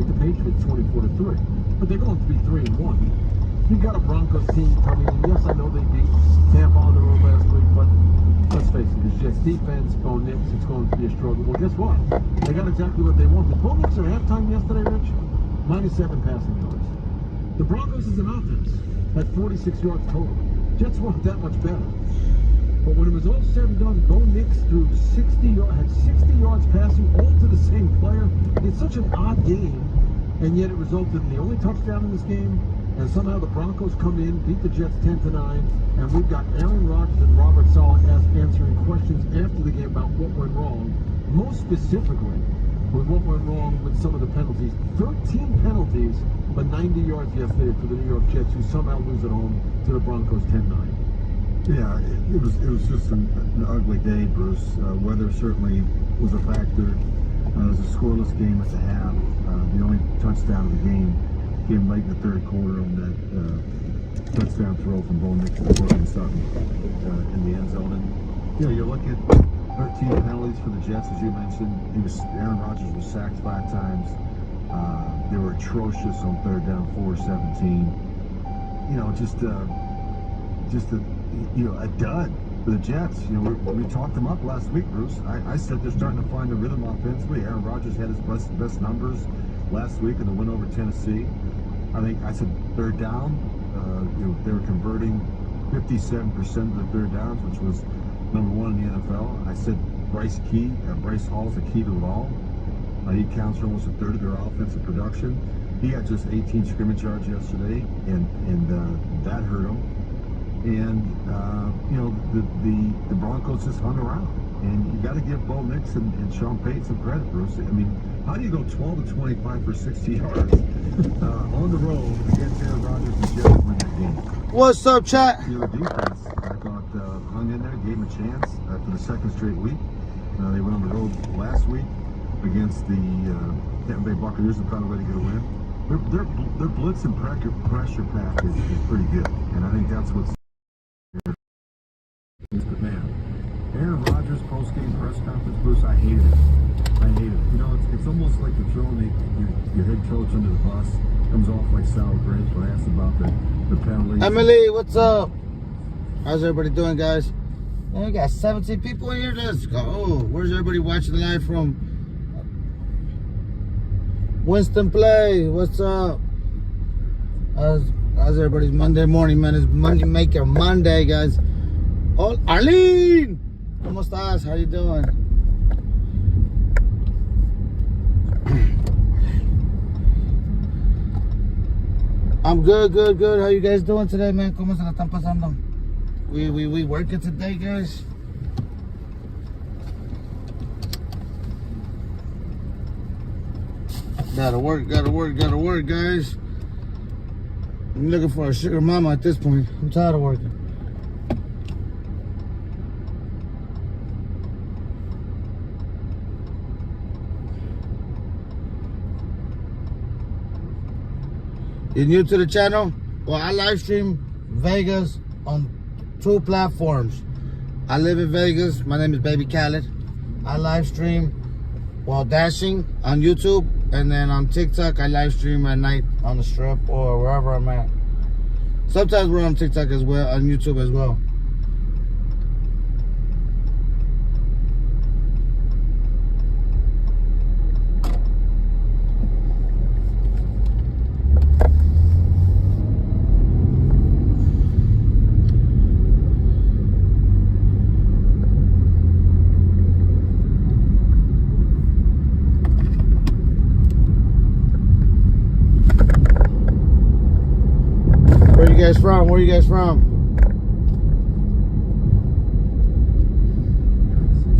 the Patriots 24-3. But they're going to be 3-1. You've got a Broncos team coming in. Yes, I know they beat Tampa on the road last week, but let's face it, it's Jets defense, Bo Nix, it's going to be a struggle. Well, guess what? They got exactly what they wanted. Bo Nix at halftime yesterday, Rich, -7 passing yards. The Broncos is an offense at 46 yards total. Jets weren't that much better. But when it was all said and done, Bo Nix threw 60 yards passing, all to the same player. It's such an odd game, and yet it resulted in the only touchdown in this game. And somehow the Broncos come in, beat the Jets 10-9, and we've got Aaron Rodgers and Robert Saleh answering questions after the game about what went wrong. Most specifically, with what went wrong with some of the penalties. 13 penalties, but 90 yards yesterday for the New York Jets, who somehow lose at home to the Broncos 10-9. Yeah, it was just an ugly day, Bruce. Weather certainly was a factor. It was a scoreless game at the half. The only touchdown of the game came late in the third quarter on that touchdown throw from Bo Nix to Courtland Sutton in the end zone. And you look at 13 penalties for the Jets, as you mentioned. Aaron Rodgers was sacked 5 times. They were atrocious on third down, 4-17. A dud for the Jets. We talked them up last week, Bruce. I said they're starting to find a rhythm offensively. Aaron Rodgers had his best numbers last week in the win over Tennessee. I said third down. They were converting 57% of the third downs, which was number 1 in the NFL. I said Bryce Hall is the key to it all. He counts for almost a third of their offensive production. He had just 18 scrimmage yards yesterday, and that hurt him. And the Broncos just hung around. And you got to give Bo Nix and Sean Payton some credit, Bruce. I mean, how do you go 12-25 for 60 yards on the road against Aaron Rodgers and Jets to win that game? What's up, chat? The defense, I thought, hung in there, gave them a chance for the second straight week. They went on the road last week against the Tampa Bay Buccaneers and found a way to get a win. Their blitz and pressure pack is pretty good, and I think that's what's. But man, Aaron Rodgers post-game press conference, Bruce, I hated it. It's almost like you're throwing your head coach under the bus. Comes off like sour grapes when asked about the penalties. Emily, what's up? How's everybody doing, guys? Man, we got 17 people in here. Let's go. Oh, where's everybody watching live from? Winston Play, what's up? How's everybody's Monday morning, man? It's Money Maker Monday, guys. Oh, Arlene! ¿Cómo estás? How you doing? I'm good. How you guys doing today, man? ¿Cómo se la están pasando? We working today, guys? Gotta work, guys. I'm looking for a sugar mama at this point. I'm tired of working. You're new to the channel? Well, I live stream Vegas on 2 platforms. I live in Vegas. My name is Babykhaled. I live stream while dashing on YouTube, and then on TikTok I live stream at night on the strip or wherever I'm at. Sometimes we're on TikTok as well, on YouTube as well. Where you guys from?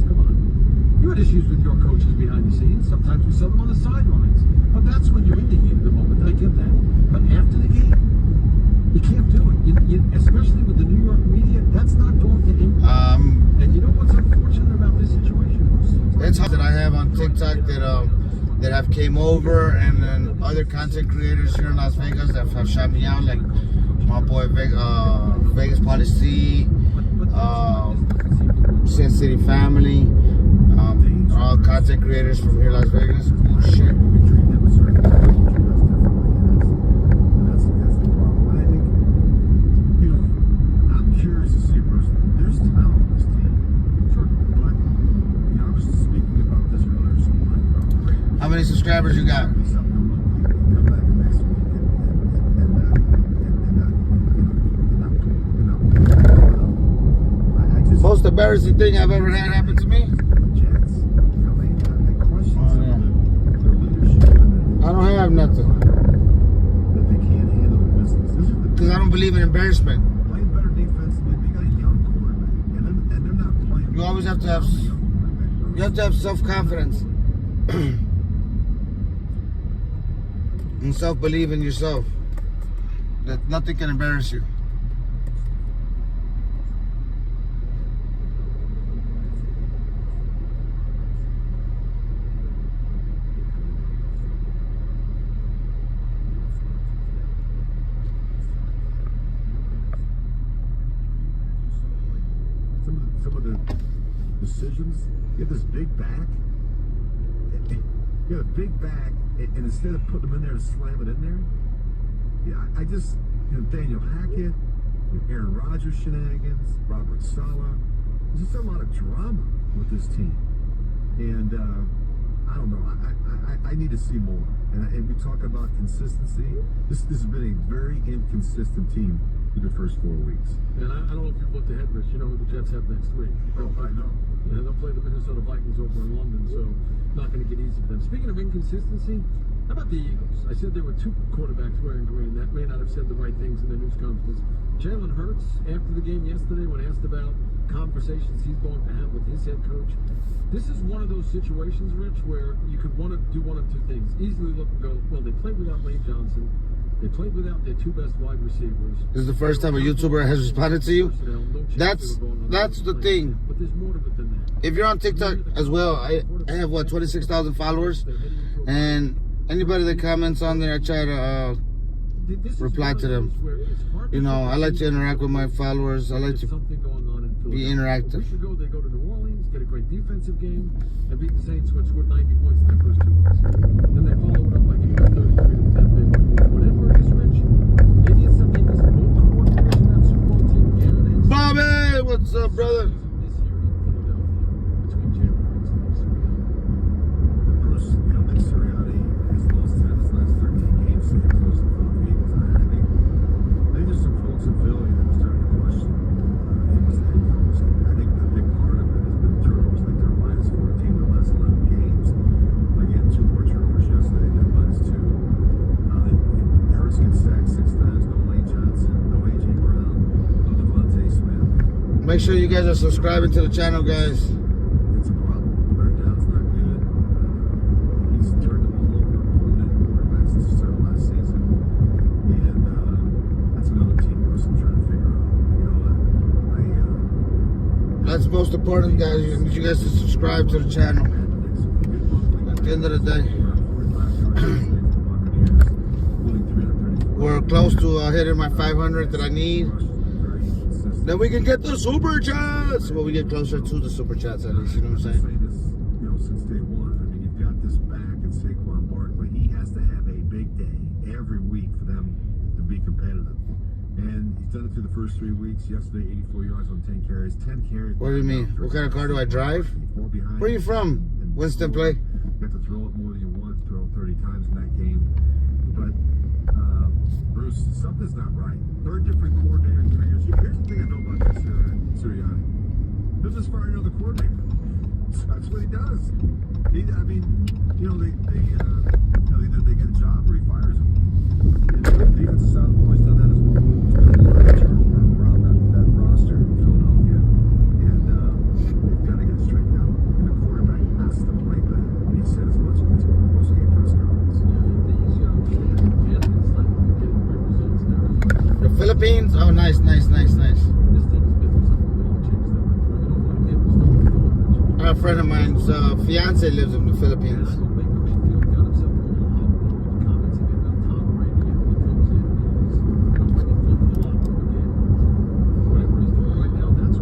Come on. You had issues with your coaches behind the scenes. Sometimes we saw them on the sidelines. But that's when you're in the heat of the moment. I get that. But after the game, you can't do it. Especially with the New York media, that's not going to impact. And you know what's unfortunate about this situation? It's that I have on TikTok that have came over, and then other content creators here in Las Vegas that have shot me out, like my boy Vegas Policy, Sin City Family, all content creators from here, Las Vegas. Oh, shit. subscribers you got? Most embarrassing thing I've ever had happen to me? I don't have nothing. Because I don't believe in embarrassment. You always have to have, self-confidence and self-belief in yourself. That nothing can embarrass you. Some of the decisions. You have this big back. You have a big back, and instead of putting them in there to slam it in there, I just, Nathaniel Hackett, Aaron Rodgers shenanigans, Robert Saleh. There's just a lot of drama with this team, and I don't know. I need to see more. And we talk about consistency. This has been a very inconsistent team through the first 4 weeks. And I don't know if you've looked ahead, Rich. You know who the Jets have next week. Oh, I know. Yeah, they'll play the Minnesota Vikings over in London, so not going to get easy for them. Speaking of inconsistency, how about the Eagles? I said there were two quarterbacks wearing green. That may not have said the right things in the news conference. Jalen Hurts, after the game yesterday, when asked about conversations he's going to have with his head coach, this is one of those situations, Rich, where you could want to do one of two things. Easily look and go, well, they played without Lane Johnson. They played without their two best wide receivers. This is the first time a YouTuber has responded to you. That's the thing. But there's more to it than that. If you're on TikTok as well, I have 26,000 followers, and anybody that comments on there, I try to reply to them. You know, I like to interact with my followers. I like to be interactive. They go to New Orleans, get a great defensive game, and beat the Saints, which scored 90 points in their first 2 weeks. Then they follow it up by giving 33-10 big. Whatever it is, Rich, maybe it's something that's both coordinators in that Super Bowl team, Garrett and Bobby, what's up, brother? this year in Philadelphia between Jalen Hurts and Nick Sirianni. Bruce, Nick Sirianni has lost 10 of his last 13 games since he goes to the Philippines. I think there's some folks in Philly that are starting to question him as a head coach. I think a big part of it has been turnovers. Like they're minus 14 in the last 11 games. Again, 2 more turnovers yesterday. They're minus 2. Harris gets sacked 6 times. No Lane Johnson. No A.J. Brown. No Devontae Smith. Make sure you guys are subscribing to the channel, guys. It's a problem. Third down's not good. He's turned the ball over on quarterbacks since the start of last season. And that's another team Bruce I'm trying to figure out. That's the most important, guys. I need you guys to subscribe to the channel. At the end of the day, we're close to hitting my 500 that I need. Then we can get the super chats. Well, we get closer to the super chats at least. You know what I'm saying? Since day one, I mean, you've got this back and Saquon Barkley. He has to have a big day every week for them to be competitive. And he's done it through the first 3 weeks. Yesterday, 84 yards on 10 carries. 10 carries. What do you mean? What kind of car do I drive? Where are you from? Winston Play? You have to throw it more than you want. Throw 30 times in that game. But, Bruce, something's not right. Third different coordinator in 3 years. Here's the thing I know about this Sirianni. He'll just fire another coordinator. That's what he does. They get a job or he fires him. And the defensive side have always done that as well. There's been a lot of turnover around that roster in Philadelphia. And they've got to get it straightened out. And the quarterback has to play better. And he said as much in his post-game press conference. The Philippines? Oh, nice. This team is missing something. We want to change that. A friend of mine's fiance lives in the Philippines.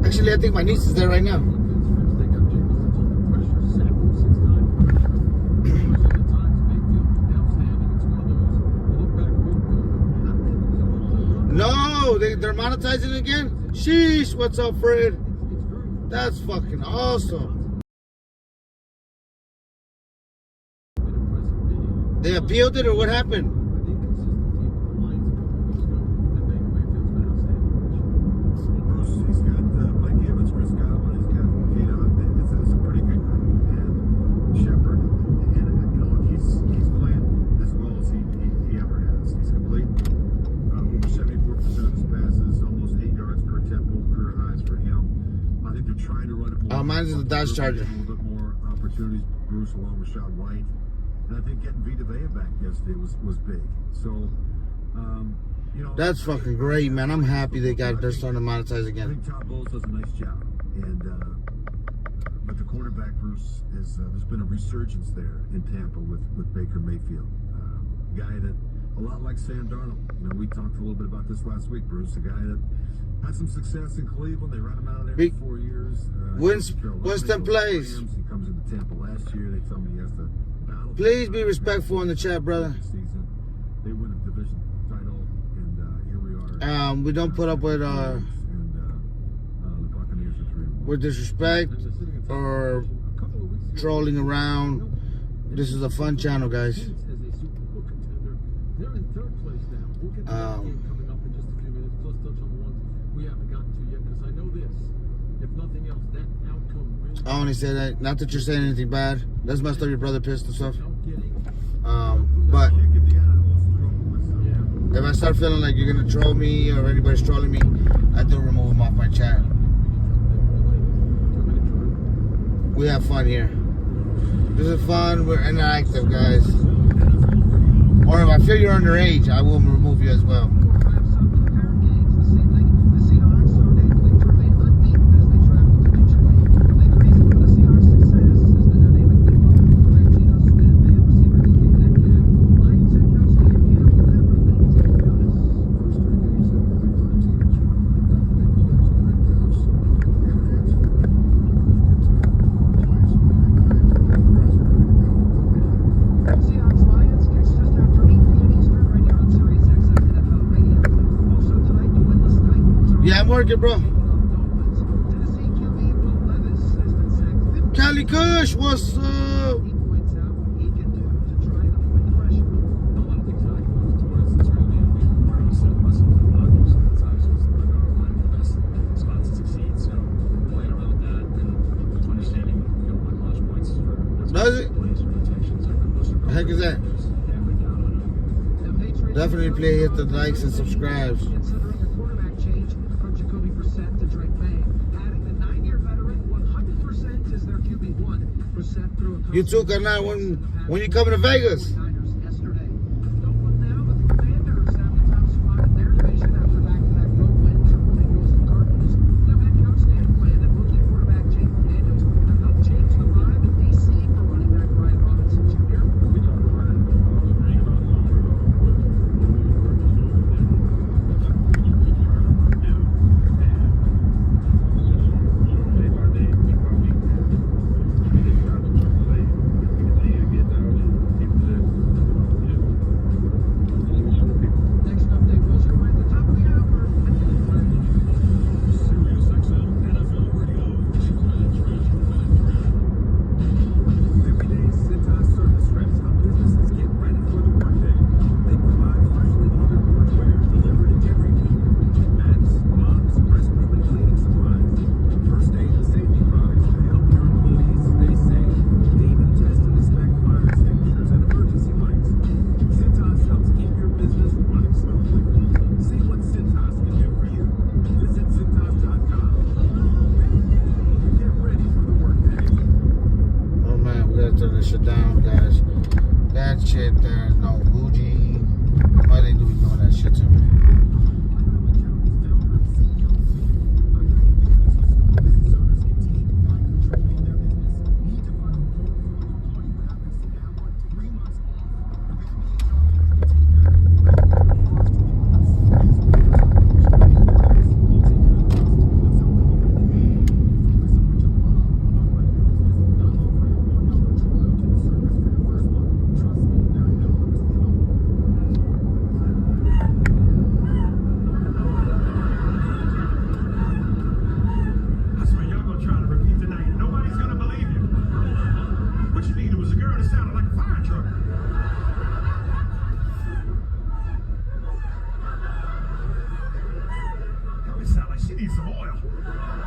Actually, I think my niece is there right now. No, they're monetizing it again? Sheesh, what's up, Fred? That's fucking awesome. They appealed it or what happened? I think consistency with the Lions a couple of weeks ago, that Baker Mayfield's been outstanding. Well, Bruce, he's got Mike Evans, Chris Godwin, he's got it's a pretty good group. And Shepard, and you know, he's playing as well as he ever has. He's complete over 74% of his passes, almost 8 yards per attempt, both career highs for him. I think they're trying to run it more. Oh, mine's is a Dodge Charger. A little bit more opportunities, Bruce, along with Rashad White. And I think getting Vita Vea back yesterday was big. So, you know, That's fucking great, man. I'm happy they're starting to monetize I again. think Todd Bowles does a nice job, and but the quarterback, Bruce, is there's been a resurgence there in Tampa with Baker Mayfield, guy that a lot like Sam Darnold. You know, we talked a little bit about this last week, Bruce. A guy that had some success in Cleveland. They ran him out of there for 4 years. Winston plays. He comes into Tampa last year. They tell me he has to battle. Please be respectful in the chat, brother. Season. They win a division title, and here we are. We don't put up with the Buccaneers are 3-1. with disrespect or trolling around. This is a fun channel, guys. As a Super Bowl contender, they're in third place now. We'll get to that game coming up in just a few minutes. Plus, touch on the ones we haven't gotten to yet, because I know this. If nothing else, that outcome really. I only say that, not that you're saying anything bad. That's messed up your brother pissed and stuff. No kidding. But Yeah. if I start feeling like you're gonna troll me or anybody's trolling me, I do remove them off my chat. We have fun here. This is fun. We're interactive, guys. Or if I feel you're underage, I will remove you as well. Yeah, I'm working, bro. Cali Kush, what's up? Does it? The heck is that? Definitely play, hit the likes and subscribes. You too, carnal, when you coming to Vegas?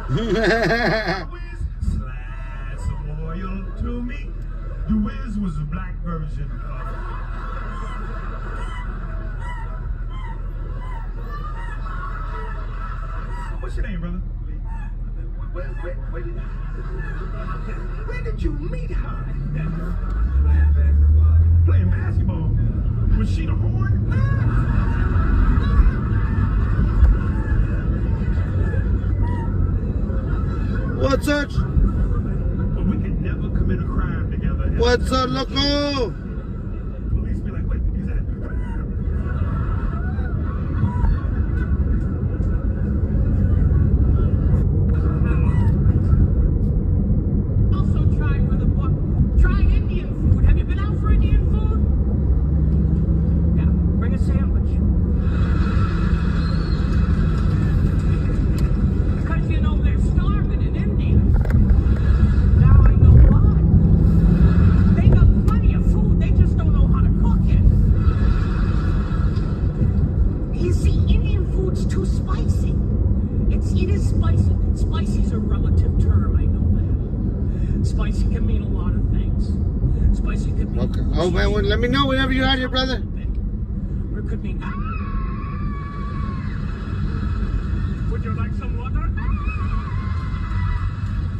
Slide some oil to me. The Wiz was a black version of. What's your name, brother? Where did you meet her? Playing basketball. Was she the horn? What's up? But we could never commit a crime together. What's up, loco? Police be like, wait, is that? Also try for the book. Try Indian food. Have you been out for Indian food? Yeah, bring a sandwich. Because you know they're starving in India. Now I know why. They got plenty of food, they just don't know how to cook it. You see, Indian food's too spicy. It is spicy. Spicy's a relative term, I know that. Spicy can mean a lot of things. Spicy could mean... Okay. Oh, man, well, let me know whenever you're out here, brother. Or it could mean... Would you like some water?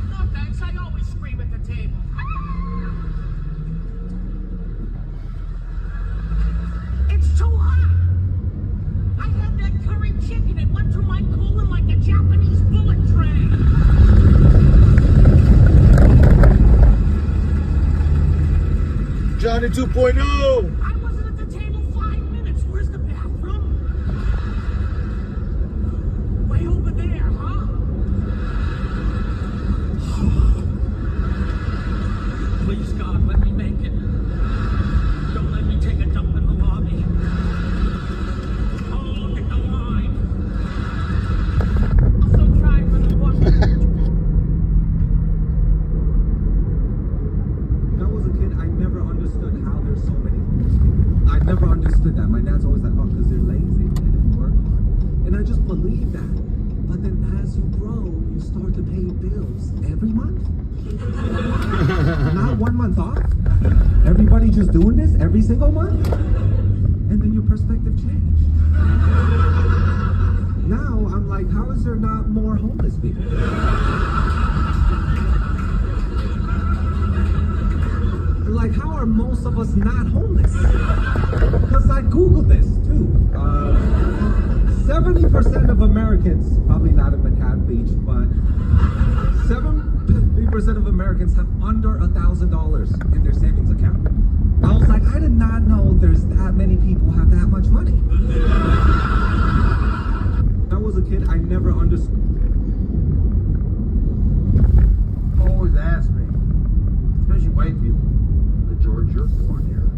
No, thanks. I always scream at the table. It's too hot. I had that curry chicken. It went through my colon like a Japanese bullet train. Johnny 2.0. I wasn't at the table 5 minutes. Where's the bathroom? Way over there, huh? Please, God, let me make it. Don't let me take a dump in the lobby. Oh, look at the line. Also try for the book. When I was a kid, I never understood how there's so many homeless people. I never understood that. My dad's always like, oh, because they're lazy and they didn't work hard. And I just believe that. But then as you grow, you start to pay bills every month. Not 1 month off. Everybody just doing this every single month. And then your perspective changed. Now I'm like, how is there not more homeless people? Like, how are most of us not homeless? Because I Googled this too. 70% of Americans, probably not in Manhattan Beach, but 70% of Americans have under $1,000 in their savings account. I was like, I did not know there's that many people have that much money. When I was a kid, I never understood. Always ask me, especially white people, George, you're born here.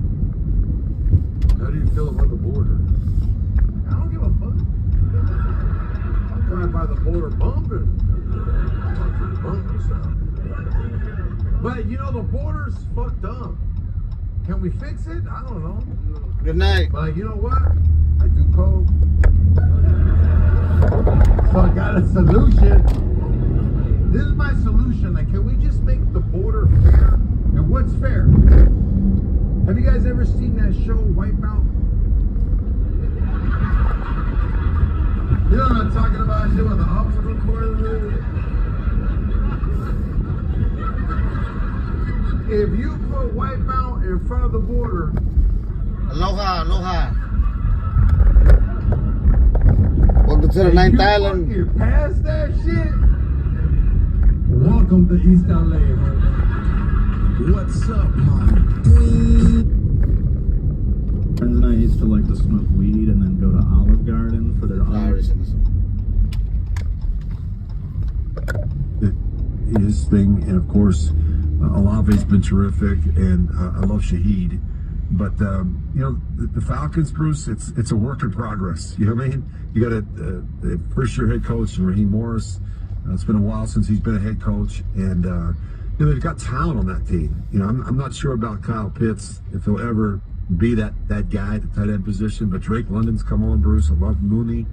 How do you feel about the border? I don't give a fuck. I'm driving by the border bumping. But you know, the border's fucked up. Can we fix it? I don't know. Good night. But you know what? I do coke. So I got a solution. This is my solution. Like, can we just make the border fair? And what's fair? Have you guys ever seen that show, Wipeout? You know what I'm talking about? Shit with the obstacle course. If you put Wipeout in front of the border, Aloha, aloha. Welcome to the ninth island. You pass that shit. Welcome to East LA. What's up, my friends and I used to like to smoke weed and then go to Olive Garden for their His thing, and of course, Olave's been terrific, and I love Shaheed. But you know, the Falcons, Bruce, it's a work in progress. You know what I mean? You got a first-year head coach, Raheem Morris. It's been a while since he's been a head coach, and you know, they've got talent on that team. You know, I'm not sure about Kyle Pitts, if he'll ever be that guy at the tight end position. But Drake London's come on, Bruce. I love Mooney.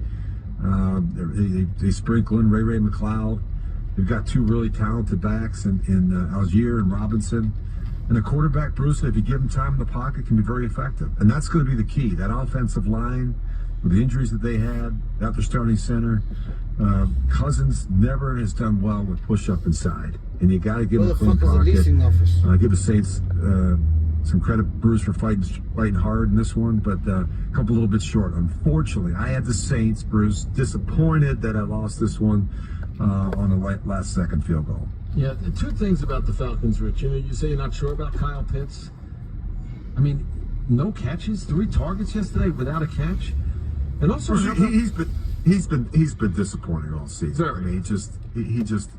They sprinkle in Ray McLeod. You've got two really talented backs in Algier and Robinson. And a quarterback, Bruce, if you give him time in the pocket, can be very effective. And that's going to be the key. That offensive line, with the injuries that they had, that their starting center, Cousins never has done well with push-up inside. And you got to give him a clean pocket. Give the Saints some credit, Bruce, for fighting hard in this one, but a couple little bits short. Unfortunately, I had the Saints, Bruce, disappointed that I lost this one on a last-second field goal. Yeah, two things about the Falcons, Rich. You know, you say you're not sure about Kyle Pitts. I mean, no catches, 3 targets yesterday without a catch, and also he's been disappointing all season. Very. I mean, he just.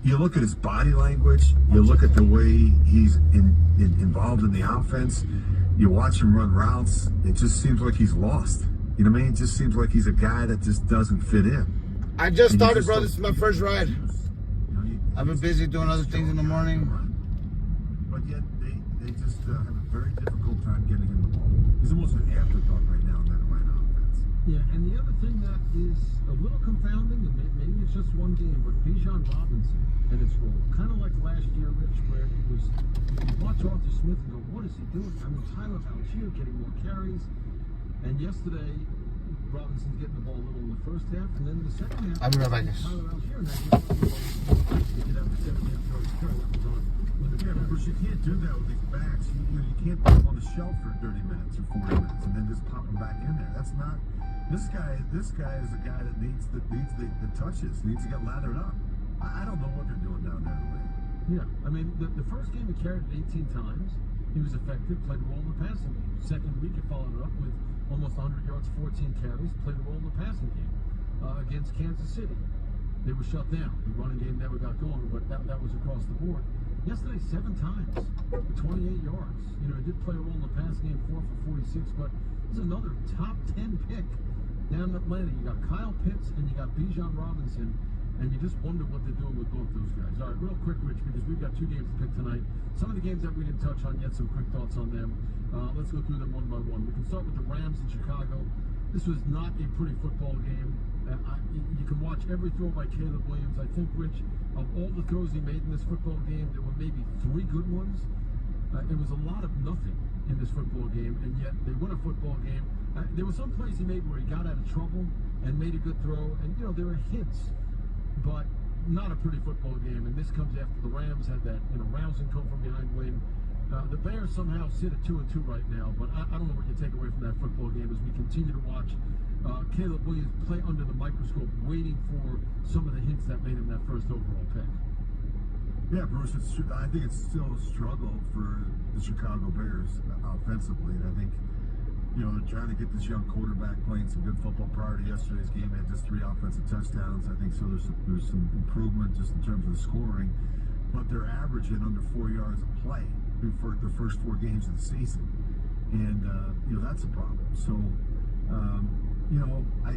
You look at his body language. You look at the way he's involved in the offense. You watch him run routes. It just seems like he's lost. You know what I mean? It just seems like he's a guy that just doesn't fit in. I just started, bro. This is my first ride. I've been busy doing other things in the morning. But yet they just have a very difficult time getting him the ball. He's almost an afterthought right now in that Atlanta offense. Yeah, and the other thing that is a little confounding, and maybe it's just one game, but Bijan Robinson and his role, kind of like last year, Rich, where it was, you watch Arthur Smith and go, what is he doing? I mean, Tyler Algier getting more carries, and yesterday, Robinson's getting the ball a little in the first half, and then in the second half, I'll be right back. Tyler Algier, and he did have a 7-yard carry that was on. Yeah, but Bruce, you can't do that with these backs. You can't put them on the shelf for 30 minutes or 40 minutes and then just pop them back in there. That's not. This guy is a guy that needs the touches. Needs to get lathered up. I don't know what they're doing down there in the league. Yeah, I mean, the first game he carried it 18 times. He was effective, played a role in the passing game. Second week, he followed it up with almost 100 yards, 14 carries, played a role in the passing game against Kansas City. They were shut down. The running game never got going, but that was across the board. Yesterday, 7 times for 28 yards. You know, he did play a role in the passing game, 4 for 46, but there's another top 10 pick down in Atlanta. You got Kyle Pitts and you got Bijan Robinson, and you just wonder what they're doing with both those guys. All right, real quick, Rich, because we've got 2 games to pick tonight. Some of the games that we didn't touch on yet, some quick thoughts on them. Let's go through them one by one. We can start with the Rams in Chicago. This was not a pretty football game. You can watch every throw by Caleb Williams. I think, Rich, of all the throws he made in this football game, there were maybe 3 good ones. It was a lot of nothing in this football game, and yet they won a football game. There were some plays he made where he got out of trouble and made a good throw, and, you know, there were hits, but not a pretty football game. And this comes after the Rams had that, you know, rousing come from behind win. The Bears somehow sit at 2-2 right now, but I don't know what you take away from that football game as we continue to watch Caleb Williams play under the microscope, waiting for some of the hints that made him that first overall pick. Yeah, Bruce, I think it's still a struggle for the Chicago Bears offensively, and I think, you know, they're trying to get this young quarterback playing some good football prior to yesterday's game. They had just 3 offensive touchdowns. I think so. There's some improvement just in terms of the scoring, but they're averaging under 4 yards of play for the first 4 games of the season, and you know, that's a problem. So, you know, I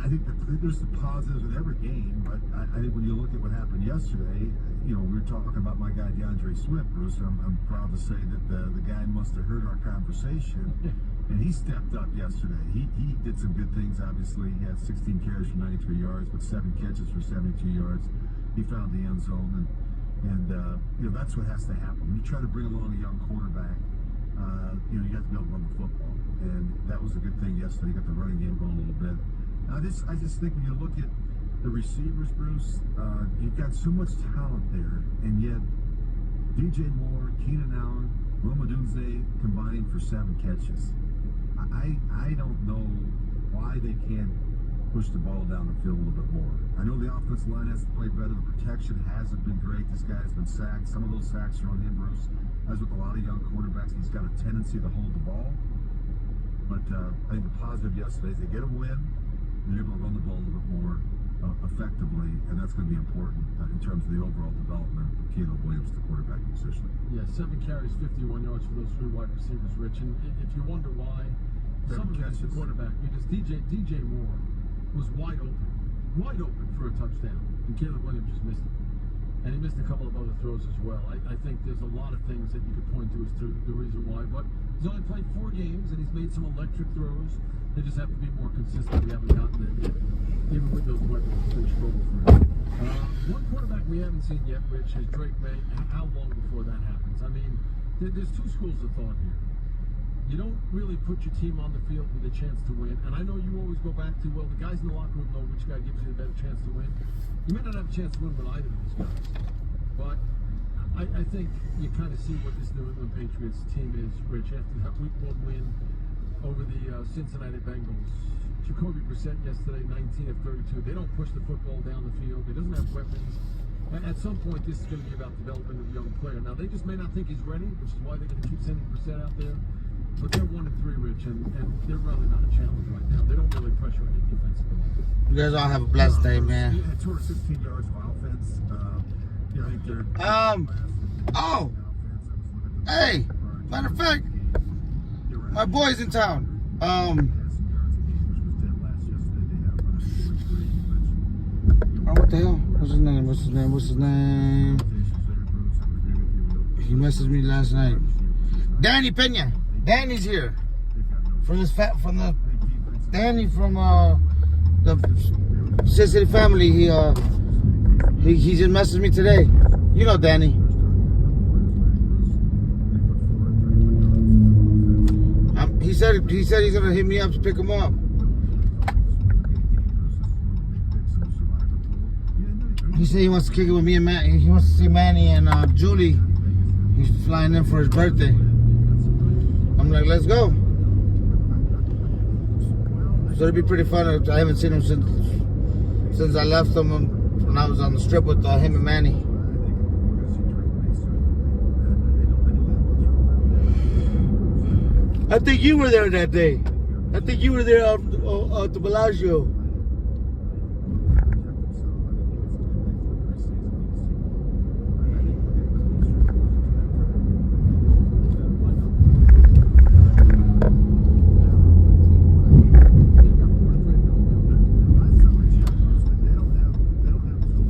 think that there's the positives in every game, but I think when you look at what happened yesterday, you know, we were talking about my guy DeAndre Swift, Bruce. I'm proud to say that the guy must have heard our conversation, and he stepped up yesterday. He did some good things. Obviously, he had 16 carries for 93 yards, but 7 catches for 72 yards. He found the end zone, and you know, that's what has to happen when you try to bring along a young quarterback. You know, you have to be able to run the football, and that was a good thing yesterday. You got the running game going a little bit. I just think when you look at the receivers, Bruce, you've got so much talent there, and yet DJ Moore, Keenan Allen, Rome Odunze combining for 7 catches. I don't know why they can't push the ball down the field a little bit more. I know the offensive line has to play better. The protection hasn't been great. This guy has been sacked. Some of those sacks are on him, Bruce. As with a lot of young quarterbacks, he's got a tendency to hold the ball. But I think the positive yesterday is they get a win. They're able to run the ball a little bit more effectively, and that's going to be important in terms of the overall development of Caleb Williams, the quarterback position. Yeah, 7 carries, 51 yards for those 3 wide receivers, Rich. And if you wonder why, some of it is the quarterback, because DJ Moore was wide open for a touchdown, and Caleb Williams just missed it. And he missed a couple of other throws as well. I think there's a lot of things that you could point to as to the reason why, but He's only played 4 games, and he's made some electric throws. They just have to be more consistent. We haven't gotten it yet. Even with those weapons, they struggle for him. One quarterback we haven't seen yet, Rich, is Drake May, and how long before that happens? I mean, there's 2 schools of thought here. You don't really put your team on the field with a chance to win. And I know you always go back to, well, the guys in the locker room know which guy gives you the better chance to win. You may not have a chance to win with either of these guys. But I think you kind of see what this New England Patriots team is, Rich, after that week 1 win over the Cincinnati Bengals. Jacoby Brissett yesterday, 19 of 32. They don't push the football down the field. He doesn't have weapons. At some point, this is going to be about development of a young player. Now, they just may not think he's ready, which is why they're going to keep sending Brissett out there. But they're 1-3, Rich, and they're really not a challenge right now. They don't really pressure any defensively. You guys all have a blessed day, man. Yeah, 216 yards of offense. Yeah, I think they're. Oh. Hey. Matter of fact, my boy's in town. Oh, what the hell? What's his name? He messaged me last night. Danny Pena. Danny's here. Danny from the Cincinnati family. He just messaged me today. You know Danny. He said he's gonna hit me up to pick him up. He said he wants to kick it with me and Matt. He wants to see Manny and Julie. He's flying in for his birthday. I'm like, let's go. So it'll be pretty fun. I haven't seen him since I left him when I was on the strip with him and Manny. I think you were there that day. I think you were there at the Bellagio.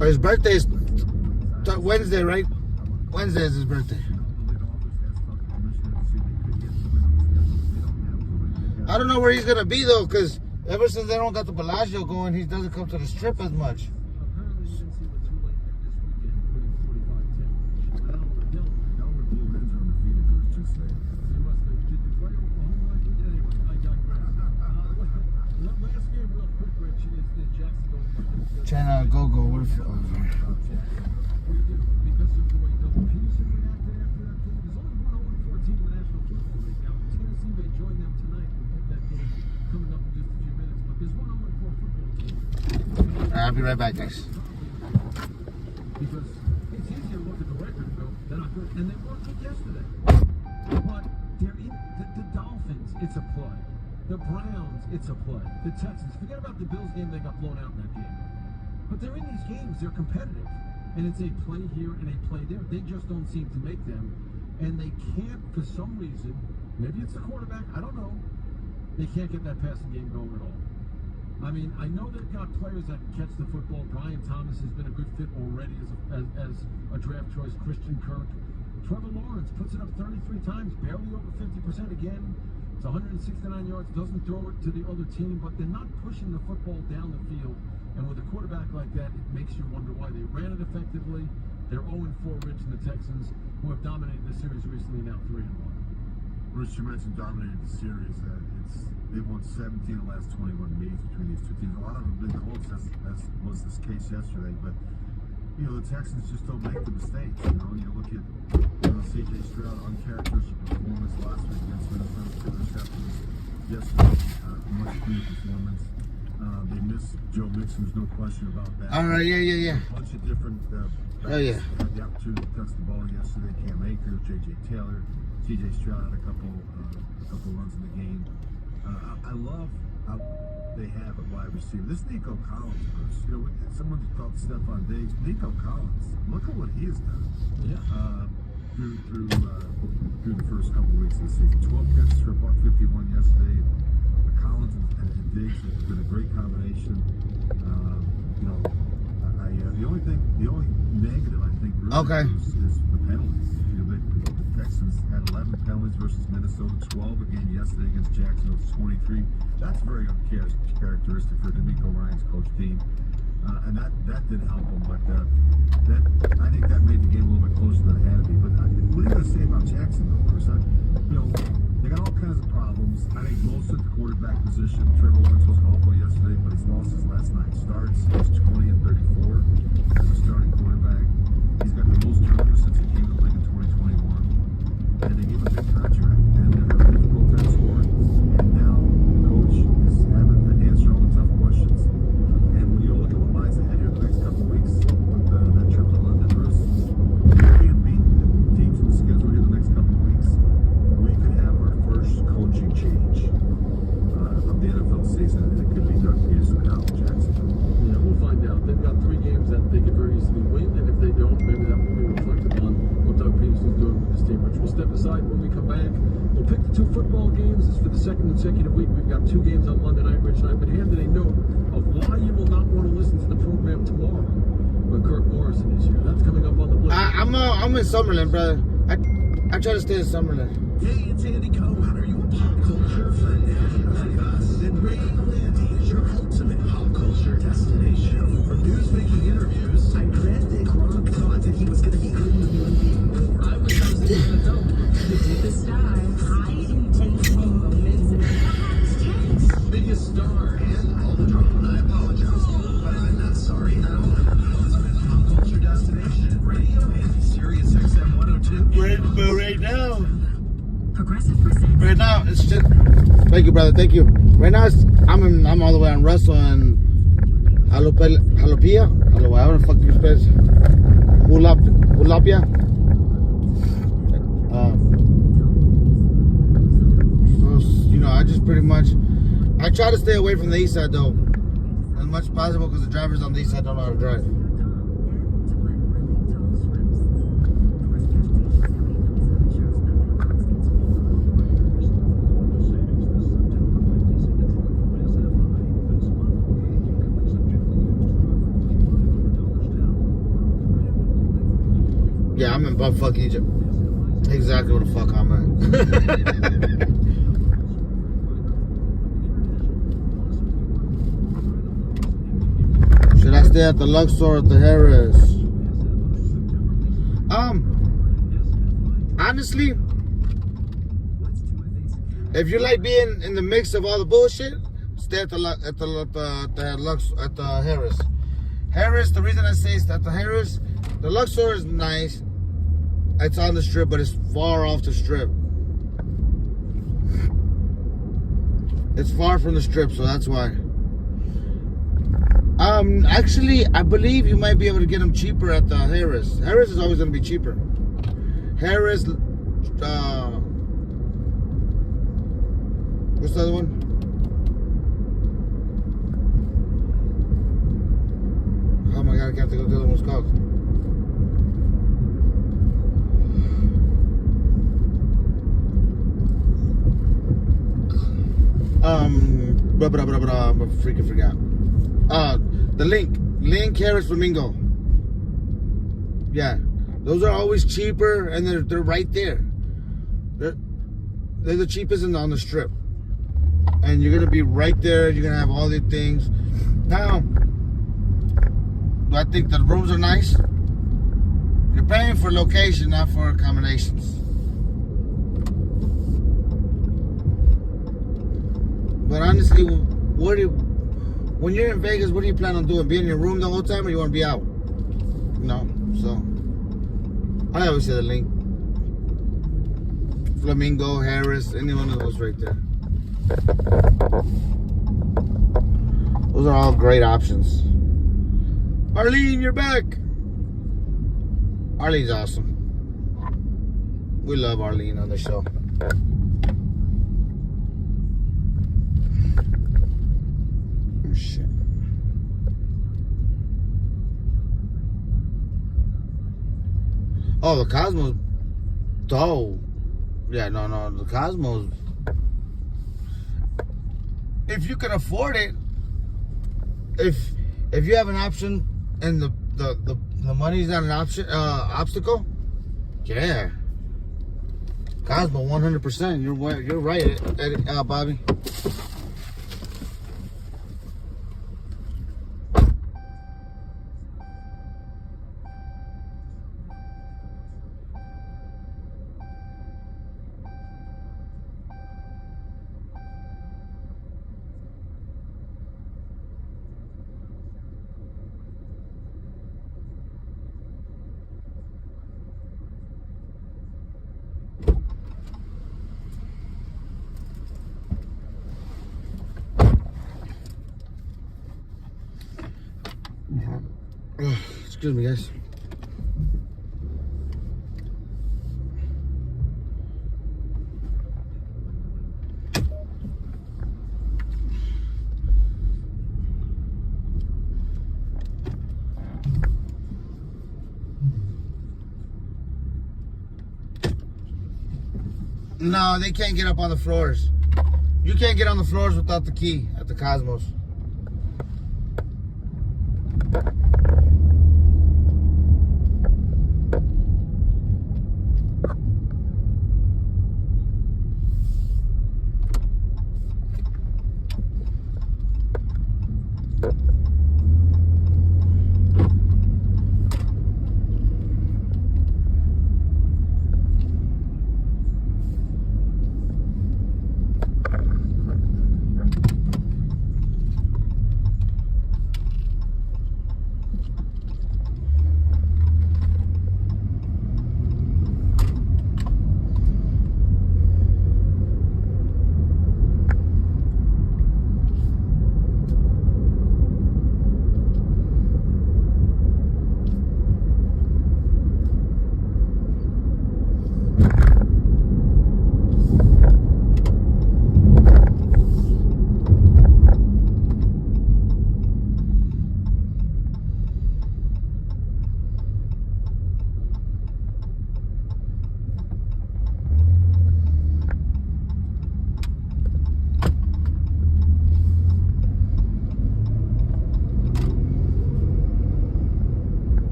His birthday is Wednesday, right? Wednesday is his birthday. I don't know where he's gonna be though, because ever since they don't got the Bellagio going, he doesn't come to the strip as much. China go. What if? I'll be right back, guys. Because it's easier to look at the record and go, they're not good. And they weren't good yesterday. But they're in the Dolphins, it's a play. The Browns, it's a play. The Texans, forget about the Bills game, they got blown out in that game. But they're in these games, they're competitive. And it's a play here and a play there. They just don't seem to make them. And they can't, for some reason, maybe it's the quarterback, I don't know. They can't get that passing game going at all. I mean, I know they've got players that can catch the football. Brian Thomas has been a good fit already as a draft choice. Christian Kirk. Trevor Lawrence puts it up 33 times, barely over 50% again. It's 169 yards, doesn't throw it to the other team, but they're not pushing the football down the field. And with a quarterback like that, it makes you wonder why they ran it effectively. They're 0-4, Rich, and the Texans, who have dominated the series recently, now 3-1. Bruce, you mentioned dominated the series. They've won 17 of the last 21 meetings between these two teams. A lot of them have been close, as was this case yesterday. But, you know, the Texans just don't make the mistakes. You look at C.J. Stroud, uncharacteristic performance last week against Minnesota, 2 receptions. Yesterday, much better performance. They missed Joe Mixon, there's no question about that. All right, yeah. A bunch of different backs had the opportunity to touch the ball yesterday. Cam Akers, J.J. Taylor, C.J. Stroud had a couple runs in the game. I love how they have a wide receiver. This Nico Collins, Bruce. Someone called Stephon Diggs. Nico Collins, look at what he has done. Yeah. Through the first couple of weeks of the season. 12 catches for $151 yesterday. Collins and Diggs has been a great combination. The only negative I think really is the penalties. The Texans had 11 penalties versus Minnesota, 12 again yesterday against Jacksonville, 23. That's very uncharacteristic for D'Amico Ryan's coach team. And that didn't help him, but I think that made the game a little bit closer than it had to be. But what are you going to say about Jacksonville, Bruce? They got all kinds of problems. I think most at the quarterback position. Trevor Lawrence was awful yesterday, but he's lost his last 9 starts. He's 20 and 34 as a starting quarterback. He's got the most turnovers since he came to the league in 2021. And they gave him a big contract, and they're having a difficult time scoring. And now the coach is having to answer all the tough questions. And when you look at what lies ahead here the next couple of weeks with that trip to London, Bruce, you can't beat the teams in the schedule here the next couple of weeks. We could have our first coaching change of the NFL season, and it could be Doug Peterson out in Jacksonville. Yeah, we'll find out. They've got 3 games that they could very easily win, and if they don't, maybe that will be reflected on what Doug Peterson's doing with this team. Which we'll step aside when we come back. We'll pick the 2 football games. It's for the 2nd consecutive week. We've got 2 games on Monday night. Rich and I have been handed a note of why you will not want to listen to the program tomorrow when Kirk Morrison is here. That's coming up on the blitz. I'm in Summerlin, brother. I try to stay in Summerlin. Hey, it's Andy Cohen. Are you a pop culture fan like us? Then Radio Andy is your ultimate pop culture destination. From news-making interviews, I read that Gronk thought that he was going to be good in the NBA. I was an adult. The deepest dive, high-intensity moments, and perhaps biggest star, and all the drama. I apologize, but I'm not sorry at all. Ultimate pop culture destination. Radio Andy, Sirius XM 102. Right now. Progressive presents. Right now, it's just. Thank you, brother. Thank you. Right now, I'm all the way on Russell and Jalopia. However the fuck you spell it. Hulapia. I just pretty much. I try to stay away from the east side though, as much as possible, because the drivers on the east side don't know how to drive. Yeah, I'm in buttfuck Egypt. Exactly where the fuck I'm at. Should I stay at the Luxor or at the Harris? Honestly, if you like being in the mix of all the bullshit, stay at the Harris. Harris. The reason I say it's at the Harris, the Luxor is nice. It's on the strip, but it's far off the strip. It's far from the strip, so that's why. Actually, I believe you might be able to get them cheaper at the Harris. Harris is always going to be cheaper. Harris, what's the other one? Oh my God, I can't think of what the other one's called. I freaking forgot. The Link Harris Flamingo. Yeah, those are always cheaper, and they're right there. They're the cheapest on the strip, and you're gonna be right there. You're gonna have all the things. Now, I think the rooms are nice. You're paying for location, not for accommodations. But honestly, when you're in Vegas, what do you plan on doing? Being in your room the whole time, or you want to be out? No, so I always say the Link, Flamingo, Harris, any one of those right there. Those are all great options. Arlene, you're back. Arlene's awesome. We love Arlene on the show. Oh, shit. Oh, the Cosmos. Oh. Yeah, no. The Cosmos. If you can afford it, if you have an option and the money's not an option obstacle, yeah. Cosmo, 100%. You're right, Bobby. Excuse me, guys. No, they can't get up on the floors. You can't get on the floors without the key at the Cosmos.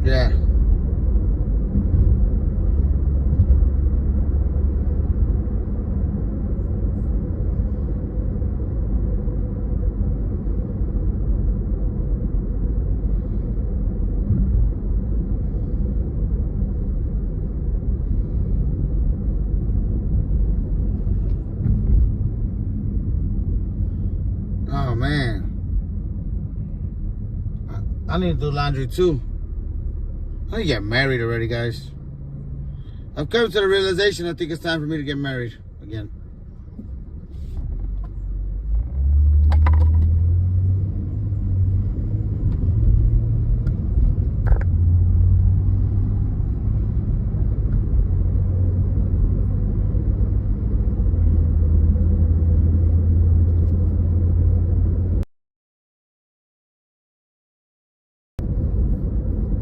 Yeah. Oh man. I need to do laundry too. I need to get married already, guys. I've come to the realization I think it's time for me to get married again.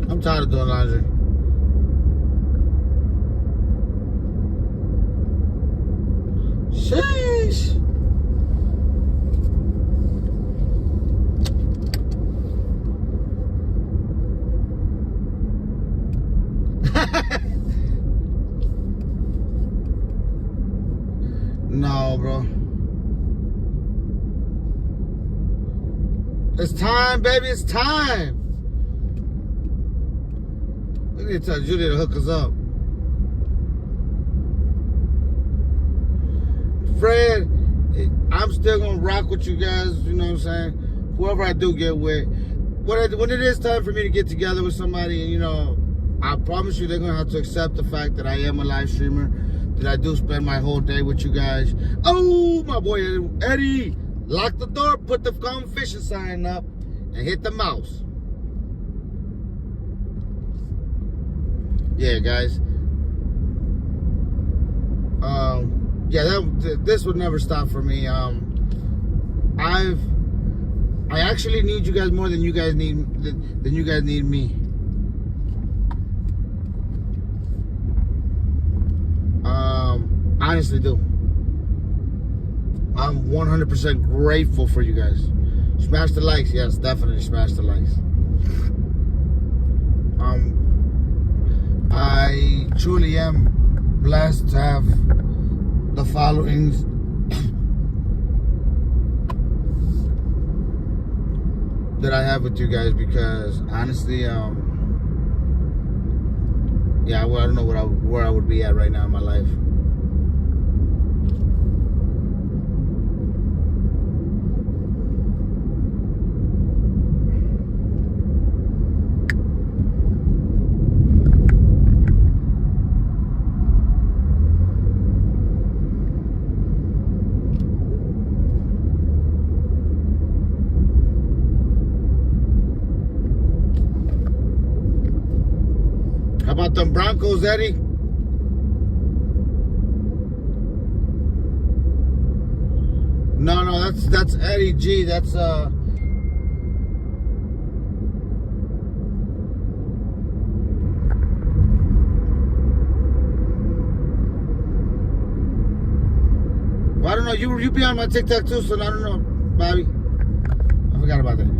I'm tired of doing laundry. Sheesh. No, bro. It's time, baby. It's time. We need to tell Julia to hook us up. Fred, I'm still gonna rock with you guys, you know what I'm saying? Whoever I do get with. When it is time for me to get together with somebody, and you know, I promise you they're gonna have to accept the fact that I am a live streamer, that I do spend my whole day with you guys. Oh, my boy Eddie, lock the door, put the come fishing sign up, and hit the mouse. Yeah, guys. Yeah, this would never stop for me. I actually need you guys more than you guys need me. honestly do. I'm 100% grateful for you guys. Smash the likes. Yes, definitely smash the likes. I truly am blessed to have the followings that I have with you guys, because honestly, yeah, well, I don't know where I would be at right now in my life. How about them Broncos, Eddie? No, that's Eddie G. That's Well, I don't know. You be on my TikTok too, so I don't know, Bobby. I forgot about that.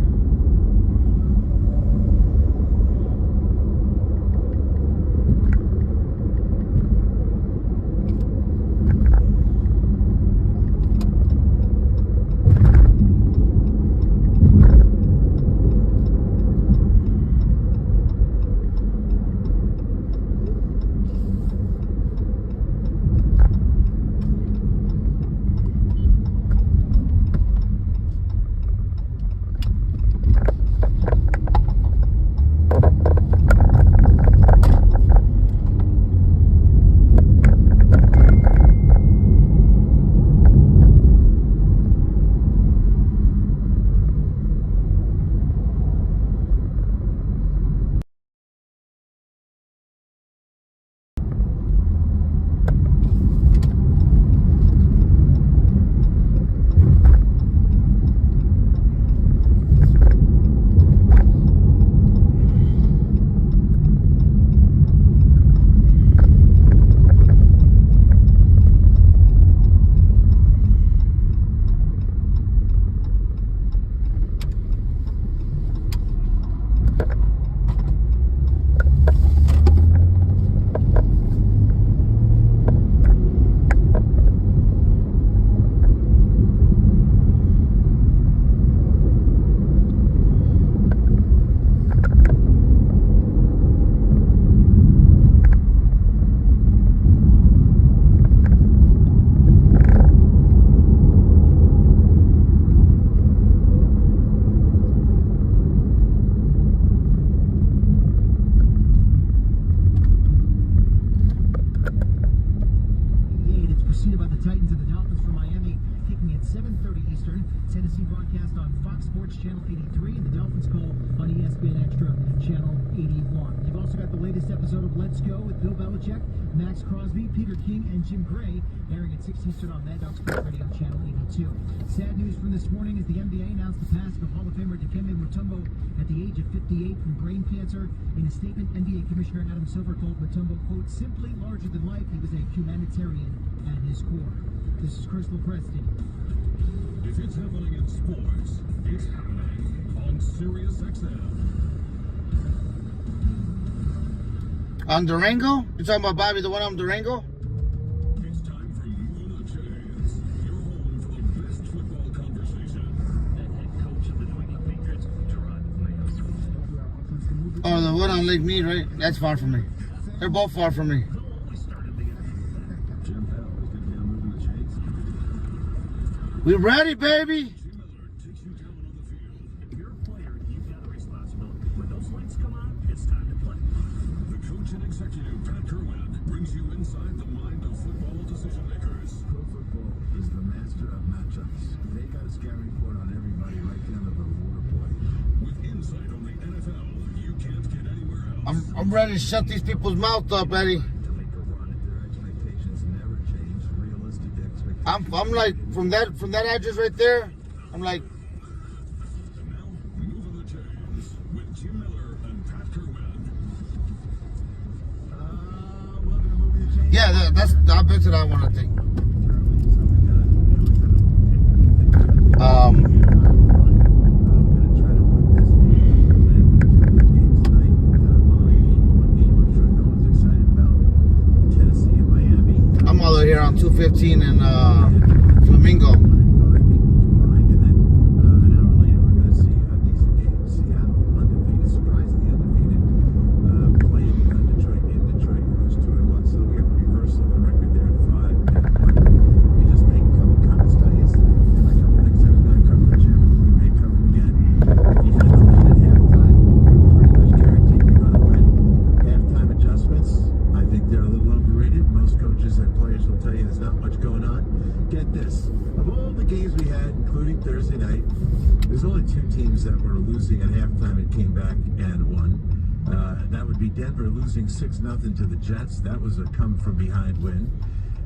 Pursued by the Titans and the Dolphins from Miami, kicking at 7:30 Eastern. Tennessee broadcast on Fox Sports Channel 83 and the Dolphins call on ESPN Extra Channel 81. You've also got the latest episode of Let's Go with Bill Belichick, Max Crosby, Peter King, and Jim Gray, airing at 6 Eastern on Mad Dog Sports Radio Channel 82. Sad news from this morning as the NBA announced the passing of Hall of Famer Dikembe Mutombo at the age of 58 from brain cancer. In a statement, NBA Commissioner Adam Silver called Mutombo, quote, simply larger than life. He was a humanitarian at his core. This is Crystal Preston. If it's happening in sports, it's happening on Sirius XM. On Durango? You talking about Bobby, the one on Durango? It's time for Moving the Chains. Your home for the best football conversation. That head coach of the New England Patriots, Gerard Mayo. Oh, the one on Lake Mead, right? That's far from me. They're both far from me. Jim Bell is going to be on Moving the Chains. We ready, baby? Jim Miller takes you down on the field. If you're a player, you've got a responsibility. When those lights come on, it's time to play. The coach and executive, Pat Kerwin, brings you inside the mind of football decision makers. Pro football is the master of matchups. They got a scouting report on everybody right down to the water boy. With insight on the NFL, you can't get anywhere else. I'm ready to shut these people's mouth up, Eddie. To make a run, their expectations never change. Realistic expectations. I'm like from that address right there. I'm like, Now, Moving the Chains with Jim Miller and Pat Kerwin. Welcome to Moving the Chains. yeah, Yeah, I've been to that one, I think. I'm all here on 215 and Flamingo. Denver losing 6-0 to the Jets. That was a come from behind win.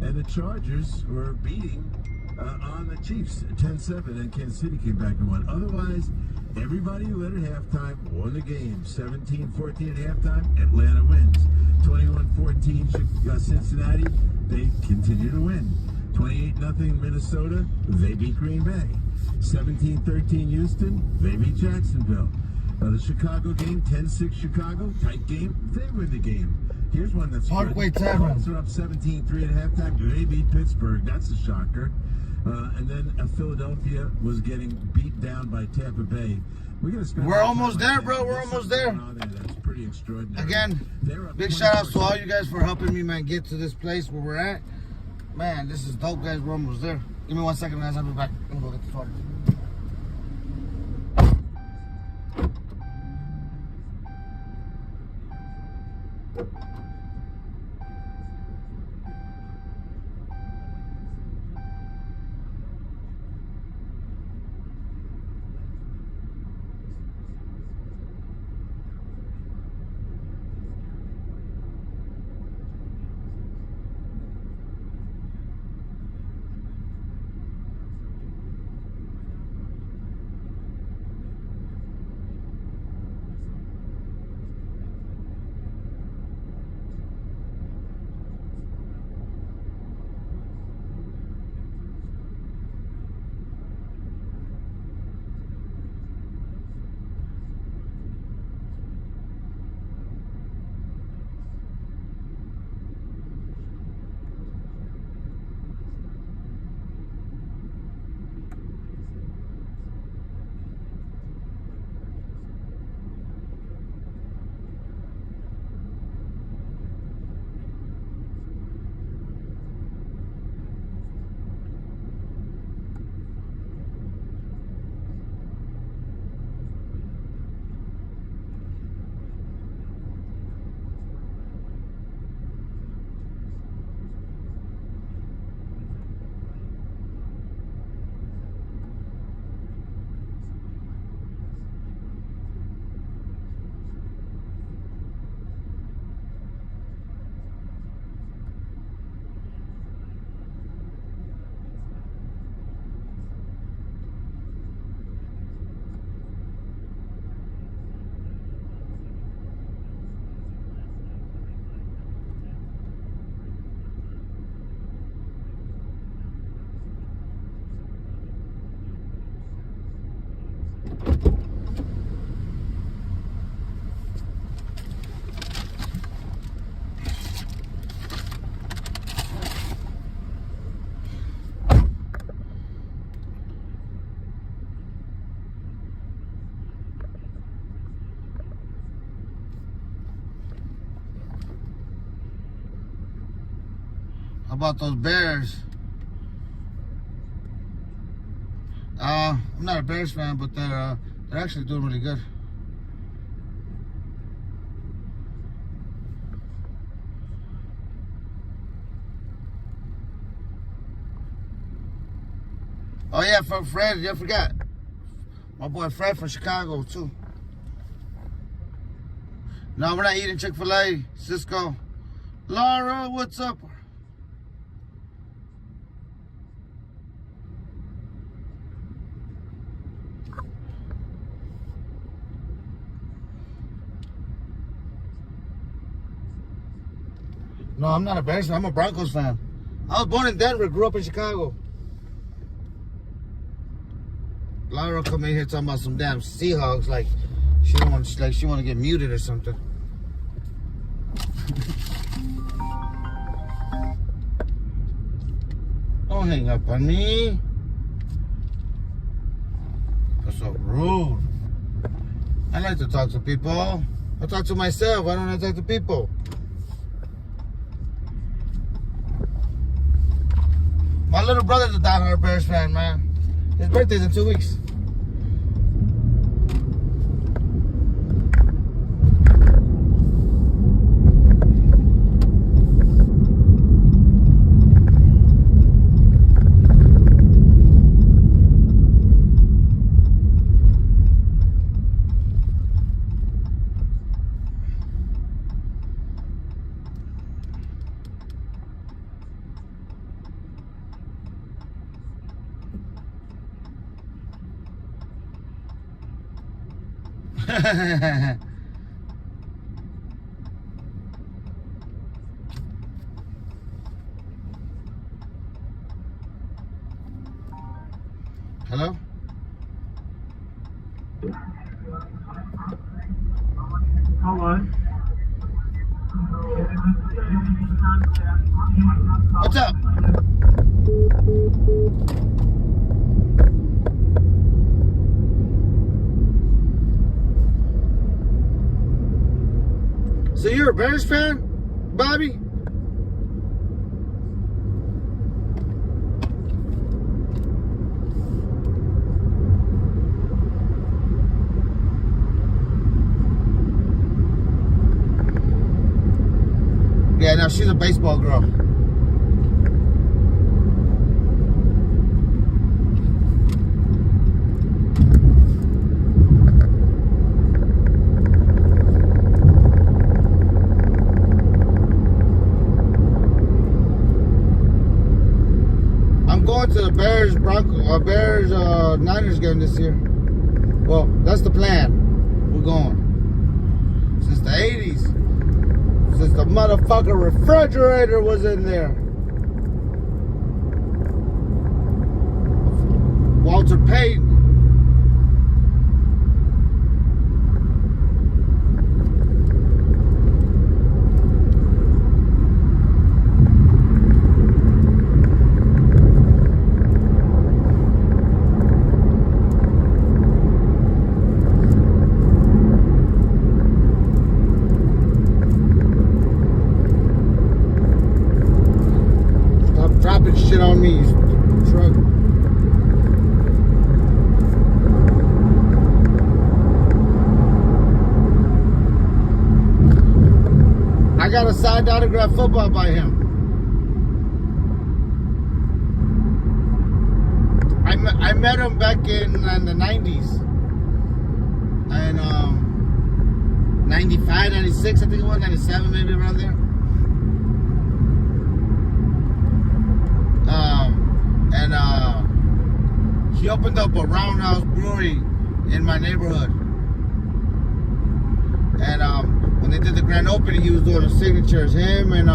And the Chargers were beating on the Chiefs 10-7, and Kansas City came back and won. Otherwise, everybody who led at halftime won the game. 17-14 at halftime, Atlanta wins. 21-14 Cincinnati, they continue to win. 28-0 Minnesota, they beat Green Bay. 17-13 Houston, they beat Jacksonville. The Chicago game, 10-6 Chicago, tight game, they win the game. Here's one that's Parkway good. Tavern. Colts are up 17-3 at halftime. They beat Pittsburgh. That's a shocker. And then Philadelphia was getting beat down by Tampa Bay. We're almost there, bro. We're almost there. That's pretty extraordinary. Again, big shout outs to all you guys for helping me, man, get to this place where we're at. Man, this is dope, guys. We're almost there. Give me 1 second, guys. I'll be back. I'm gonna go get the phone. How about those Bears? I'm not a Bears fan, but they're actually doing really good. Oh yeah, from Fred, you forgot. My boy Fred from Chicago too. No, we're not eating Chick-fil-A, Cisco. Laura, what's up? No, I'm not a Bears fan. I'm a Broncos fan. I was born in Denver, grew up in Chicago. Laura come in here talking about some damn Seahawks, like she want to get muted or something. Don't hang up on me. That's so rude. I like to talk to people. I talk to myself. I don't like to talk to people. My little brother's a diehard Bears fan, man. His birthday's in 2 weeks. Hello? Hello. What's up? So you're a Bears fan, Bobby? Yeah, now she's a baseball girl. I'm going to the Bears Niners game this year. Well, that's the plan. We're going. Since the 80s. Since the motherfucker refrigerator was in there. Walter Payton. Dropping shit on me, truck. I got a signed autograph football by him. I met him back in the 90s. And 95, 96, I think it was, 97, maybe around there. He opened up a roundhouse brewery in my neighborhood. And when they did the grand opening, he was doing the signatures. Him and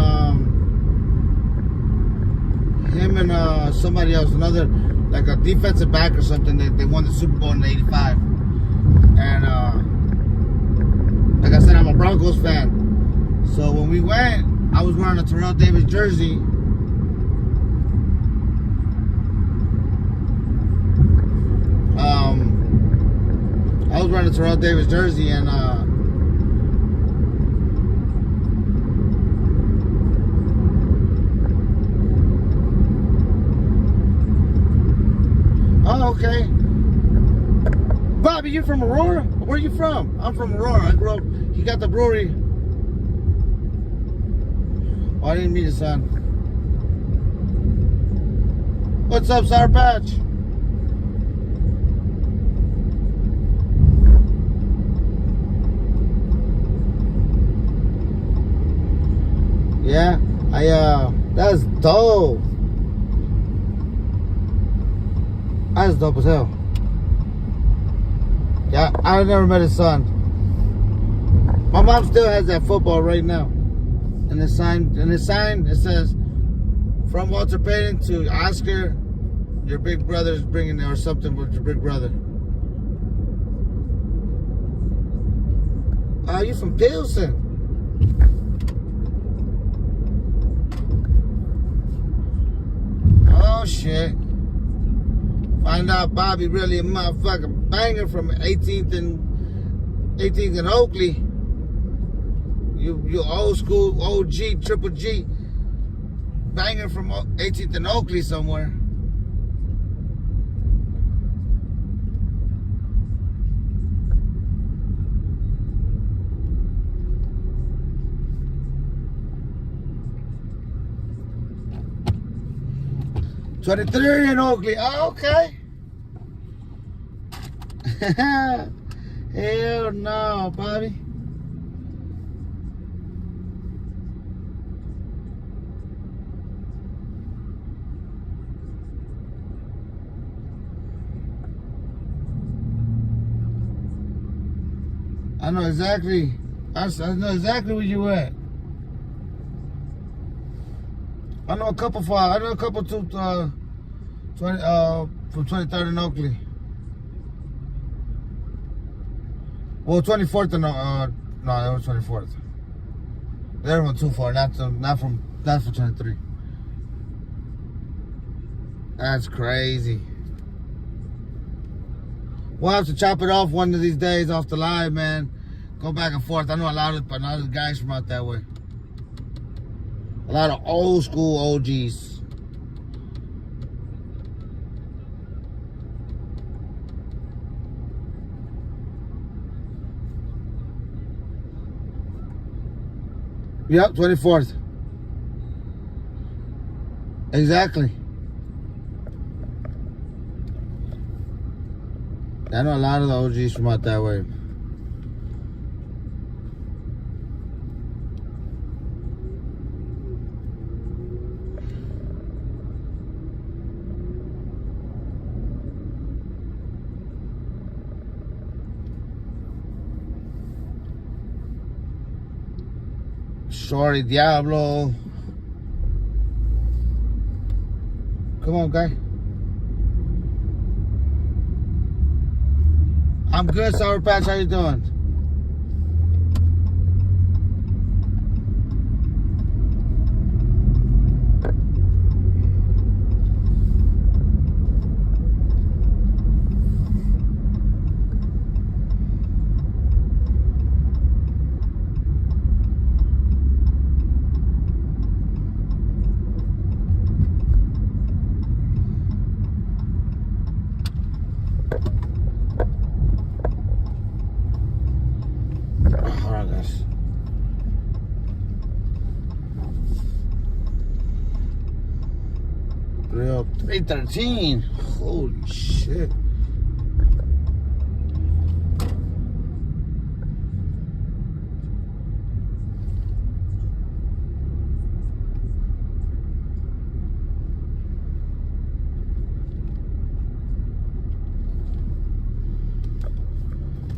somebody else, another, like a defensive back or something. They won the Super Bowl in '85. And like I said, I'm a Broncos fan. So when we went, I was wearing a Terrell Davis jersey. I was wearing a Terrell Davis jersey, and oh, okay. Bobby, you from Aurora? Where are you from? I'm from Aurora. I grew up. You got the brewery. Oh, I didn't meet his son. What's up, Sour Patch? Yeah, that's dope. That's dope as hell. Yeah, I never met his son. My mom still has that football right now. And the sign, it says, from Walter Payton to Oscar, your big brother's bringing, or something with your big brother. Oh, you from Pilsen? Oh shit! Find out Bobby really a motherfucking banger from 18th and Oakley. You old school OG Triple G banger from 18th and Oakley somewhere. '23 in Oakley. Oh, okay. Hell no, Bobby. I know exactly. I know exactly where you at. I know a couple from 23rd and Oakley. Well, 24th and no, that was 24th. They went too far. Not from 23. That's crazy. We'll have to chop it off one of these days off the live, man. Go back and forth. I know a lot of guys from out that way. A lot of old school OGs. Yep, 24th. Exactly. I know a lot of the OGs from out that way. Sorry, Diablo. Come on, guy. I'm good, Sour Patch. How you doing? Real 313. Holy shit.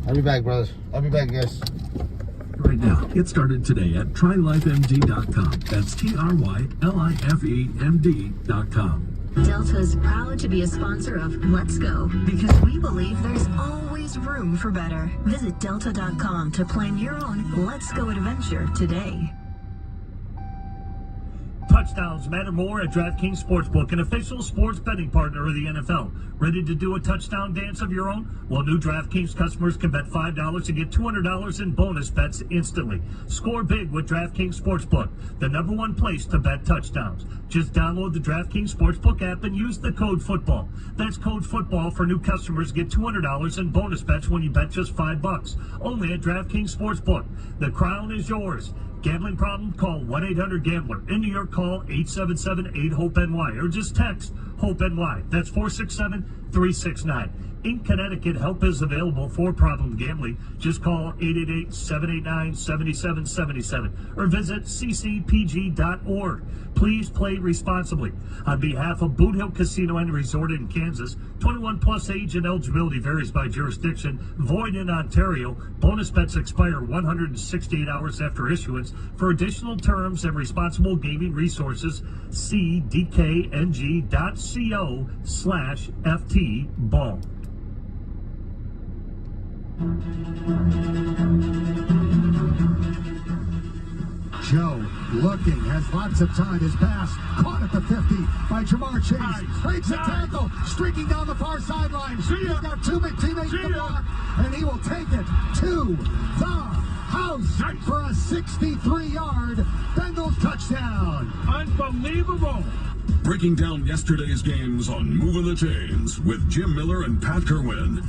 I'll be back, brothers. I'll be back, guys. Right now, get started today at trylifemd.com. That's TRYLIFEMD.com. Delta is proud to be a sponsor of Let's Go because we believe there's always room for better. Visit delta.com to plan your own Let's Go adventure today. Touchdowns matter more at DraftKings Sportsbook, an official sports betting partner of the NFL. Ready to do a touchdown dance of your own? Well, new DraftKings customers can bet $5 and get $200 in bonus bets instantly. Score big with DraftKings Sportsbook, the #1 place to bet touchdowns. Just download the DraftKings Sportsbook app and use the code FOOTBALL. That's code FOOTBALL for new customers. Get $200 in bonus bets when you bet just $5. Only at DraftKings Sportsbook. The crown is yours. Gambling problem? Call 1-800-GAMBLER. In New York, call 877-8-HOPE-NY or just text HOPE-NY. That's 467-369. In Connecticut, help is available for problem gambling. Just call 888-789-7777 or visit ccpg.org. Please play responsibly. On behalf of Boot Hill Casino and Resort in Kansas, 21 plus age and eligibility varies by jurisdiction. Void in Ontario. Bonus bets expire 168 hours after issuance. For additional terms and responsible gaming resources, see dkng.co/ftball. Joe looking, has lots of time, his pass caught at the 50 by Jamar Chase. Breaks a tackle, streaking down the far sideline. He's got two teammates in the block, and he will take it to the house for a 63-yard Bengals touchdown. Unbelievable. Breaking down yesterday's games on Moving the Chains with Jim Miller and Pat Kerwin.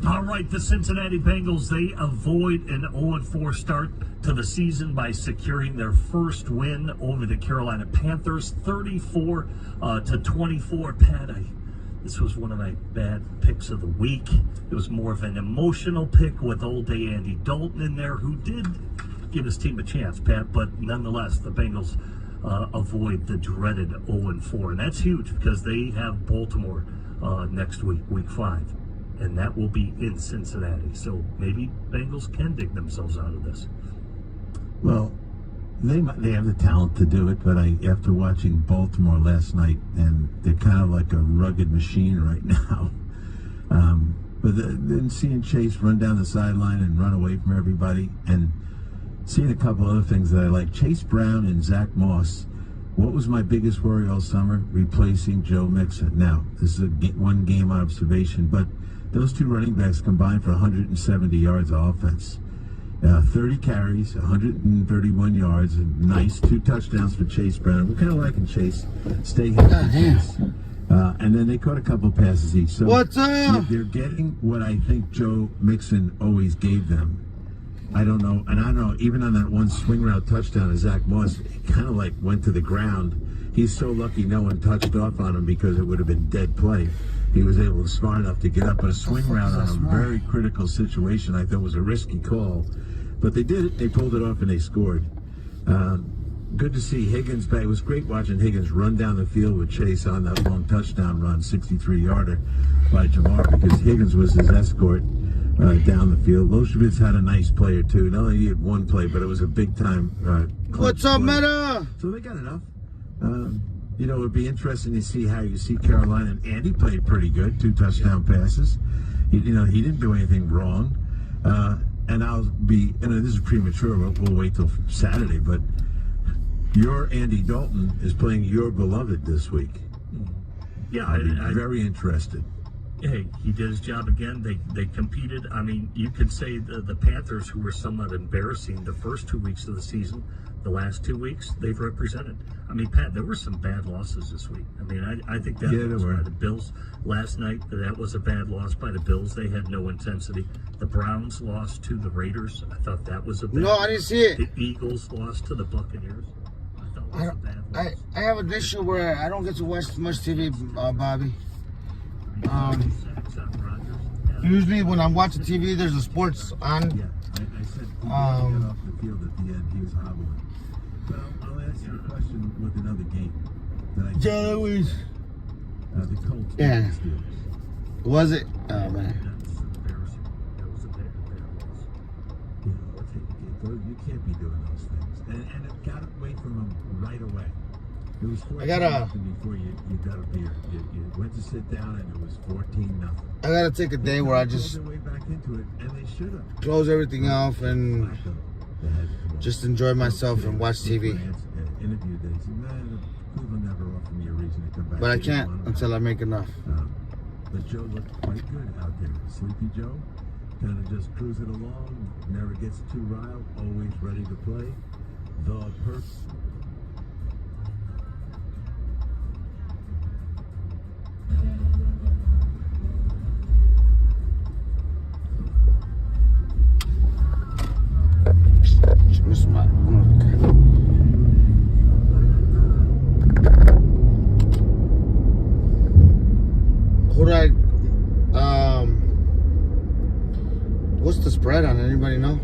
All right, the Cincinnati Bengals, they avoid an 0-4 start to the season by securing their first win over the Carolina Panthers, 34-24. Pat, this was one of my bad picks of the week. It was more of an emotional pick with old day Andy Dalton in there, who did give his team a chance, Pat, but nonetheless, the Bengals avoid the dreaded 0-4, and that's huge because they have Baltimore next week, week 5. And that will be in Cincinnati. So maybe Bengals can dig themselves out of this. Well, they have the talent to do it, but after watching Baltimore last night, and they're kind of like a rugged machine right now. But then seeing Chase run down the sideline and run away from everybody, and seeing a couple other things that I like. Chase Brown and Zach Moss. What was my biggest worry all summer? Replacing Joe Mixon. Now, this is a one-game observation, but those two running backs combined for 170 yards of offense. 30 carries, 131 yards, and nice 2 touchdowns for Chase Brown. We're kind of liking Chase. Stay healthy, Chase. And then they caught a couple passes each. So what's up? They're getting what I think Joe Mixon always gave them. I don't know, and I don't know, even on that one swing route touchdown to Zach Moss, it kind of like went to the ground. He's so lucky no one touched off on him because it would have been dead play. He was able to smart enough to get up on a swing route on a very critical situation. I thought was a risky call, but they did it. They pulled it off and they scored. Good to see Higgins back. It was great watching Higgins run down the field with Chase on that long touchdown run, 63-yarder by Jamar, because Higgins was his escort down the field. Loshevitz had a nice play or two. Not only he had one play, but it was a big-time What's up, play. Meta? So they got enough. You know, it would be interesting to see how you see Carolina. And Andy played pretty good, 2 touchdown passes. He didn't do anything wrong. And I'll be, this is premature, we'll wait till Saturday, but your Andy Dalton is playing your beloved this week. Yeah, I'd be very interested. Hey, he did his job again. They competed. I mean, you could say the Panthers, who were somewhat embarrassing the first 2 weeks of the season, the last 2 weeks, they've represented. I mean, Pat, there were some bad losses this week. I mean, I think that loss by the Bills last night, that was a bad loss by the Bills. They had no intensity. The Browns lost to the Raiders. I thought that was a bad No, I didn't see it. The Eagles lost to the Buccaneers. I thought it was a bad loss. I have an issue where I don't get to watch much TV, Bobby. Usually when I'm watching TV, there's a sports on. Yeah, I said he got off the field at the end. He was hobbling. But I'll ask you a question with another game that I the Colts. Yeah. The Steelers. Was it? Oh, man. That's embarrassing. That was a bad loss. You can't be doing those things. And it got away from him right away. It was 14 nothing before you got a beer. You went to sit down and it was 14 nothing. I gotta take a day where I just their way back into it, and they should have. close everything off and just enjoy myself and watch TV. Interview days. Man, Cleveland never offered me a reason to come back. But I can't until I make enough. But Joe looked quite good out there. Sleepy Joe, kind of just cruising along, never gets too riled, always ready to play. The person. Who do I What's the spread on it? Anybody know?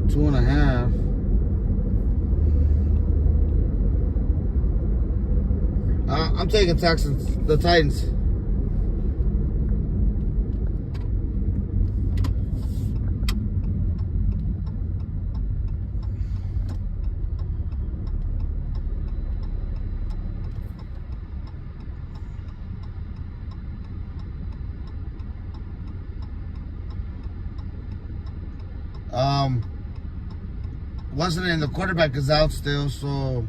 2.5. I'm taking Texans, the Titans. Wasn't in the quarterback is out still, so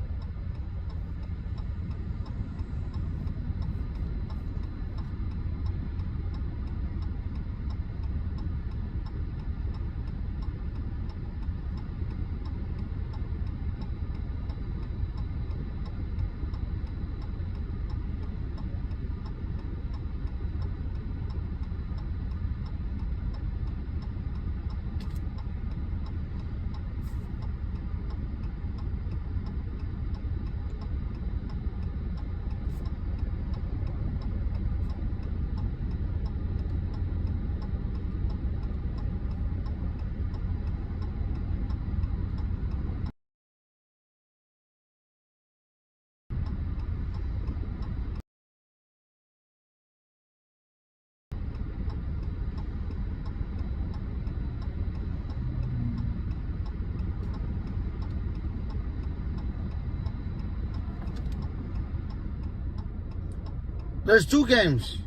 there's 2 games.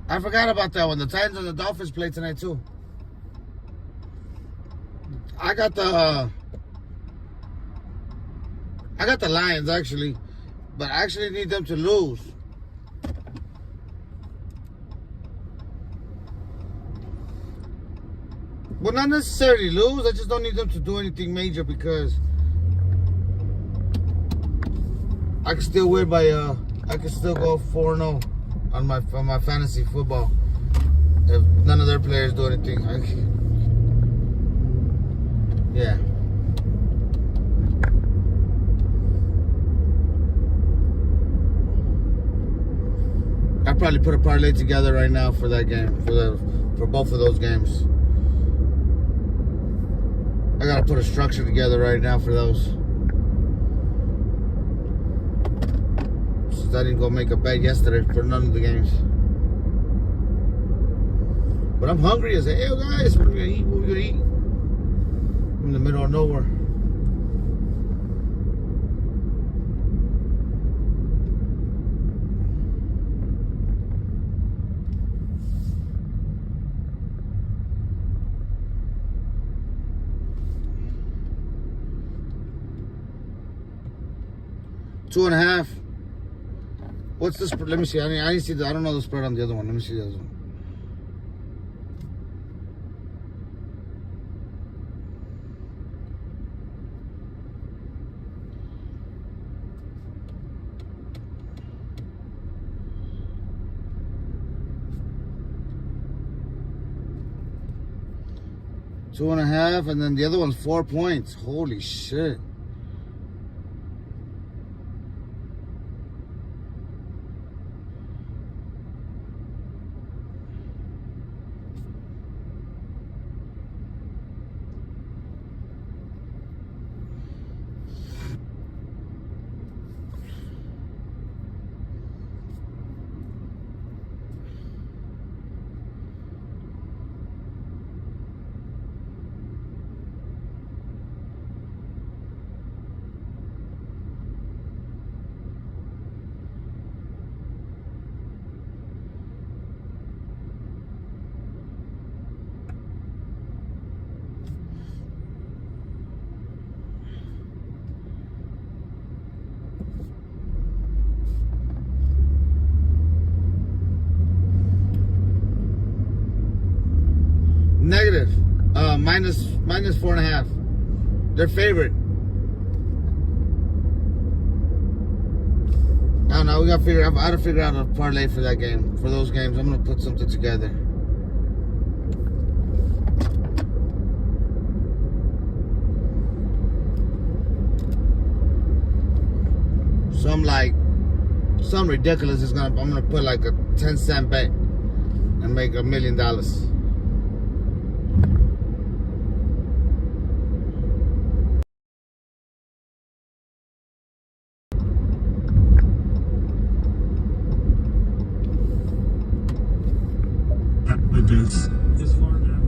I forgot about that one. The Titans and the Dolphins play tonight too. I got the Lions actually, but I actually need them to lose. Well, not necessarily lose. I just don't need them to do anything major because I can still win by I can still go 4-0 on my fantasy football if none of their players do anything. Yeah. I probably put a parlay together right now for that game, for both of those games. I gotta put a structure together right now for those. I didn't go make a bet yesterday for none of the games. But I'm hungry as hell, guys. What are we gonna eat? What are we gonna eat? I'm in the middle of nowhere. Two and a half. What's the spread? Let me see. I need to see. I don't know the spread on the other one. Let me see the other one. Two and a half, and then the other one's 4 points. Holy shit. Negative. Minus 4.5. Their favorite. I don't know. We gotta figure. I gotta figure out a parlay for that game. For those games, I'm gonna put something together. Some like something ridiculous. I'm gonna put like a 10-cent bet and make $1 million. Events. As far now.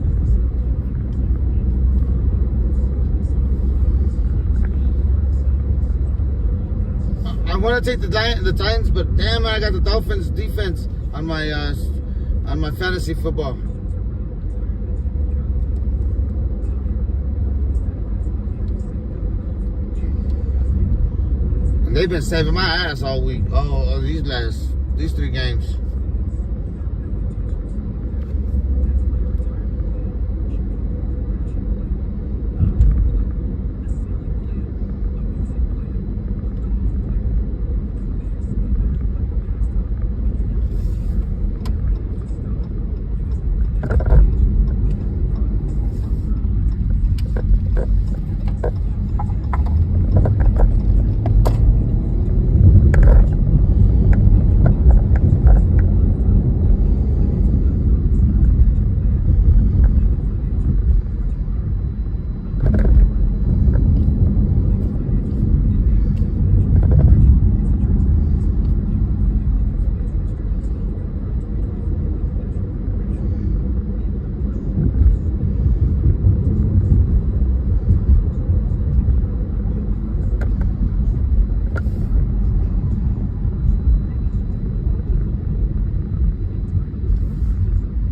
I want to take the Titans, but damn, I got the Dolphins defense on my fantasy football. And they've been saving my ass all week. Oh, these 3 games.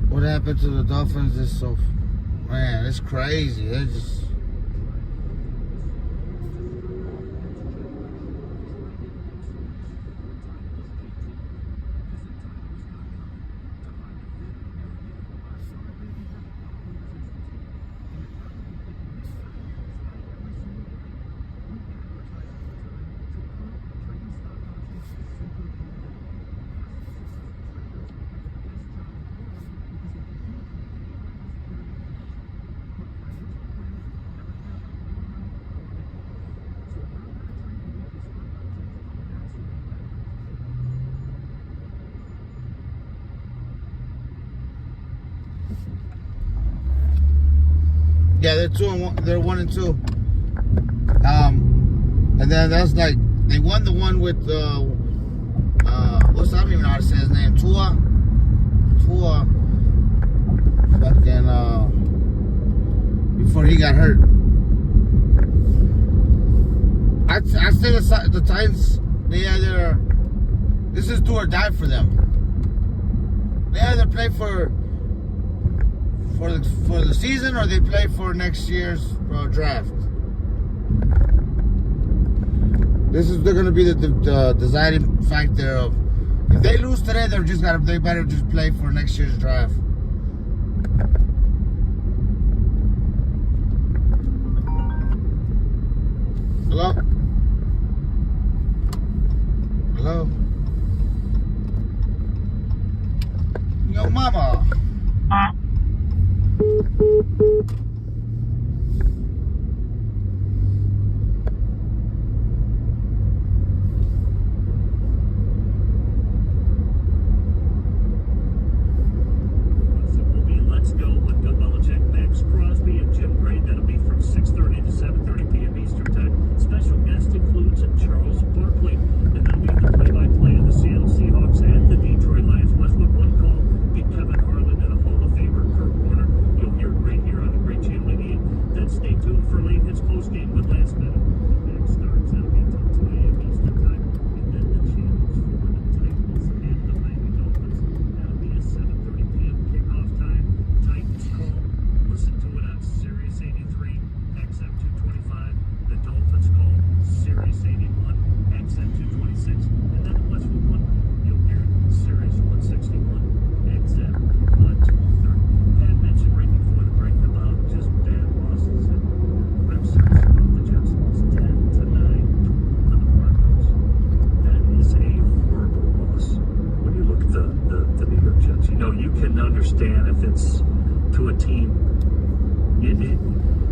What happened to the Dolphins is so, man, it's crazy. They're just. Yeah, they're 2-1. They're 1-2. And then that's like they won the one with I don't even know how to say his name. Tua, fucking before he got hurt. I say the Titans. They either this is do or die for them. They either play for the season or they play for next year's draft. They're going to be the deciding factor of if they lose today, they better just play for next year's draft. Hello? Hello? Yo, mama.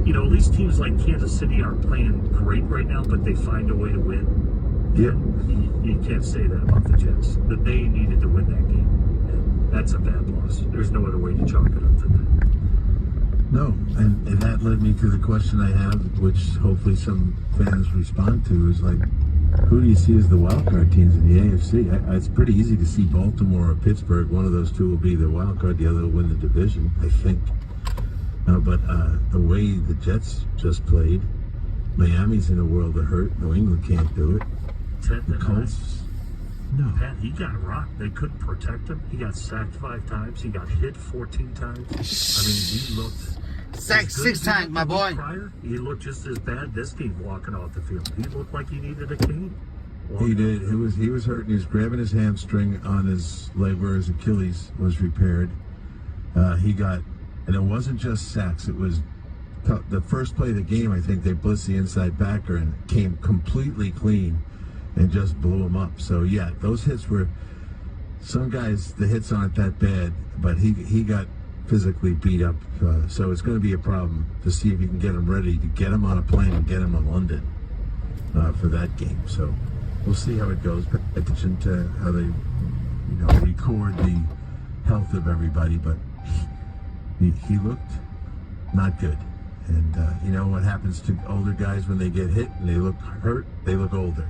You know, at least teams like Kansas City aren't playing great right now, but they find a way to win. Yeah, you can't say that about the Jets. That they needed to win that game. And that's a bad loss. There's no other way to chalk it up than that. No, and that led me to the question I have, which hopefully some fans respond to, is like, who do you see as the wildcard teams in the AFC? It's pretty easy to see Baltimore or Pittsburgh. One of those two will be the wildcard, the other will win the division, I think. But the way the Jets just played, Miami's in a world of hurt. New England can't do it. The Colts, no. Pat, he got rocked. They couldn't protect him. He got sacked 5 times. He got hit 14 times. I mean, he looked... Sacked 6 times, my boy. Prior, he looked just as bad this game walking off the field. He looked like he needed a cane. He did. He was hurt, and he was grabbing his hamstring on his leg where his Achilles was repaired. He got... And it wasn't just sacks. It was... The first play of the game, I think, they blitzed the inside backer and came completely clean and just blew him up. So, yeah, those hits were... Some guys, the hits aren't that bad, but he got physically beat up. So it's going to be a problem to see if you can get him ready to get him on a plane and get him to London for that game. So we'll see how it goes. Pay attention to how they, record the health of everybody. But he looked not good. And you know what happens to older guys when they get hit and they look hurt? They look older.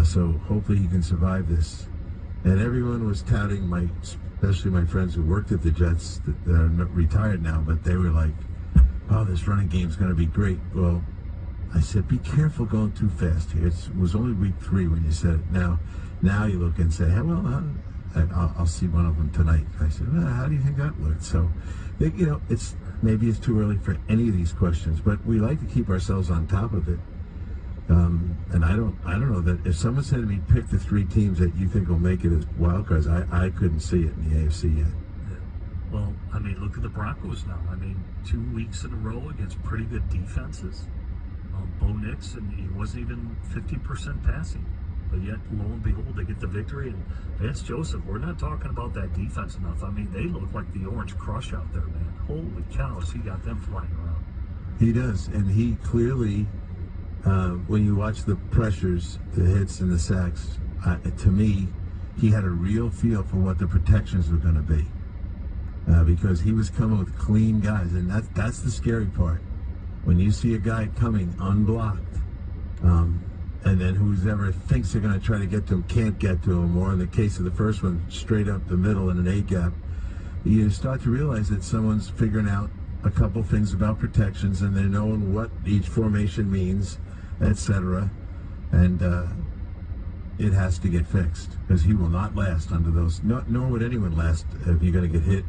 So hopefully he can survive this. And everyone was touting especially my friends who worked at the Jets that are retired now, but they were like, oh, this running game's going to be great. Well, I said, be careful going too fast here. It was only week 3 when you said it. Now you look and say, hey, well, I'll see one of them tonight. I said, well, how do you think that looked? So, maybe it's too early for any of these questions, but we like to keep ourselves on top of it. And I don't know that if someone said to me, pick the 3 teams that you think will make it as wild cards, I couldn't see it in the AFC yet. Yeah. Well, I mean, look at the Broncos now. I mean, 2 weeks in a row against pretty good defenses. Bo Nix, and he wasn't even 50% passing. But yet, lo and behold, they get the victory. And Vance Joseph, we're not talking about that defense enough. I mean, they look like the Orange Crush out there, man. Holy cows, he got them flying around. He does, and he clearly... when you watch the pressures, the hits and the sacks, to me, he had a real feel for what the protections were going to be. Because he was coming with clean guys, and that's the scary part. When you see a guy coming unblocked, and then whoever thinks they're going to try to get to him can't get to him, or in the case of the first one, straight up the middle in an A-gap, you start to realize that someone's figuring out a couple things about protections, and they're knowing what each formation means, etc. And it has to get fixed, because he will not last under those. Nor would anyone last if you're going to get hit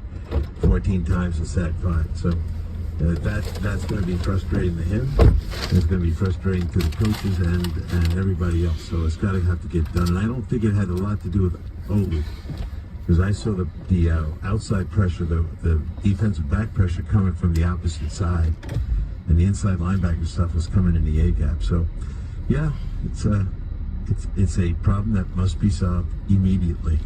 14 times and sacked 5. So that's going to be frustrating to him. It's going to be frustrating to the coaches and everybody else. So it's got to have to get done. And I don't think it had a lot to do with Olu, because I saw the outside pressure, the defensive back pressure coming from the opposite side, and the inside linebacker stuff was coming in the A-gap. So, yeah, it's a problem that must be solved immediately.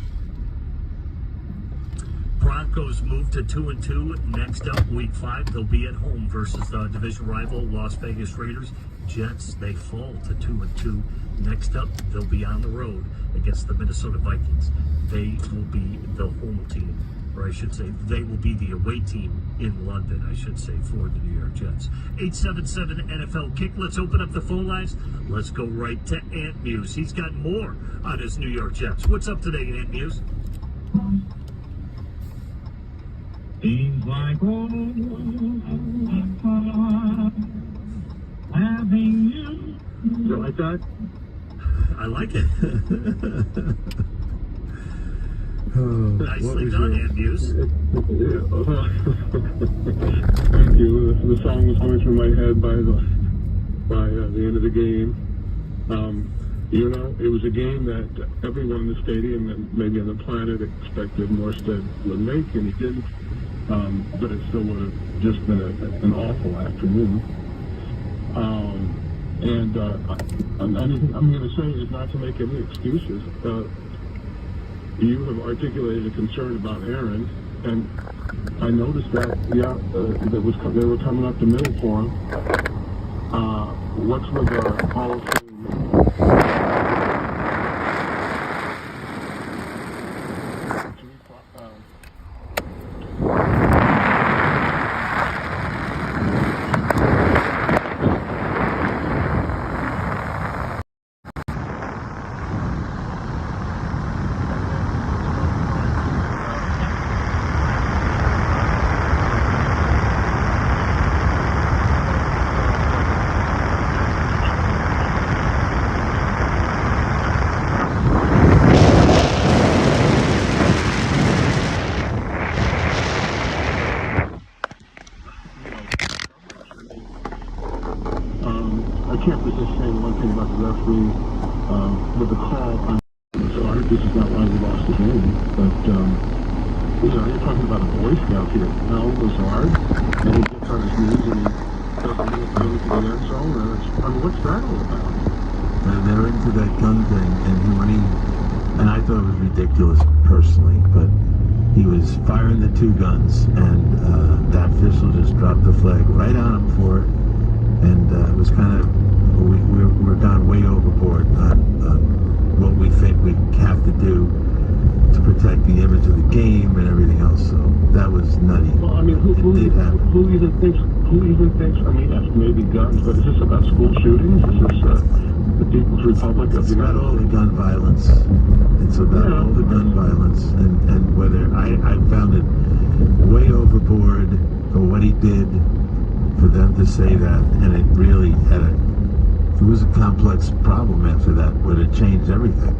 Broncos move to 2-2. Next up, week 5, they'll be at home versus the division rival Las Vegas Raiders. Jets, they fall to 2-2. Next up, they'll be on the road against the Minnesota Vikings. They will be the home team, or I should say, they will be the away team in London, I should say, for the New York Jets. 877 NFL Kick. Let's open up the phone lines. Let's go right to Ant Muse. He's got more on his New York Jets. What's up today, Ant Muse? Seems like having you. You like that? I like it. Nicely was done, your- Ant Muse. Thank you. The song was going through my head by the end of the game. It was a game that everyone in the stadium and maybe on the planet expected Morstead would make, and he didn't. But it still would have just been an awful afternoon. Anything I'm going to say is not to make any excuses. You have articulated a concern about Aaron, and I noticed that, they were coming up the middle for him. What's with the Hall of Fame obviously, with the call on Art, this is not why we lost the game, but, you're talking about a Boy Scout here. Now, Lazard, and he gets on his knees and he doesn't get to the end zone, what's that all about? And they're into that gun thing, and I thought it was ridiculous personally, but he was firing the two guns, and that official just dropped the flag right on him for it, and it was kind of, we're gone way overboard on what we think we have to do to protect the image of the game and everything else. So that was nutty. Well, I mean, who even thinks, I mean, that's maybe guns, but is this about school shootings? Is this the People's Republic of It's about all the gun violence. It's about all the gun violence, and whether I found it way overboard for what he did, for them to say that, and it really it was a complex problem after that, where it changed everything.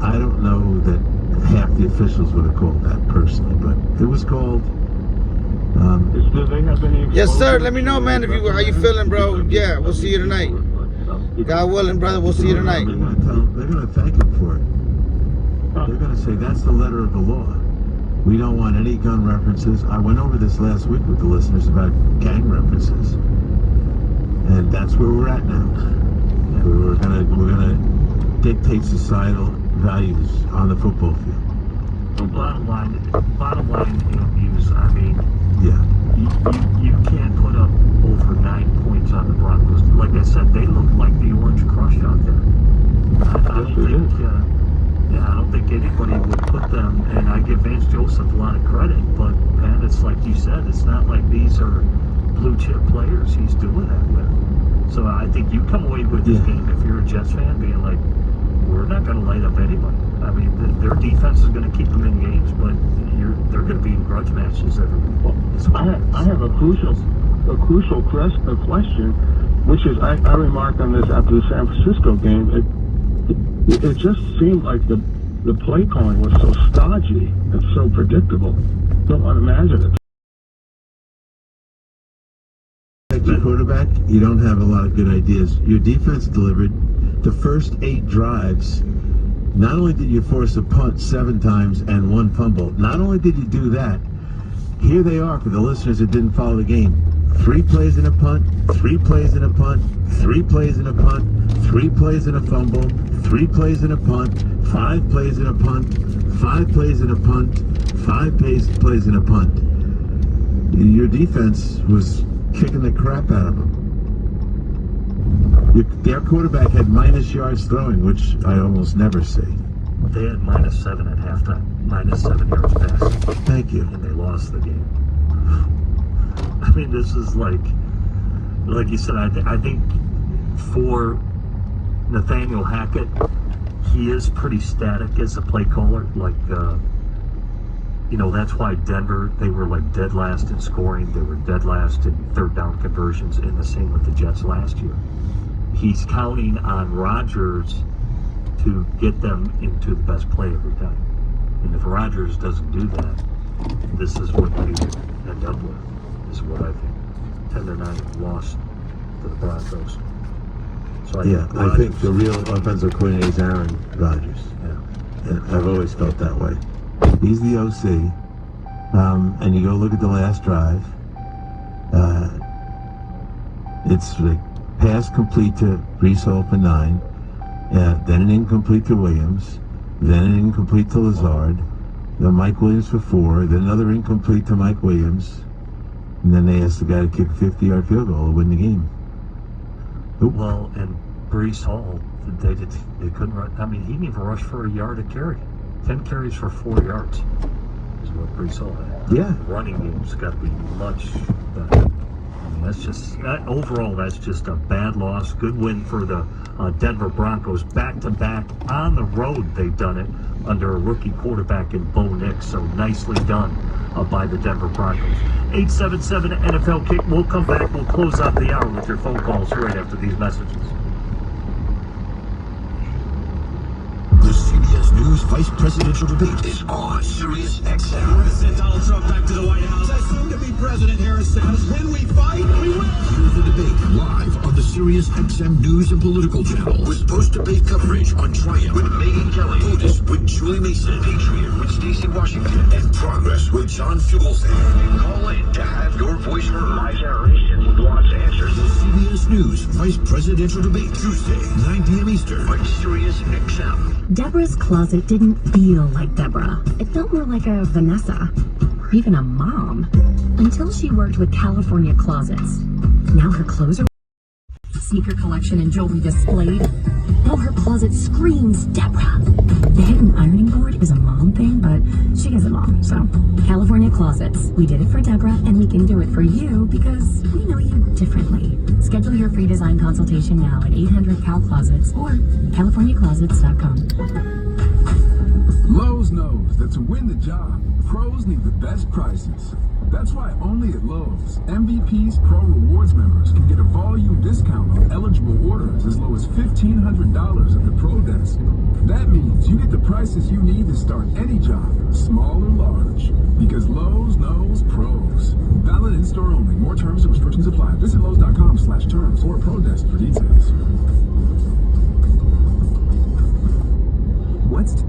I don't know that half the officials would have called that personally, but it was called. Do they have any Yes, sir. Let me know, man, how you feeling, bro. Yeah, we'll see you tonight. God willing, brother, we'll see you tonight. They're going to thank him for it. They're going to say that's the letter of the law. We don't want any gun references. I went over this last week with the listeners about gang references, and that's where we're at now. We're gonna dictate societal values on the football field. Bottom line, Hughes, I mean, yeah, you can't put up over 9 points on the Broncos. Like I said, they look like the Orange Crush out there. I don't think anybody would put them, and I give Vance Joseph a lot of credit, but man, it's like you said, it's not like these are blue chip players he's doing that with. So I think you come away with this game, if you're a Jets fan, being like, we're not going to light up anybody. I mean, their defense is going to keep them in games, but they're going to be in grudge matches every week. I have a crucial question, which is I remarked on this after the San Francisco game. It just seemed like the play calling was so stodgy and so predictable. Don't want to imagine it. Like your quarterback, you don't have a lot of good ideas. Your defense delivered the first 8 drives. Not only did you force a punt 7 times and 1 fumble, not only did you do that, here they are for the listeners that didn't follow the game. 3 plays in a punt, 3 plays in a punt, 3 plays in a punt, 3 plays in a fumble, 3 plays in a punt, 5 plays in a punt, 5 plays in a punt, 5 plays in a punt. Your defense was kicking the crap out of them. Their quarterback had minus yards throwing, which I almost never see. They had -7 at halftime, -7 yards passing. Thank you. And they lost the game. I mean, this is like you said, I think for Nathaniel Hackett, he is pretty static as a play caller. Like, that's why Denver, they were like dead last in scoring. They were dead last in third down conversions, and the same with the Jets last year. He's counting on Rodgers to get them into the best play every time. And if Rodgers doesn't do that, this is what they end up with, is what I think. 10-9 loss to the Broncos. So I think the real offensive coordinator is Aaron Rodgers. Yeah. And I've always felt that way. He's the OC. And you go look at the last drive. It's like pass complete to Breece Hall for 9. Then an incomplete to Williams. Then an incomplete to Lazard. Then Mike Williams for 4. Then another incomplete to Mike Williams. And then they asked the guy to kick a 50-yard field goal to win the game. Oop. Well, and Breece Hall, they couldn't run. I mean, he didn't even rush for a yard a carry. 10 carries for 4 yards is what Breece Hall had. Yeah. The running game's got to be much better. I mean, overall, that's just a bad loss. Good win for the Denver Broncos. Back-to-back on the road, they've done it under a rookie quarterback in Bo Nix. So nicely done by the Denver Broncos. 877 NFL Kick. We'll come back. We'll close out the hour with your phone calls right after these messages. The CBS News vice presidential debate is on Sirius XM. We're going to send Donald Trump back to the White House. As soon to be President Harris says, when we fight, we win. Hear the debate live on the Sirius XM News and Political Channel with post-debate coverage on Triumph with Megyn Kelly, POTUS with Julie Mason, Patriot with Stacey Washington, and Progress with John Fugelsang. Call in to have your voice heard. My generation wants answers. The CBS News Vice Presidential Debate, Tuesday, 9 p.m. Eastern on Sirius XM. Deborah's closet didn't feel like Deborah. It felt more like a Vanessa, or even a mom, until she worked with California Closets. Now her clothes are sneaker collection and jewelry displayed. Now her closet screams Deborah. The hidden ironing board is a mom thing, but she is a mom, so California Closets. We did it for Deborah, and we can do it for you because we know you differently. Schedule your free design consultation now at 800-CAL-CLOSETS or CaliforniaClosets.com. Lowe's knows that to win the job, pros need the best prices. That's why only at Lowe's, MVP's Pro Rewards members can get a volume discount on eligible orders as low as $1,500 at the Pro Desk. That means you get the prices you need to start any job, small or large. Because Lowe's knows pros. Valid in-store only. More terms and restrictions apply. Visit Lowe's.com/terms or Pro Desk for details. What's...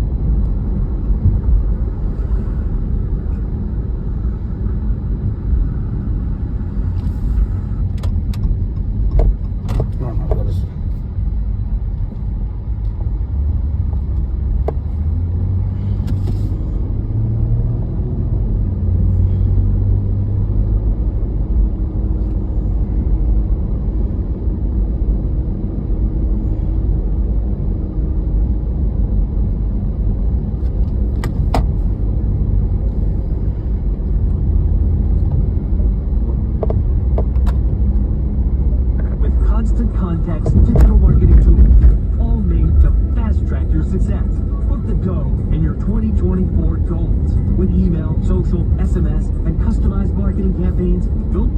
Context digital marketing tools, all made to fast-track your success. Book the go in your 2024 goals with email, social, SMS, and customized marketing campaigns built.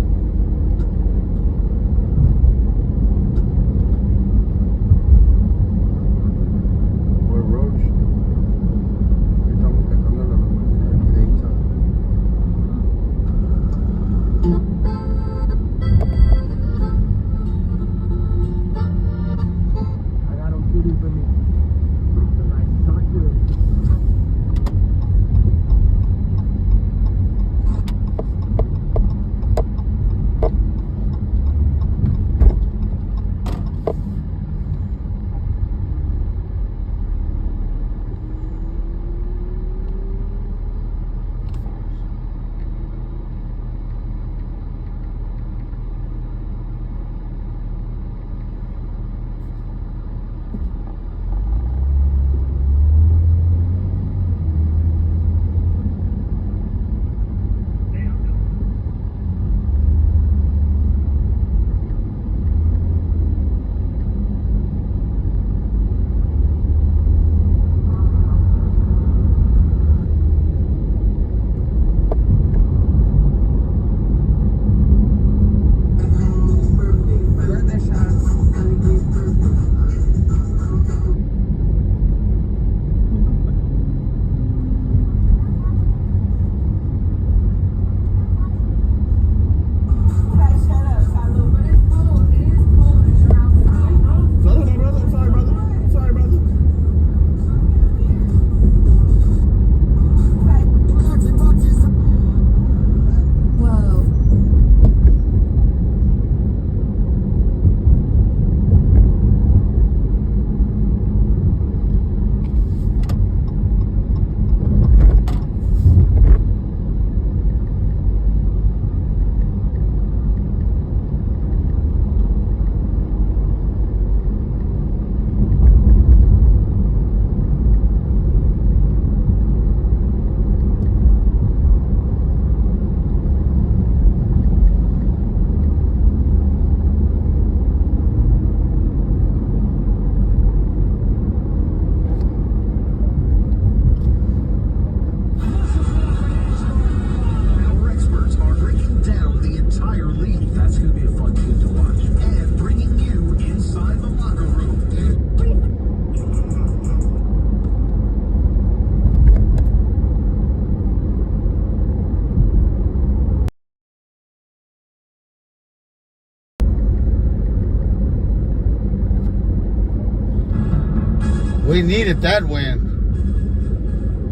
We needed that win.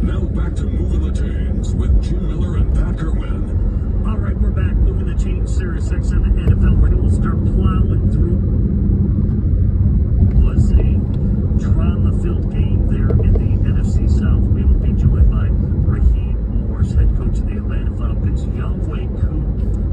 Now back to Moving the Chains with Jim Miller and Pat Kerwin. All right, we're back. Moving the Chains, Series 6 and the NFL. We'll start plowing through. It was a drama-filled game there in the NFC South. We will be joined by Raheem Morris, head coach of the Atlanta Falcons. Yahweh Koo,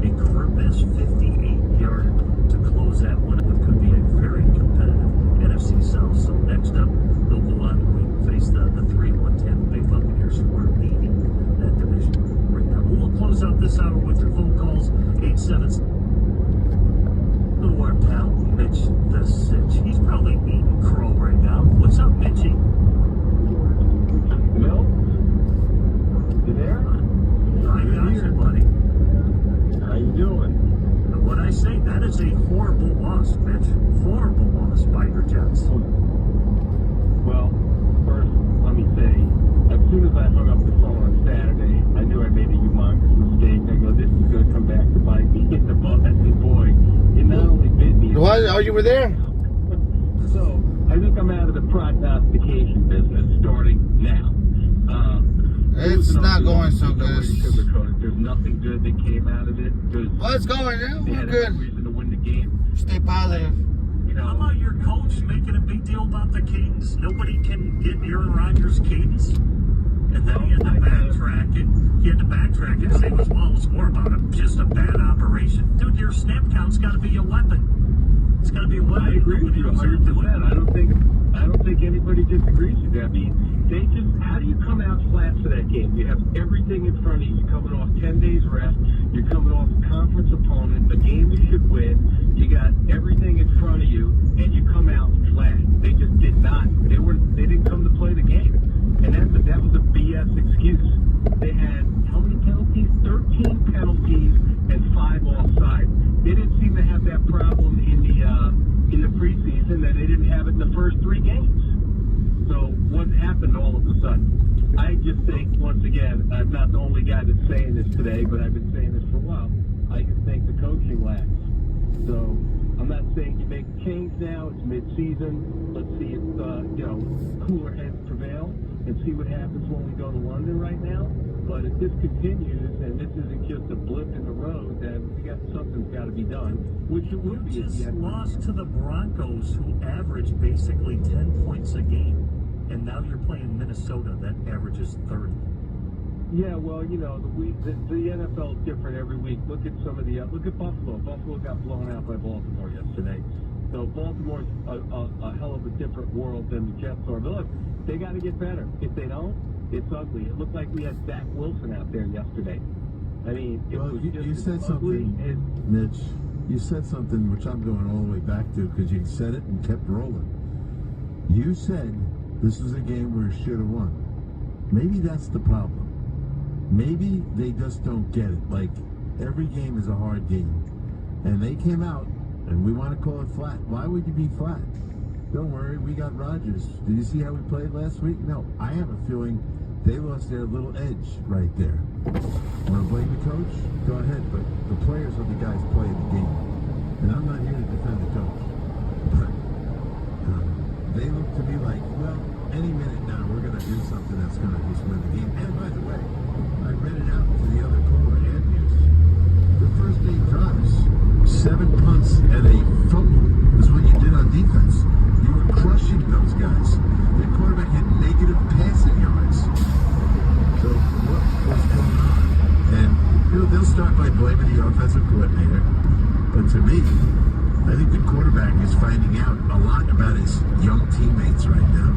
a career-best 58-yarder to close that one. What could be a very competitive NFC South. So next up, they'll go on to face the 3-1 Tampa Bay Buccaneers, who are leading that division right now. We'll close out this hour with your phone calls, 877. Go to our pal, Mitch the Sitch. He's probably eating crow right now. What's up, Mitchie? Bill? You there? I got you, buddy. How you doing? And what I say, that is a horrible loss, Mitch. Horrible loss by your Jets. Well, first, let me say, as soon as I hung up the phone on Saturday, I knew I made a humongous mistake. I go, this is going to come back to bite me in the butt. I said, boy, it not only bit me. What? Oh, you were there? So, I think I'm out of the prognostication business starting now. It's not going so good. There's nothing good that came out of it. Well, it's going now. They We're had good. every reason to win the game. Stay positive. You know, How about your coach making a big deal about the cadence? Nobody can get Aaron Rodgers' cadence. And then he had to backtrack it. He had to backtrack it and say, well, it was more about just a bad operation. Dude, your snap count's got to be a weapon. It's got to be a weapon. I agree with you 100%. I don't think anybody disagrees with that. I mean, how do you come out flat for that game? You have everything in front of you. You're coming off 10 days rest. You're coming off a conference opponent, a game you should win. You got everything in front of you, and you come out flat. They just did not. They didn't come to play the game. And that was a BS excuse. They had how many penalties? 13 penalties and 5 offside. They didn't seem to have that problem in the preseason, and they didn't have it in the first 3 games. So what happened all of a sudden? I just think, once again, I'm not the only guy that's saying this today, but I've been saying this for a while. I just think the coaching lacks. So I'm not saying you make a change now. It's mid-season. Let's see if cooler heads prevail and see what happens when we go to London right now. But if this continues and this isn't just a blip in the road, then something's got to be done, which it would be. You just lost to the Broncos, who averaged basically 10 points a game. And now you're playing Minnesota that averages 30. Yeah, well, the NFL is different every week. Look at look at Buffalo. Buffalo got blown out by Baltimore yesterday. So Baltimore's a hell of a different world than the Jets are. But look, they got to get better. If they don't, it's ugly. It looked like we had Zach Wilson out there yesterday. I mean, you said something, Mitch. You said something which I'm going all the way back to because you said it and kept rolling. You said this was a game where you should have won. Maybe that's the problem. Maybe they just don't get it. Like, every game is a hard game. And they came out, and we want to call it flat. Why would you be flat? Don't worry, we got Rodgers. Did you see how we played last week? No, I have a feeling they lost their little edge right there. Want to blame the coach? Go ahead, but the players are the guys playing the game. And I'm not here to defend the coach. But they look to me like, well, any minute now we're going to do something that's going to just win the game. And by the way, I read it out to the other caller, Andrews. The first 8 drives, 7 punts and a fumble is what you did on defense. You were crushing those guys. The quarterback had negative passing yards. So what was going on? And they'll start by blaming the offensive coordinator. But to me, I think the quarterback is finding out a lot about his young teammates right now.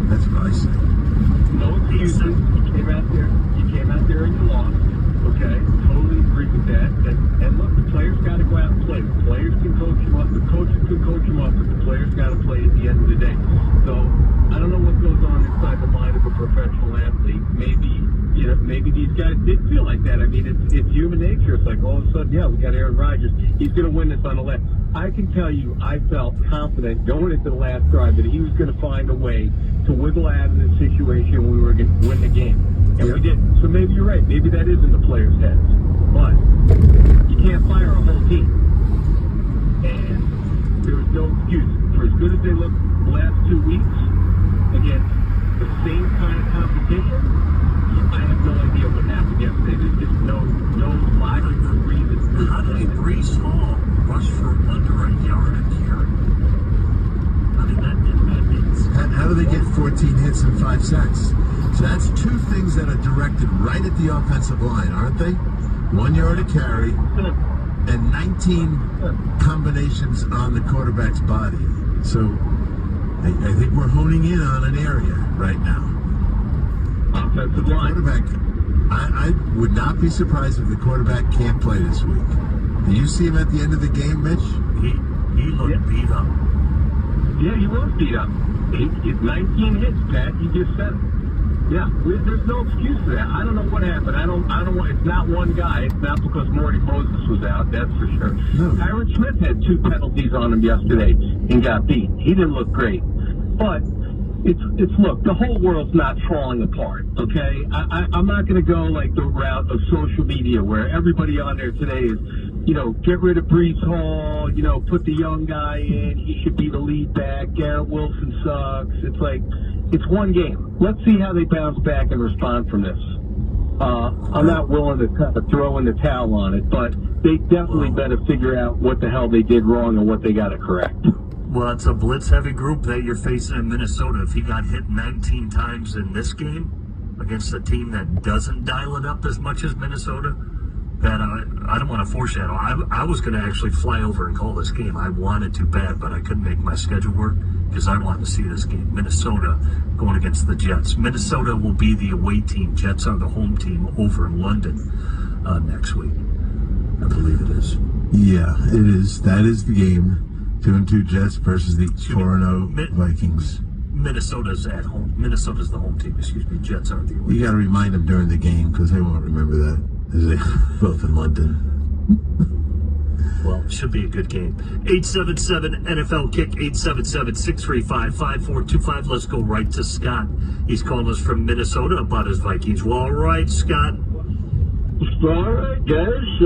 That's what I say. No excuses. You came out there and you lost. Okay, totally agree with that. And look, the players got to go out and play. The players can coach them up. The coaches can coach them up, but the players got to play at the end of the day. So I don't know what goes on inside the mind of a professional athlete. Maybe these guys did feel like that. I mean, it's human nature. It's like all of a sudden, yeah, we got Aaron Rodgers. He's going to win this on the left. I can tell you, I felt confident going into the last drive that he was going to find a way to wiggle out of the situation we were going to win the game. And we didn't. So maybe you're right. Maybe that is in the players' heads. But you can't fire a whole team. And There's no excuse. For as good as they looked the last 2 weeks against the same kind of competition, I have no idea what happened yesterday. There's just no logical reason. How did Brees Hall rush for under a yard a carry? I mean, that means... How do they get 14 hits and 5 sacks? So that's two things that are directed right at the offensive line, aren't they? 1 yard a carry and 19 combinations on the quarterback's body. So I think we're honing in on an area right now. Offensive line. Quarterback, I would not be surprised if the quarterback can't play this week. Do you see him at the end of the game, Mitch? He looked beat up. Yeah, he was beat up. 19 hits, Pat. You just said it. Yeah, there's no excuse for that. I don't know what happened. I don't want. It's not one guy. It's not because Morty Moses was out. That's for sure. No. Tyron Smith had 2 penalties on him yesterday and got beat. He didn't look great, but it's look. The whole world's not falling apart. Okay, I'm not going to go like the route of social media where everybody on there today is, get rid of Brees Hall. Put the young guy in. He should be the lead back. Garrett Wilson sucks. It's like. It's one game. Let's see how they bounce back and respond from this. I'm not willing to kind of throw in the towel on it, but they definitely better figure out what the hell they did wrong and what they got to correct. Well, it's a blitz-heavy group that you're facing in Minnesota. If he got hit 19 times in this game against a team that doesn't dial it up as much as Minnesota, that I don't want to foreshadow. I was going to actually fly over and call this game. I wanted to bad, but I couldn't make my schedule work because I wanted to see this game. Minnesota going against the Jets. Minnesota will be the away team. Jets are the home team over in London next week. I believe it is. Yeah, it is. That is the game. 2-2 Jets versus the 4-0 Vikings. Minnesota's at home. Minnesota's the home team. Excuse me. Jets are the away team. You got to remind them during the game because they won't remember that. They're both in London. Well, it should be a good game. 877 NFL Kick, 877-635-5425. Let's go right to Scott. He's calling us from Minnesota about his Vikings. Well, all right, Scott. All right, guys.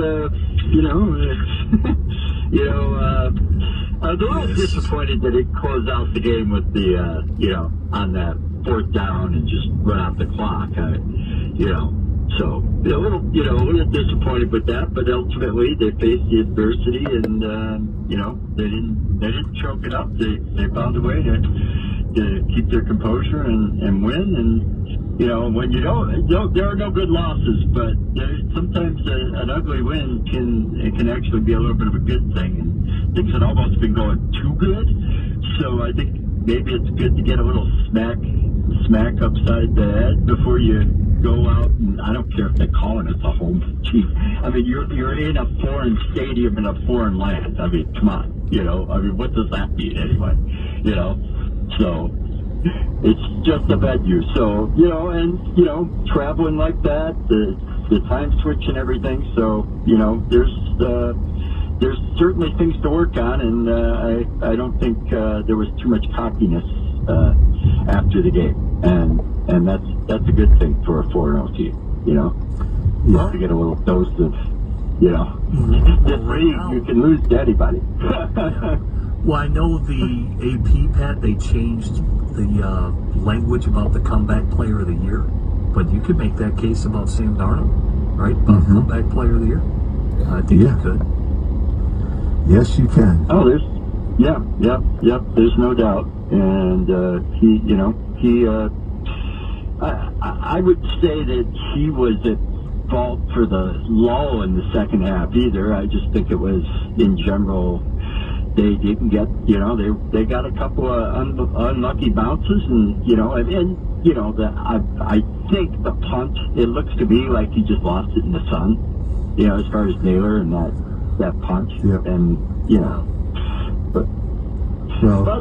I was a little disappointed that it closed out the game with the, on that 4th down and just run out the clock. So a little disappointed with that, but ultimately they faced the adversity and they didn't choke it up. They found a way to keep their composure and win. And when you don't, there are no good losses, but sometimes an ugly win can actually be a little bit of a good thing. And things had almost been going too good, so I think maybe it's good to get a little smack upside the head before you go out, and I don't care if they're calling it the home team. I mean, you're in a foreign stadium in a foreign land. I mean, come on, what does that mean anyway? So it's just a venue. So traveling like that, the time switch and everything. So there's certainly things to work on, and I don't think there was too much cockiness after the game, and that's a good thing for a 4-0 team, to get a little dose of, this league, you can lose to anybody. Well, I know the AP, Pat, they changed the language about the comeback player of the year, but you could make that case about Sam Darnold, right? About comeback player of the year. I think you could. Yes, you can. Oh, there's there's no doubt. And I would say that he was at fault for the lull in the second half either. I just think it was, in general, they didn't get, they got a couple of unlucky bounces, and I think the punt, it looks to me like he just lost it in the sun, as far as Naylor and that punt, and but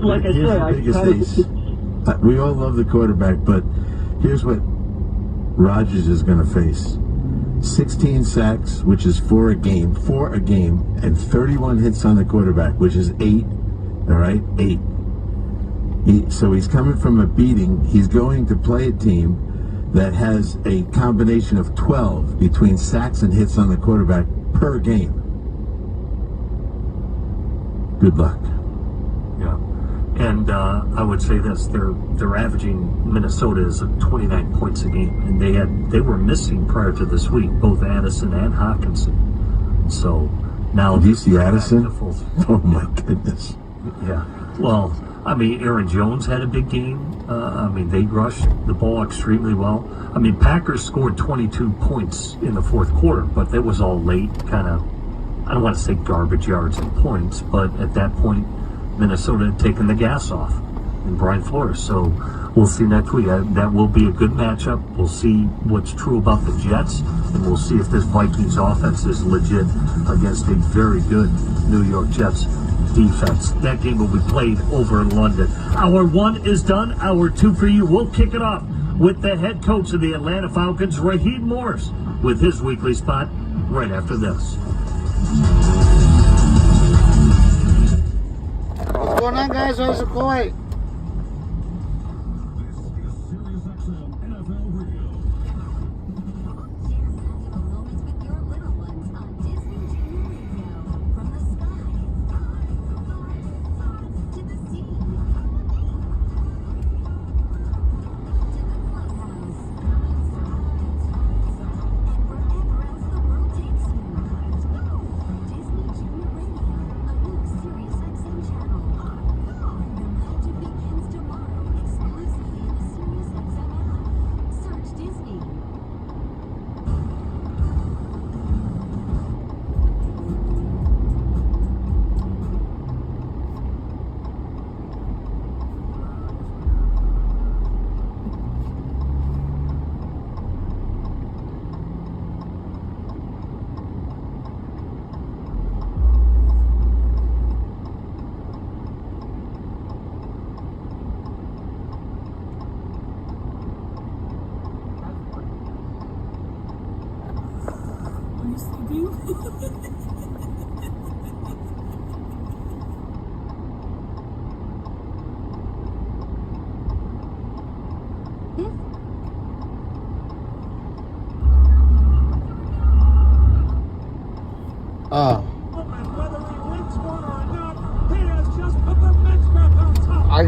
like I said, we all love the quarterback, but here's what Rodgers is going to face: 16 sacks, which is 4 a game, and 31 hits on the quarterback, which is 8. All right, 8. So he's coming from a beating. He's going to play a team that has a combination of 12 between sacks and hits on the quarterback per game. Good luck. Yeah. And I would say this: they're averaging, Minnesota is 29 points a game, and they were missing prior to this week both Addison and Hawkinson. So now did you see Addison? Oh my goodness. Yeah. Well, I mean, Aaron Jones had a big game. I mean, they rushed the ball extremely well. I mean, Packers scored 22 points in the fourth quarter, but it was all late, kind of, I don't want to say garbage yards and points, but at that point, Minnesota had taken the gas off in Brian Flores. So we'll see next week. That will be a good matchup. We'll see what's true about the Jets, and we'll see if this Vikings offense is legit against a very good New York Jets defense. That game will be played over in London. Hour 1 is done. Hour 2 for you. We'll kick it off with the head coach of the Atlanta Falcons, Raheem Morris, with his weekly spot right after this. What's going on, guys? How's it going?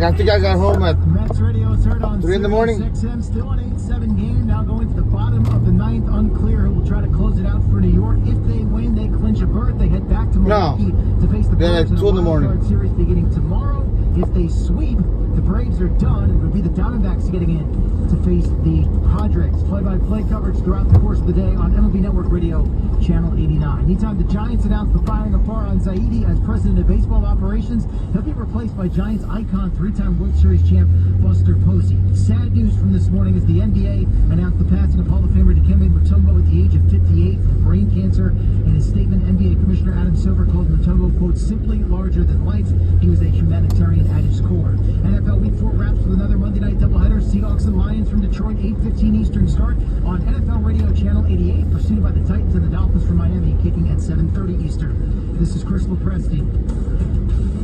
I think I got home at Mets Radio is heard on 3 in the morning. 6M, still an 8-7 game. Now going to the bottom of the ninth, unclear who will try to close it out for New York. If they win, they clinch a berth. They head back to Milwaukee to face the Braves in a wild card series beginning tomorrow. If they sweep, the Braves are done. It would be the Diamondbacks getting in to face the Padres. Play-by-play coverage throughout the course of the day on MLB Network Radio, Channel 89. Meantime, the Giants announced the firing of Farhan Zaidi as president of baseball operations. He'll be replaced by Giants icon, three-time World Series champ Buster Posey. Sad news from this morning as the NBA announced the passing of Hall of Famer Dikembe Mutombo at the age of 58 from brain cancer. In his statement, NBA Commissioner Adam Silver called Mutombo, quote, simply larger than life. He was a humanitarian at his core. NFL Week 4 wraps with another Monday night doubleheader. Seahawks and Lions from Detroit, 8:15 Eastern start on NFL Radio Channel 88, pursued by the Titans and the Dolphins from Miami, kicking at 7:30 Eastern. This is Chris Lopresti.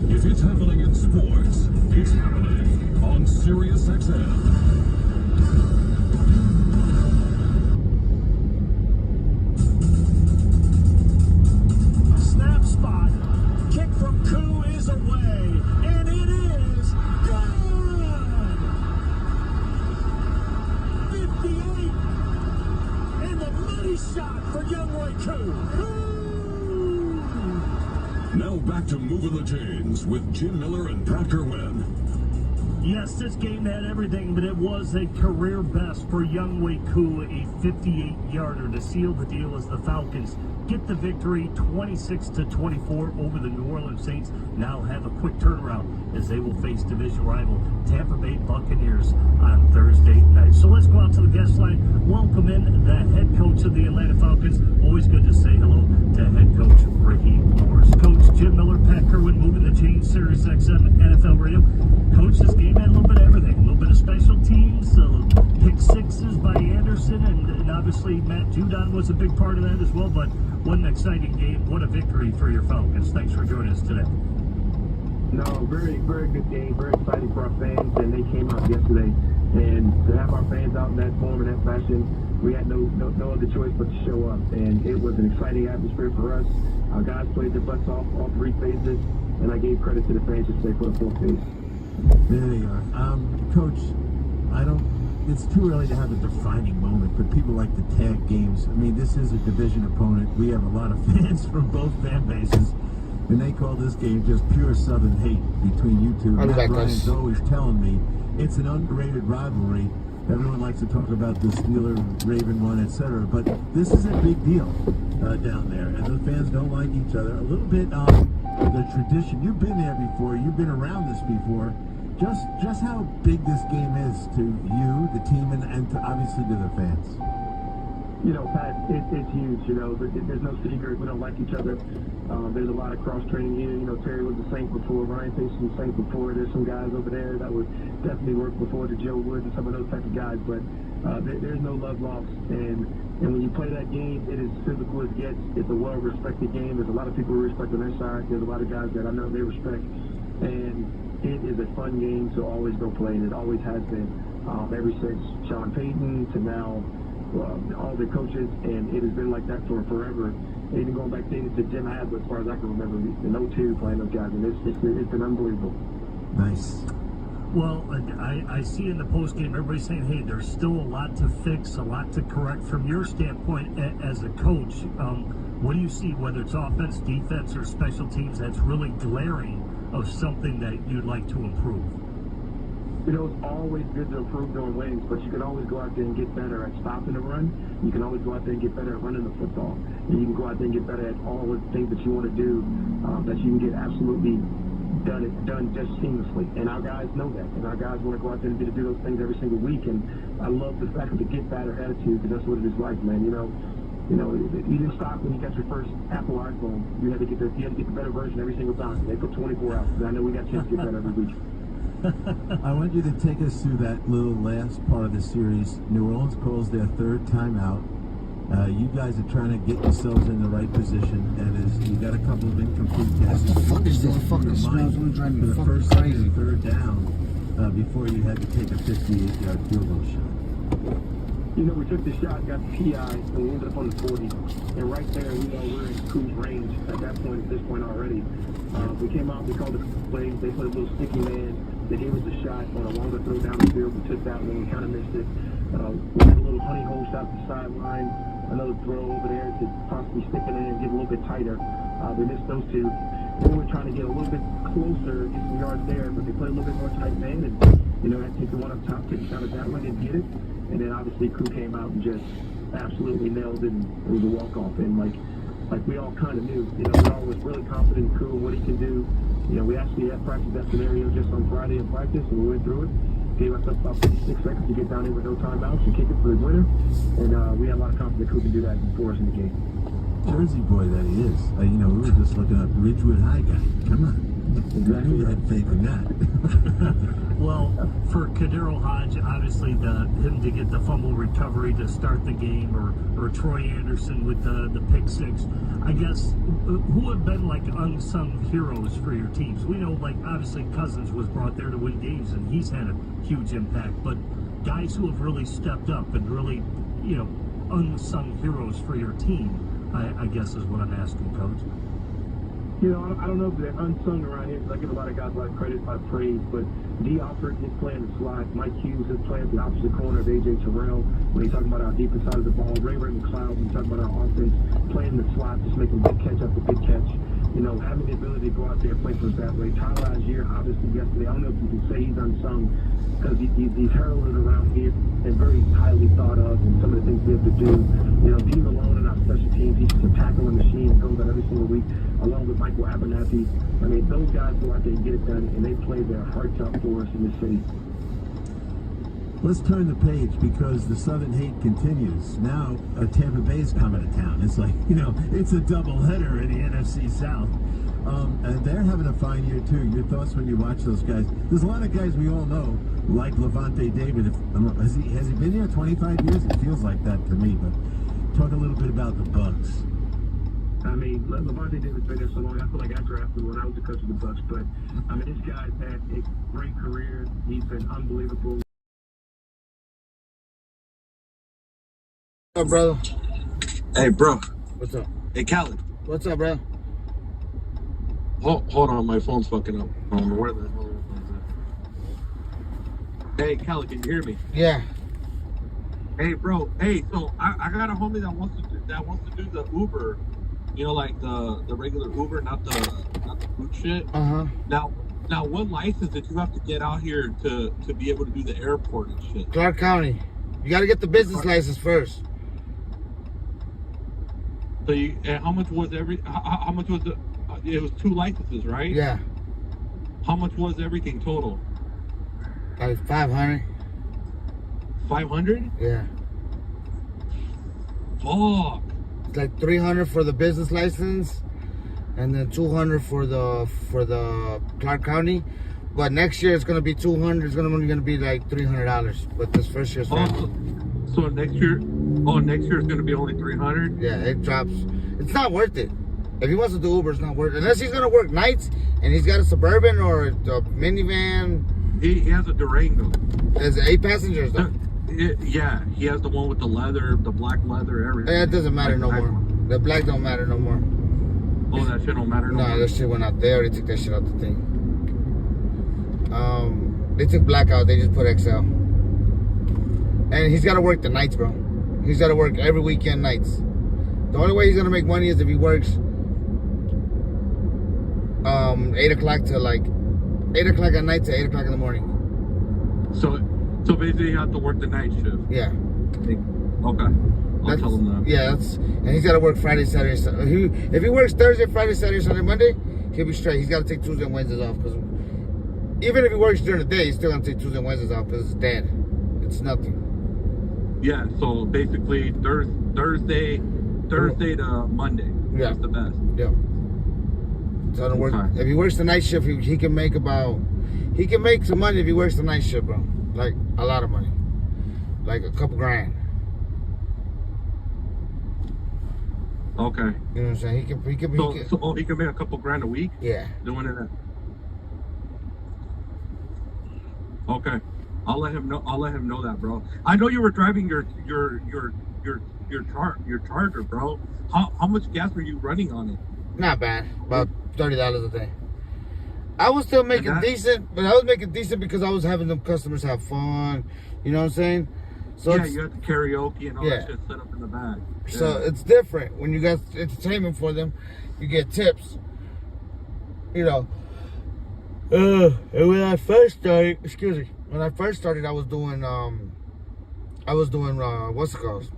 If it's happening in sports, it's happening on Sirius XM. Snap spot. Kick from Koo is away. And it is good. 58. And the money shot for Younghoe Koo. Now back to Moving the Chains with Jim Miller and Pat Kerwin. Yes, this game had everything, but it was a career best for Younghoe Koo, a 58-yarder to seal the deal as the Falcons get the victory 26-24 over the New Orleans Saints. Now have a quick turnaround as they will face division rival Tampa Bay Buccaneers on Thursday night. So let's go out to the guest line. Welcome in the head coach of the Atlanta Falcons. Always good to say hello to head coach Raheem Morris. Coach Jim Miller, Pat Kerwin, Moving the Chains, Sirius XM, NFL Radio. Coach, this game had a little bit of everything. A little bit of special teams, pick sixes by Anderson, and obviously Matt Judon was a big part of that as well. But what an exciting game. What a victory for your Falcons. Thanks for joining us today. No, very, very good game. Very exciting for our fans, and they came out yesterday. And to have our fans out in that form and that fashion, we had no other choice but to show up. And it was an exciting atmosphere for us. Our guys played their butts off all three phases. and I gave credit to the fans to stay for the full face. There they are. Coach, it's too early to have a defining moment, but people like to tag games. I mean, this is a division opponent. We have a lot of fans from both fan bases, and they call this game just pure Southern hate between you two. Matt Ryan's always telling me it's an underrated rivalry. Everyone likes to talk about the Steeler-Raven one, etc., but this is a big deal down there, and the fans don't like each other. A little bit the tradition. You've been there before. You've been around this before. Just how big this game is to you, the team, and to, obviously to the fans. You know, Pat, it's huge. You know, there's no secret. We don't like each other. There's a lot of cross-training here. You know, Terry was the Saint before. Ryan Pace was the Saint before. There's some guys over there that would definitely work before the Joe Woods and some of those type of guys. But there's no love lost. And when you play that game, it is physical as it gets. It's a well-respected game. There's a lot of people who respect on their side. There's a lot of guys that I know they respect. And it is a fun game to always go play, and it always has been. Ever since Sean Payton to now all the coaches, and it has been like that for forever. Even going back to Jim Hadley, as far as I can remember, in 02 playing those guys, and it's been unbelievable. Nice. Well, I see in the postgame everybody saying, hey, there's still a lot to fix, a lot to correct. From your standpoint as a coach, what do you see, whether it's offense, defense, or special teams, that's really glaring of something that you'd like to improve? You know, it's always good to improve during wins, but you can always go out there and get better at stopping the run. You can always go out there and get better at running the football. And you can go out there and get better at all the things that you want to do, that you can get absolutely done just seamlessly. And our guys know that. And our guys want to go out there and get to do those things every single week. And I love the fact of the get better attitude, because that's what it is like, man. You know, you didn't stop when you got your first Apple iPhone. You had to get the better version every single time. They put 24 out. And I know we got a chance to get better every week. I want you to take us through that little last part of the series. New Orleans calls their third timeout. You guys are trying to get yourselves in the right position, and you got a couple of incomplete passes. What the fuck is this? Fucking smells when driving me fucking first crazy. And third down before you had to take a 58-yard field goal shot. You know, we took the shot, got the PI, and we ended up on the 40. And right there, we know we're in cruise range at this point already. We came out, we called the plays. They put a little sticky man. They gave us a shot on a longer throw down the field. We took that one. We kind of missed it. We had a little honey hole shot to the sideline. Another throw over there to possibly stick it in and get a little bit tighter. We missed those two. We were trying to get a little bit closer, get some yards there, but they played a little bit more tight man. And, you know, had to take the one up top, take a shot at that one and get it. And then obviously Crew came out and just absolutely nailed it. And it was a walk-off. And like we all kind of knew, you know, we all was really confident in Crew and what he can do. You know, we actually had practiced that scenario just on Friday in practice, and we went through it. Gave us about 56 seconds to get down there with no timeouts and kick it for the winner. And we had a lot of confidence Crew can do that for us in the game. Jersey boy that he is. You know, we were just looking up Ridgewood High guy. Come on. Exactly. We had faith in that. Well, for Kadero Hodge, obviously him to get the fumble recovery to start the game, or Troy Anderson with the pick six, I guess, who have been like unsung heroes for your teams? We know, like, obviously Cousins was brought there to win games, and he's had a huge impact, but guys who have really stepped up and really, you know, unsung heroes for your team, I guess is what I'm asking, Coach. You know, I don't know if they're unsung around here, because I give a lot of guys a lot of credit, a lot of praise, but D. Alford is playing the slot. Mike Hughes is playing the opposite corner of A.J. Terrell. When he's talking about our defense side of the ball, Ray McLeod, when he's talking about our offense, playing the slot, just making big catch after big catch. You know, having the ability to go out there and play for us that way. Tyler Algier, obviously, yesterday, I don't know if you can say he's unsung, because he's heralded around here and very highly thought of, and some of the things we have to do. You know, Dean Malone and our special teams, he's just a tackling machine, goes out every single week, along with Michael Abernathy. I mean, those guys go out there and get it done, and they play their hearts out for us in this city. Let's turn the page, because the Southern hate continues. Now, Tampa Bay's coming to town. It's like, you know, it's a doubleheader in the NFC South. And they're having a fine year, too. Your thoughts when you watch those guys? There's a lot of guys we all know, like Levante David. Has he been here 25 years? It feels like that to me. But talk a little bit about the Bucks. I mean, Levante David's been there so long. I feel like I drafted when I was the coach of the Bucks. But, I mean, this guy's had a great career. He's been unbelievable. What's up, brother? Hey, bro. What's up? Hey, Khaled. What's up, bro? Hold on, my phone's fucking up. Where the hell is it? Hey, Kelly, can you hear me? Yeah. Hey, bro. Hey, so I got a homie that wants to do the Uber. You know, like the regular Uber, not the food shit. Now, what license did you have to get out here to be able to do the airport and shit? Clark County. You got to get the business license first. So and how much was how much was it was 2 licenses, right? Yeah. How much was everything total? Like 500. 500? Yeah. Fuck. It's like 300 for the business license, and then 200 for the Clark County. But next year it's gonna be 200. It's only gonna be like $300. But this first year's so next year it's gonna be only 300. Yeah, it drops. It's not worth it. If he wants to do Uber, it's not worth it. Unless he's gonna work nights and he's got a Suburban or a minivan. He has a Durango. There's 8 passengers though. Yeah, he has the one with the leather, the black leather, everything. Yeah, it doesn't matter no more. The black don't matter no more. Oh, that shit don't matter no more? No, that shit went out. They already took that shit out the thing. They took black out. They just put XL. And he's got to work the nights, bro. He's got to work every weekend nights. The only way he's going to make money is if he works 8 o'clock to like 8 o'clock at night to 8 o'clock in the morning. So basically, you have to work the night shift. Yeah. Okay. I'll tell him that. Yeah, and he's got to work Friday, Saturday, Sunday. If he works Thursday, Friday, Saturday, Sunday, Monday, he'll be straight. He's got to take Tuesday and Wednesdays off because even if he works during the day, he's still going to take Tuesday and Wednesdays off because it's dead. It's nothing. Yeah. So basically, Thursday to Monday. Yeah. That's the best. Yeah. So if he works the night shift, he can make some money if he works the night shift, bro. Like a lot of money, like a couple grand. Okay. You know what I'm saying? He can he can make a couple grand a week. Yeah. Doing it. Okay. I'll let him know that, bro. I know you were driving your Charger, bro. How much gas were you running on it? Not bad. About $30 a day. I was still making decent, but I was making decent because I was having them customers have fun. You know what I'm saying? So yeah, you got the karaoke and all that shit set up in the back. Yeah. So it's different. When you got entertainment for them, you get tips. You know. And when I first started, I was doing what's it called?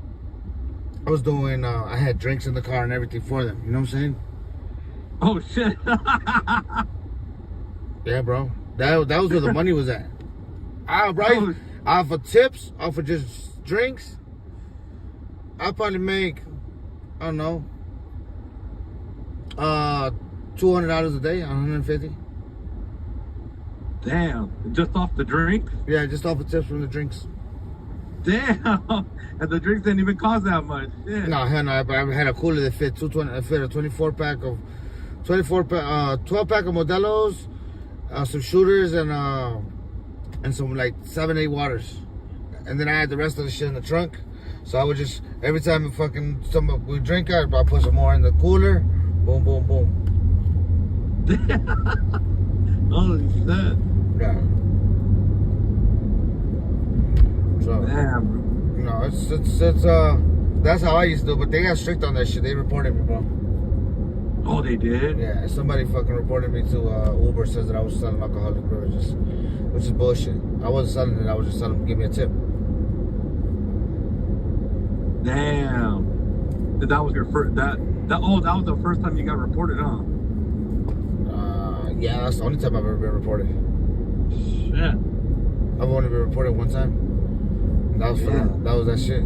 I had drinks in the car and everything for them. You know what I'm saying? Oh shit. Yeah, bro. That was where the money was at. Right? Off of tips, off of just drinks, I probably make, I don't know, $200 a day, $150. Damn. Just off the drinks? Yeah, just off the tips from the drinks. Damn. And the drinks didn't even cost that much. Shit. No, hell no. I had a cooler that fit a 12 pack of Modelo's, some shooters, and some like 7-8 waters. And then I had the rest of the shit in the trunk. So I would just, every time we drink it, I'd put some more in the cooler. Boom, boom, boom. Holy shit. Yeah. So, damn, bro. You know, it's that's how I used to do, but they got strict on that shit. They reported me, bro. Oh, they did? Yeah, somebody fucking reported me to Uber, says that I was selling alcoholic beverages, which is bullshit. I wasn't selling it, I was just telling them, give me a tip. Damn. That was your first, that was the first time you got reported, huh? Yeah, that's the only time I've ever been reported. Shit. I've only been reported one time. And that was that was that shit.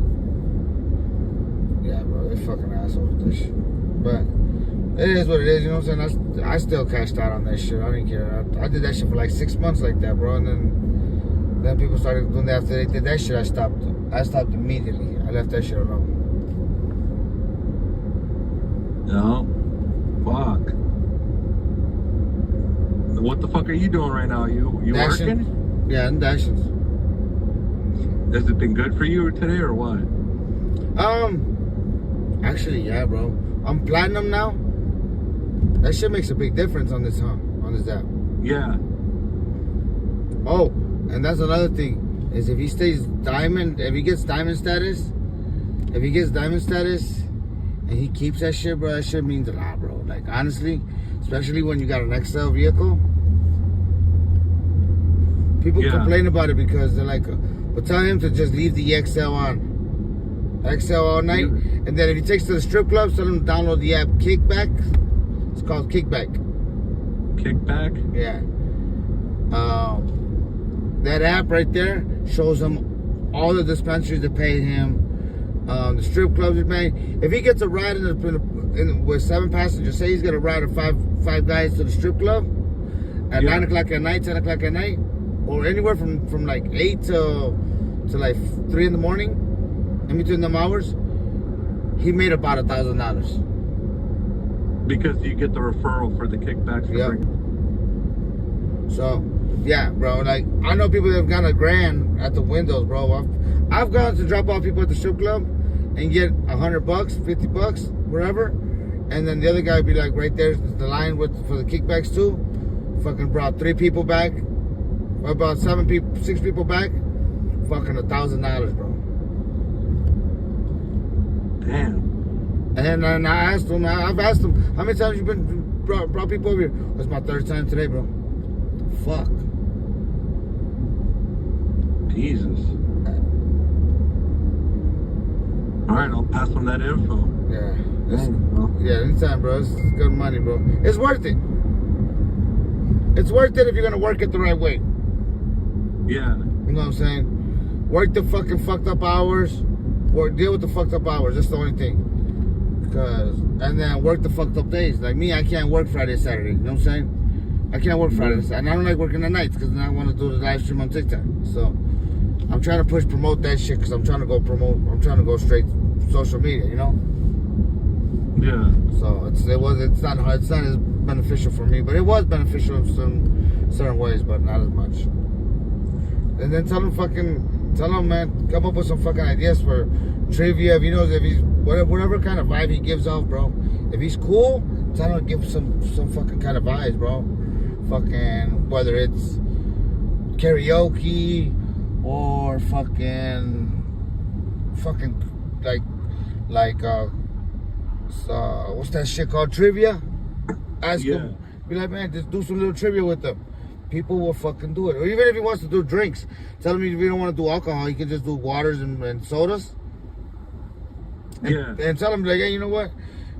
Yeah, bro, they fucking assholes with this shit. But it is what it is, you know what I'm saying? I still cashed out on that shit. I didn't care. I did that shit for like 6 months like that, bro. And then people started doing that. After they did that shit, I stopped immediately. I left that shit alone. No. Fuck. What the fuck are you doing right now? You dashing. Working? Yeah, I'm dashing. Has it been good for you today or what? Actually, yeah, bro. I'm platinum now. That shit makes a big difference on this, huh? On this app. Yeah. Oh, and that's another thing, is if he stays diamond, if he gets diamond status, and he keeps that shit, bro, that shit means a lot, bro. Like, honestly, especially when you got an XL vehicle. People complain about it because they're like, but tell him to just leave the XL on. XL all night. And then if he takes to the strip club, tell him to download the app Kickback. It's called Kickback. Kickback? Yeah. That app right there shows him all the dispensaries that pay him, the strip clubs that pay. If he gets a ride with 7 passengers, say he's gonna ride five guys to the strip club at 9 o'clock at night, 10 o'clock at night, or anywhere from like 8 to like 3 in the morning, in between them hours, he made about $1,000. Because you get the referral for the kickbacks. Yeah. So, yeah, bro. Like, I know people that have gotten $1,000 at the windows, bro. I've gone to drop off people at the strip club and get $100, $50, whatever, and then the other guy would be like, right there's the line for the kickbacks too. Fucking brought 3 people back, about 6 people back. Fucking $1,000, bro. Damn. And then I've asked him, how many times you brought people over here? It's my 3rd time today, bro. Fuck. Jesus. Alright, I'll pass on that info. Yeah. Yeah, anytime, bro. It's good money, bro. It's worth it. It's worth it if you're gonna work it the right way. Yeah. You know what I'm saying? Work the fucking fucked up hours. Deal with the fucked up hours. That's the only thing. And then work the fucked up days. Like me, I can't work Friday, Saturday. You know what I'm saying? I can't work Friday, Saturday. And I don't like working the nights because I want to do the live stream on TikTok. So I'm trying to promote that shit because I'm trying to go straight social media, you know? Yeah. So it's not hard. It's not as beneficial for me, but it was beneficial in certain ways, but not as much. And then tell him, man, come up with some fucking ideas for trivia. If he knows, if he's whatever kind of vibe he gives off, bro. If he's cool, tell him to give some fucking kind of vibes, bro. Fucking, whether it's karaoke or fucking like what's that shit called, trivia? Ask him, be like, man, just do some little trivia with them. People will fucking do it. Or even if he wants to do drinks, tell him if you don't want to do alcohol, you can just do waters and sodas. And tell him, like, hey, you know what?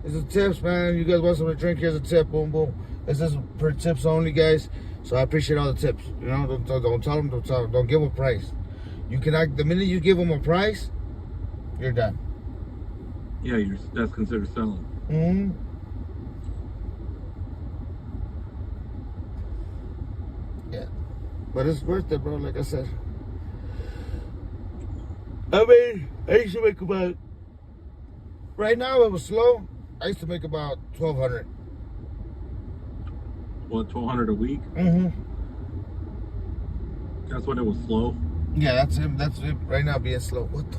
This is tips, man. You guys want something to drink? Here's a tip. Boom, boom. This is for tips only, guys. So I appreciate all the tips. You know, don't tell them. Don't give them a price. You cannot. The minute you give them a price, you're done. Yeah, that's considered selling. Mm-hmm. Yeah, but it's worth it, bro. Like I said. I mean, I used to make about. Right now it was slow. I used to make about $1,200. What, $1,200 a week? Mm-hmm. That's when it was slow? Yeah, that's him. That's it. Right now being slow. What the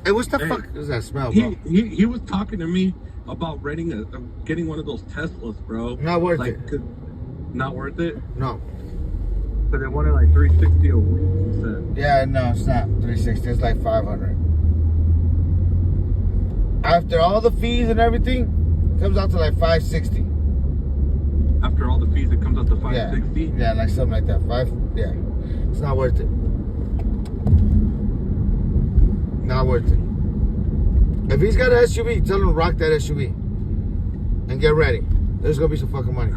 Hey, what's the fuck is that smell, bro? He was talking to me about getting one of those Teslas, bro. Not worth it. Not worth it? No. But they wanted like $360 a week, he said. Yeah, no, it's not $360. It's like $500. After all the fees and everything, it comes out to like $560. After all the fees, it comes out to $560? Yeah, like something like that. Yeah. It's not worth it. Not worth it. If he's got an SUV, tell him to rock that SUV. And get ready. There's gonna be some fucking money.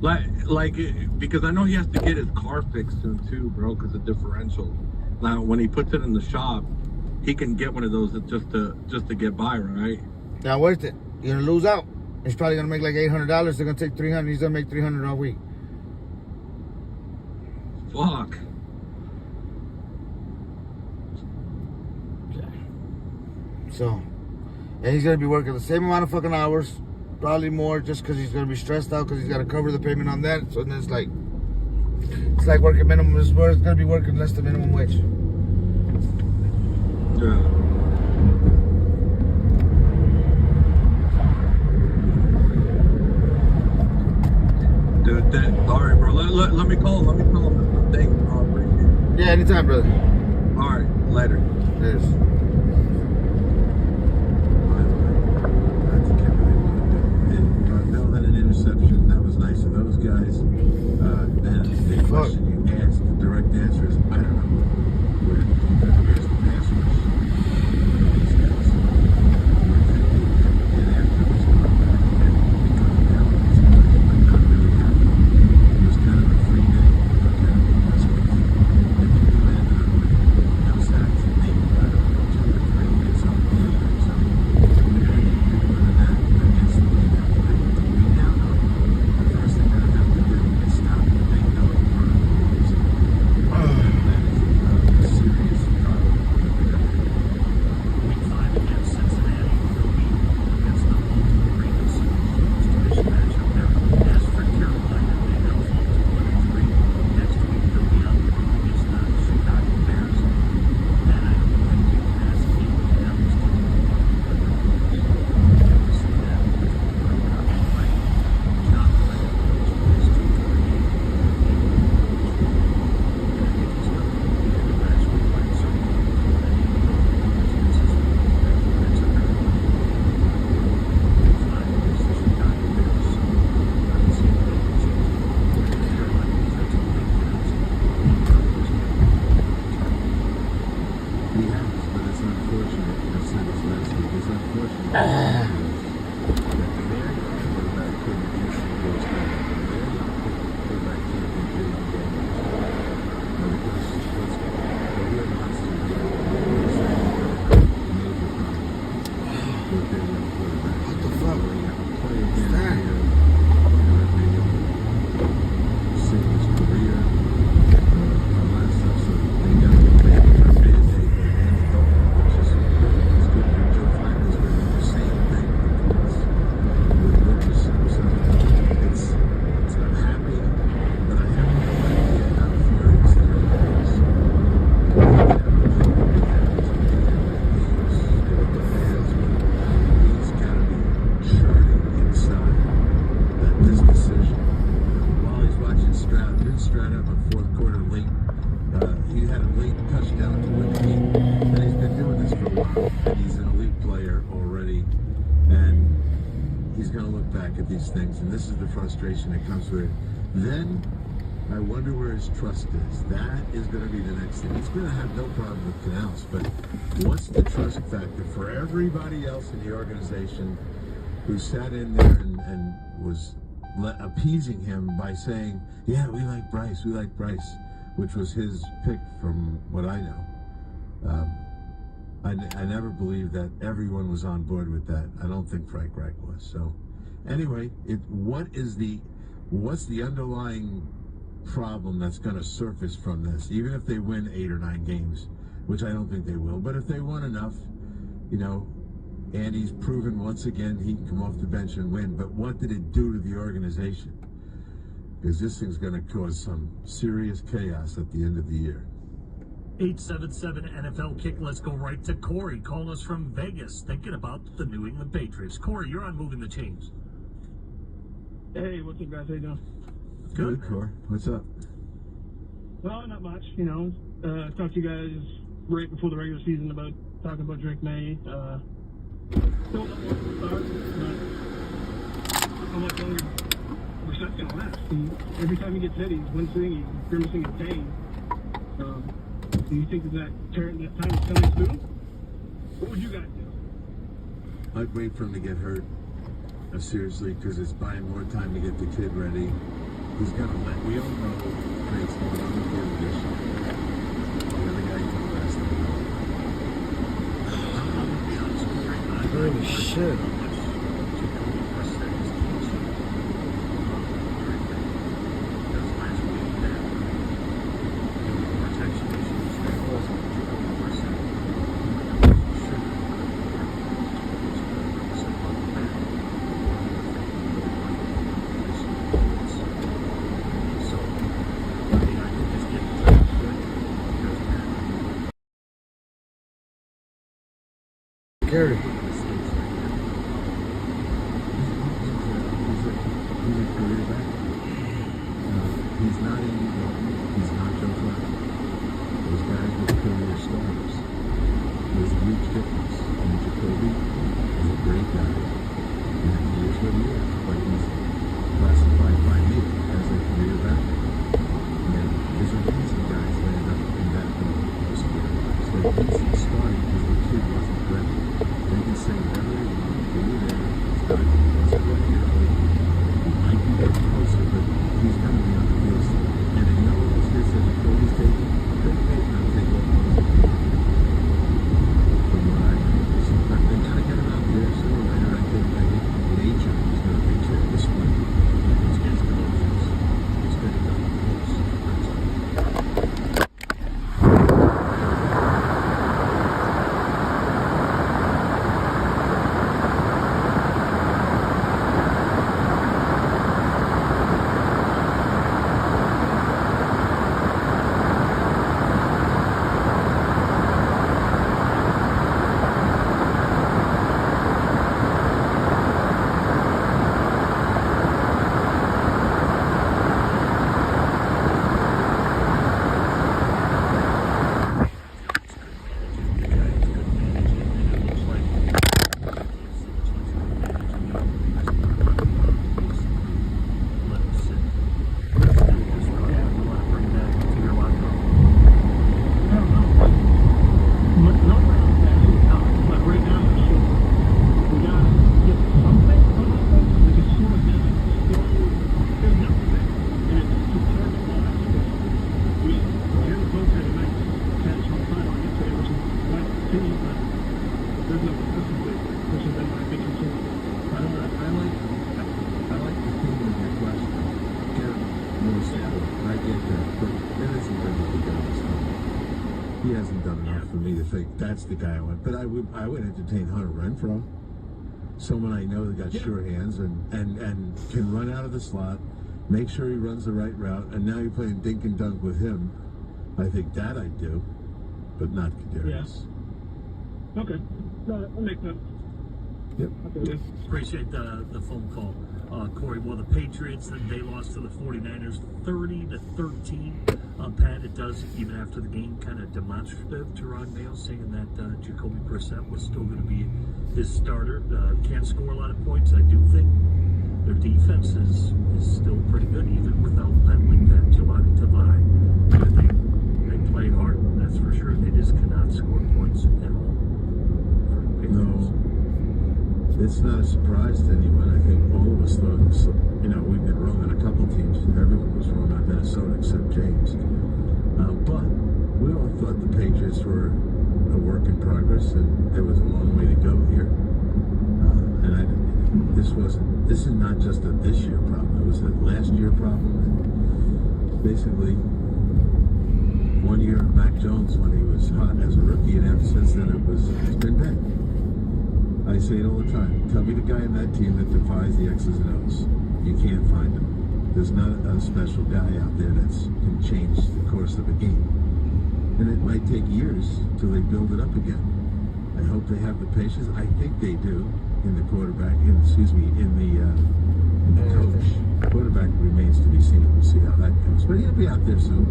Like, because I know he has to get his car fixed soon too, bro, because of differential. Now, when he puts it in the shop, he can get one of those just to get by, right? Not worth it. You're gonna lose out. He's probably gonna make like $800. They're gonna take $300. He's gonna make $300 a week. Fuck. So, and he's gonna be working the same amount of fucking hours, probably more, just because he's gonna be stressed out because he's got to cover the payment on that. So then it's like working minimum. It's gonna be working less than minimum wage. let me call him. Thank you. I appreciate it. Yeah, anytime, brother. All right, later. Yes. Bell had an interception. That was nice of those guys. And the question you asked, the direct answer is, I don't know. Where's the pass rush? These guys. And after this comeback, and becoming down with these guys, I'm not really happy. It was kind of a free day. Okay, that's what if you landed on no sacks and maybe got 2 or 3 hits on the end zone, we're going to do more than that against the league. We now know the first thing they're going to have to do is stop the big dog run. That is a serious problem that they're going to have. Week 5 against Cincinnati, the week against the Baltimore Ravens. Huge division matchup there. As for Carolina, they now fall to 1-3. Next week they'll be up against the Chicago Bears. And I don't think you can ask any of them to do we see that broken up by John Glenn, which is 248. And I think he's going to be in the match with Mike Zone. He has, but it's unfortunate. I said this last week. It's unfortunate that their quarterback couldn't instantly go straight. Their quarterback can't be big games. Because what we have monsters here is a major problem with their young quarterbacks. What the fuck? They have a play again that? here. That may save his career. All that stuff. So they got to play a Band-Aid. Which is good for Joe Flacco's going to do the same thing with Lucas. So I'm happy, but I have no idea how furious the other is. He's got to be churning inside that this decision. While he's watching Stroud, didn't Stroud have a fourth quarter late? He had a late touchdown to win the game. And he's been doing this for a while. And he's an elite player already. And he's going to look back at these things. And this is the frustration that comes with it. Then I wonder where his trust is. That is going to be the next thing. He's going to have no problem with Canals. But what's the trust factor for everybody else in the organization who sat in there and was appeasing him by saying, yeah, we like Bryce, which was his pick from what I know. I never believed that everyone was on board with that. I don't think Frank Reich was. So anyway, what's the underlying problem that's going to surface from this? Even if they win 8 or 9 games, which I don't think they will, but if they won enough, Andy's proven once again he can come off the bench and win. But what did it do to the organization? Because this thing's going to cause some serious chaos at the end of the year. 877 NFL Kick. Let's go right to Corey. Calling us from Vegas, thinking about the New England Patriots. Corey, you're on Moving the Chains. Hey, what's up, guys? How you doing? Good, Corey. What's up? Well, not much. Talked to you guys right before the regular season about talking about Drake May. Still don't want to start, but how much longer Brissett's going to last? Every time he gets hit, he's wincing, he's grimacing in pain. Do you think that time is coming soon? What would you guys do? I'd wait for him to get hurt, seriously, because it's buying more time to get the kid ready. He's going to we all know Drake's going on the field this year. The other guy you told last time. I'm going to be honest with you right now. Holy shit. Gary. He's a career back. He's not hasn't done enough for me to think that's the guy I want. But I would entertain Hunter Renfrow, someone I know that got sure hands and can run out of the slot, make sure he runs the right route, and now you're playing dink and dunk with him. I think that I'd do, but not Kadarius. Yeah. Okay. No, that makes sense. Yep. Okay. Appreciate the phone call. Corey, well, the Patriots, they lost to the 49ers 30-13. Pat, it does, even after the game, kind of demonstrative. Jerron Mayo saying that Jacoby Brissett was still going to be his starter. Can't score a lot of points. I do think their defense is still pretty good, even without battling that Jelani Tavai. They play hard, that's for sure. They just cannot score points at all. No. It's not a surprise to anyone. I think all of us thought, we've been wrong on a couple teams. Everyone was wrong on Minnesota except James. But we all thought the Patriots were a work in progress, and there was a long way to go here. This is not just a this year problem. It was a last year problem. And basically, 1 year of Mac Jones when he was hot as a rookie, and ever since then it's been bad. I say it all the time. Tell me the guy in that team that defies the X's and O's. You can't find him. There's not a special guy out there that can change the course of a game. And it might take years till they build it up again. I hope they have the patience. I think they do in the quarterback, in the coach. Quarterback remains to be seen. We'll see how that goes. But he'll be out there soon.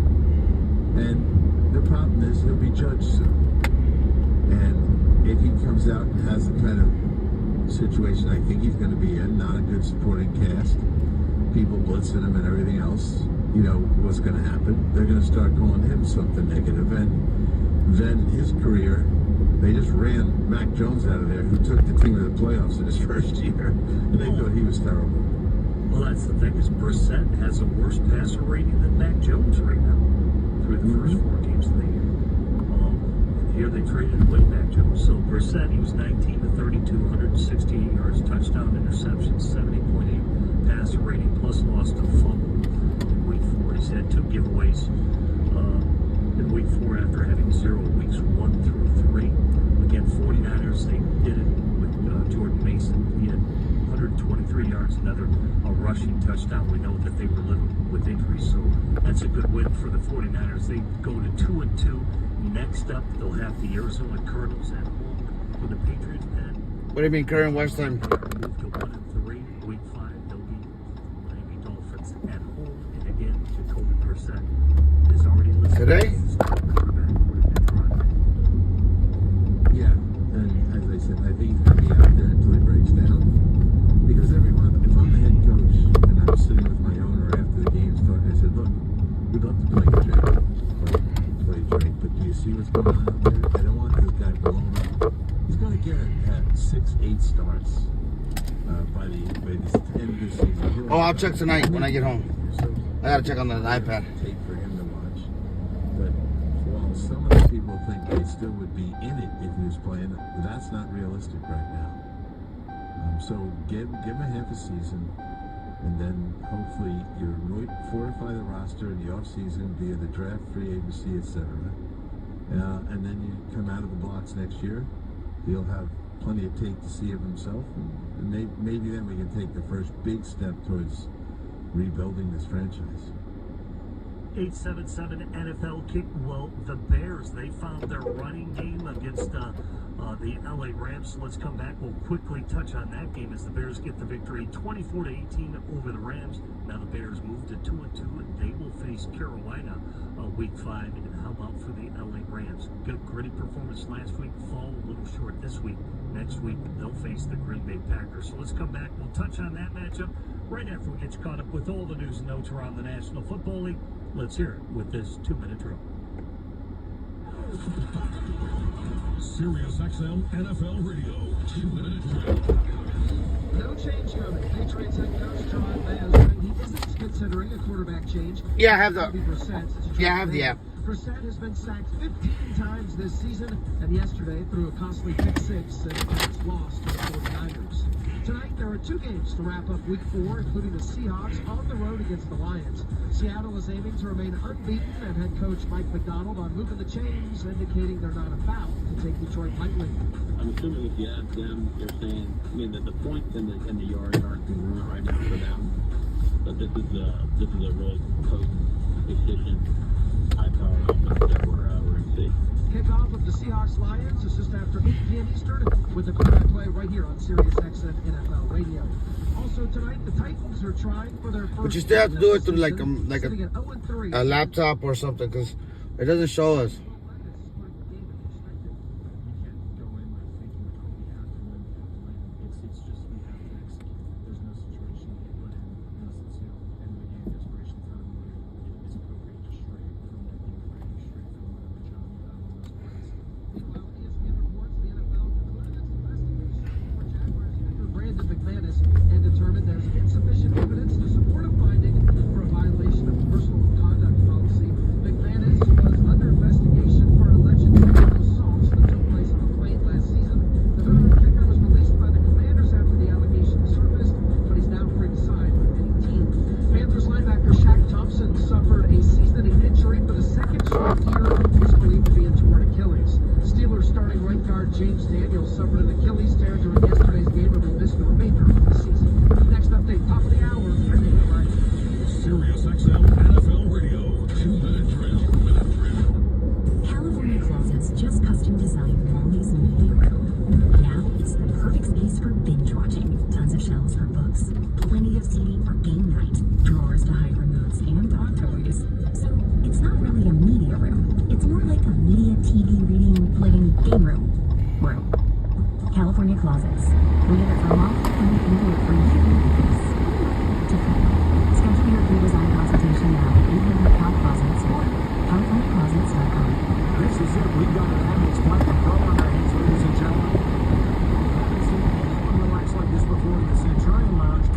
And the problem is he'll be judged soon. And if he comes out and has the kind of situation I think he's going to be in, not a good supporting cast, people blitzing him and everything else, what's going to happen? They're going to start calling him something negative. And then his career, they just ran Mac Jones out of there, who took the team to the playoffs in his first year, and they thought he was terrible. Well, that's the thing, is Brissett has a worse passer rating than Mac Jones right now through the first 4 games of the year. Here they traded away Mac Jones. So Brissett, he was 19-32, 168 yards, touchdown, interception, 70.8 passer rating, plus lost a fumble in week 4. He's had 2 giveaways in week 4 after having 0 weeks 1 through 3. Again, 49ers, they did it with Jordan Mason. He had 123 yards, another rushing touchdown. We know that they were living with injuries, so that's a good win for the 49ers. They go to 2-2. Next up, they'll have the Arizona Cardinals at home for the Patriots. And what do you mean, current West Time? Move to 1-3. Week 5, they'll be Miami Dolphins at home. And again, Jacoby Brissett is already listed. Today? Yeah, and as I said, I think he's going to be out there until he breaks down. Because if I'm the head coach and I'm sitting with my owner after the game's talking, I said, look, we'd love to play Drake. But do you see what's going on out there? I don't want this guy blown up. He's going to get 6-8 starts by the end of the season. I'll check tonight when I get home. So I got to check on the iPad. Tape for him to watch. But while some of the people think they still would be in it if he was playing, that's not realistic right now. So give him a half a season. And then hopefully you fortify the roster in the offseason via the draft, free agency, etc. And then you come out of the blocks next year. He'll have plenty of tape to see of himself. And maybe then we can take the first big step towards rebuilding this franchise. 877 NFL kick. Well, the Bears, they found their running game against the LA Rams. So let's come back. We'll quickly touch on that game as the Bears get the victory 24-18 over the Rams. Now the Bears move to 2-2, and they will face Carolina week 5. And how about for the LA Rams? Good gritty performance last week, fall a little short this week. Next week they'll face the Green Bay Packers. So let's come back. We'll touch on that matchup right after we get you caught up with all the news and notes around the National Football League. Let's hear it with this 2-minute drill. Sirius XM NFL Radio 2-minute drill. No change coming. Patriots head coach John Van, he isn't considering a quarterback change. Yeah, I have the. Yeah, I have the app. Brissett has been sacked 15 times this season, and yesterday threw a costly pick-6 and the Pats lost to the 49ers. Tonight, there are 2 games to wrap up Week 4, including the Seahawks on the road against the Lions. Seattle is aiming to remain unbeaten, and head coach Mike McDonald on moving the chains, indicating they're not about to take Detroit lightly. I'm assuming if you ask them, they're saying, I mean, that the points and the yards aren't congruent right now for them. But this is a really close, efficient, high-power offense that we're going to see. Kickoff of the Seahawks-Lions is just after 8 p.m. Eastern with the play-by-play right here on SiriusXM NFL Radio. Also tonight, the Titans are trying for their first. But you still have to do it through like a laptop or something, because it doesn't show us. California Closets. We get it from off and we can do it for you because it's different. Schedule your redesign consultation now at 800 Cal Closets or CaliforniaClosets.com. This is it. We've got an Amex Platinum Pro on our hands, ladies and gentlemen. I haven't seen anyone relax like this before in the Centurion Lounge.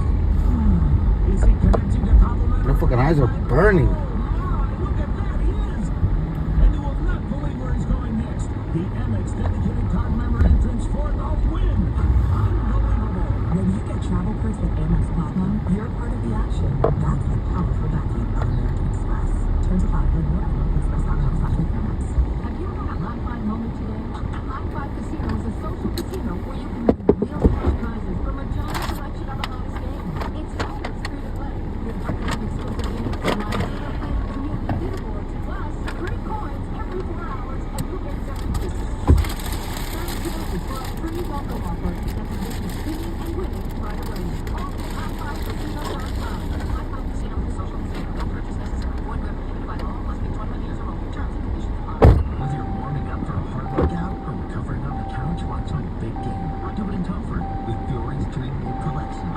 Is he connecting to complimentary? My fucking eyes are burning. Look at that, he is. And you will not believe where he's going next. The Amex dedicated card member entrance for the win. Unbelievable. When you get travel perks with Amex Platinum, you're part of the action. That's the powerful backing of American Express. Terms apply. Learn more at americanexpress.com/Amex. Have you ever had a High Five moment today? High Five Casino is a social casino where you can win real cash prizes from a giant selection of the hottest games. It's always free to play with brand exclusive games, live data play, community leaderboards, plus free coins every 4 hours, and you get 70 for a free welcome offer that positions spinning and winning right away. All at highfivecasino.com. High Five Casino is a social casino. No purchase necessary. Void where prohibited by law. Must be 21 years or older. Terms and conditions apply. Whether you're warming up for a hard workout or recovering on the couch watching a big game, do it in comfort with Fiore's Dream Knit collection.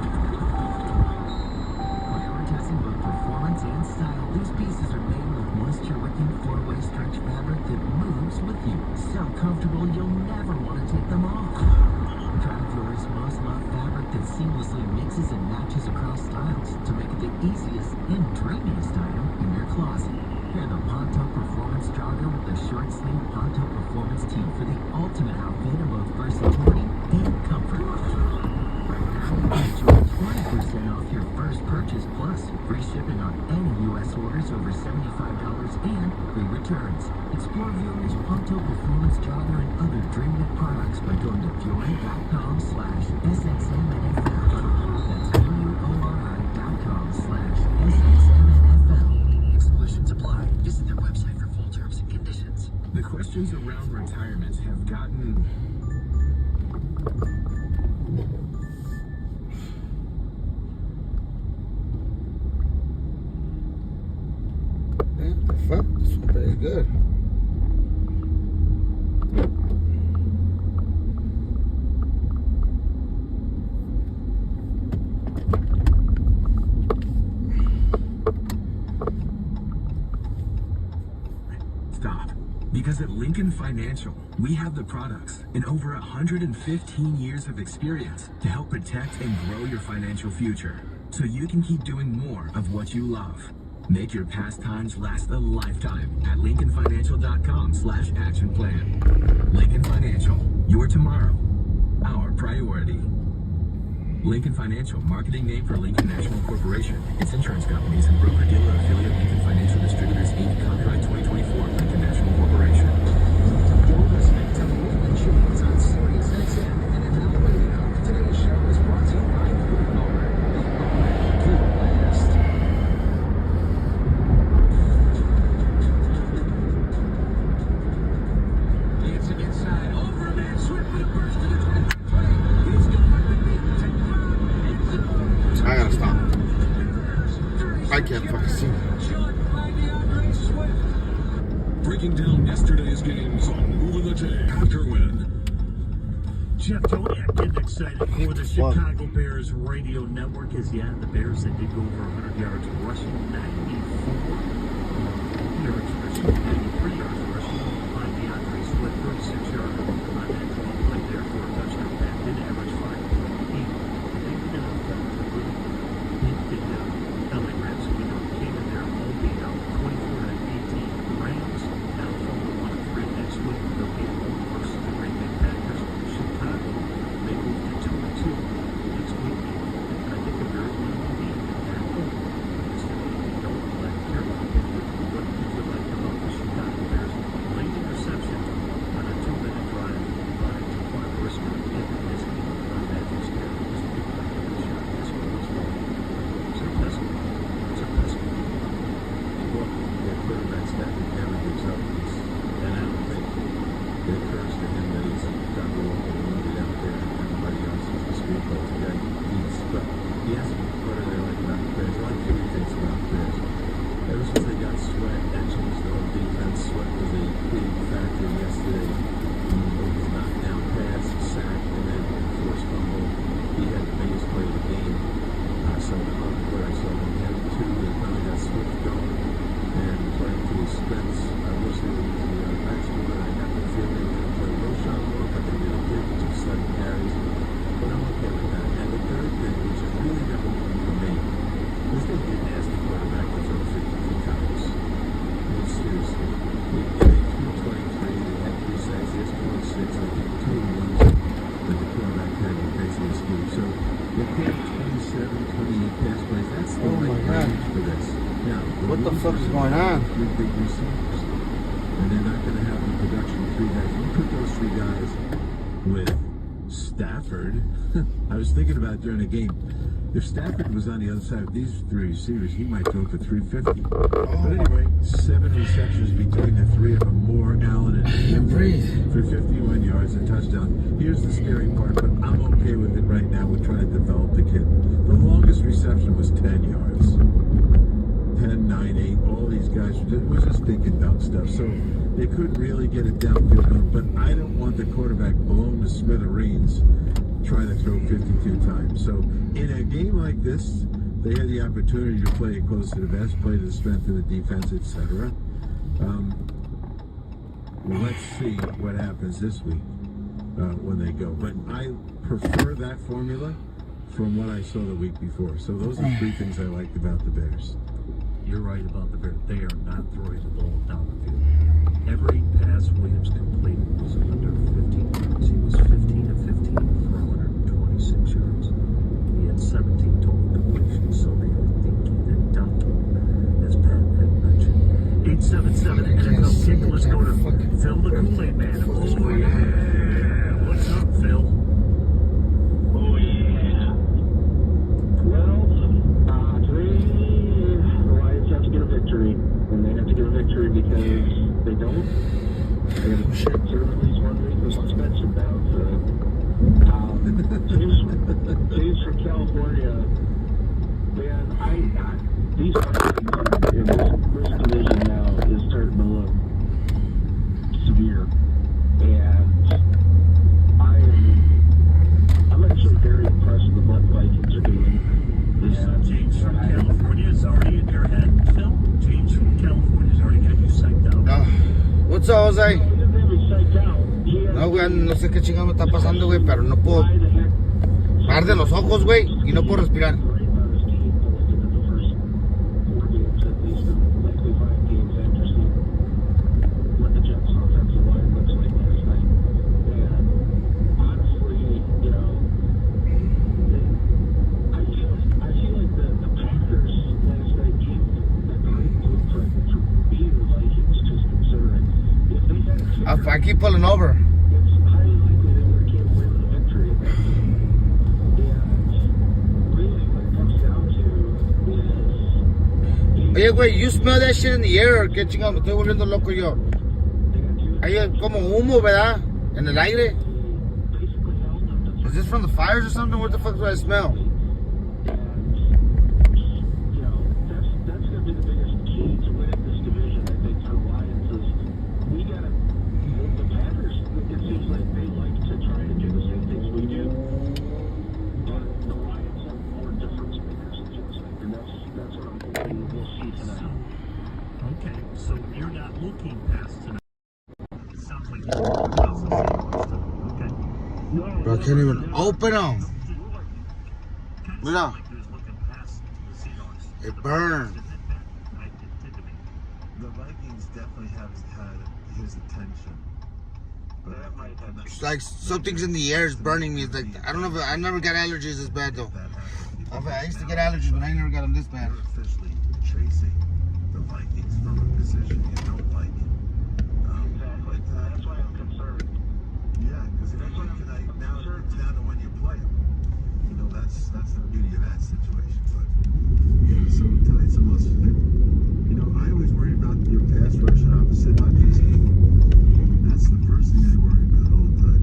Prioritizing both performance and style, these pieces are made with moisture-wicking 4-way stretch fabric that moves with you. So comfortable you'll never want to take them off. Try Fiore's most loved fabric that seamlessly mixes and matches across styles to make it the easiest and dreamiest item in your closet. Pair the Ponto Performance Jogger with the short sleeve Ponto Performance Tee for the ultimate outfit of both versatility and comfort. Enjoy 20% off your first purchase plus free shipping on any U.S. orders over $75 and free returns. Explore Fiore's Ponto Performance Jogger and other Dream Knit products by going to Fiore.com/SXMNFL. That's FIORI.com/SXMNFL. Exclusions apply. Visit their website for full terms and conditions. The questions around retirement have gotten Fuck, it's pretty good. Stop. Because at Lincoln Financial, we have the products and over 115 years of experience to help protect and grow your financial future so you can keep doing more of what you love. Make your pastimes last a lifetime at LincolnFinancial.com/action plan. Lincoln Financial, your tomorrow, our priority. Lincoln Financial, marketing name for Lincoln National Corporation. Its insurance companies and broker-dealer affiliate Lincoln Financial Distributors Inc. Copyright 2024, Lincoln National Corporation. You're listening to Movement Chains on Sirius XM and ML Radio. Today's show is brought to you by Food Barn, the ultimate food blast. Dancing inside, over a man, swift with a burst to the 20. He's going to beat I gotta stop. I can't fucking see. Breaking down yesterday's games on Moving the Chain after win. Jeff Joniak getting excited for the Chicago Bears radio network as the Bears, they did go over 100 yards rushing, 94 yards rushing, 93 yards rushing by DeAndre Swift, 36 yards on that draw play there for a touchdown. That did average 5.8. They did the LA Rams, we know, came in there all beat out 24-18. Rams now fall to 1-3 next week. They'll get home versus the Green Bay Packers. Chicago, they move to 2-2 next week. And I think the Bears will be at home. They don't like Carolina. What do you like about the Chicago Bears? Late interception on a 2-minute drive by Jaquan Brisker in this game on that scare. Just to get back to the shot. This one was wrong. It's a pesky. It's a pesky. Well, their quarterback's got the camera gives up. And I don't think they cursed to him that he's got to walk and run it out there and everybody else is the street calls the guy eats. But he asked me what are they like about the Bears. I like three things about the Bears. Ever since they got Sweat, that changed the whole defense. Sweat was a big factor yesterday. He was knocked down pass, sacked, and then forced fumble. He had the biggest play of the game. So I love what I saw from him too. They finally got Swift going and playing for the Spence. I wish they would use the backfield, but I got the feeling they were going to play Roshan more, but they didn't give 2 sudden carries. But I'm okay with that. And the third thing, which is really number one for me, is they didn't ask the quarterback to throw 52 times. I mean, seriously. They threw 23, they had 3 sacks, they had 26, I think 2 of the ones that the quarterback had were basically skewed. So they called 27, 28 pass plays. That's the right range for this. Now, what the fuck is going on? 3 big receivers. And they're not going to have the production of 3 guys. You put those 3 guys with Stafford. I was thinking about it during the game. If Stafford was on the other side of these 3 receivers, he might throw for 350. But anyway, 7 receptions between the 3 of them, Moore, Allen, and Henry for 51 yards and touchdown. Here's the scary part, but I'm okay with it right now. We're trying to develop the kid. The longest reception was 10 yards. 10, 9, 8, all these guys were just thinking about stuff. So they couldn't really get it downfield. But I don't want the quarterback blown to smithereens trying to throw 52 times. So in a game like this, they had the opportunity to play it close to the vest, play to the strength of the defense, etc. Let's see what happens this week when they go. But I prefer that formula from what I saw the week before. So those are 3 things I liked about the Bears. You're right about the Bears. They are not throwing the ball down the field. Every pass Williams completed was under 15 yards. He was 15 of 15 for 126 yards. He had 17 total completions, so they are dinking and dunking, as Pat had mentioned. 877 NFL kick. Let's go to Phil the Kool-Aid Man. Oh, yeah. What's up, Phil? Oh, yeah. Well, today, the Lions have to get a victory. And they have to get a victory because they don't. They're going to serve at least 1 week of suspension now. James from California. Man, these in this division now is starting to look severe. And I'm actually very impressed with what the Vikings are doing. James from California is already in your head, Phil. James from California has already got you psyched out. What's up, Jose? No, güey, no sé qué chingado me está pasando, güey, pero no puedo parar de los ojos, güey, y no puedo respirar. I keep pulling over. It's highly likely they would have came away with a victory. And really, what it comes down to is... Oye, güey, you smell that shit in the air, or qué chingado, me estoy volviendo loco yo. Hay como humo, ¿verdad? En el aire. Is this from the fires or something? What the fuck do I smell? That's going to be the biggest key to winning this division, I think, for the Lions is we got to... The Packers, it seems like they like to try to do the same things we do, but the Lions have more difference makers, it feels like, and that's what I'm hoping we'll see tonight. Okay, so you're not looking past tonight. It sounds like you're looking past the Seahawks tonight. Okay. Bro, I can't even open them. Look out. It burned. The Vikings definitely have had his attention. But It's like something's in the air is burning me. It's like, I don't know if I never got allergies this bad though. I used to get allergies, but I never got them this bad. You're officially chasing the Vikings from a position you don't like. That's why I'm concerned. Yeah, because if you win tonight, now it's down to when you play them. You know, that's the beauty of that situation. But yeah, so tonight's a must. You know, I always worry about your pass rush opposite Hodges. That's the first thing I worry about all the time.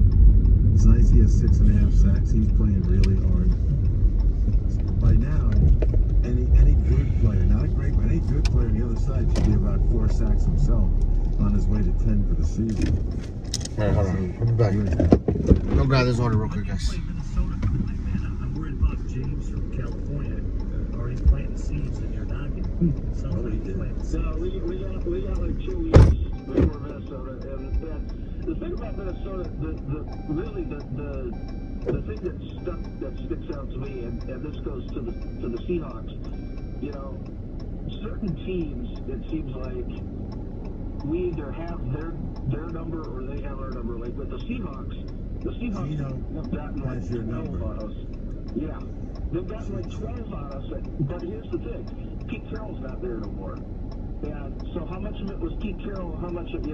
It's nice he has 6.5 sacks. He's playing really hard. By now, any good player, not a great one, any good player on the other side should be about 4 sacks himself on his way to 10 for the season. Alright, hold on. I'll be back. Go grab this order real quick, guys. I'm worried about James from California already planting seeds in your noggin. Sounds like he's planting seeds. No, we got like 2 weeks before Minnesota, and the thing about Minnesota, the thing that sticks out to me, and this goes to the Seahawks. You know, certain teams, it seems like we either have their number or they have our number. Like with the Seahawks have gotten like 12 on us. Yeah, they've gotten like 12 on us. But here's the thing: Pete Carroll's not there no more. And so how much of it was Pete Carroll? How much of,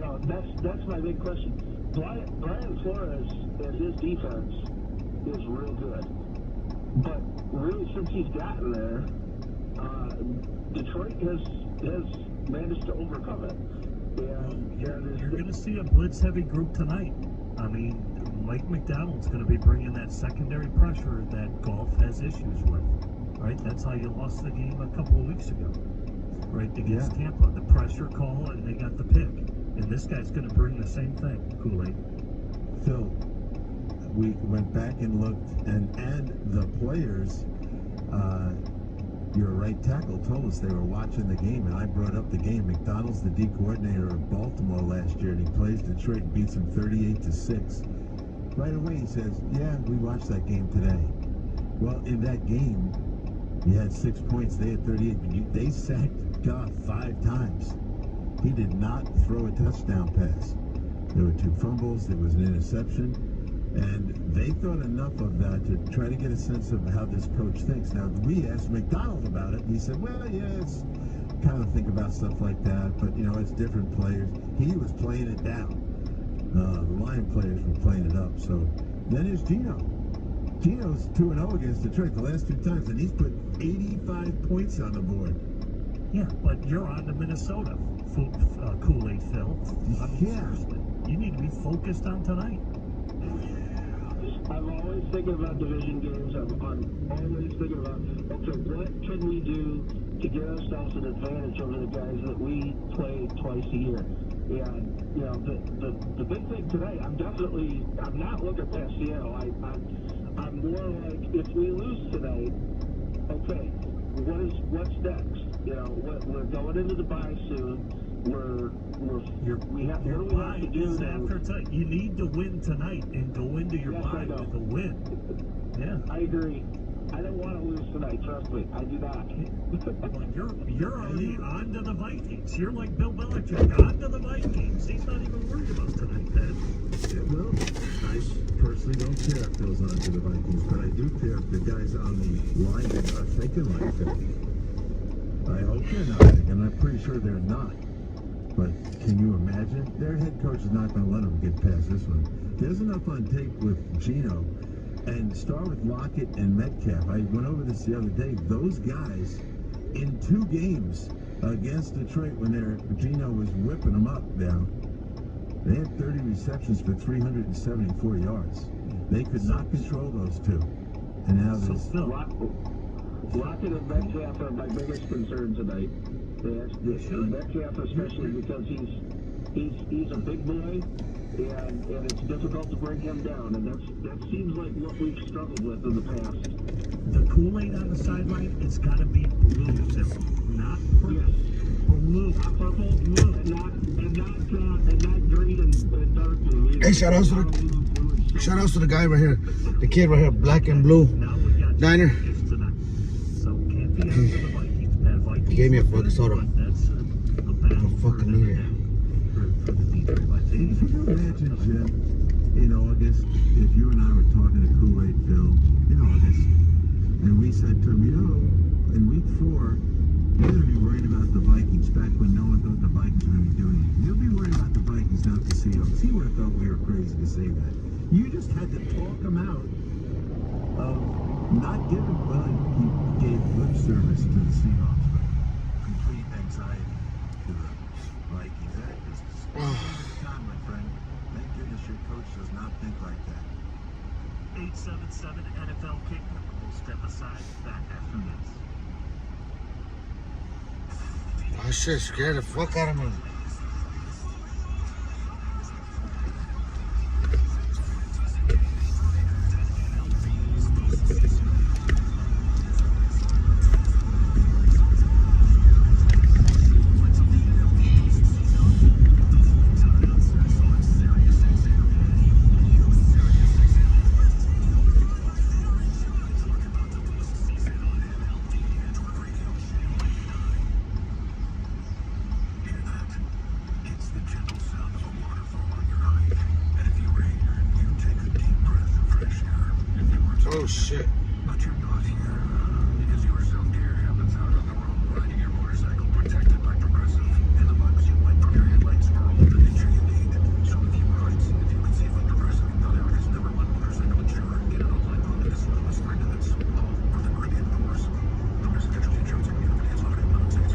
that's my big question. Brian Flores and his defense is real good, but really since he's gotten there, Detroit has managed to overcome it. You're going to see a blitz-heavy group tonight. I mean, Mike McDonald's going to be bringing that secondary pressure that Goff has issues with, right? That's how you lost the game a couple of weeks ago, right, against Tampa. The pressure call, and they got the pick. And this guy's going to bring the same thing, Kool-Aid. Phil, we went back and looked, and the players, your right tackle told us they were watching the game, and I brought up the game. McDonald's the D coordinator of Baltimore last year, and he plays Detroit and beats them 38-6. Right away he says, yeah, we watched that game today. Well, in that game, you had 6 points, they had 38. They sacked Goff 5 times. He did not throw a touchdown pass. There were 2 fumbles, there was an interception, and they thought enough of that to try to get a sense of how this coach thinks. Now, we asked McDonald about it, and he said, well, yeah, it's kind of think about stuff like that, but, you know, it's different players. He was playing it down. The Lion players were playing it up. So then there's Gino. Gino's 2-0 against Detroit the last 2 times, and he's put 85 points on the board. Yeah, but you're on to Minnesota, Kool-Aid Phil. I mean, seriously, you need to be focused on tonight. I'm always thinking about division games. I'm always thinking about, okay, what can we do to get ourselves an advantage over the guys that we play twice a year? And, you know, the big thing today, I'm not looking past Seattle. I'm more like, if we lose tonight, okay, what's next? You know, we're going into the bye soon. What do we have to do now? You need to win tonight and go into your bye with a win. Yeah, I agree. I don't want to lose tonight. Trust me, I do not. Well, you're already on to the Vikings. You're like Bill Belichick, on to the Vikings. He's not even worried about tonight, man. Yeah, well, I personally don't care if Bill's on to the Vikings, but I do care if the guys on the line are thinking like that. I hope they're not thinking. I'm pretty sure they're not. But can you imagine? Their head coach coach is not going to let him get past this one. There's enough on tape with Gino, and start with Lockett and Metcalf. I went over this the other day. Those guys, in 2 games against Detroit, when Gino was whipping them up down, they had 30 receptions for 374 yards. They could not control those two. And now this. Lockett and Metcalf are my biggest concern tonight. Metcalf especially because he's a big boy, and it's difficult to bring him down, and that seems like what we've struggled with in the past. The Kool-Aid on the sideline, it's got to be blue, not purple. Yes. Blue. Not purple, blue, and not green and dark blue either. Hey, shout outs to the guy right here, the kid right here, black and blue diner. He gave me a fucking soda. I don't fucking need it. Can you imagine, Jim, in August, if you and I were talking to Kool-Aid Phil in August, and we said to him, in week 4, you're going to be worried about the Vikings back when no one thought the Vikings were going to be doing it. You'll be worried about the Vikings, not the Seahawks. He would have thought we were crazy to say that. You just had to talk him out of not giving, well, he gave lip service to the Seahawks, but complete anxiety to the Vikings. That is time, my friend. Thank goodness your coach does not think like that. 877 NFL Kicker will step aside back after this. Oh shit, scared the fuck out of me. Oh shit. But you're not here because your self-care happens out on the road, riding your motorcycle protected by Progressive. And the bugs you wipe from your headlights are all the nature you need. So if you ride, if you would save with Progressive, not America's #1 motorcycle insurer, get it online on the lowest rate that's all for the Caribbean doors. Progressive Casualty Insurance and Community is located in the United States.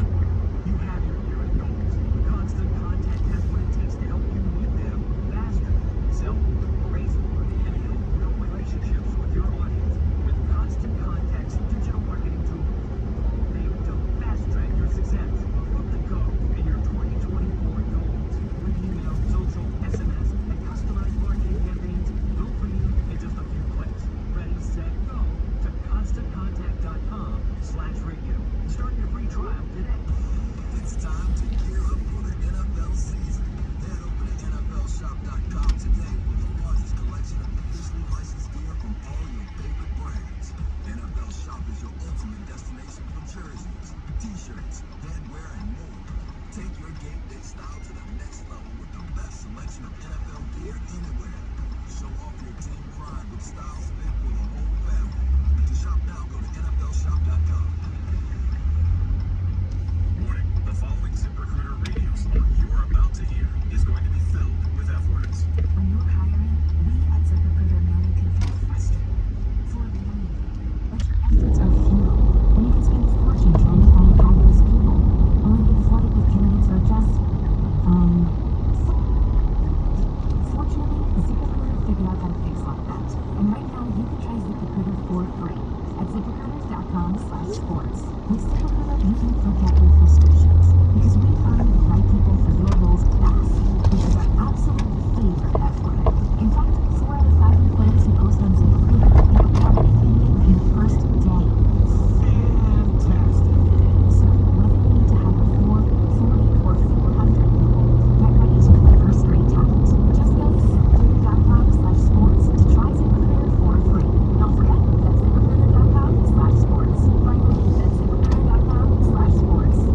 You have your hearing aids. Constant Contact has what it takes to help you meet them faster. Simple, razor, and build real relationships with your audience with Constant Contact's digital marketing tool. All made to fast-track your success. Book the go in your 2024 goals. With email, social, SMS, and customized marketing campaigns built for you in just a few clicks. Ready, set, go to ConstantContact.com/radio. Start your free trial today. It's time to gear up for the NFL season. Head over to NFLShop.com today for the largest collection of officially licensed gear from all your favorite brands. NFL Shop is your ultimate destination for jerseys, t-shirts, headwear, and more. Take your game day style to the next level with the best selection of NFL gear anywhere. Show off your team pride with styles fit for the whole family. To shop now, go to NFLShop.com. Warning, the following ZipRecruiter radio slot you're about to hear is going to be filled with F words. When you're hiring, we at ZipRecruiter know you can feel frustrated, full of longing, but your efforts are futile, and you can spend a fortune trying to find fabulous people, only to be flooded with candidates who are just, Fortunately, ZipRecruiter figured out how to fix all that, and right now you can try ZipRecruiter for free at ZipRecruiter.com/sports. With ZipRecruiter, you can forget your frustrations because we find the right people for your roles fast, which is our absolute favorite F word. In fact, 4 out of 5 employers who post on ZipRecruiter get a candidate in the first day. Fantastic it is. Whether you need to hire 4, 40, or 400 people, get ready to be first-rate talent. Just go to ZipRecruiter.com/sports to try ZipRecruiter for free. Don't forget, that's ZipRecruiter.com/sports. Finally, that's ZipRecruiter.com/sports.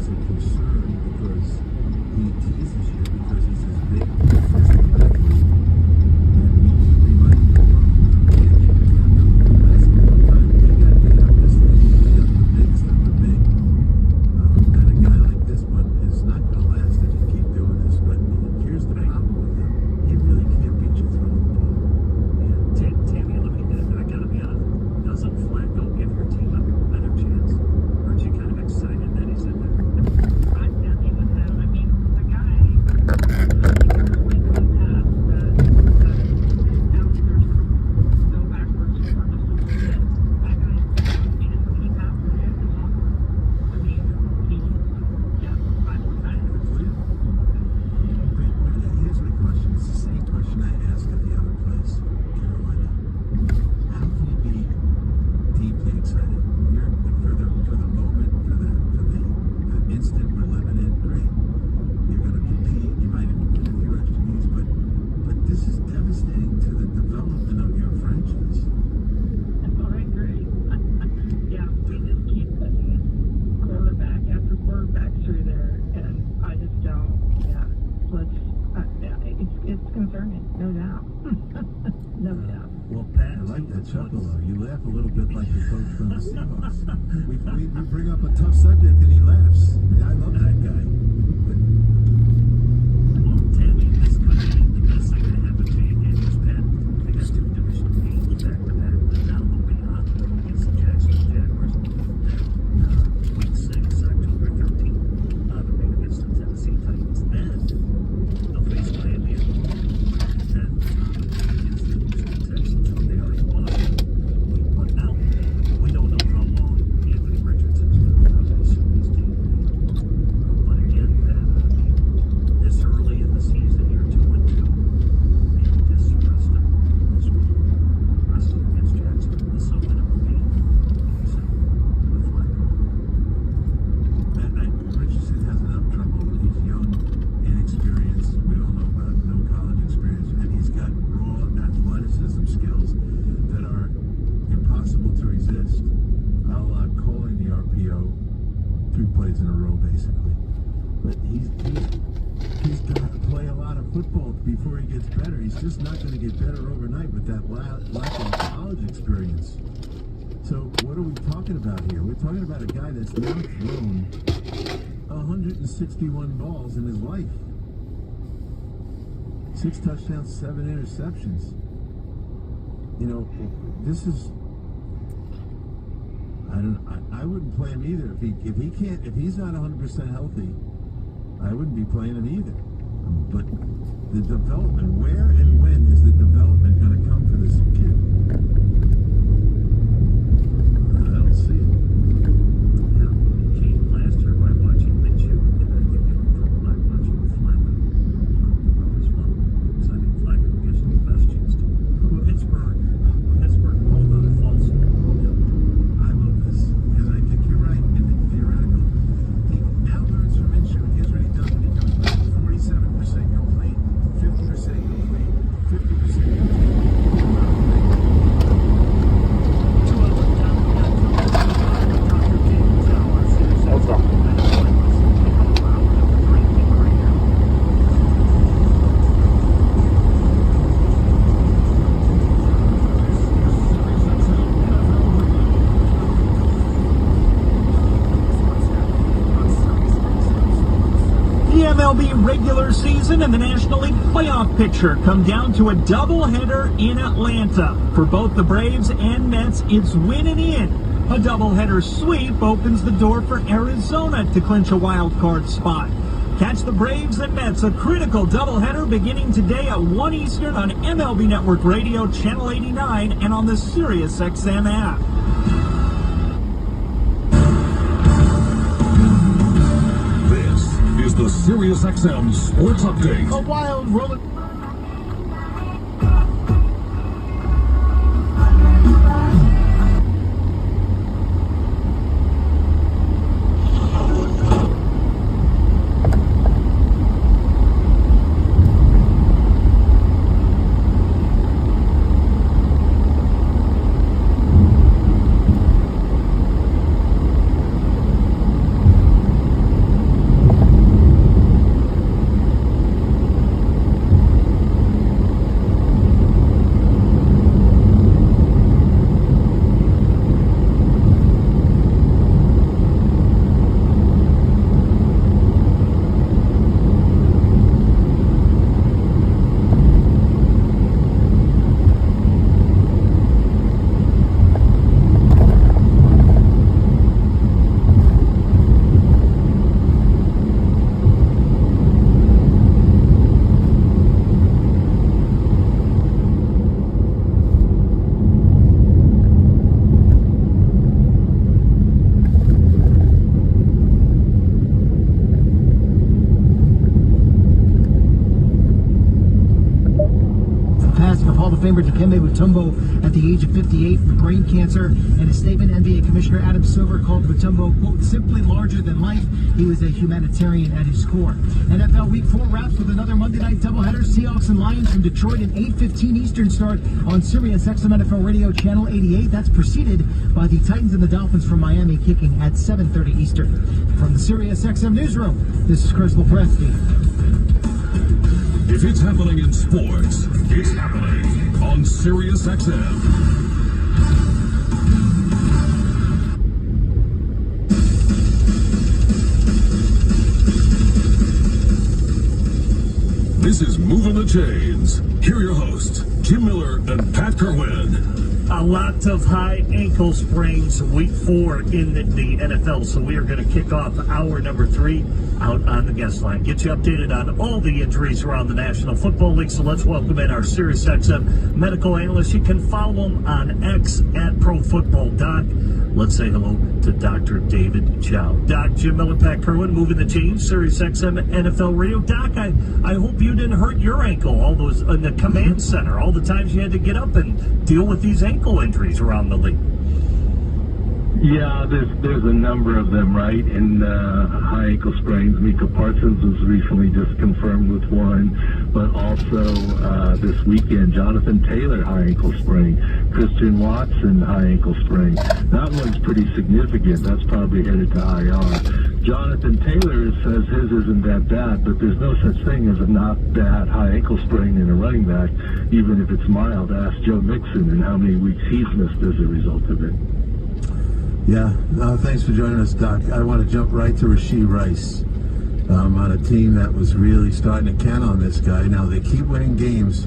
a concern because he teases you because he's this big physical athlete, and we keep reminding the world, basketball time, you got to have this thing beat up the biggest of the big. And a guy like this one is not going to last if you keep doing this. But here's the problem with him: he really can't beat you throwing the ball. Tammy, I gotta be honest. Doesn't Flacco give your team a better chance? Aren't you kind of excited that he's in there? I'm happy with him. I mean, the guy, he can really play pass that downstairs go backwards for just a little bit. That guy can keep after it and talk. I mean, I'm excited. Here's my question. It's the same question I asked at the other place, Carolina. How can you be deeply excited? You're for the moment, for the instant we're living in. Great. You're going to compete. You might even win a few extra games, but this is devastating to the development of your franchise. Oh, I agree. Yeah, we just keep putting quarterback after quarterback through there, and I just don't. Yeah, it's concerning, no doubt. No doubt. Well, Pat, I like that chuckle though. You laugh a little bit like the coach from the Seahawks. we bring up a tough subject and he laughs. I love that guy. Well, Tammy, this could be the best thing to happen to you in this Pat. I guess two division games back to back, but now they'll be on against the Jacksonville Jaguars. Week 6, October 13th. The game against the Tennessee Titans. Then they'll face Miami at home. And against the Houston Texans, who they already won. But now, we don't know how long Anthony Richardson's going to be out. I assume he's day to day. But again, this early in the season, you're 2-2. Maybe just rest him this week. Rest him against Jacksonville. This is a winnable game. Like you said, with Flacco. Richardson has enough trouble. He's young, inexperienced. We don't know about no college experience, and he's got raw athleticism skills that are impossible to resist. I'll call in the RPO 3 plays in a row, basically. But he's got to play a lot of football before he gets better. He's just not going to get better overnight with that lack of college experience. So what are we talking about here? We're talking about a guy that's now thrown 161 balls in his life. 6 touchdowns, 7 interceptions. You know, this is. I wouldn't play him either if he's not 100% healthy. I wouldn't be playing him either. But the development, where and when is the development going to come for this kid? I don't see it. Yeah, it came last year by watching Minshew, and I think it improved by watching Flacco as well. Because I think Flacco gives him the best chance to. Pittsburgh pulled out a false. I love this because I think you're right. In the theoretical, he now learns from Minshew. Here's what he does when he comes back: 47% complete, 50% complete, 50% complete. The MLB regular season and the National League playoff picture come down to a doubleheader in Atlanta. For both the Braves and Mets, it's win and in. A doubleheader sweep opens the door for Arizona to clinch a wild card spot. Catch the Braves and Mets, a critical doubleheader beginning today at 1 Eastern on MLB Network Radio, Channel 89, and on the SiriusXM app. This is the SiriusXM Sports Update. A wild roller. Famer Dikembe Mutombo at the age of 58 from brain cancer. In a statement, NBA Commissioner Adam Silver called Mutombo, quote, simply larger than life. He was a humanitarian at his core. NFL Week 4 wraps with another Monday night doubleheader. Seahawks and Lions from Detroit, an 8:15 Eastern start on Sirius XM NFL Radio Channel 88. That's preceded by the Titans and the Dolphins from Miami, kicking at 7:30 Eastern. From the Sirius XM newsroom, this is Chris Lepresti. If it's happening in sports, it's happening on Sirius XM. This is Moving the Chains. Here are your hosts, Jim Miller and Pat Kerwin. A lot of high ankle sprains week 4 in the NFL, so we are going to kick off hour number 3 out on the guest line. Get you updated on all the injuries around the National Football League, so let's welcome in our Sirius XM medical analyst. You can follow him on X at ProFootballDoc. Let's say hello to Dr. David Chow. Doc, Jim Miller, Pat Kerwin, Moving the Chains, Sirius XM NFL Radio. Doc, I hope you didn't hurt your ankle all those in the command center, all the times you had to get up and deal with these ankle injuries around the league. Yeah, there's a number of them, right? And high ankle sprains. Micah Parsons was recently just confirmed with one, but also this weekend, Jonathan Taylor high ankle sprain, Christian Watson high ankle sprain. That one's pretty significant. That's probably headed to IR. Jonathan Taylor says his isn't that bad, but there's no such thing as a not bad high ankle sprain in a running back, even if it's mild. Ask Joe Mixon and how many weeks he's missed as a result of it. Yeah, thanks for joining us, Doc. I want to jump right to Rashee Rice on a team that was really starting to count on this guy. Now, they keep winning games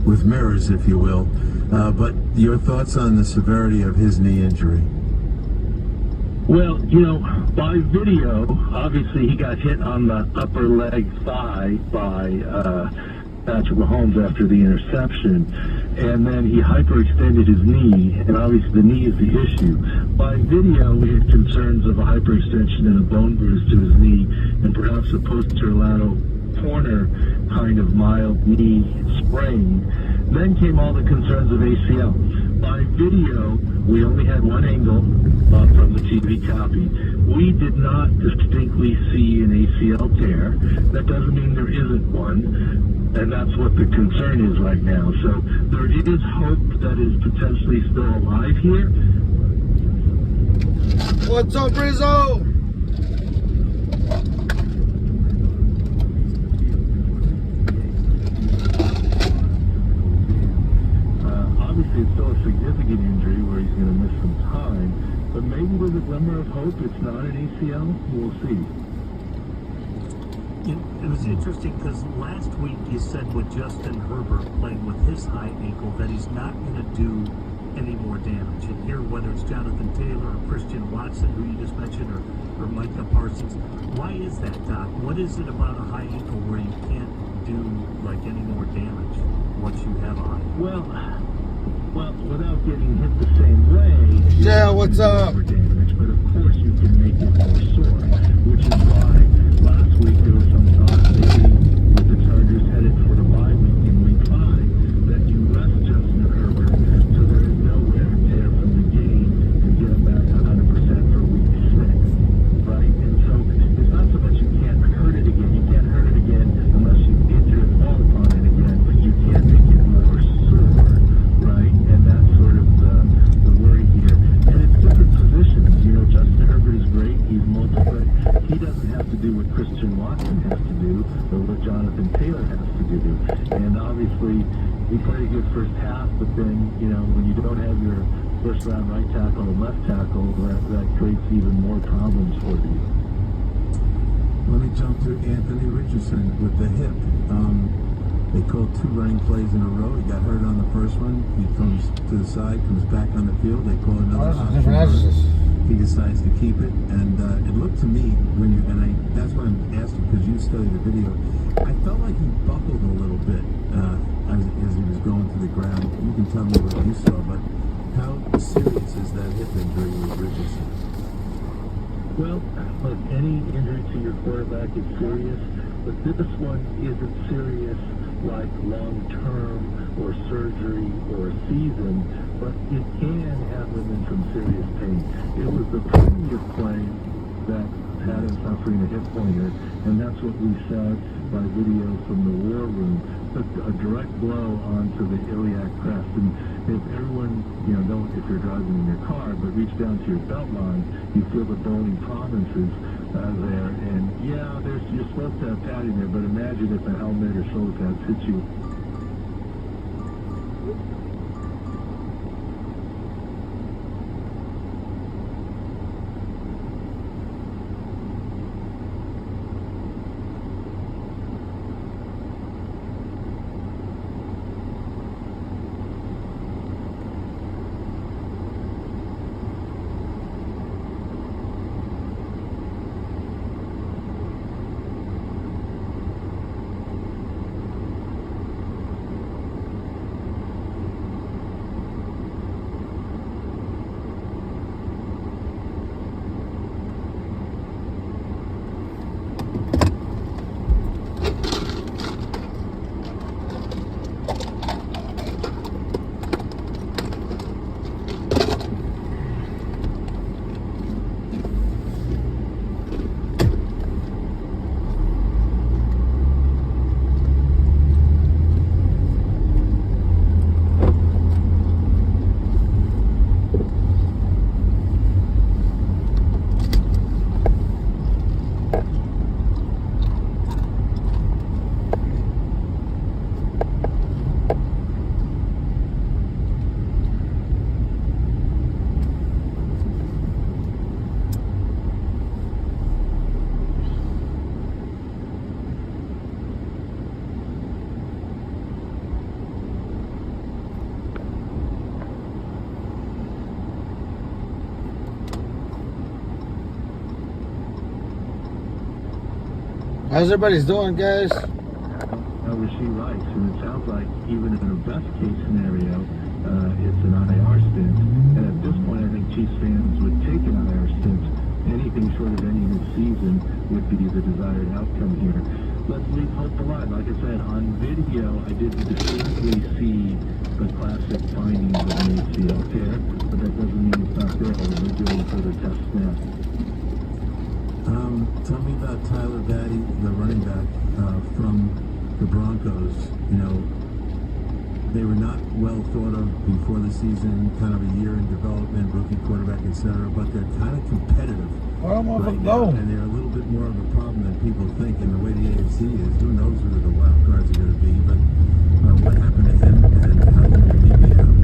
with mirrors, if you will, but your thoughts on the severity of his knee injury? Well, by video, obviously he got hit on the upper leg thigh by Patrick Mahomes after the interception, and then he hyperextended his knee, and obviously the knee is the issue. By video, we had concerns of a hyperextension and a bone bruise to his knee, and perhaps a posterolateral corner kind of mild knee sprain. Then came all the concerns of ACL. By video, we only had one angle from the TV copy. We did not distinctly see an ACL tear. That doesn't mean there isn't one, and that's what the concern is right now. So there is hope that is potentially still alive here. What's up, Rizzo? Obviously, it's still a significant injury where he's going to miss some time, but maybe there's a glimmer of hope it's not an ACL. We'll see. It was interesting because last week you said with Justin Herbert playing with his high ankle that he's not going to do any more damage. And here, whether it's Jonathan Taylor or Christian Watson, who you just mentioned, or Micah Parsons, why is that, Doc? What is it about a high ankle where you can't do like any more damage once you have a high ankle? Well, without getting hit the same way, yeah, what's up? Damage, but of course you can make it more sore, which is why last week there was some talk maybe with the Chargers headed for the bye week in week 5 that you rest Justin Herbert so there is no wear and tear from the game and get him back 100% for week 6, right? And so it's not so much you can't hurt it again. You can't hurt it again unless you injure and fall upon it again, but you can't make it more sore. Right, and that's sort of the worry here. And it's different positions. Justin Herbert is great. He's multiple. He doesn't have to do what Christian Watson has to do or what Jonathan Taylor has to do. And obviously, he played a good first half, but then, when you don't have your first-round right tackle and left tackle, that creates even more problems for you. Let me jump to Anthony Richardson with the hip. They called 2 running plays in a row. He got hurt on the first one. He comes to the side, comes back on the field. They call another option. He decides to keep it, and it looked to me that's why I'm asking, because you studied the video. I felt like he buckled a little bit as he was going to the ground. You can tell me what you saw, but how serious is that hip injury with Richardson? Well, look, any injury to your quarterback is serious, but this one isn't serious like long-term or surgery or a season, but it can have him in some serious pain. It was the previous play that had him suffering a hip pointer, and that's what we saw by video from the war room. A direct blow onto the iliac crest. And if everyone, don't, if you're driving in your car, but reach down to your belt line, you feel the bony provinces there. And yeah, you're supposed to have padding there, but imagine if a helmet or shoulder pads hit you. How's everybody's doing, guys? However she likes, and it sounds like even in a best case scenario, it's an IR stint. And at this point, I think Chiefs fans would take an IR stint. Anything short of ending the season would be the desired outcome here. Let's leave hope alive. Like I said, on video, I did distinctly see the classic findings of an ACL tear, but that doesn't mean it's not there. We're doing further tests now. Tell me about Tyler Batty, the running back from the Broncos. They were not well thought of before the season, kind of a year in development, rookie quarterback, etc. But they're kind of competitive right now, and they're a little bit more of a problem than people think. And the way the AFC is, who knows who the wild cards are going to be? But what happened to him, and how did he be out?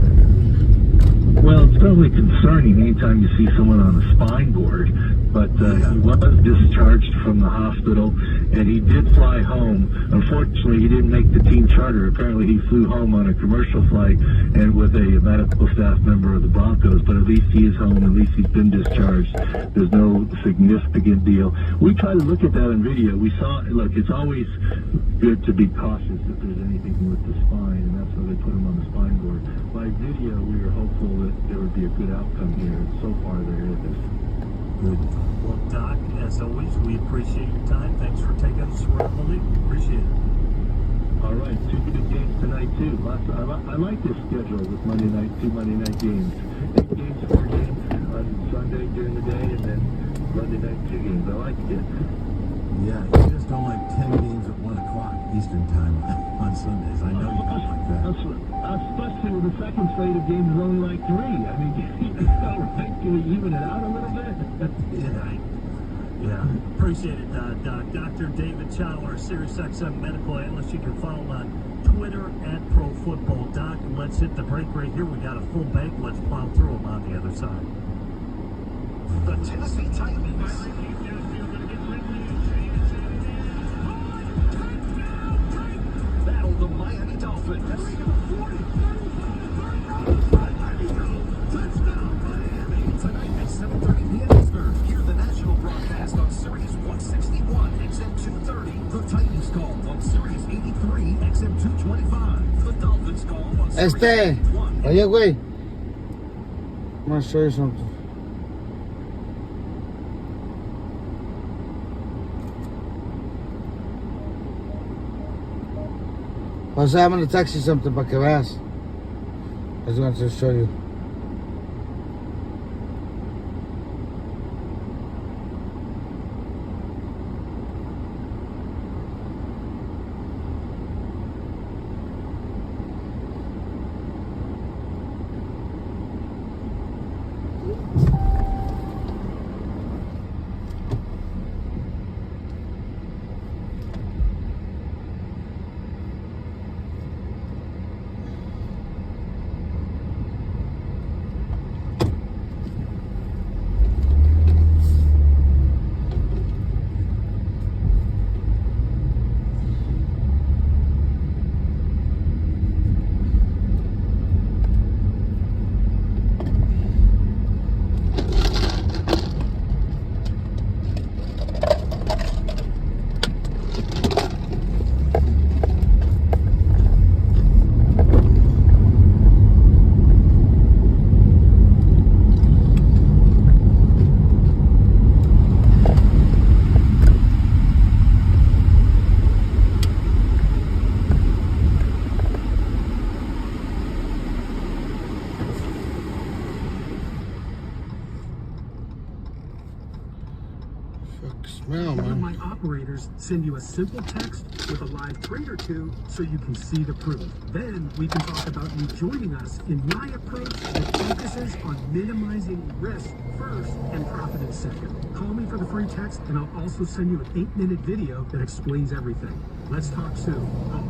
Well, it's probably concerning anytime you see someone on a spine board, but he was discharged from the hospital, and he did fly home. Unfortunately, he didn't make the team charter. Apparently, he flew home on a commercial flight and with a medical staff member of the Broncos, but at least he is home. At least he's been discharged. There's no significant deal. We try to look at that on video. We saw, look, it's always good to be cautious if there's anything with the spine, and that's why they put him on the spine board. By video, we were hopeful that there would be a good outcome here. So far, there is. Good. Well, Doc, as always, we appreciate your time. Thanks for taking us around the league. Appreciate it. All right, 2 good games tonight, too. I like this schedule with Monday night, 2 Monday night games. 8 games, 4 games on Sunday during the day, and then Monday night, 2 games. I like it. Yeah, you just don't like 10 games at 1 o'clock Eastern time on Sundays. I know you don't like that. Especially with the second slate of games is only like 3. I mean, can we even it out a little bit? Yeah, appreciate it, Doc. Dr. David Chowler, SiriusXM medical analyst. You can follow him on Twitter @ProFootball. Doc, let's hit the break right here. We got a full bank. Let's plow through them on the other side. The Tennessee Titans. Battle the Miami Dolphins. Touchdown, Miami. Tonight at 7:30 p.m. Eastern. Hear the national broadcast on Sirius 161, XM 230. The Titans call on Sirius 83, XM 225. The Dolphins call on Sirius 81. Oye, güey. I'm gonna show you something. O sea, I'm gonna text you something para que veas. I just wanted to show you. Smell, One of man. my operators send you a simple text with a live trade or two so you can see the proof. Then we can talk about you joining us in my approach that focuses on minimizing risk first and profit second. Call me for the free text and I'll also send you an 8-minute video that explains everything. Let's talk soon. Call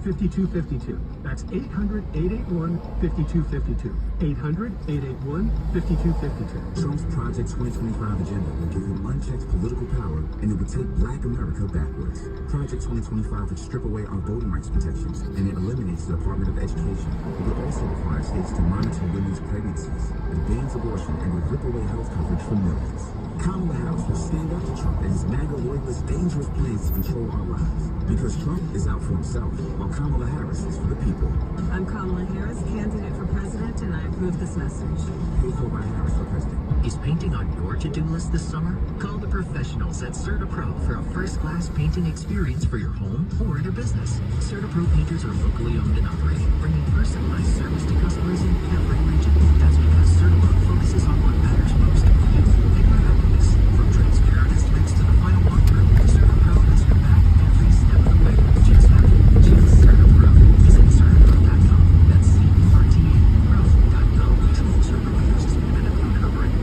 800-881-5252. That's 800-881-5252. 800-881-5252. Trump's Project 2025 agenda will give him unchecked political power, and it would take Black America backwards. Project 2025 would strip away our voting rights protections, and it eliminates the Department of Education. It would also require states to monitor women's pregnancies, and bans abortion, and would rip away health coverage for millions. Kamala Harris will stand up to Trump and his MAGA loyalist dangerous plans to control our lives. Because Trump is out for himself, while Kamala Harris is for the people. I'm Kamala Harris, candidate for president, and I approve this message. Paid for by Harris for president. Is painting on your to-do list this summer? Call the professionals at CertaPro for a first-class painting experience for your home or your business. CertaPro painters are locally owned and operated, bringing personalized service to customers in every region. That's because CertaPro focuses on what matters most. You figure out this. From transparent estimates to the final walkthrough, CertaPro has your back every step of the way. Just have it. Choose CertaPro. Visit CertaPro.com. That's CertaPro.com. Cert providers is independent owned and operated.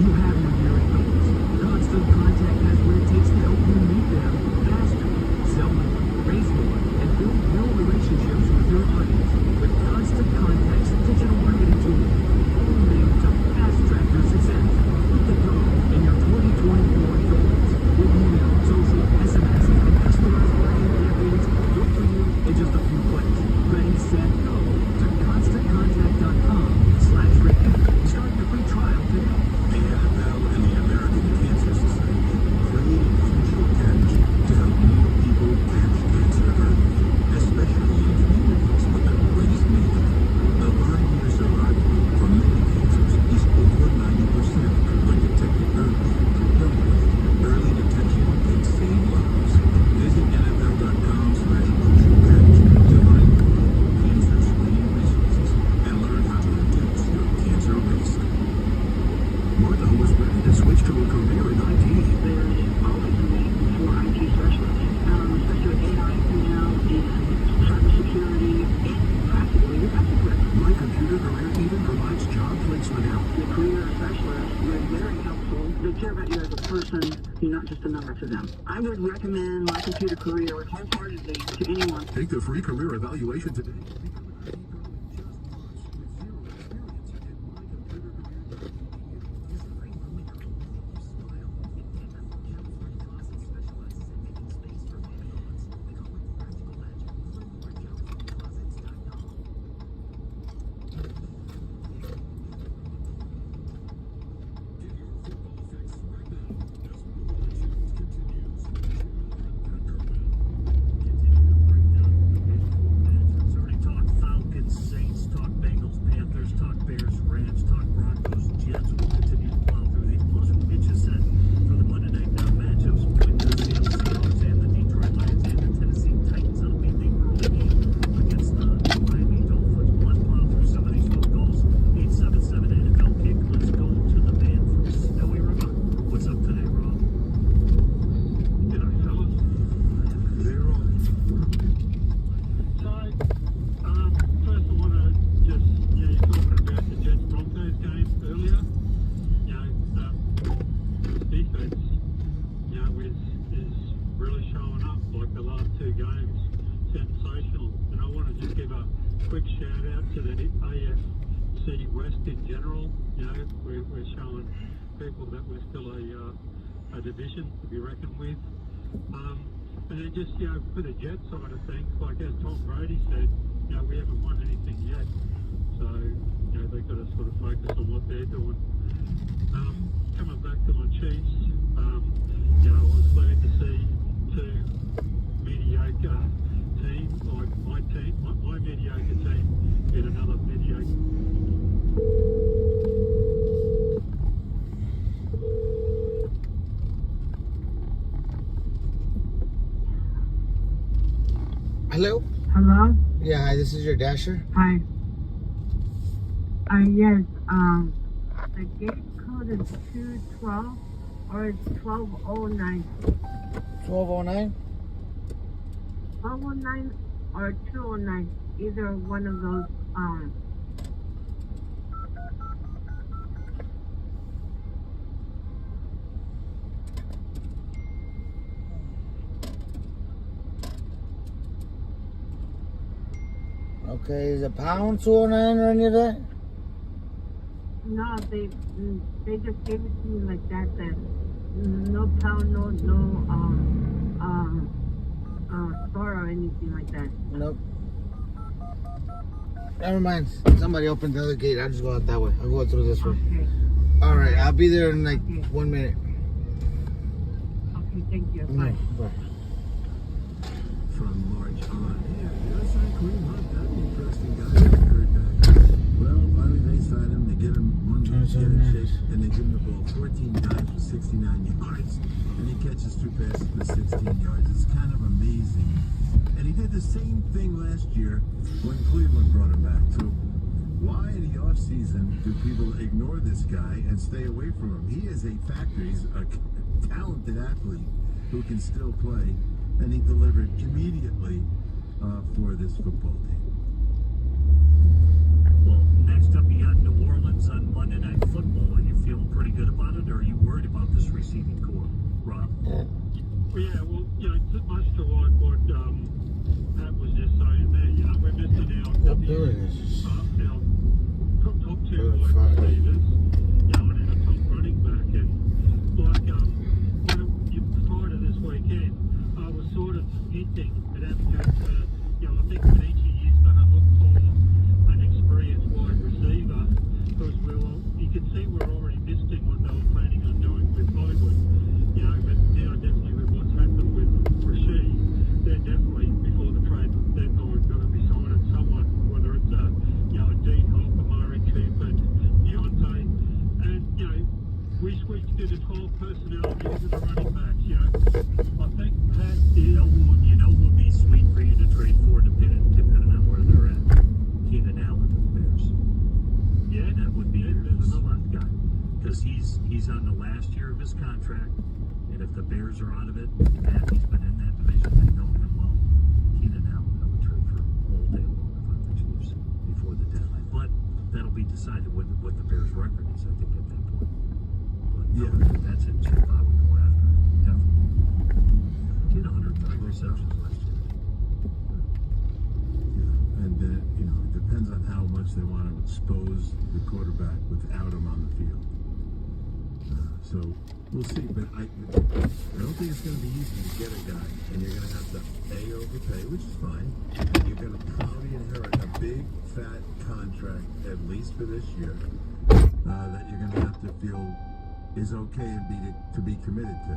You have your hearing aids. Constant Contact has what it takes to help you meet them faster, sell more, raise more, and build real relationships with your audience. With Constant Contact's digital marketing tools, all made to fast-track your success. Put the go in your 2024 goals. With email, social, SMS, and customized marketing campaigns built for you in just a few clicks. Ready, set, go to ConstantContact.com/radio. Start your free trial today. The NFL and the American Cancer Society created a crucial package to help more people catch cancer early, especially in communities with the greatest need. The 5-year survival rate for many cancers is over 90% when detected early. Don't wait. Early detection can save lives. Visit NFL.com/crucial package to find cancer screening resources and learn how to reduce your cancer risk. Martha was ready to switch to a career in IT. There's always a need for IT specialists, especially with AI now and cybersecurity and practically everywhere. My computer career even provides job placement help. The career specialist is very helpful. They care about you as a person, you're not just a number to them. I would recommend My Computer Career wholeheartedly to anyone. Take the free career evaluation today. like the last two games, sensational. And I want to just give a quick shout out to the AFC West in general. You know, we're showing people that we're still a division to be reckoned with. And then just, you know, for the Jet side of things, like as Tom Brady said, you know, we haven't won anything yet. So, you know, they've got to sort of focus on what they're doing. Coming back to my Chiefs, you know, I was glad to see two mediocre teams, like my team, my mediocre team, get another mediocre. Hello? Hello? Yeah, hi, this is your Dasher. Hi. Yes, the gate code is 212 or it's 1209. 1209? 1209 or 209. Either one of those, Okay, is it pound 209 or any of that? no, they just gave it to me like that, then. No pound, no, store or anything like that. Nope. Never mind. Somebody opened the other gate. I'll just go out that way. I'll go through this way. Okay. All right, I'll be there in like 1 minute. Okay, thank you. Bye. Bye. From March on. Yeah, that's not Queen Hunt. That'd be interesting, guys. Heard that. Well, finally they signed him. They get him one get in shape, and they give him the ball 14 times for 69 yards, and he catches 2 passes for 16 yards. It's kind of amazing. And he did the same thing last year when Cleveland brought him back. So why in the offseason do people ignore this guy and stay away from him? He is a factor. He's a talented athlete who can still play, and he delivered immediately for this football team. Well, next up you got New Orleans on Monday Night Football. Are you feeling pretty good about it, or are you worried about this receiving core, Rob? Yeah, well, you know, much to like what Pat was just saying there, you know, we're missing out our top two wide receivers, you know, and a top running back. And like, prior to this weekend, I was sort of hinting at Advocate, you know, I think Medici is going to look for an experienced wide receiver, because you can see we're already missing what they were planning on doing with Hollywood, you know, but now definitely with what's happened with Rashid, they're definitely, before the trade deadline, going to be signing someone, whether it's a Dean Hop, Amari Cooper, Deontay, and, you know, we switched to the 12 personnel using the running backs, you know. I think Pat, you know what would be sweet for you to trade for, depending on where they're at? Keenan Allen of the Bears. Yeah, that would be the slot guy, because he's on the last year of his contract, and if the Bears are out of it, Matt, he's been in that division, they know him well. Keenan Allen, I would trade for all day long if I'm the Chiefs before the deadline, but that'll be decided what the Bears' record is, I think, at that point. But yeah, that's it. Chip, I would go after it, definitely. He had 130 receptions last year. Yeah, and you know, it depends on how much they want to expose the quarterback without him on the field. So we'll see, but I don't think it's going to be easy to get a guy, and you're going to have to overpay, which is fine. And you're going to probably inherit a big fat contract, at least for this year, that you're going to have to feel is okay and to be committed to.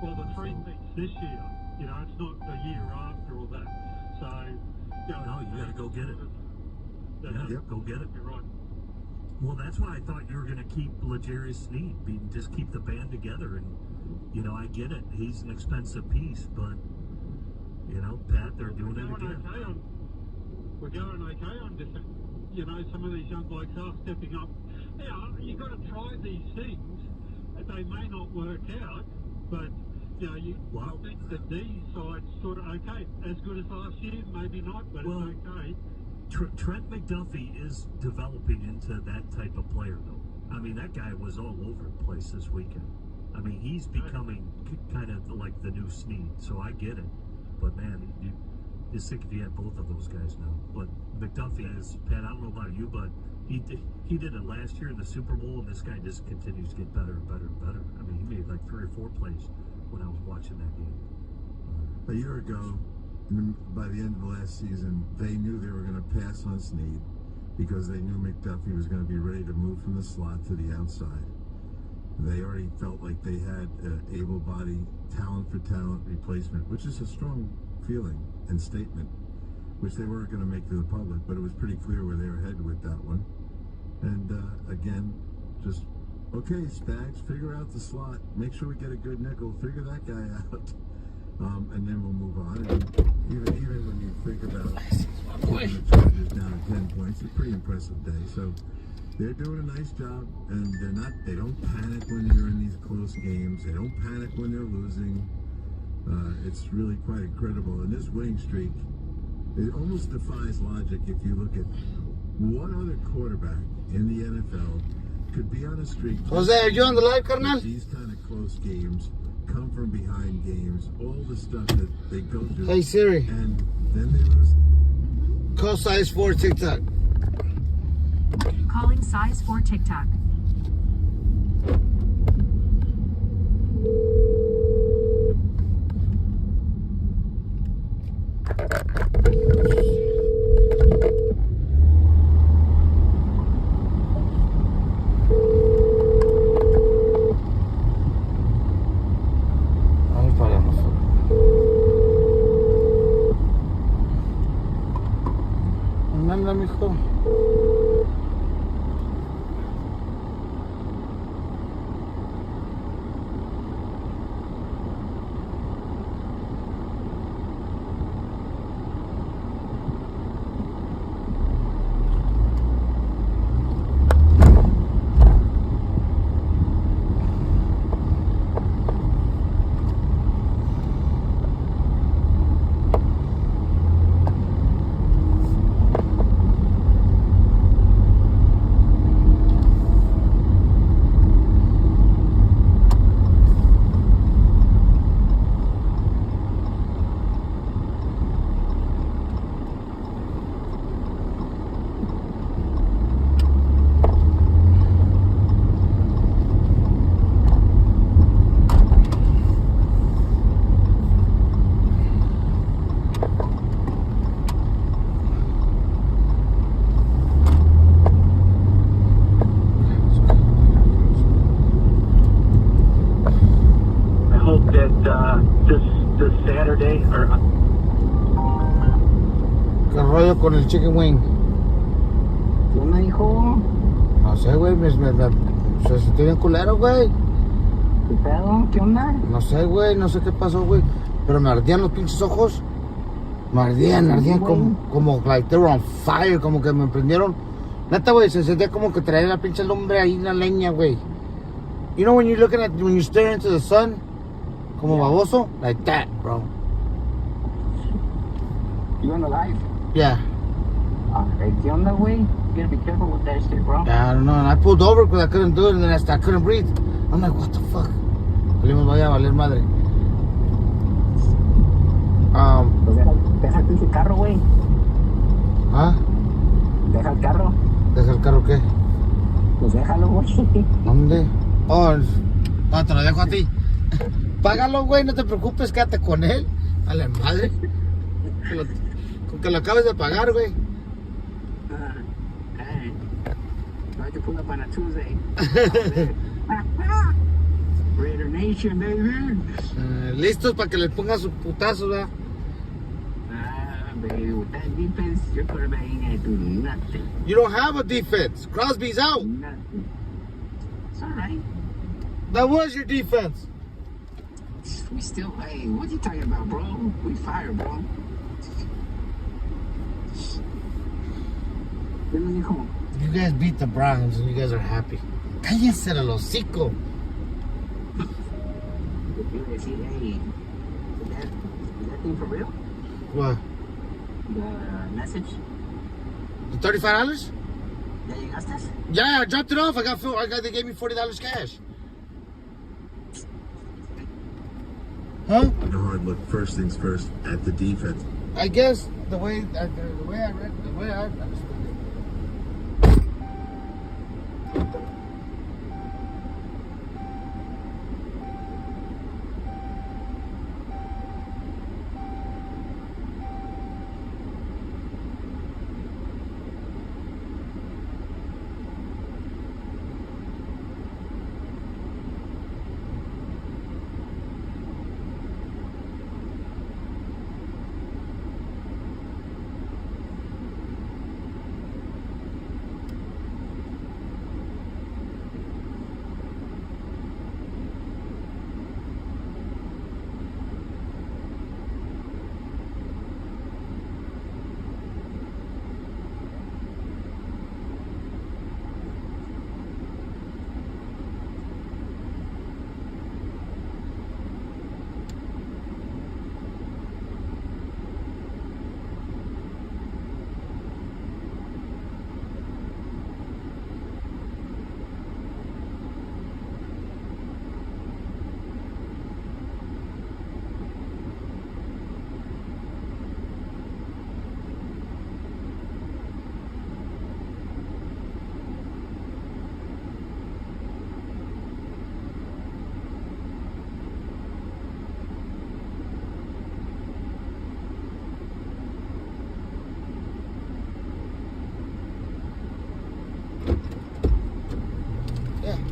well, the three things this year, you know, it's not the year after all that. So, you know, No, you got to go get it. Yeah, go get it. You're right. Well, that's why I thought you were going to keep L'Jarius Sneed, just keep the band together. And, you know, I get it. He's an expensive piece, but, you know, Pat, they're doing it again. We're going okay on different, you know, some of these young blokes are stepping up. Yeah, you've got to try these things. They may not work out, but, you know, I think that these sides sort of okay. As good as last year, maybe not, but it's okay. Trent McDuffie is developing into that type of player, though. I mean, that guy was all over the place this weekend. I mean, he's becoming kind of like the new Snead, so I get it. But man, you're sick if you had both of those guys now. But McDuffie is, Pat, I don't know about you, but he did it last year in the Super Bowl, and this guy just continues to get better and better and better. I mean, he made like 3 or 4 plays when I was watching that game. A year ago, by the end of the last season, they knew they were going to pass on Snead because they knew McDuffie was going to be ready to move from the slot to the outside. They already felt like they had an able-bodied, talent-for-talent replacement, which is a strong feeling and statement, which they weren't going to make to the public, but it was pretty clear where they were headed with that one. And again, just, okay, Spags, figure out the slot. Make sure we get a good nickel. Figure that guy out. And then we'll move on. And even when you think about the Chargers down to 10 points, it's a pretty impressive day. So they're doing a nice job, and they don't panic when you're in these close games. They don't panic when they're losing. It's really quite incredible. And this winning streak, it almost defies logic if you look at what other quarterback in the NFL could be on a streak. Jose, are you on the live, carnal? These kind of close games, come from behind games, all the stuff that they go through. Hey Siri. And then they lose. Call size 4 TikTok. Calling size 4 TikTok. Anda, mijo. This Saturday or ¿Qué rollo con el chicken wing? ¿Qué me dijo? No sé, güey, se sintió bien culero, güey. ¿Qué pedo? ¿Qué onda? No sé, güey, no sé qué pasó, güey. Pero me ardían los pinches ojos. Me ardían como like they were on fire, como que me prendieron. Neta, güey, se sentía como que traía la pinche lumbre ahí, una leña, güey. You know when you stare into the sun? Como baboso? Like that, bro. You on the live? Yeah. ¿Qué onda, güey? You gotta be careful with that shit, bro. Yeah, I don't know. And I pulled over because I couldn't do it, and then I couldn't breathe. I'm like, what the fuck? Salimos, vaya a valer madre. Deja el pinche carro, güey. ¿Ah? Deja el carro. ¿Deja el carro qué? Pues déjalo, güey. ¿Dónde? Oh, te lo dejo a ti. Págalo, güey, no te preocupes, quédate con él. A la madre. Con que lo acabes de pagar, güey. Hey, I can pull up on a Tuesday. Raider Nation, baby. Listos para que les ponga sus putazos, ¿verdad? Baby, with that defense, your quarterback ain't gonna do nothing. You don't have a defense. Crosby's out. Nothing. It's alright. That was your defense. We still, hey, what you talking about, bro? We fired, bro. You guys beat the Browns and you guys are happy. Cállense el hocico. Hey, is that thing for real? What? The message? The $35? Yeah, you got this? Yeah, I dropped it off. They gave me $40 cash. Huh? The hard look, first things first, at the defense. I guess the way I understood it.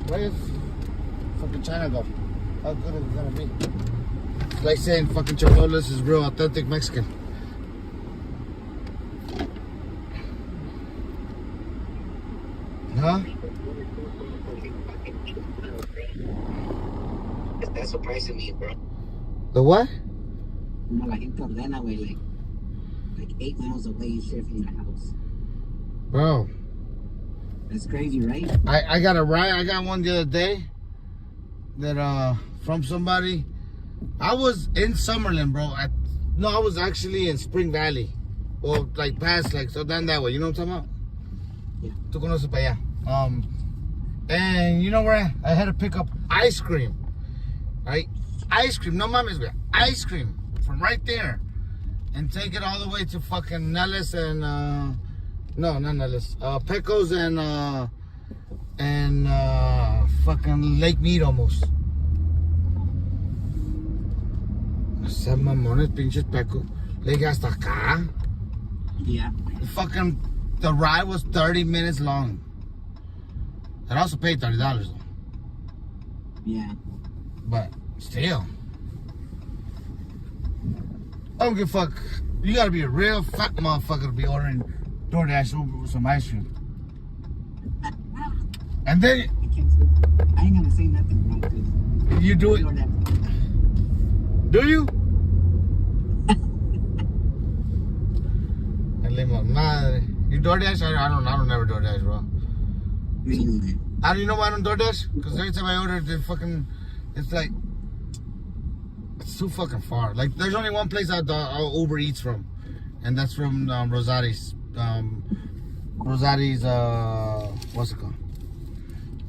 Where is fucking China go? How good is it gonna be? It's like saying fucking Chapola's is real authentic Mexican. Huh? Está surprising me, bro. The what? No, la gente ordena, güey, like 8 miles away and shit from the house. Bro. That's crazy, right? I got a ride. I got one the other day that from somebody. I was in Summerlin, bro. I was actually in Spring Valley. Or like past, like so down that way. You know what I'm talking about? Yeah. Tú conoces para allá. And you know where I had to pick up ice cream. Right? Ice cream. No mames, güey. Ice cream from right there. And take it all the way to fucking Nellis and no, not Nellis. Pecos and fucking Lake Mead almost. Ese mamones pinches Pecos. Le dije hasta acá. Yeah. The ride was 30 minutes long. I also paid $30 though. Yeah. But still. I don't give a fuck. You gotta be a real fat motherfucker to be ordering DoorDash with some ice cream. And then I ain't gonna say nothing, bro, because you do it. Do you? Madre. You DoorDash? I don't never DoorDash, bro. How do you know why I don't DoorDash? Because every time I order, it's like, it's too fucking far. Like, there's only one place I'll Uber Eats from, and that's from Rosati's. Rosati's, what's it called?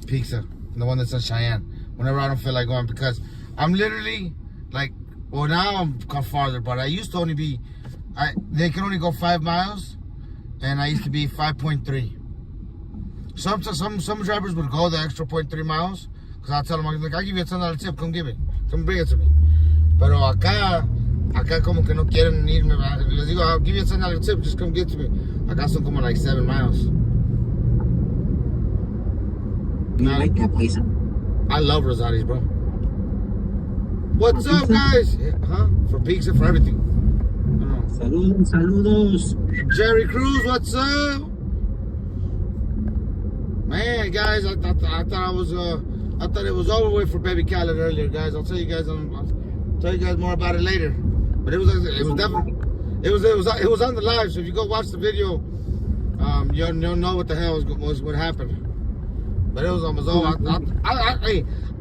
Pizza. The one that's in Cheyenne. Whenever I don't feel like going, because I'm literally, like, well, now I'm gone farther, but I used to only be, they can only go 5 miles, and I used to be 5.3. Some drivers would go the extra 0.3 miles, because I'll tell them, like, I'll give you a $10 tip, come give it. Come bring it to me. Pero acá como que no quieren irme. Les digo, I'll give you a $10 tip, just come get to me. Acá son como like 7 miles. You like that place? I love Rosati's, bro. What's up, guys? Yeah, huh? For pizza, for everything. Saludos. Jerry Cruz, what's up? Man, guys, I thought it was over with for Babykhaled earlier, guys. I'll tell you guys more about it later. But it was definitely it was on the live. So if you go watch the video, you'll know what the hell was what happened. But it was almost over.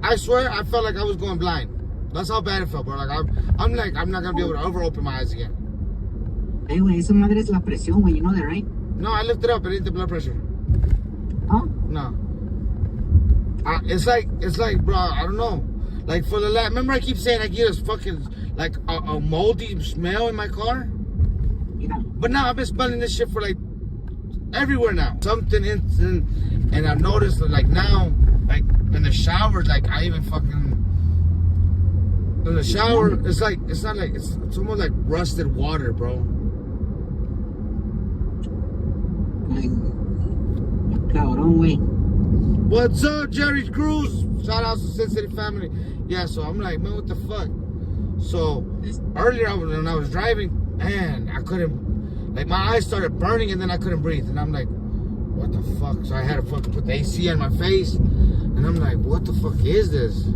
I swear I felt like I was going blind. That's how bad it felt, bro. Like I'm not gonna be able to open my eyes again. Hey, güey, esa madre es la presión, güey. You know that, right? No, I lifted up. It ain't the blood pressure. Huh? No. It's like, bro. I don't know. Like for the last. Remember, I keep saying I get a fucking like a moldy smell in my car. Yeah. But now I've been smelling this shit for like everywhere now. Something instant, and I've noticed that like now, like in the shower, like I even fucking in the shower, it's like it's not like it's almost like rusted water, bro. Cabrón, güey. What's up, Jerry Cruz? Shout out to Sin City family. Yeah, so I'm like, man, what the fuck? So earlier when I was driving, man, I couldn't, like my eyes started burning and then I couldn't breathe. And I'm like, what the fuck? So I had to fucking put the AC on my face. And I'm like, what the fuck is this?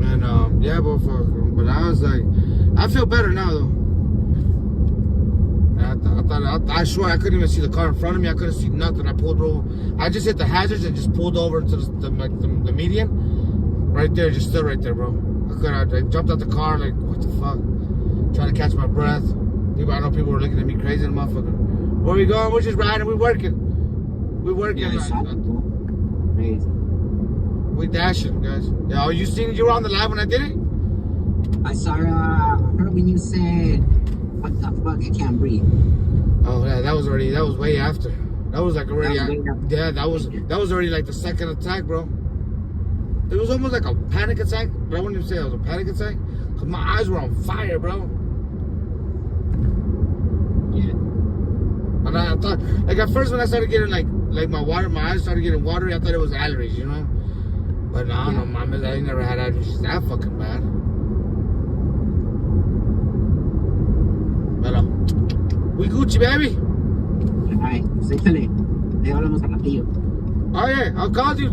And yeah, but I was like, I feel better now though. I swear I couldn't even see the car in front of me. I couldn't see nothing. I pulled over. I just hit the hazards and just pulled over into the median. Right there, just stood right there, bro. I jumped out the car like, what the fuck? Trying to catch my breath. I know people were looking at me crazy, motherfucker. Where we going? We're just riding. We're working. We're working. Crazy. We dashing, guys. Yeah, you seen? You were on the live when I did it. I saw. I heard when you said, "What the fuck? I can't breathe." Oh yeah, that was way after. That was like already. Yeah, that was already like the second attack, bro. It was almost like a panic attack, but I wouldn't even say it was a panic attack because my eyes were on fire, bro. Yeah. And I thought, like at first when I started getting like my eyes started getting watery, I thought it was allergies, you know. But no, no, mama, I ain't never had allergies that fucking bad. But we Gucci, baby. Alright, échale. Ahí hablamos a ratillo. Oh yeah, I'll call you.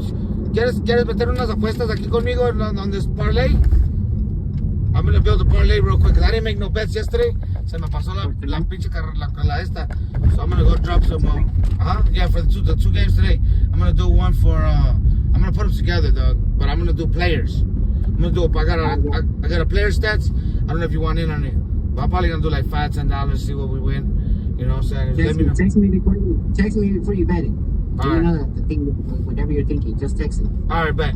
¿Quieres meter unas apuestas aquí conmigo on this parlay? I'm gonna build a parlay real quick. I didn't make no bets yesterday. Se me pasó la pinche la esta. So I'm gonna go drop some. Yeah, for the two games today. I'm gonna do one for. I'm gonna put them together, but I'm gonna do players. I'm gonna do. I got a player stats. I don't know if you want in on it, but I'm probably gonna do like $5-10. See what we win. You know what I'm saying? Text me before you bet it. All right. You know the thing, whatever you're thinking, just text it. All right, bet.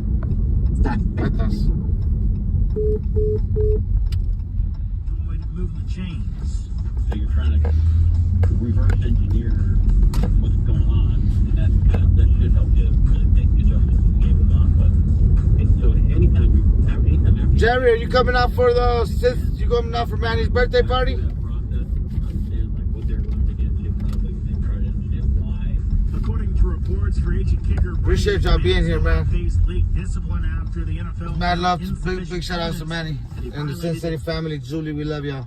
Stop. Betas. Way to move the chains. So you're trying to reverse engineer what's going on, and that should help you make adjustments as the game goes on. But so anytime after Jerry, are you coming out for you coming out for Manny's birthday party? Reports for agent kicker. Appreciate y'all being here, man. League discipline after the NFL. Mad love, big shout out to Manny and the Sin City family. Julie, we love y'all.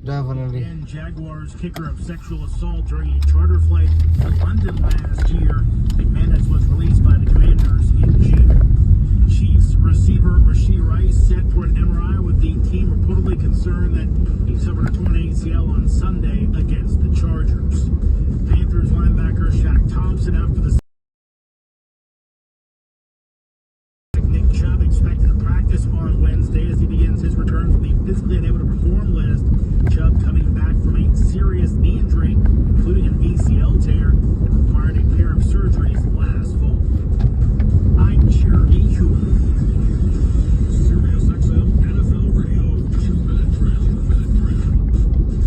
Definitely. And Jaguars kicker of sexual assault during a charter flight to London last year. McManus was released by the Commanders in June. Chiefs receiver Rashee Rice set for an MRI with the team reportedly concerned that he suffered a torn ACL on Sunday against the Chargers. Panthers linebacker Shaq Thompson out for the Nick Chubb expected to practice on Wednesday as he begins his return from the physically unable to perform list. Chubb coming back from a serious knee injury, including an ACL tear that required a pair of surgeries last fall. I'm Jeremy Hewitt. SiriusXM NFL Radio. 2-minute drill.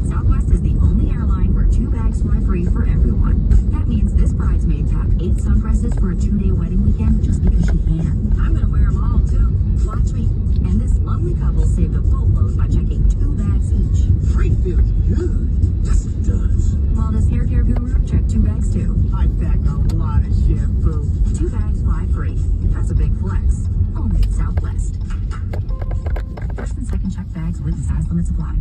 Southwest is the only airline where 2 bags fly free for everyone. That means this bridesmaid packed 8 sundresses for a 2-day wedding weekend just because she can. I'm gonna wear them all too. Watch me. And this lovely couple saved a boatload by checking 2 bags each. Free feels good. Yes, it does. Wellness hair care guru checked 2 bags too. I pack a lot of shampoo. 2 bags fly free. That's a big flex. Only at Southwest. First and second check bags with size limits apply.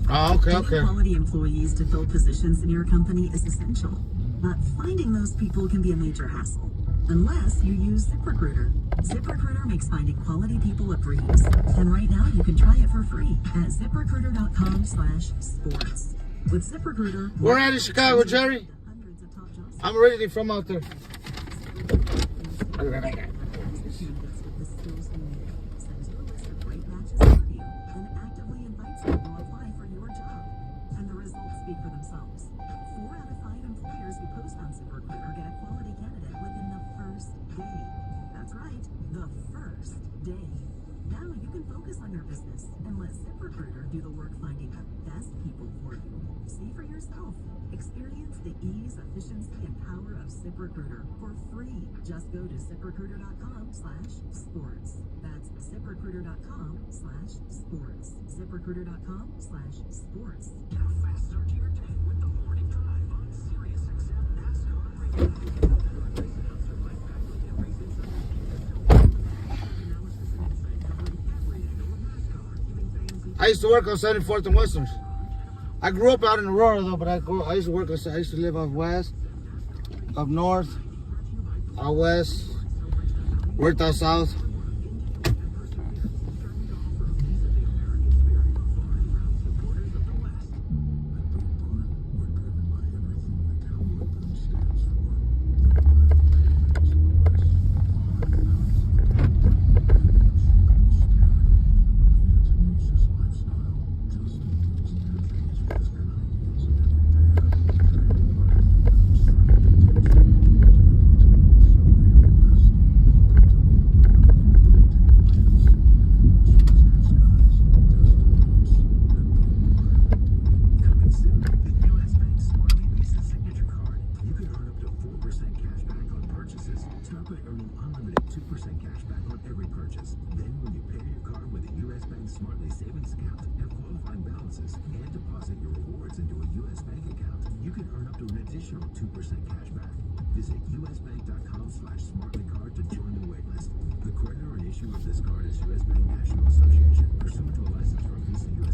Oh, okay. Getting quality employees to fill positions in your company is essential, but finding those people can be a major hassle. Unless you use ZipRecruiter. ZipRecruiter makes finding quality people a breeze. And right now you can try it for free at ZipRecruiter.com/sports. With ZipRecruiter, We're at in Chicago, Jerry. I'm originally from out there. speak for themselves. 4 out of 5 employers who post on ZipRecruiter get a quality candidate within the first day. That's right, the first day. can focus on your business and let ZipRecruiter do the work finding the best people for you. See for yourself. Experience the ease, efficiency, and power of ZipRecruiter for free. Just go to ZipRecruiter.com/sports. That's ZipRecruiter.com/sports. ZipRecruiter.com/sports. Now fast start to your day with the morning drive on Sirius XM NASCAR Radio. Race announcer Mike Bagley and race insider analysis and insight covering every angle of NASCAR, giving fans I used to work on 74th and Western. I grew up out in Aurora though, but I used to work on. I used to live up west, up north, out west, worked out south.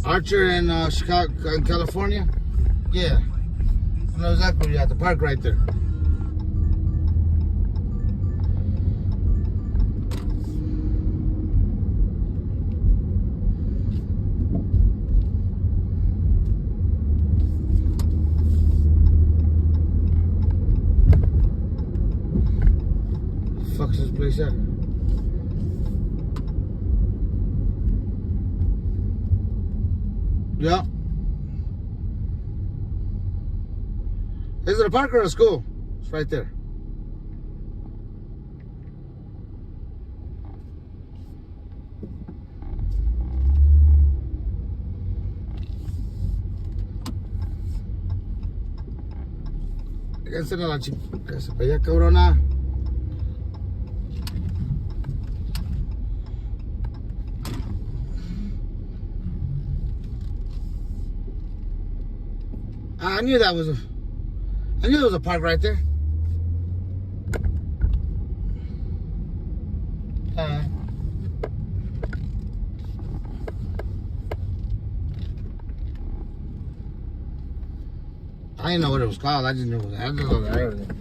Archer in Chicago, in California? Yeah. I know exactly where you're at, the park right there. The fuck is this place at? Yeah. Is it a park or a school? It's right there. Fíjense la chica, que se veía cabrona. I knew there was a park right there. I didn't know what it was called. I just knew it was everything.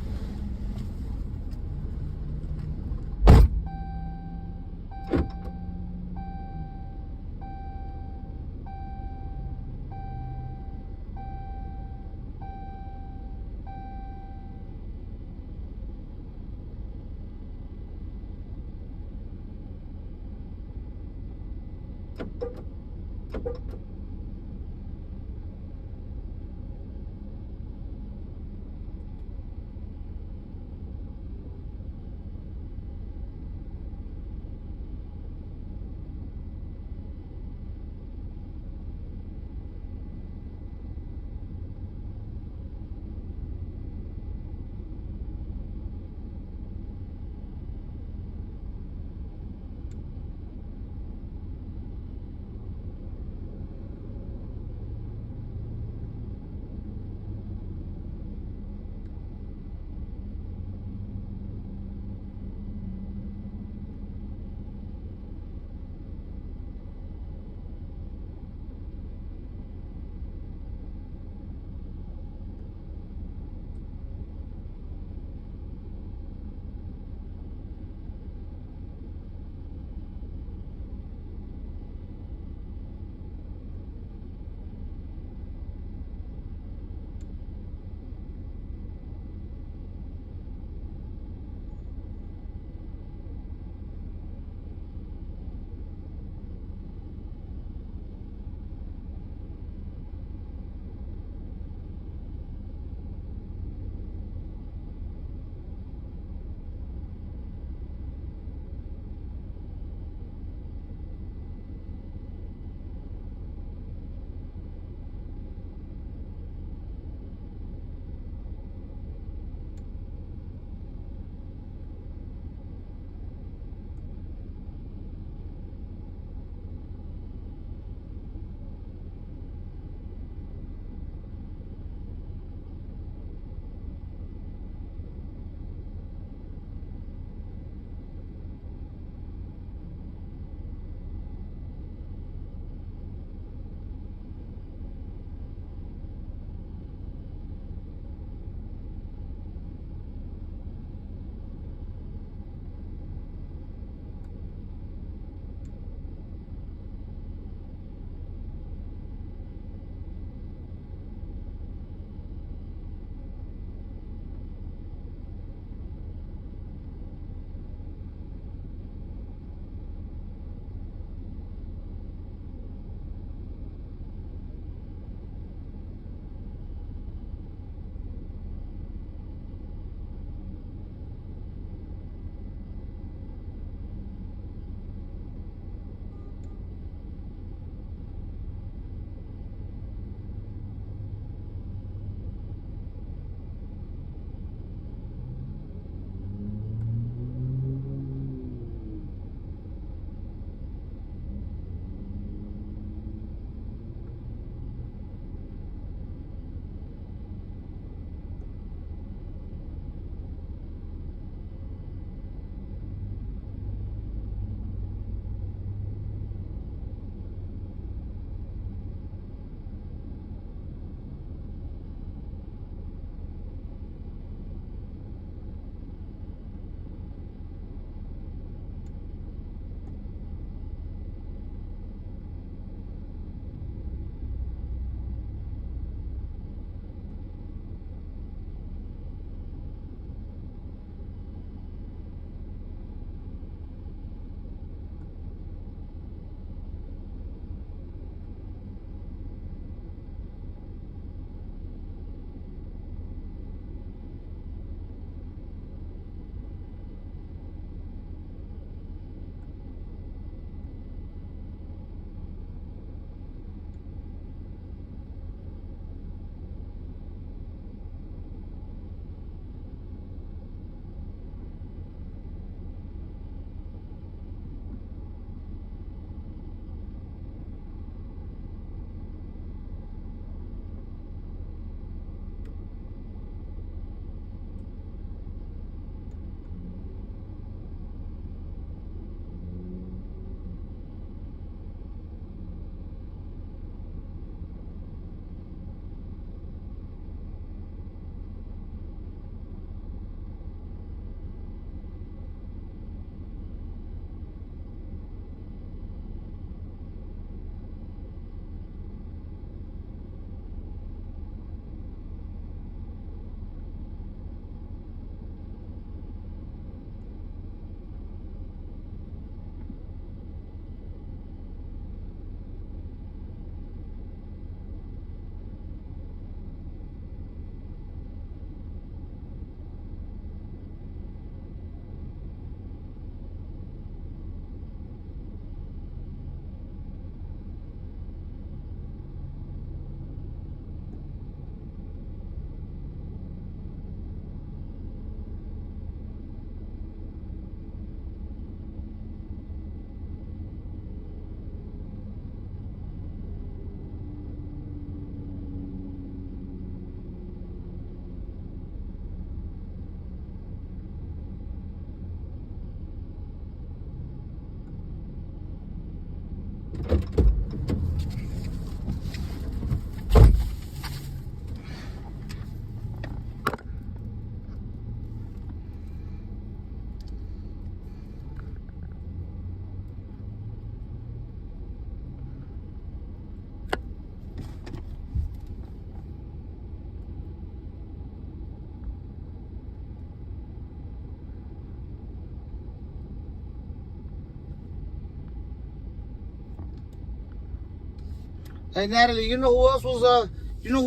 Hey Natalie, you know who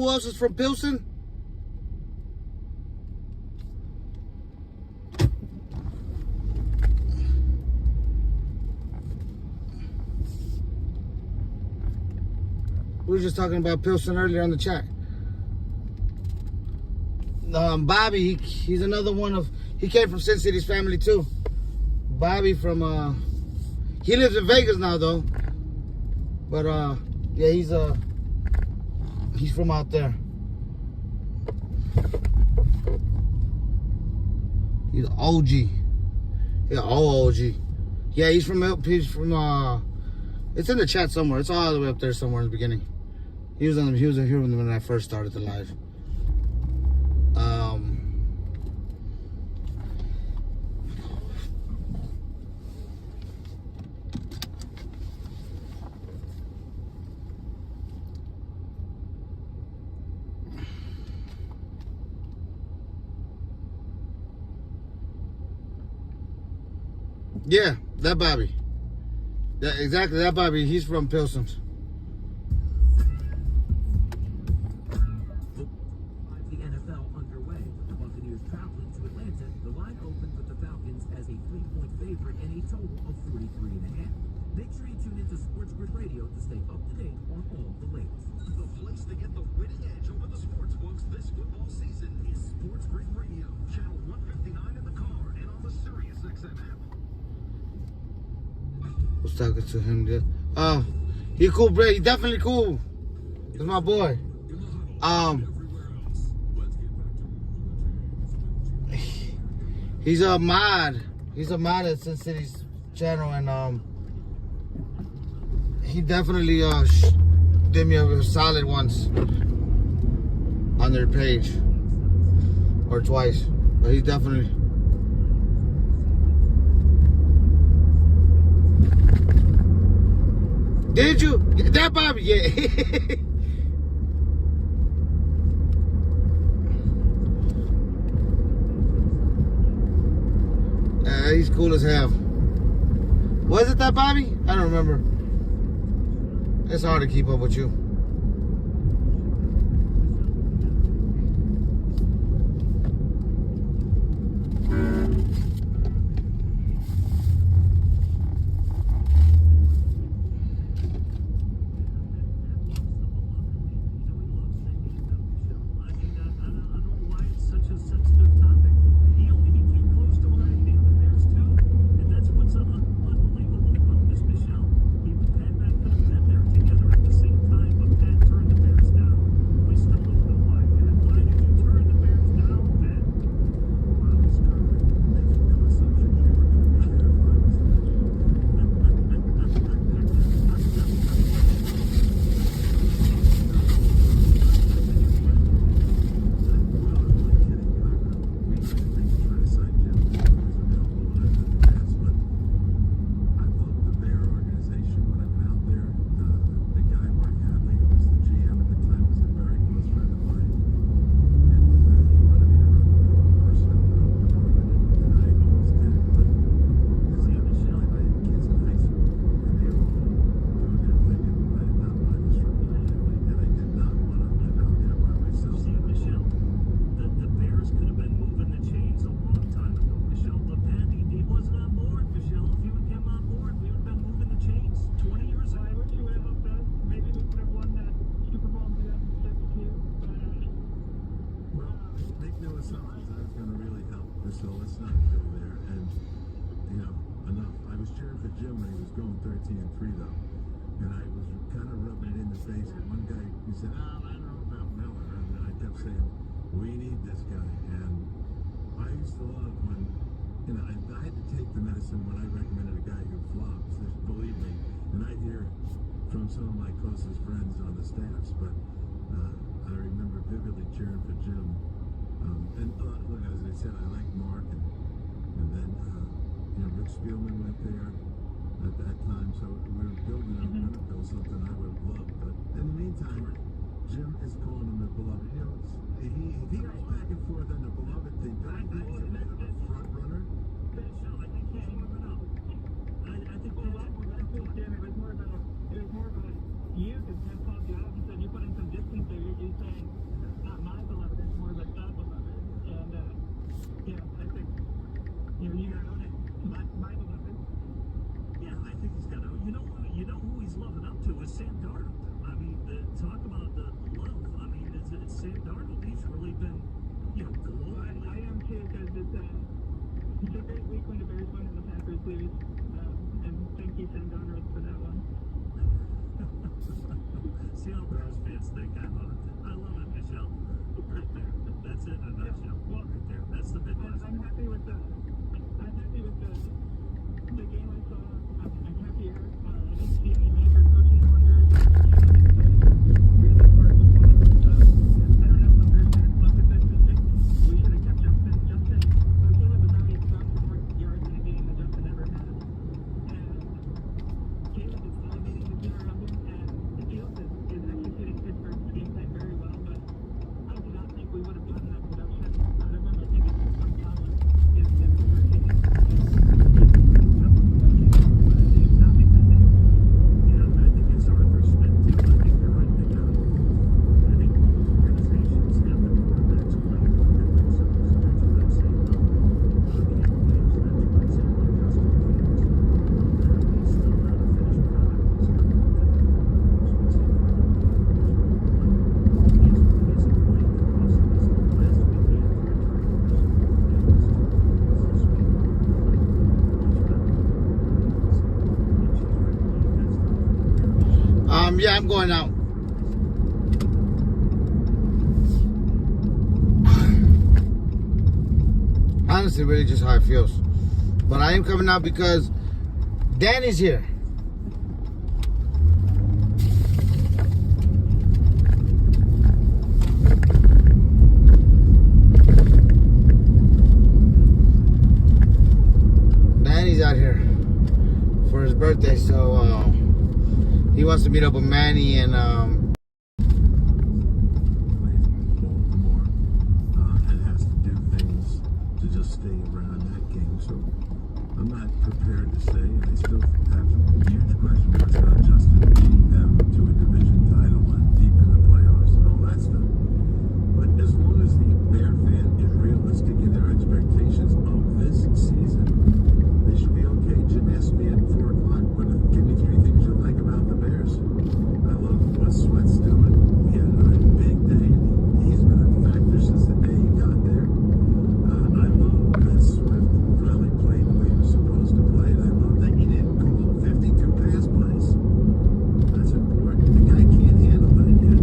else is from Pilsen? We were just talking about Pilsen earlier on the chat. Bobby, he's another one of, he came from Sin City's family too. Bobby from, he lives in Vegas now though. But yeah, he's from out there. He's OG. Yeah, OG. Yeah, he's from it's in the chat somewhere. It's all the way up there somewhere in the beginning. He was here when I first started the live. Yeah, that Bobby. Exactly, that Bobby. He's from Pilsen. The NFL underway. With the Buccaneers traveling to Atlanta, the line opened with the Falcons as a 3-point favorite and a total of 43.5. Make sure you tune into Sports Grid Radio to stay up to date on all the latest. The place to get the winning edge over the sports books this football season is Sports Grid Radio, channel 159 in the car and on the Sirius XM app. Was talking to him there. He cool, bro. He definitely cool. He's my boy. He's a mod. He's a mod at Sin City's channel, and he definitely did me a solid once on their page, or twice. But he definitely. Did you? That Bobby, yeah. He's cool as hell. Was it that Bobby? I don't remember. It's hard to keep up with you. So let's not go there. And, you know, enough. I was cheering for Jim when he was going 13-3, though. And I was kind of rubbing it in the face. And one guy, he said, I don't know about Miller. And I kept saying, we need this guy. And I used to love when, you know, I had to take the medicine when I recommended a guy who flops. Believe me. And I hear some of my closest friends on the staffs, but I remember vividly cheering for Jim. And look, as I said, I like Mark, and then Rick Spielman went there at that time, so we were building up Liverpool, something I would have loved. But in the meantime, Jim is calling him the beloved. He goes back and forth on the beloved thing. Don't you think he's a bit of a front runner? It was more about you, because Jim called you out and said you put in some distance there. You're saying, not my beloved, it's more like the beloved. And, I think, you gotta own it. My beloved. Yeah, I think he's got to. You know who he's loving up to is Sam Darnold. I mean, talk about the love. I mean, it's Sam Darnold. He's really been, glowing. I am too, because it's a great week when the Bears win and the Packers lose. And thank you, Sam Darnold, for that one. See how Bears fans think I love it. I love it, Michelle. Right there. That's it in a nutshell. Well, right there. That's the Midwest. I'm happy with the game I saw. I'm happier. I didn't see any major coaching wonders. Really hard football. I don't know if I'm Bears fans look at this and think we should have kept Justin. Caleb was already thrown for more yards in a game than Justin ever has. And Caleb is elevating the team around him, and Fields is executing Pittsburgh's game plan very well, but I do not think we would have gotten that production out of him. I think it's some talent is overtaking. Yeah, I'm going out. Honestly, really just how it feels. But I am coming out because Danny's here. Danny's out here for his birthday, so he wants to meet up with Manny and Baltimore, and has to do things to just stay around that game. So I'm not prepared to say, and I still have huge question marks about Justin leading them to a division title and deep in the playoffs and all that stuff. But as long as the Bear fan is realistic in their expectations of this season, they should be okay. Jim asked me at 4 o'clock, give me 3 things you like about the Bears. I love what Sweat's doing. He had a big day. He's been a factor since the day he got there. I love that Swift finally played the way he was supposed to play. And I love that he didn't call 52 pass plays. That's important. The guy can't handle that yet.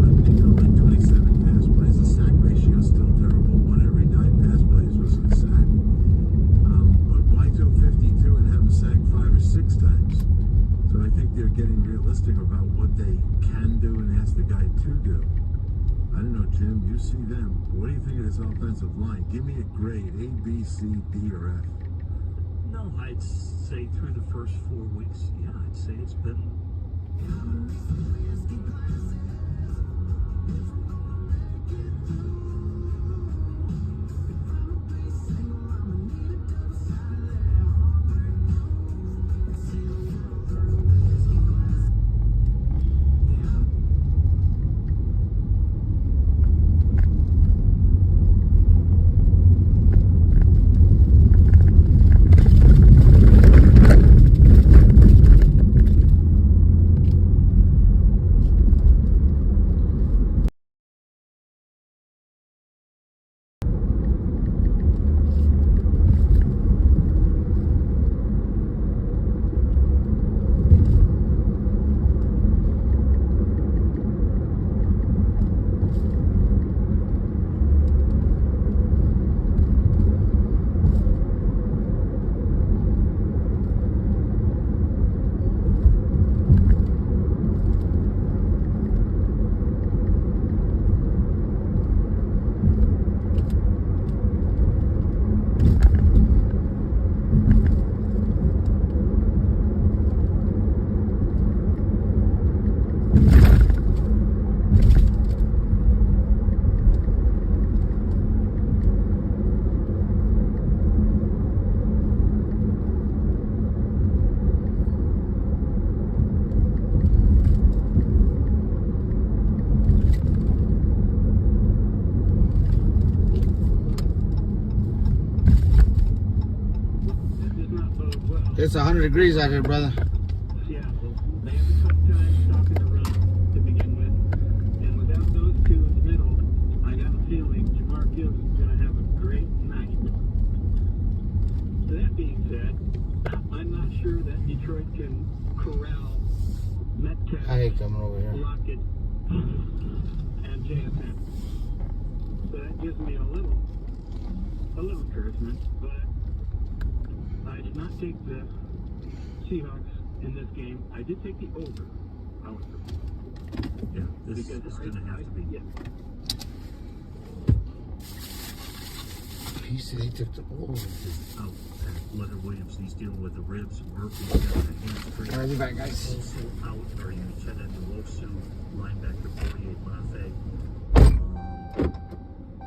But he called like 27 pass plays. The sack ratio is still terrible. 1 every 9 pass plays was a sack. But why do 52 and have him sacked 5 or 6 times? So I think they're getting realistic about what they can do and ask the guy to do. I don't know, Jim, you see them. What do you think of this offensive line? Give me a grade, A, B, C, D, or F. No, I'd say through the first 4 weeks, yeah, I'd say it's been It's 100 degrees out here, brother. Seattle. They have a tough time stopping the run to begin with. And without those two in the middle, I got a feeling Jamar Gibbs is going to have a great night. That being said, I'm not sure that Detroit can corral Metcalf, I hate coming over here. Lockett, and JSN. So that gives me a little encouragement, but I did not take the Seahawks in this game. I did take the over, however. Yeah, this is going to have to be. Yeah. He said he took the over. Oh, Leonard Williams, he's dealing with the ribs. Murphy's got a hamstring. All right, be back, guys. Also out are Uchenna Nwosu, linebacker 48 Mafe.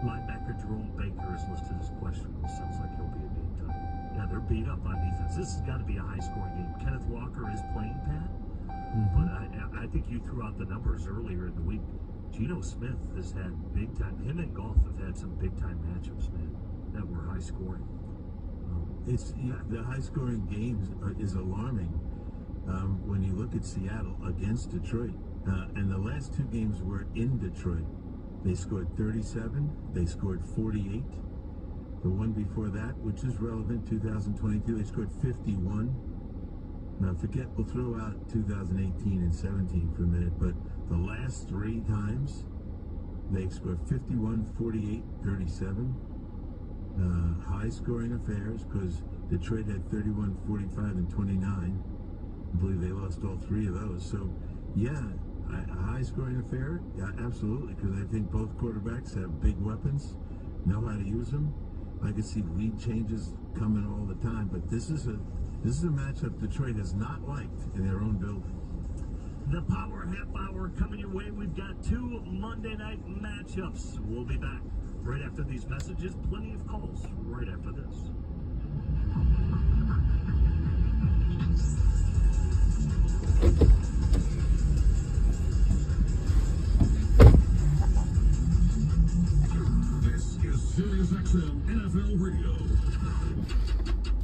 Linebacker Jerome Baker is listed as questionable. Sounds like he'll be a game time. Yeah, they're beat up on defense. This has got to be a high-scoring game. Kenneth Walker is playing, Pat, but I think you threw out the numbers earlier in the week. Geno Smith has had big time. Him and Golf have had some big time matchups, man, that were high-scoring. The high-scoring games is alarming when you look at Seattle against Detroit. And the last two games were in Detroit. They scored 37. They scored 48. The one before that, which is relevant, 2022, they scored 51. Now, we'll throw out 2018 and 17 for a minute, but the last three times, they scored 51, 48, 37. High-scoring affairs, because Detroit had 31, 45, and 29. I believe they lost all three of those. So, yeah, a high-scoring affair, yeah, absolutely, because I think both quarterbacks have big weapons, know how to use them. I can see lead changes coming all the time, but this is a matchup Detroit has not liked in their own building. The Power Half Hour coming your way. We've got two Monday night matchups. We'll be back right after these messages. Plenty of calls right after this. This is SiriusXM NFL Radio.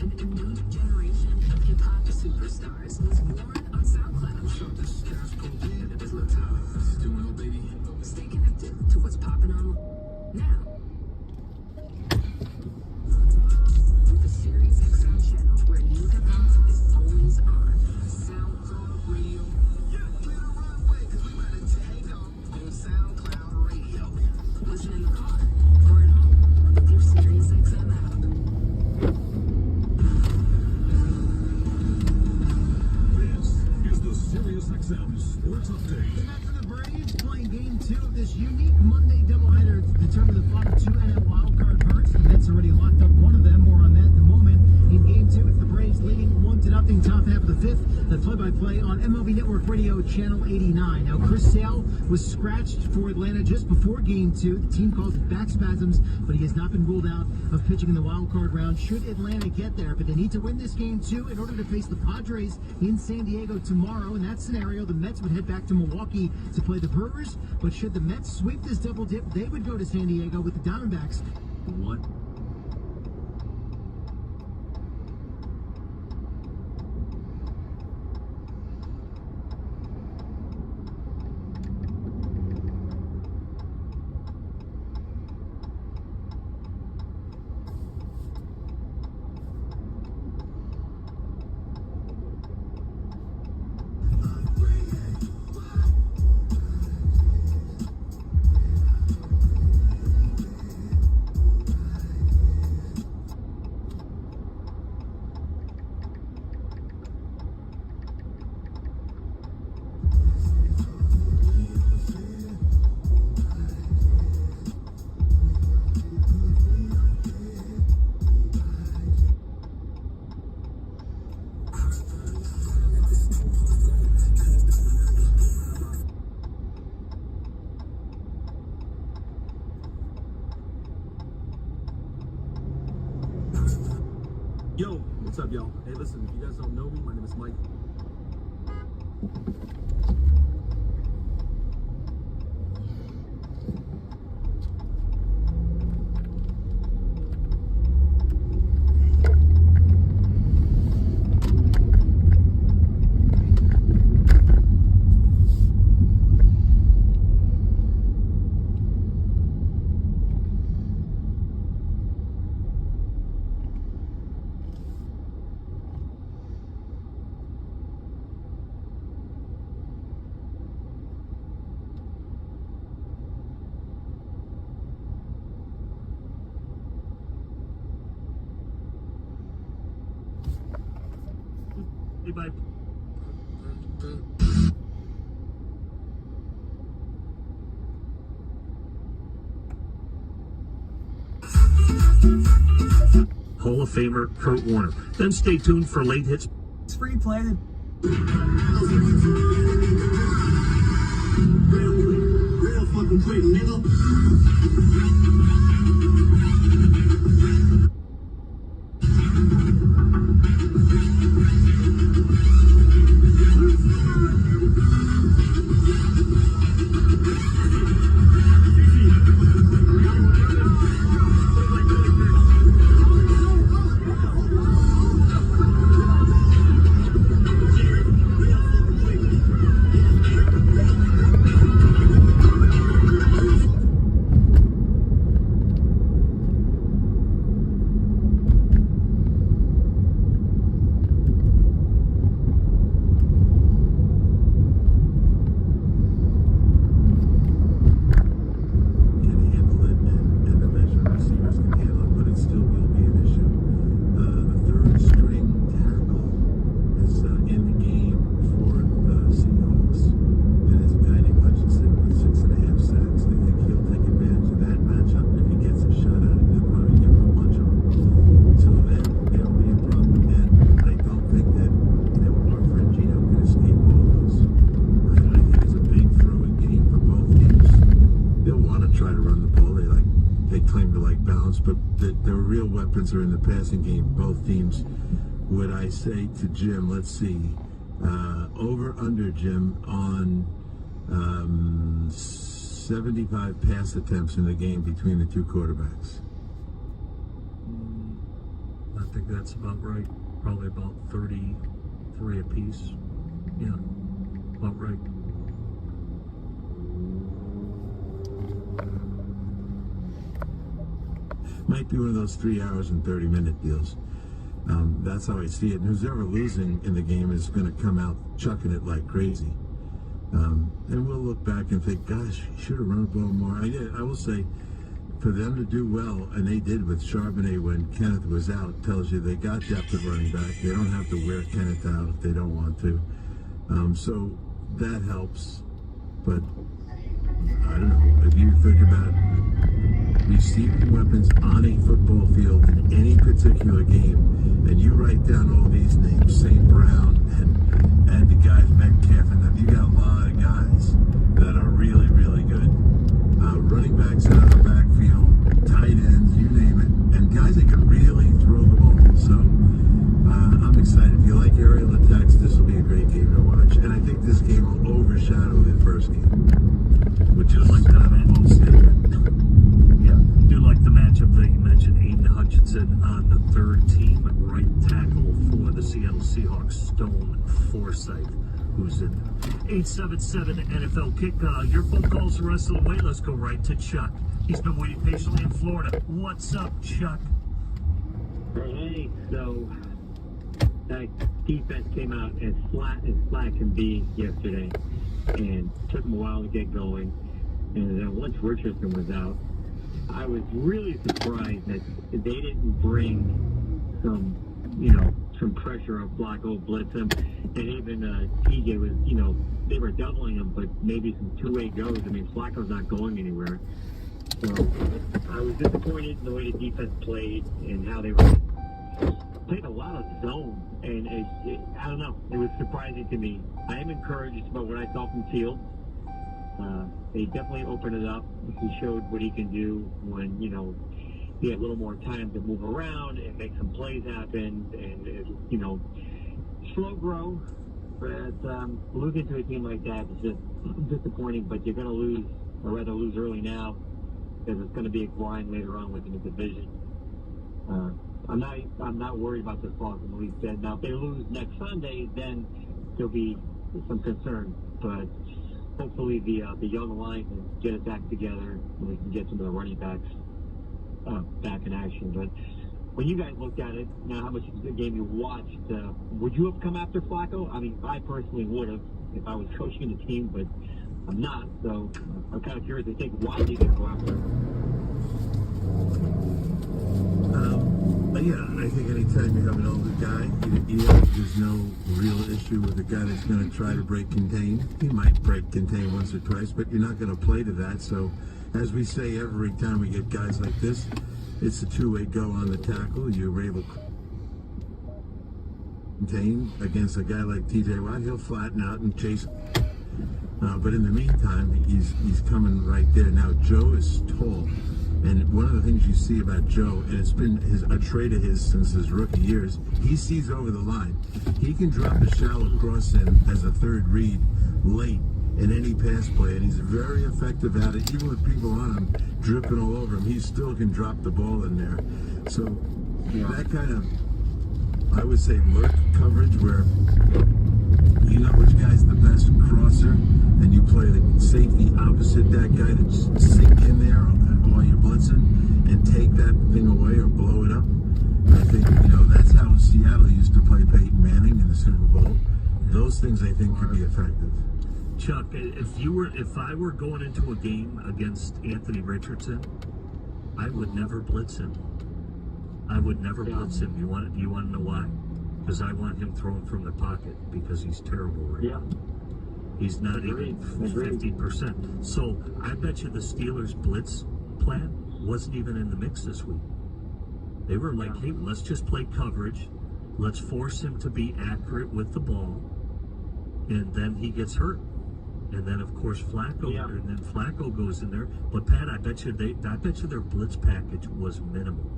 A new generation of hip-hop superstars was born on SoundCloud. What's up? This is Cash Coldie, and this is Lil Tyler. This is doing it, baby. Stay connected to what's popping on now. With the SiriusXM channel, where new hip-hop is always on. SoundCloud Radio. Yeah, clear the runway, because we about to take off on SoundCloud Radio. Listen in the car or at home with your SiriusXM app. This is the SiriusXM Sports Update. And after the Braves playing game 2 of this unique Monday doubleheader to determine the bottom 2 NL wildcard berths, the Mets already locked up one of them. More on that in a moment. In game 2, it's the Braves leading 1-0, top half of the 5th. The play-by-play on MLB Network Radio, Channel 89. Now, Chris Sale was scratched for Atlanta just before game 2. The team calls it back spasms, but he has not been ruled out of pitching in the wildcard round should Atlanta get there. But they need to win this game 2 in order to face the Padres in San Diego tomorrow. In that scenario, the Mets would head back to Milwaukee to play the Brewers. But should the Mets sweep this double dip, they would go to San Diego with the Diamondbacks. What? Yo, what's up, y'all? Hey, listen, if you guys don't know me, my name is Mike. rated by... Hall of Famer Kurt Warner. Then stay tuned for late hits. It's free play. Real fucking quick, nigga. Are in the passing game, both teams. Would I say to Jim, let's see, over under, Jim, on 75 pass attempts in the game between the two quarterbacks? I think that's about right. Probably about 33 apiece. Yeah, about right. Might be one of those 3 hours and 30-minute deals. That's how I see it. And who's ever losing in the game is going to come out chucking it like crazy. And we'll look back and think, gosh, should have run the ball more. I will say, for them to do well, and they did with Charbonnet when Kenneth was out, tells you they got depth at running back. They don't have to wear Kenneth out if they don't want to. So that helps. But I don't know. If you think about receiving weapons on a football field in any particular game, and you write down all these names, St. Brown and the guys Metcalf and them, you got a lot of guys that are really, really good. Running backs out of the backfield, tight ends, you name it, and guys that can really throw the ball. So I'm excited. If you like aerial attacks, this will be a great game to watch. And I think this game will overshadow the first game. Would you like that bold statement? Yeah, do like the matchup that you mentioned. Aiden Hutchinson on the third team right tackle for the Seattle Seahawks, Stone Forsythe, who's in 877 NFL kick. Your phone calls the rest of the way. Let's go right to Chuck. He's been waiting patiently in Florida. What's up, Chuck? Hey, so that defense came out as flat can be yesterday, and took them a while to get going. And then once Richardson was out, I was really surprised that they didn't bring some pressure on Flacco, blitz him, and even TJ was, they were doubling him, but maybe some two-way goes. I mean, Flacco's not going anywhere. So I was disappointed in the way the defense played and how they played a lot of zone, and I don't know, it was surprising to me. I am encouraged about what I saw from Fields. They definitely opened it up. He showed what he can do when, he had a little more time to move around and make some plays happen, and, slow grow. But losing to a team like that is just disappointing, but you're going to lose, or rather lose early now, because it's going to be a grind later on within the division. I'm not worried about this loss in the league. Now, if they lose next Sunday, then there'll be some concern. But hopefully the young line can get it back together and we can get some of the running backs back in action. But when you guys looked at it, now how much of the game you watched, would you have come after Flacco? I mean, I personally would have if I was coaching the team, but I'm not. So I'm kind of curious to think why they didn't go after him. Yeah, I think anytime you have an older guy, there's no real issue with a guy that's going to try to break contain. He might break contain once or twice, but you're not going to play to that. So, as we say every time we get guys like this, it's a two-way go on the tackle. You're able to contain against a guy like TJ Watt. He'll flatten out and chase. But in the meantime, he's coming right there. Now, Joe is tall. And one of the things you see about Joe, and it's been a trait of his since his rookie years, he sees over the line. He can drop a shallow cross in as a third read late in any pass play, and he's very effective at it. Even with people on him dripping all over him, he still can drop the ball in there. So that kind of, I would say, lurk coverage where you know which guy's the best crosser, and you play the safety opposite that guy to just sink in there while you're blitzing and take that thing away or blow it up. I think, that's how Seattle used to play Peyton Manning in the Super Bowl. Those things I think could be effective. Chuck, if I were going into a game against Anthony Richardson, I would never blitz him. I would never blitz him. You want to know why? Because I want him thrown from the pocket because he's terrible right now. He's not even 50%. So I bet you the Steelers' blitz plan wasn't even in the mix this week. They were like, hey, let's just play coverage. Let's force him to be accurate with the ball. And then he gets hurt. And then, of course, Flacco goes in there. But, Pat, I bet you their blitz package was minimal.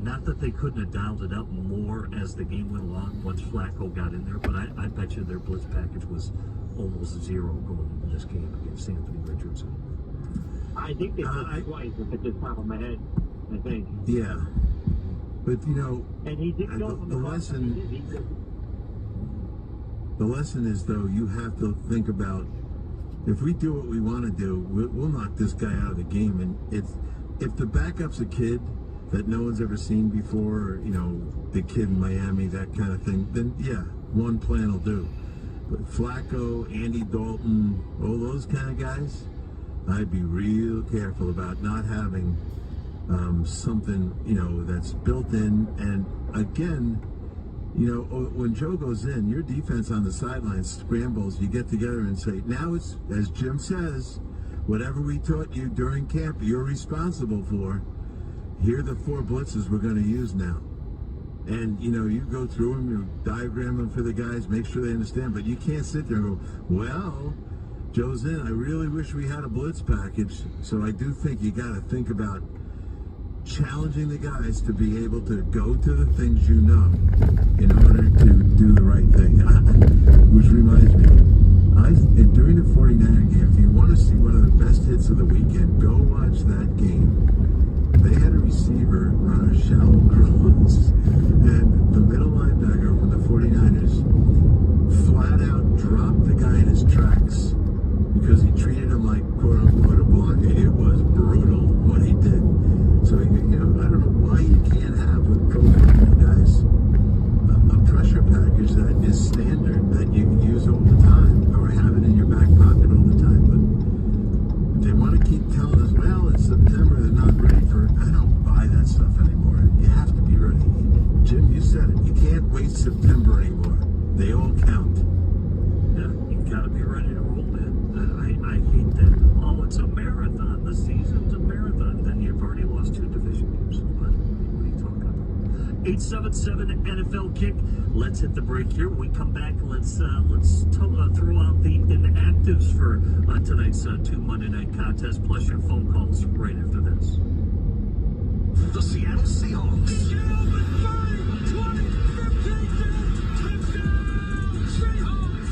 Not that they couldn't have dialed it up more as the game went along once Flacco got in there, but I bet you their blitz package was almost zero going into this game against Anthony Richardson. I think they blitzed twice, at the top of my head, I think. Yeah. But, and he did go from the lesson is, though, you have to think about, if we do what we want to do, we'll knock this guy out of the game. And if the backup's a kid that no one's ever seen before, or, the kid in Miami, that kind of thing, then yeah, one plan will do. But Flacco, Andy Dalton, all those kind of guys, I'd be real careful about not having something, that's built in. And again, when Joe goes in, your defense on the sidelines scrambles. You get together and say, now it's, as Jim says, whatever we taught you during camp, you're responsible for. Here are the 4 blitzes we're going to use now. And, you go through them, you diagram them for the guys, make sure they understand. But you can't sit there and go, well, Joe's in. I really wish we had a blitz package. So I do think you got to think about challenging the guys to be able to go to the things in order to do the right thing. Which reminds me, during the 49er game, if you want to see one of the best hits of the weekend, go watch that game. They had a receiver run a shallow cross, and the middle linebacker from the 49ers flat out dropped the guy in his tracks because he treated him like, quote unquote, a block. It was brutal what he did. So, I don't know why you can't have with Pro 50 guys a pressure package that is standard that you can use all the time or have it in your back pocket all the time. But if they want to keep telling us, well, it's September, they're not ready for it, I don't buy that stuff anymore. You have to be ready. Jim, you said it. You can't wait September anymore. They all count. Yeah, you've got to be ready to roll, man. I hate that. Oh, it's a marathon. The season's a marathon. Then you've already lost 2 division games. What are you talking about? 877 NFL Kick. Let's hit the break here. When we come back, let's throw out the inactives for tonight's 2 Monday night contests, plus your phone calls right after this. The Seattle Seahawks.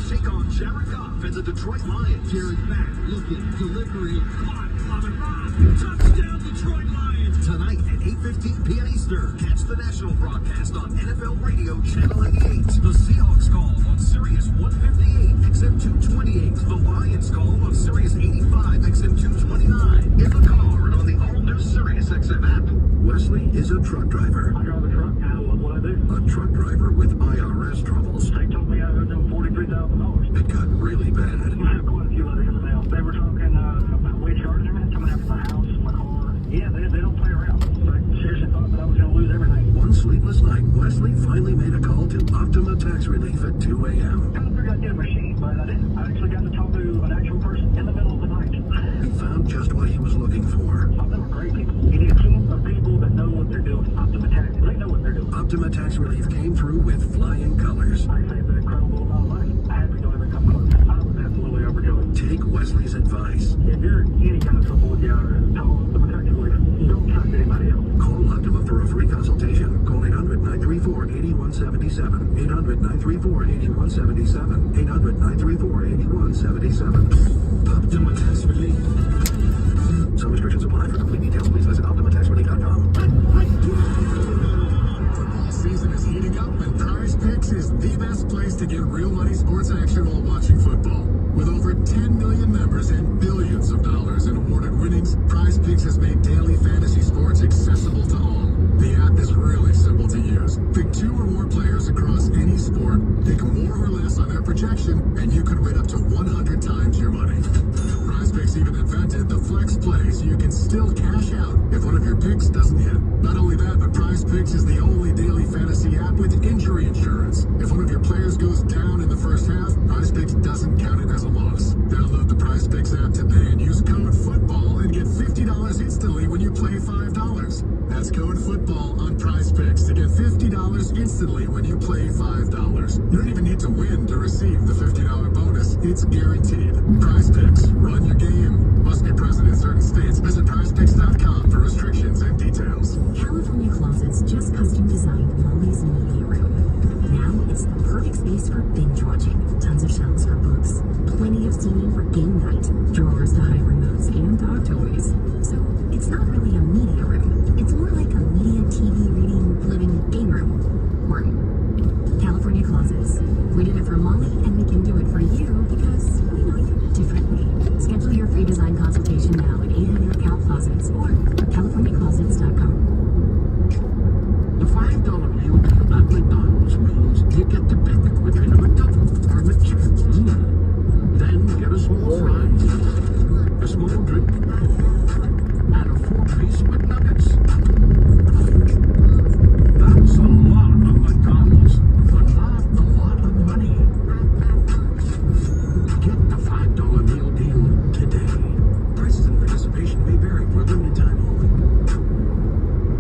Take on Jared Goff and the Detroit Lions. Jared back, looking, delivery, caught on the run. Touchdown, Detroit Lions. Tonight at 8:15 p.m. Eastern. Catch the national broadcast on NFL Radio Channel 88. The Seahawks call on Sirius 158 XM 228. The Lions call on Sirius 85 XM 229. In the car and on the all-new Sirius XM app. Wesley is a truck driver. I drive a truck. What I do? A truck driver with IRS troubles. They told me I owed them $43,000. It got really bad. I have quite a few letters in the mail. They were talking about weight charging me, coming after my house, my car. Yeah, they don't play around. I seriously thought that I was going to lose everything. One sleep Optima Tax Relief at 2 a.m. I got to a machine, but I didn't. I actually got to talk to an actual person in the middle of the night. He found just what he was looking for. Some of them are great people. You need a team of people that know what they're doing. Optima Tax, they know what they're doing. Optima Tax Relief came through with flying colors. I saved an incredible amount of money. I had to go even come close. I was absolutely overjoyed. Take Wesley's advice. If you're any kind of trouble with your tell Optima Tax Relief. Don't trust anybody else. Call Optima for a free consultation. Call 800-934-8177. 800-934-8177. 800-934-8177. Optima Tax Relief. Some restrictions apply. For complete details, please visit OptimaTaxRelief.com. Football season is heating up, and Prize Picks is the best place to get real money sports action while watching football. With over 10 million members and billions of dollars in awarded winnings, Prize Picks has made daily fantasy sports accessible to all. The app is really simple to use. Pick 2 or more players across any sport, pick more or less on their projection, and you could win up to 100 times your money. Prize Picks even invented the flex play, so you can still cash out if one of your picks doesn't hit. Not only that, but Prize Picks is the only daily fantasy app with injury insurance. If one of your players goes down in the first half, Prize Picks doesn't count it as a loss. Download the Prize Picks app today and use code FOOTBALL and get $50 instantly when you play $5. That's code FOOTBALL on Prize Picks to get $50 instantly when you play $5. You don't even need to win to receive the $50 bonus. It's guaranteed. Prize Picks. Run your game. Must be present in certain states. Visit prizepicks.com for restrictions and details. California Closets just custom designed Molly's media room. Now it's the perfect space for binge watching. Tons of shelves for books, plenty of seating for game night, drawers to hide remotes and dog toys. So it's not really a media room. It's more like a media, TV, reading, living, game room. California Closets. We did it for Molly, and we can do it for you because we know you differently. Schedule your free design consultation now at 800-CAL-CLOSETS or CaliforniaClosets.com. The $5 meal deal at McDonald's means you get the pick between a McDouble or a McChicken. Then get a small fry, a small drink, and a 4-piece McNuggets. That's a lot of McDonald's for not a lot of money. Get the $5 meal deal today. Prices and participation may vary for a limited time only.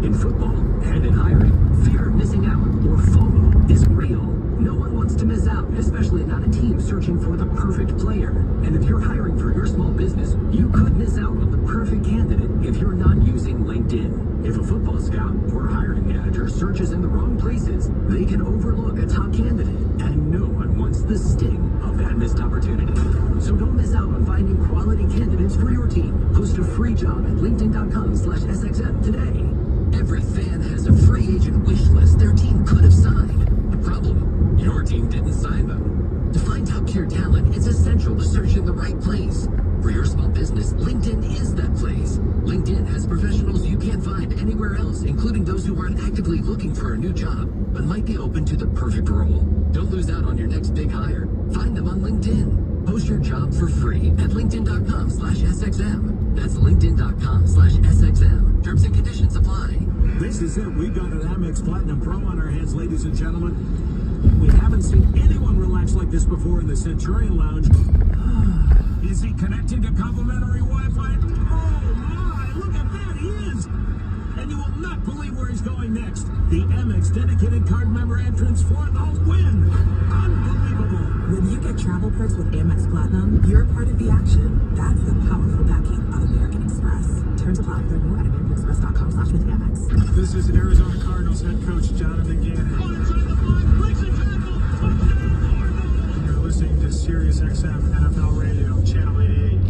In football and in hiring, fear of missing out or FOMO is real. No one wants to miss out, especially not a team searching for the perfect player. And if you're hiring for your small business, you could miss out on the perfect candidate if you're not using LinkedIn. If a football scout or hiring manager searches in the wrong places, they can overlook a top candidate, and no one wants the sting of that missed opportunity. So don't miss out on finding quality candidates for your team. Post a free job at linkedin.com/SXM today. Every fan has a free agent wish list their team could have signed. The problem, your team didn't sign them. To find top-tier talent, it's essential to search in the right place. For your small business, LinkedIn is that place. LinkedIn has professionals you can't find anywhere else, including those who aren't actively looking for a new job, but might be open to the perfect role. Don't lose out on your next big hire. Find them on LinkedIn. Post your job for free at linkedin.com/SXM. That's linkedin.com/SXM. Terms and conditions apply. This is it. We've got an Amex Platinum Pro on our hands, ladies and gentlemen. We haven't seen anyone relax like this before in the Centurion Lounge. Is he connected to complimentary Wi-Fi? Oh my, look at that, he is! And you will not believe where he's going next. The Amex dedicated card member entrance for the win. Unbelievable. When you get travel perks with Amex Platinum, you're part of the action. That's the powerful backing of American Express. Terms apply. Learn more at americanexpress.com/withAmex. This is Arizona Cardinals head coach Jonathan Gannon. You're listening to Sirius XM NFL Radio, Channel 88.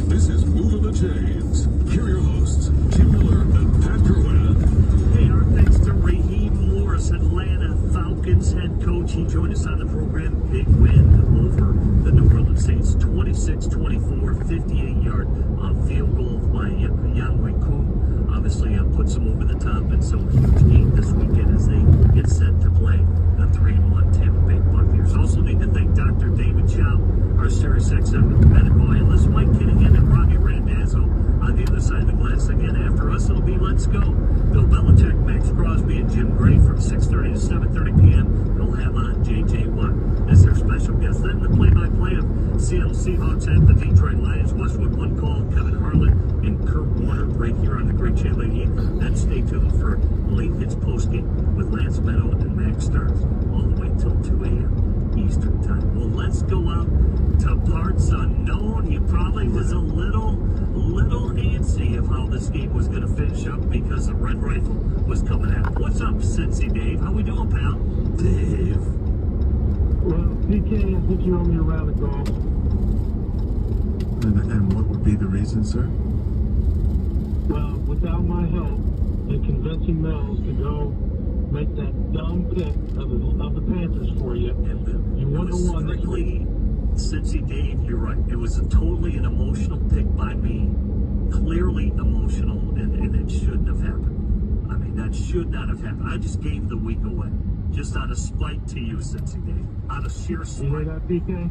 This is Move of the Chains. Here are your hosts, Jim Miller and Pat Kerwin. Hey, our thanks to Raheem Morris, Atlanta Falcons head coach. He joined us on the program. Big win over the New Orleans Saints, 26-24, 58-yard field goal by Younghoe Koo. Obviously, puts them over the top, and so huge game this weekend as they get set to play the 3-1 Tampa Bay Buccaneers. Also need to thank Dr. David Chow, our Sirius XM medical analyst, Mike Kinahan, and Robbie Randazzo on the other side of the glass. Network. 6:30 to 7:30 p.m. They'll have on J.J. Watt as their special guest. Then the play-by-play of Seattle Seahawks and the Detroit Lions. Westwood One Call, Kevin Harlan, and Kurt Warner right here on the Great Channel 88. Then stay tuned for late hits postgame with Lance Meadow and Max Starks all the way till 2 a.m. Eastern Time. Well, let's go out to parts unknown. You probably was a little antsy of how this game was going to finish up because the Red Rifle was coming out. What's up, Cincy Dave? How we doing, pal? Dave. Well, PK, I think you owe me a round of golf. And what would be the reason, sir? Well, without my help in convincing Mills to go make that dumb pick of the Panthers for you, you wouldn't have won this week. Cincy Dave, you're right. It was totally an emotional pick by me. Clearly emotional, and it shouldn't have happened. I mean, that should not have happened. I just gave the week away. Just out of spite to you, Cincy Dave. Out of sheer spite. You hear that, PK?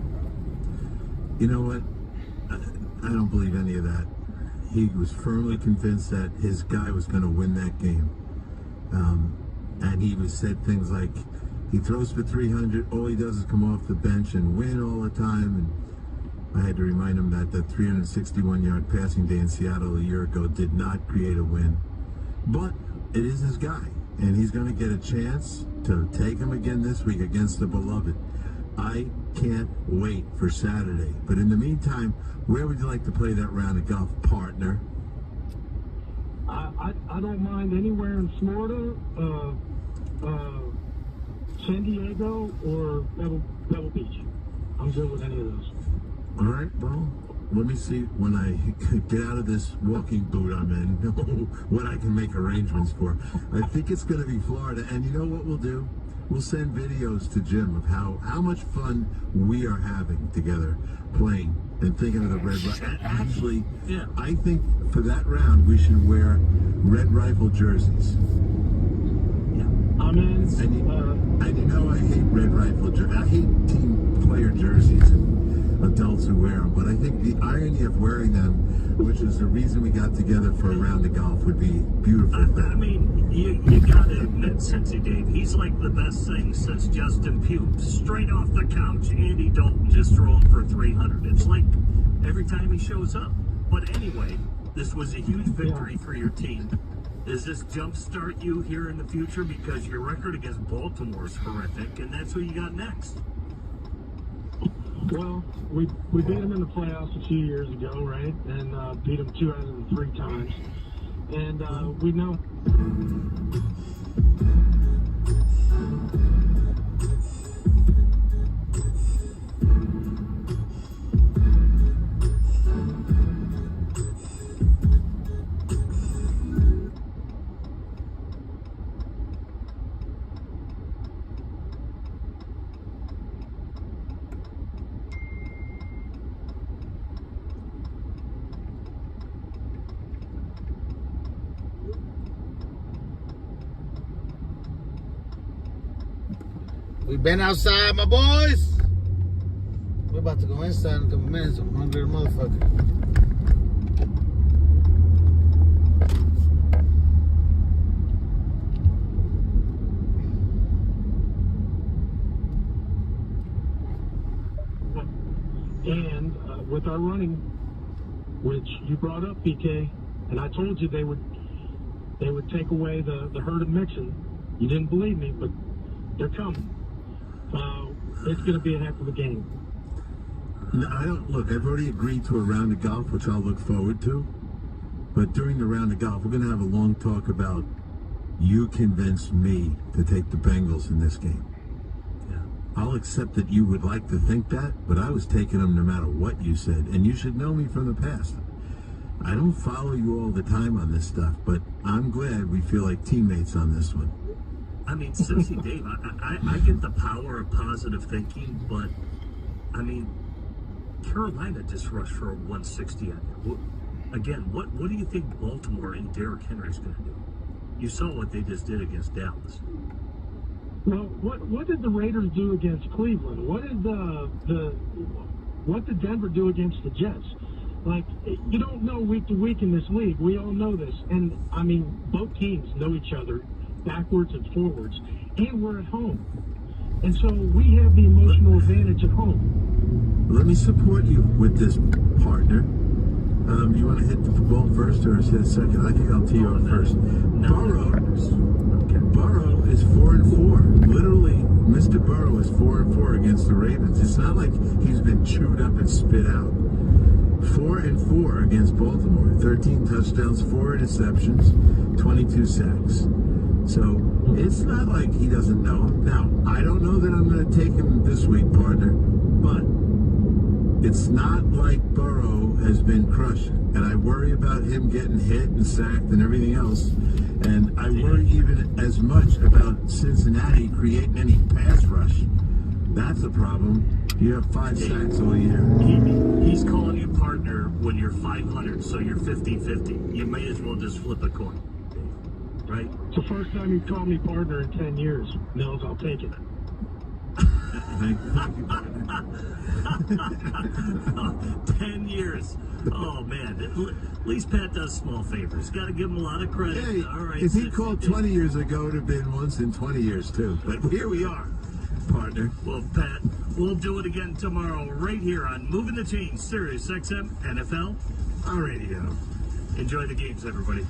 You know what? I don't believe any of that. He was firmly convinced that his guy was going to win that game. And he said things like, he throws for 300, all he does is come off the bench and win all the time. And I had to remind him that 361-yard passing day in Seattle a year ago did not create a win. But it is his guy, and he's going to get a chance to take him again this week against the beloved. I can't wait for Saturday. But in the meantime, where would you like to play that round of golf, partner? I don't mind anywhere in Florida, San Diego, or Pebble Beach. I'm good with any of those. All right, well, let me see when I get out of this walking boot I'm in, what I can make arrangements for. I think it's going to be Florida, and you know what we'll do? We'll send videos to Jim of how much fun we are having together playing and thinking of the Red Rifle. Actually, yeah. I think for that round we should wear Red Rifle jerseys. I'm in. And you know I hate Red Rifle jerseys. I hate team player jerseys and adults who wear them. But I think the irony of wearing them, which is the reason we got together for a round of golf, would be beautiful. I mean, you got to admit, Cincy Dave, he's like the best thing since Justin Pugh. Straight off the couch, Andy Dalton just throw him for 300. It's like every time he shows up. But anyway, this was a huge victory for your team. Does this jumpstart you here in the future? Because your record against Baltimore is horrific, and that's who you got next. Well, we beat them in the playoffs a few years ago, right? And beat them 2 out of the 3 times. And we know. We've been outside, my boys. We're about to go inside in a couple minutes. I'm hungry as a motherfucker. And with our running, which you brought up, PK, and I told you they would take away the herd of Mixon. You didn't believe me, but they're coming. It's going to be a heck of a game. No, I don't look. I've already agreed to a round of golf, which I'll look forward to. But during the round of golf, we're going to have a long talk about you convinced me to take the Bengals in this game. Yeah. I'll accept that you would like to think that, but I was taking them no matter what you said, and you should know me from the past. I don't follow you all the time on this stuff, but I'm glad we feel like teammates on this one. I mean, Cincy Dave, I get the power of positive thinking, but, I mean, Carolina just rushed for a 160 on you. Again, what do you think Baltimore and Derrick Henry's going to do? You saw what they just did against Dallas. Well, what did the Raiders do against Cleveland? What did Denver do against the Jets? Like, you don't know week to week in this league. We all know this. And, I mean, both teams know each other backwards and forwards, and we're at home. And so we have the emotional advantage at home. Let me support you with this, partner. You want to hit the ball first or hit second? I think I'll tee you up first. Burrow is 4-4. Literally, Mr. Burrow is 4-4 against the Ravens. It's not like he's been chewed up and spit out. 4-4 against Baltimore. 13 touchdowns, 4 interceptions, 22 sacks. So it's not like he doesn't know him. Now, I don't know that I'm going to take him this week, partner, but it's not like Burrow has been crushed. And I worry about him getting hit and sacked and everything else. And I worry even as much about Cincinnati creating any pass rush. That's a problem. You have 5 sacks all year. He's calling you partner when you're 500, so you're 50-50. You may as well just flip a coin, right? It's the first time you've called me partner in 10 years. Mills, I'll take it. Thank you, partner. 10 years. Oh, man. At least Pat does small favors. Got to give him a lot of credit. Hey, all right. if he called 20 years ago, it would have been once in 20 years, too. But here we are, partner. Well, Pat, we'll do it again tomorrow right here on Moving the Chains, Sirius XM, NFL, on radio. Enjoy the games, everybody.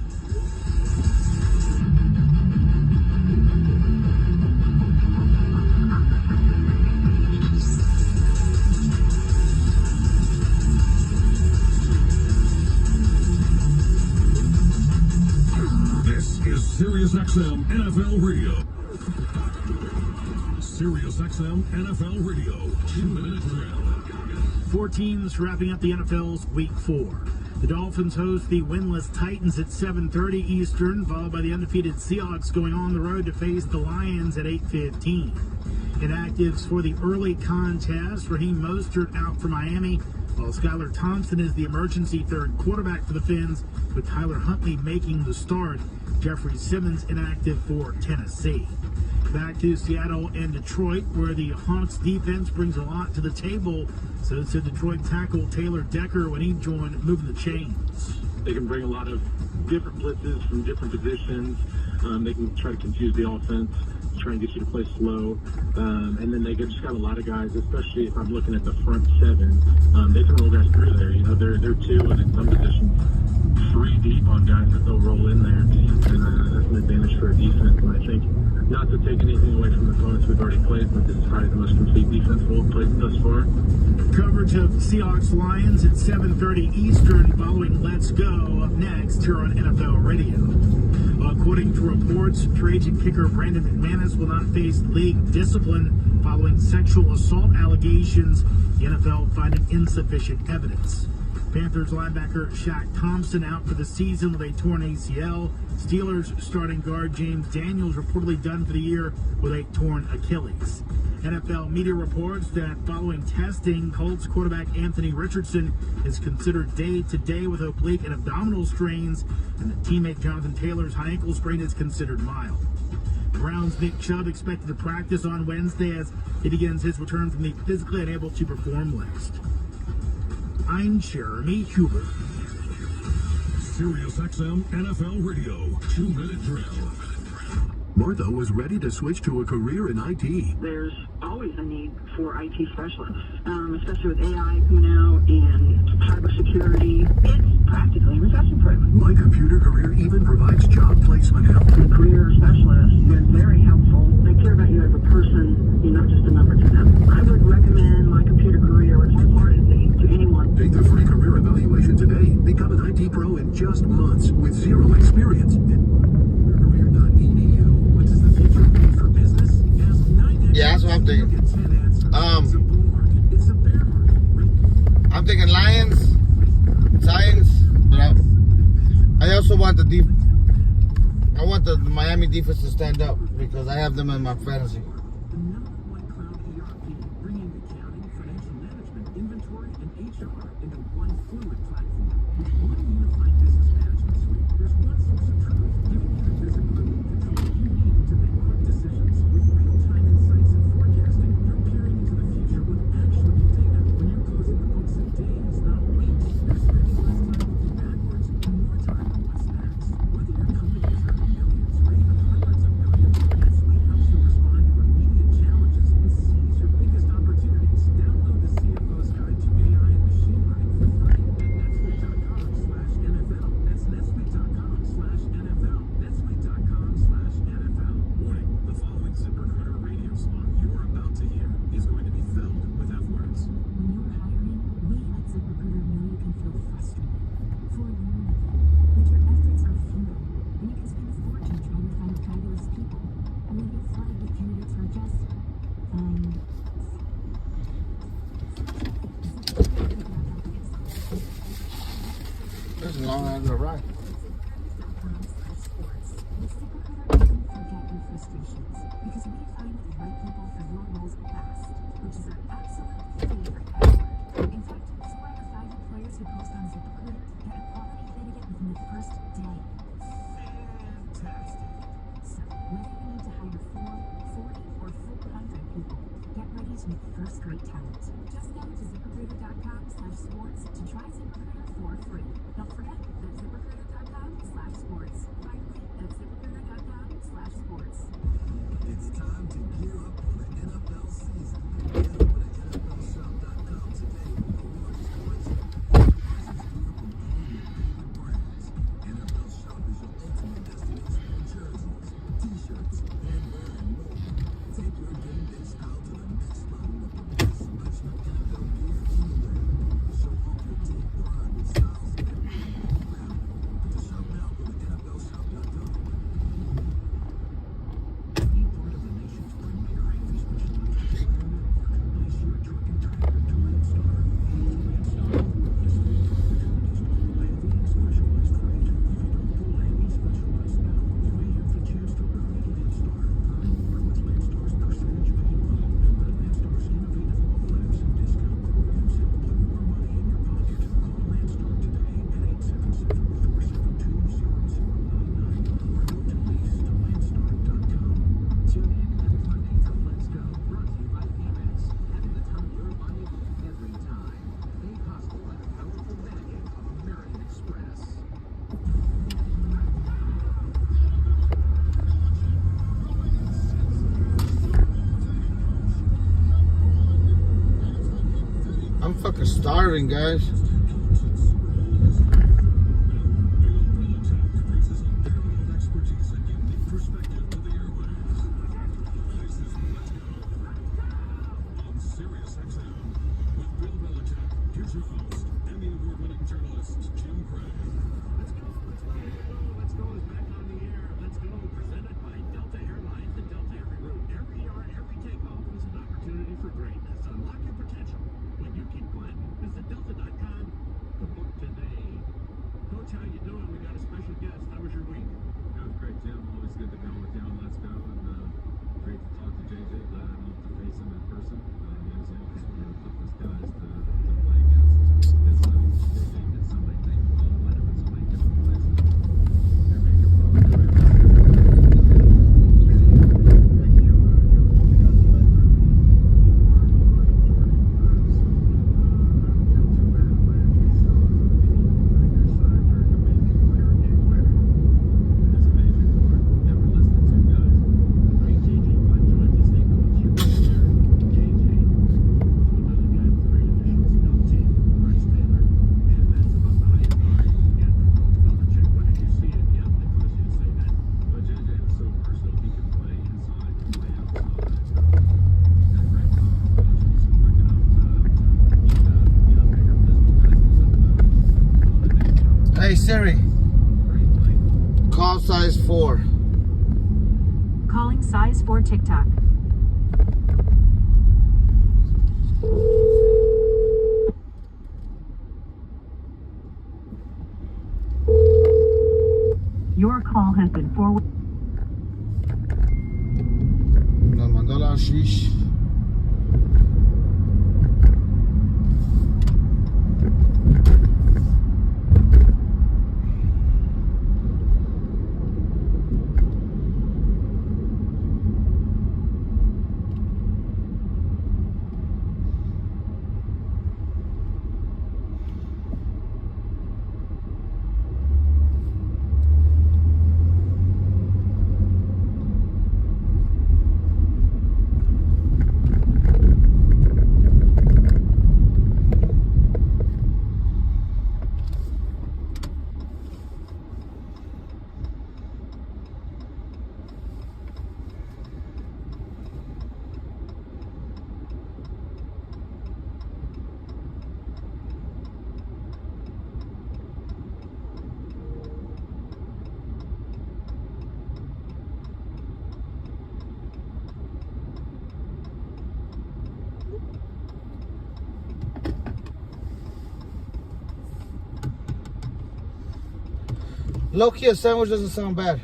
This is Sirius XM NFL Radio. Sirius XM NFL Radio. 2-minute drill. 4 teams wrapping up the NFL's Week 4. The Dolphins host the winless Titans at 7:30 Eastern, followed by the undefeated Seahawks going on the road to face the Lions at 8:15. Inactives for the early contest: Raheem Mostert out for Miami, while Skylar Thompson is the emergency third quarterback for the Fins, with Tyler Huntley making the start. Jeffrey Simmons inactive for Tennessee. Back to Seattle and Detroit, where the Hawks defense brings a lot to the table. So said Detroit tackle Taylor Decker when he joined Moving the Chains. They can bring a lot of different blitzes from different positions. They can try to confuse the offense, try and get you to play slow. And then they just got a lot of guys, especially if I'm looking at the front 7. They can roll guys through there. You know, they're 2 and in some positions 3 deep on guys that they'll roll in there. And that's an advantage for a defense. And I think, not to take anything away from the opponents we've already played, but this is probably the most complete defense we've played thus far. Coverage of Seahawks Lions at 7:30 Eastern following Let's Go up next here on NFL Radio. According to reports, free agent kicker Brandon McManus will not face league discipline following sexual assault allegations, the NFL finding insufficient evidence. Panthers linebacker Shaq Thompson out for the season with a torn ACL. Steelers starting guard James Daniels reportedly done for the year with a torn Achilles. NFL media reports that following testing, Colts quarterback Anthony Richardson is considered day-to-day with oblique and abdominal strains, and the teammate Jonathan Taylor's high ankle sprain is considered mild. Browns' Nick Chubb expected to practice on Wednesday as he begins his return from the physically unable to perform list. I'm Jeremy Huber. Sirius XM NFL Radio. 2-minute drill. Martha was ready to switch to a career in IT. There's always a need for IT specialists, especially with AI coming out and cybersecurity. It's practically recession-proof. My Computer Career even provides job placement help. The career specialists, they're very helpful. They care about you as a person, you're not just a number to them. I would recommend My Computer Career wholeheartedly to anyone. Take the free career evaluation today. Become an IT pro in just months with 0 experience. Career.edu. What does the future mean for business? Yeah, that's what I'm thinking. I'm thinking Lions, Giants, but I also want I want the Miami defense to stand up because I have them in my fantasy. Bringing accounting, financial management, inventory, and HR into one fluid platform. With one unified business management suite, there's one source of truth, giving you the visibility and control you need to make quick decisions. With real-time insights and forecasting, you're peering into the future with actionable data. When you're closing the books in days, not weeks, you're spending less time looking backwards and more time on what's next. Whether your company is earning millions or even hundreds of millions long as they're right. Because we find the right people for your roles fast, which is our absolute favorite category. In fact, 4 out of 5 employers who post on ZipRecruiter get a quality candidate within the first day. Fantastic. So, whether you need to hire 4, 40, or 400 people, get ready to meet first-rate talent. Just go to ZipRecruiter.com/sports to try ZipRecruiter for free. Don't forget, that's ZipRecruiter.com/sports. Finally, that's ZipRecruiter.com/sports. It's time to gear up for the NFL season. Head over to NFLshop.com today for the largest collection of prices from all your favorite brands. NFL Shop is your ultimate destination for jerseys, t-shirts, headwear, and more. Take your game day style to the next level with the best selection of NFL gear anywhere. Show off your team pride with styles everywhere you travel. To shop now, go to NFLshop.com. I'm fucking starving, guys. Hey Siri, call size 4. Calling size 4 TikTok. Your call has been forwarded. Nos mandó la shish. Low-key, a sandwich doesn't sound bad.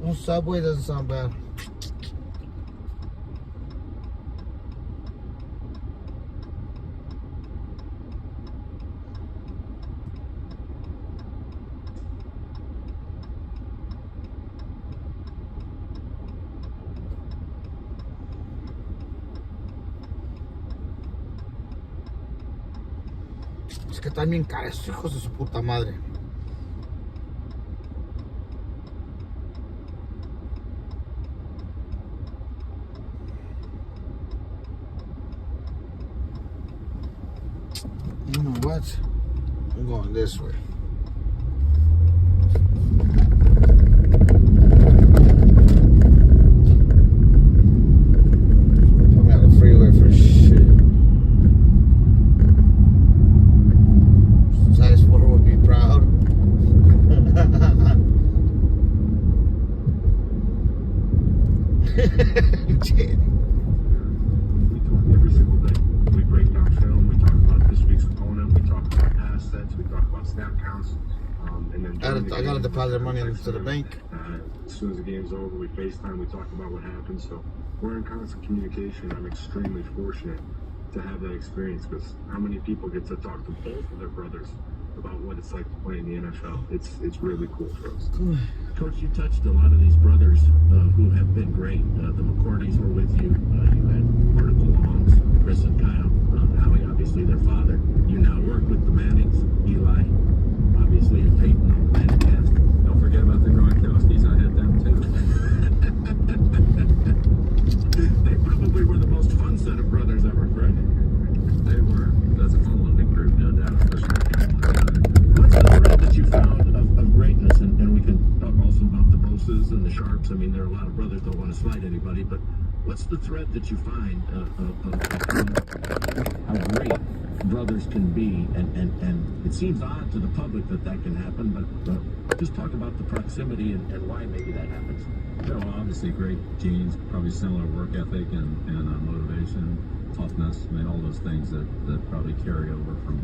Un Subway doesn't sound bad. Es que están bien caros, hijos de su puta madre. You know what? I'm going this way. Put me on the freeway for shit. Size 4 would be proud. We talk every single day. We break down film. We talk about this week's opponent. We talk about pass sets. We talk about snap counts. And then I gotta deposit money into the bank. As soon as the game's over, we FaceTime. We talk about what happened. So we're in constant communication. I'm extremely fortunate to have that experience, because how many people get to talk to both of their brothers about what it's like to play in the NFL? It's really cool for us. Coach, you touched a lot of these brothers who have been great. The McCourtys were with you. You had part of the Longs, Chris and Kyle. Howie, obviously their father. You now work with the Mannings, Eli, obviously, and Peyton on the Manning cast. Don't forget about the Gronkowskis. I had them too. They probably were the most fun set of brothers ever, Fred. They were. That's a fun-loving group, no doubt, especially. What's the thread that you found of greatness? And we can talk also about the Boses and the Sharps. I mean, there are a lot of brothers that don't want to slight anybody, but what's the thread that you find of how great brothers can be? And it seems odd to the public that can happen, but just talk about the proximity and why maybe that happens. Yeah, well, obviously great genes, probably similar work ethic and motivation, toughness. I mean, all those things that probably carry over from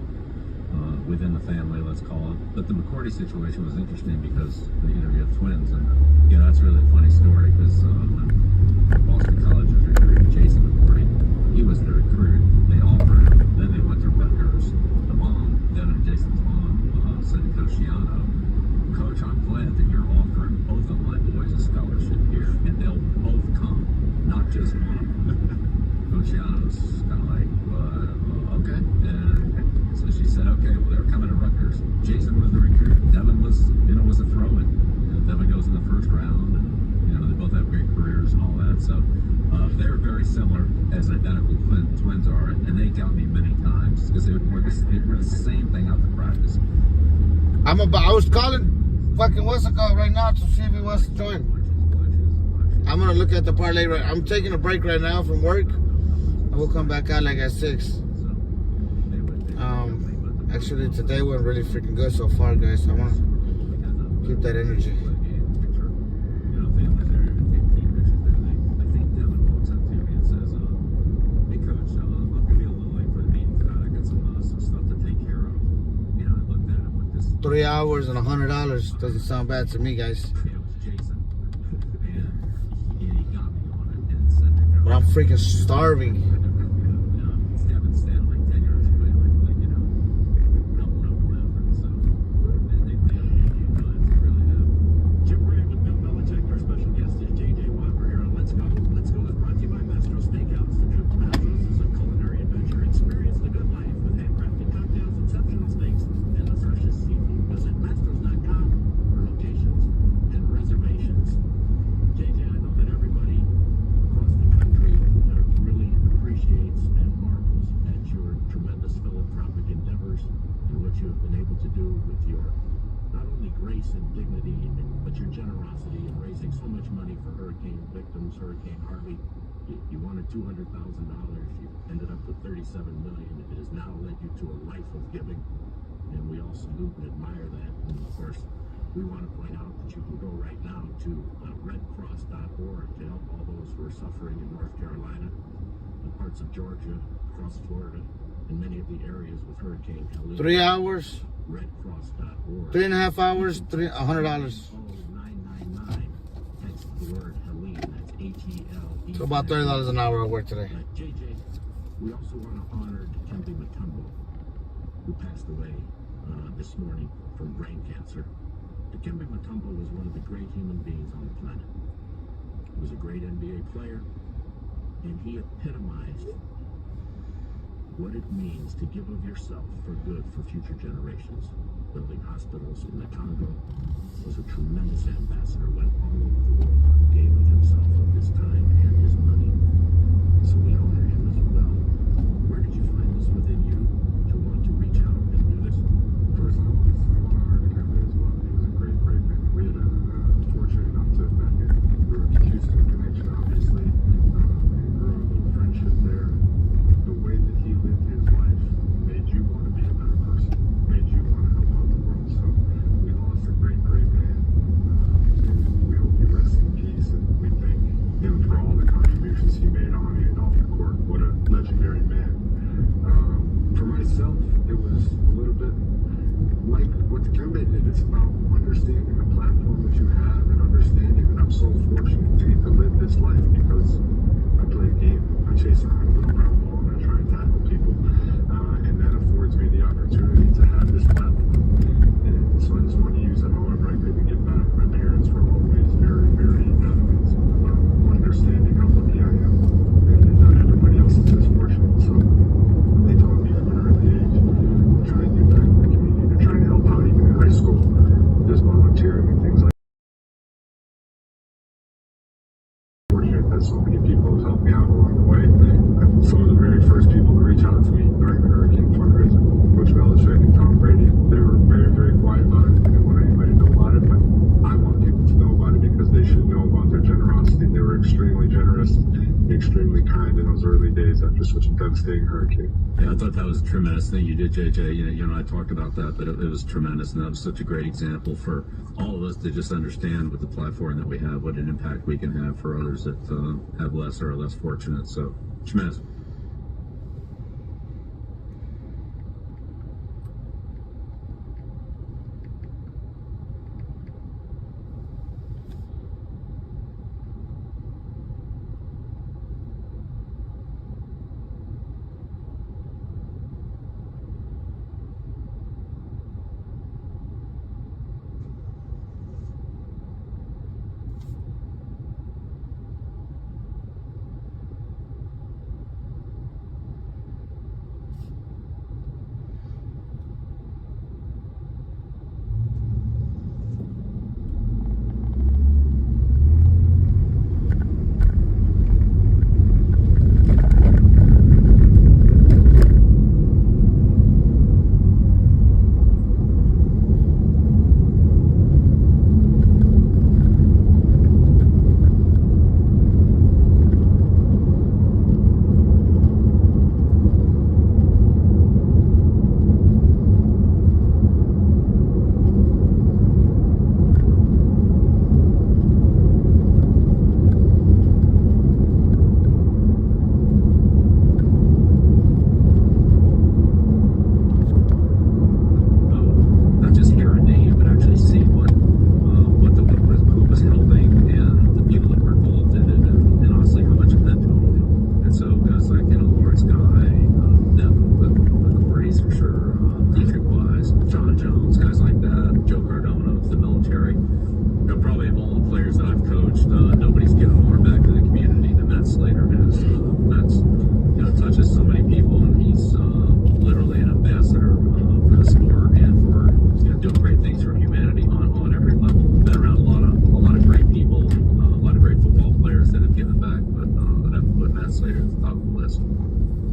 within the family, let's call it. But the McCourty situation was interesting because you have twins, and that's really a funny story because when Boston College was recruiting Jason McCourty, he was the recruit. They offered him. Then they went to Rutgers. The mom, Devin and Jason's mom, said to Coach Shiano, "Coach, I'm glad that you're offering both of my boys a scholarship here, and they'll both come, not just one." Coach Shiano's kind of like, okay. And so she said, okay, well, they're coming to Rutgers. Jason was the recruit. Devin was a throw-in. Devin goes in the first round, and they both have great careers and all that. So they're very similar, as identical twins are, and they got me many times because they were the same thing out to practice. I was calling fucking what's it called right now to see if he wants to join. I'm gonna look at the parlay right. I'm taking a break right now from work. I will come back out like at 6. Actually, today went really freaking good so far, guys. I want to keep that energy. Hey, Coach, I'm going to be a little late for the meeting tonight. I got some stuff to take care of. I looked at it with this. 3 hours and $100 doesn't sound bad to me, guys. But I'm freaking starving. But your generosity in raising so much money for hurricane victims, Hurricane Harvey, You wanted $200,000. You ended up with $37 million. It has now led you to a life of giving, and we all salute and admire that. And of course, we want to point out that you can go right now to redcross.org to help all those who are suffering in North Carolina, in parts of Georgia, across Florida, and many of the areas with Hurricane Helene. 3 hours. Redcross.org. 3.5 hours. $100. Text the word Helene. That's H-E-L-E. So about $30 an hour at work today. JJ, we also want to honor Dikembe Mutombo, who passed away this morning from brain cancer. Dikembe Mutombo was one of the great human beings on the planet. He was a great NBA player, and he epitomized what it means to give of yourself for good for future generations. Building hospitals in the Congo, was a tremendous ambassador, went all over the world, gave of himself, of his time and his money. So we honor him as well. Where did you find this within you to want to reach out and do this? First, I want to honor Dikembe as well. He was a great, great man. We had fortunate enough to back in the Houston connection, obviously, and grew a little friendship there. The way that he lived his life made you want to be a better person, made you want to help out the world. So we lost a great, great man. And we hope he rests in peace, and we thank him for all the contributions he made on and off the court. What a legendary man. For myself, it was a little bit like what Dikembe did. It's about understanding the platform that you have and understanding that I'm so fortunate to get to live this life because I play a game. I chase around a little brown ball and I try and tackle people. And that affords me the opportunity to have this platform. And so I just want to use it however I could to give back. My parents were always very, very adamant about understanding how lucky I am. And not everybody else is as fortunate. So they taught me from an early age to try and give back to the community, to try and help out even in high school, just volunteering and things like that. Fortunate that so many people have helped me out along the way. Some of the very first people to reach out to me during the Hurricane fundraiser, Coach Belichick and Tom Brady, they were very, very quiet about it. They didn't want anybody to know about it, but I want people to know about it because they should know about their generosity. They were extremely generous, extremely kind in those early days after such a devastating hurricane. Yeah, I thought that was a tremendous thing you did, JJ. You know, I talked about that, but it was tremendous, and that was such a great example for all of us to just understand with the platform that we have, what an impact we can have for others that have less or are less fortunate. So, tremendous.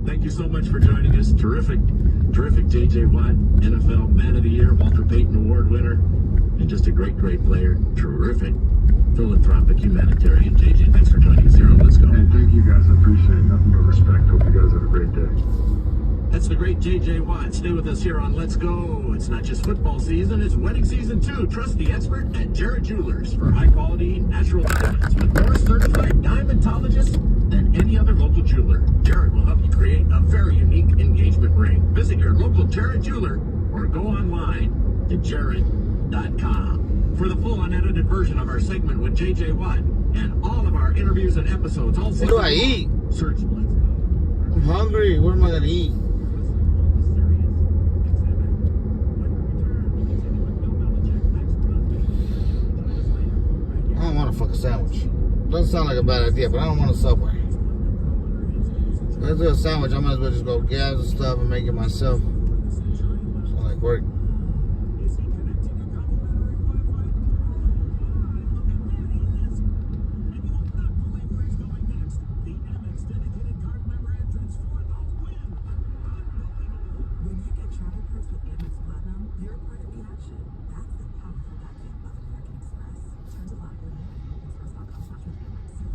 Thank you so much for joining us. Terrific J.J. Watt, NFL Man of the Year, Walter Payton Award winner, and just a great player. Terrific philanthropic humanitarian. J.J., thanks for joining us here on Let's Go. Hey, thank you guys. I appreciate it. Nothing but respect. Hope you guys have a great day. That's the great J.J. Watt. Stay with us here on Let's Go. It's not just football season, it's wedding season too. Trust the expert at Jared Jewelers for high-quality natural diamonds with more certified diamondologists than any other local jeweler. Jared will help you create a very unique engagement ring. Visit your local Jared jeweler or go online to jared.com. For the full unedited version of our segment with J.J. Watt and all of our interviews and episodes, all what do I eat? Search Let's Go. I'm hungry. What am I gonna eat? I don't want a fucking sandwich. Doesn't sound like a bad idea, but I don't want a Subway. Let's do a sandwich. I might as well just go gas and stuff and make it myself. It's not like work.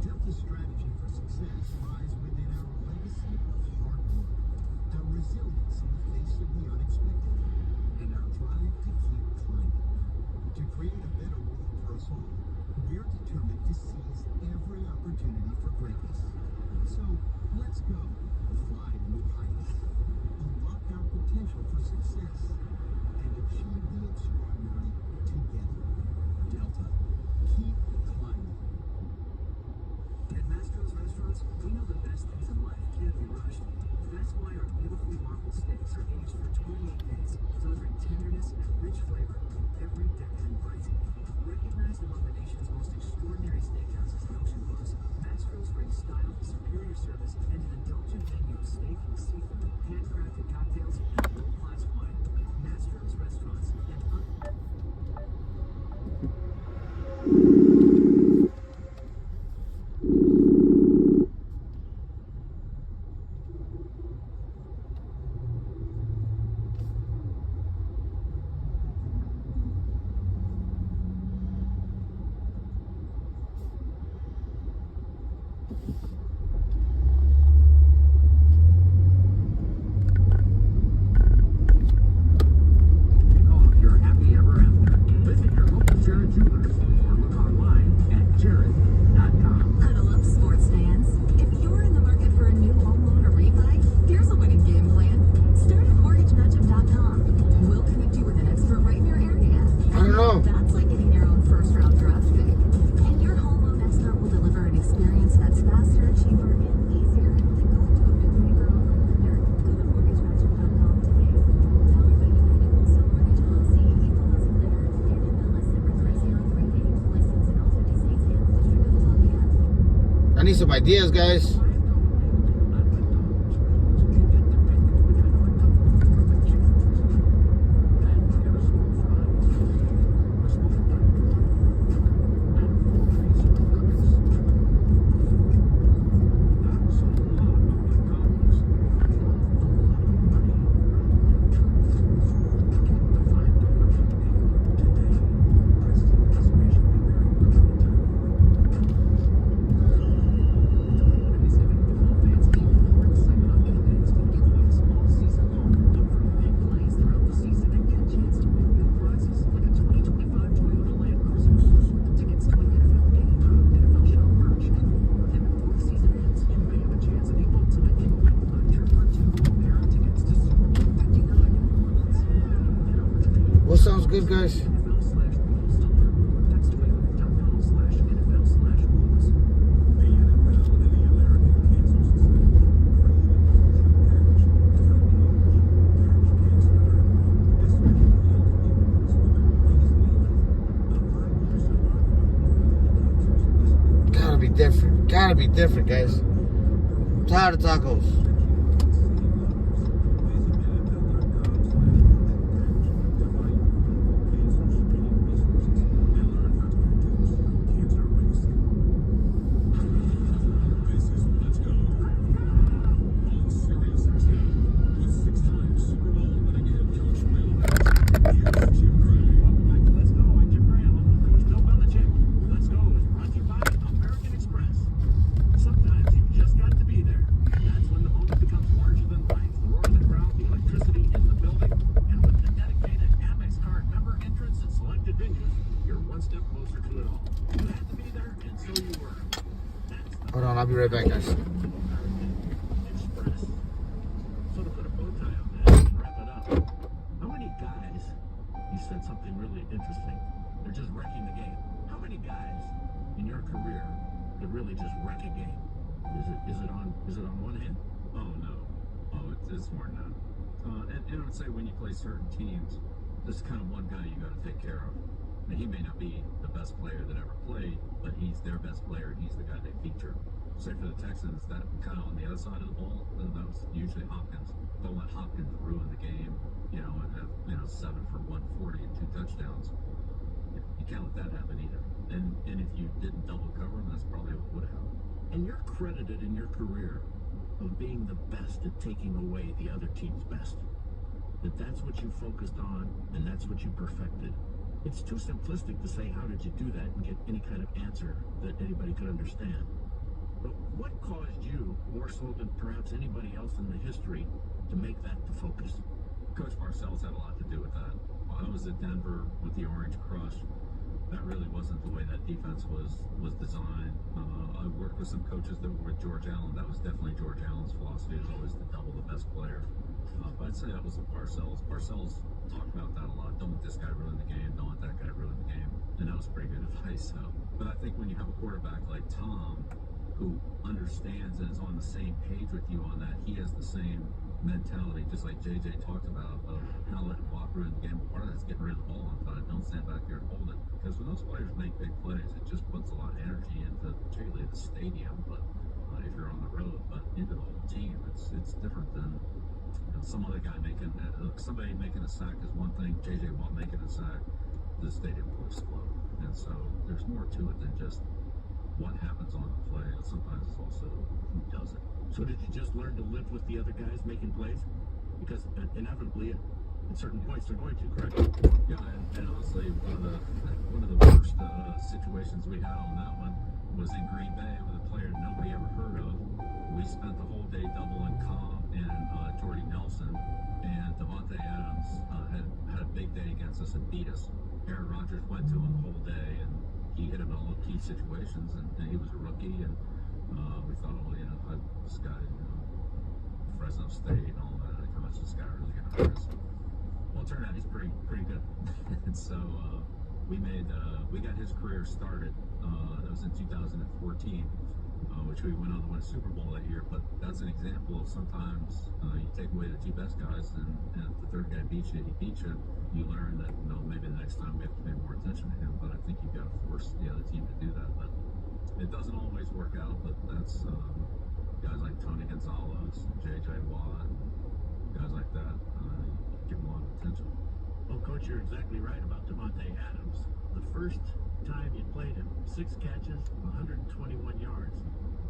Delta's strategy for success lies within our legacy of hard work, the resilience in the face of the unexpected, and our drive to keep climbing. To create a better world for us all, we're determined to seize every opportunity for greatness. So, let's go. Fly to new heights. Unlock our potential for success. And achieve the extraordinary together. Delta. Keep climbing. At Mastro's Restaurants, we know the best things in life can't be rushed. That's why our beautifully marbled steaks are aged for 28 days, delivering tenderness and rich flavor with every decadent bite. Recognized among the nation's most extraordinary steakhouses and ocean bars, Mastro's brings style, superior service, and an indulgent menu of steak and seafood, handcrafted cocktails, and world-class wine. Mastro's Restaurants and Huddle up, sports fans. If you're in the market for a new home loan or refi, here's a winning game plan. Start at mortgagematchup.com. We'll connect you with an expert right in your area. I don't know. That's like getting your own first-round draft pick. And your home loan expert will deliver an experience that's faster, cheaper, and easier than going to a mid-neighbor or lender. Go to mortgagematchup.com today. Powered by United Wholesale Mortgage LLC, Equal Housing Lender, and MLS number 3038. Licensed in all 50 states and the District of Columbia. I need some ideas, guys. What sounds good, guys? Gotta be different. Gotta be different, guys. I'm tired of tacos. one step closer to it all. You had to be there, and so you were. Hold on, I'll be right back, guys. Express. So to put a bow tie on that and wrap it up, how many guys, you said something really interesting, they're just wrecking the game. How many guys in your career could really just wreck a game? Is it on one hand? Oh no. Oh, it's more than that. And I would say when you play certain teams, there's kind of one guy you got to take care of. And he may not be the best player that ever played, but he's their best player. He's the guy they feature. Say for the Texans, that kind of on the other side of the ball, that was usually Hopkins. Don't let Hopkins ruin the game, and have 7 for 140 and 2 touchdowns. You can't let that happen either. And if you didn't double cover him, that's probably what would have happened. And you're credited in your career of being the best at taking away the other team's best. That's what you focused on, and that's what you perfected. It's too simplistic to say, how did you do that, and get any kind of answer that anybody could understand. But what caused you, more so than perhaps anybody else in the history, to make that the focus? Coach Parcells had a lot to do with that. While I was at Denver with the Orange Crush, that really wasn't the way that defense was designed. I worked with some coaches that were with George Allen. That was definitely George Allen's philosophy, is always to double the best player. But I'd say that was the Parcells. Parcells talked about that a lot. Don't let this guy ruin the game. Don't let that guy ruin the game. And that was pretty good advice. But I think when you have a quarterback like Tom, who understands and is on the same page with you on that, he has the same mentality, just like JJ talked about, of not letting walk ruin the game. Part of that's getting rid of the ball on time. Don't stand back here and hold it. Because when those players make big plays, it just puts a lot of energy into particularly the stadium, but if you're on the road, but into the whole team. It's different than some other guy making somebody making a sack is one thing. JJ Watt making a sack, the stadium will explode. And so there's more to it than just what happens on the play. Sometimes it's also who does it. So did you just learn to live with the other guys making plays? Because inevitably, at certain points, they're going to, correct? Yeah, and honestly, one of the worst situations we had on that one was in Green Bay with a player nobody ever heard of. We spent the whole day doubling Cobb and Jordy Nelson, and Devontae Adams had a big day against us and beat us. Aaron Rodgers went to him the whole day, and he hit him in all the key situations, and he was a rookie, and we thought, this guy, Fresno State and all that, how much this guy really going to hurt us? Well, it turned out he's pretty good. And so we got his career started. That was in 2014, which we went on to win a Super Bowl that year. But that's an example of sometimes you take away the 2 best guys, and if the 3rd guy beats you, he beats you. You learn that maybe the next time we have to pay more attention to him. But I think you've got to force the other team to do that. But it doesn't always work out. But that's guys like Tony Gonzalez, J.J. Watt, guys like that. Give them a lot of attention. Well, Coach, you're exactly right about Devontae Adams. The first time you played him, 6 catches, 121 yards.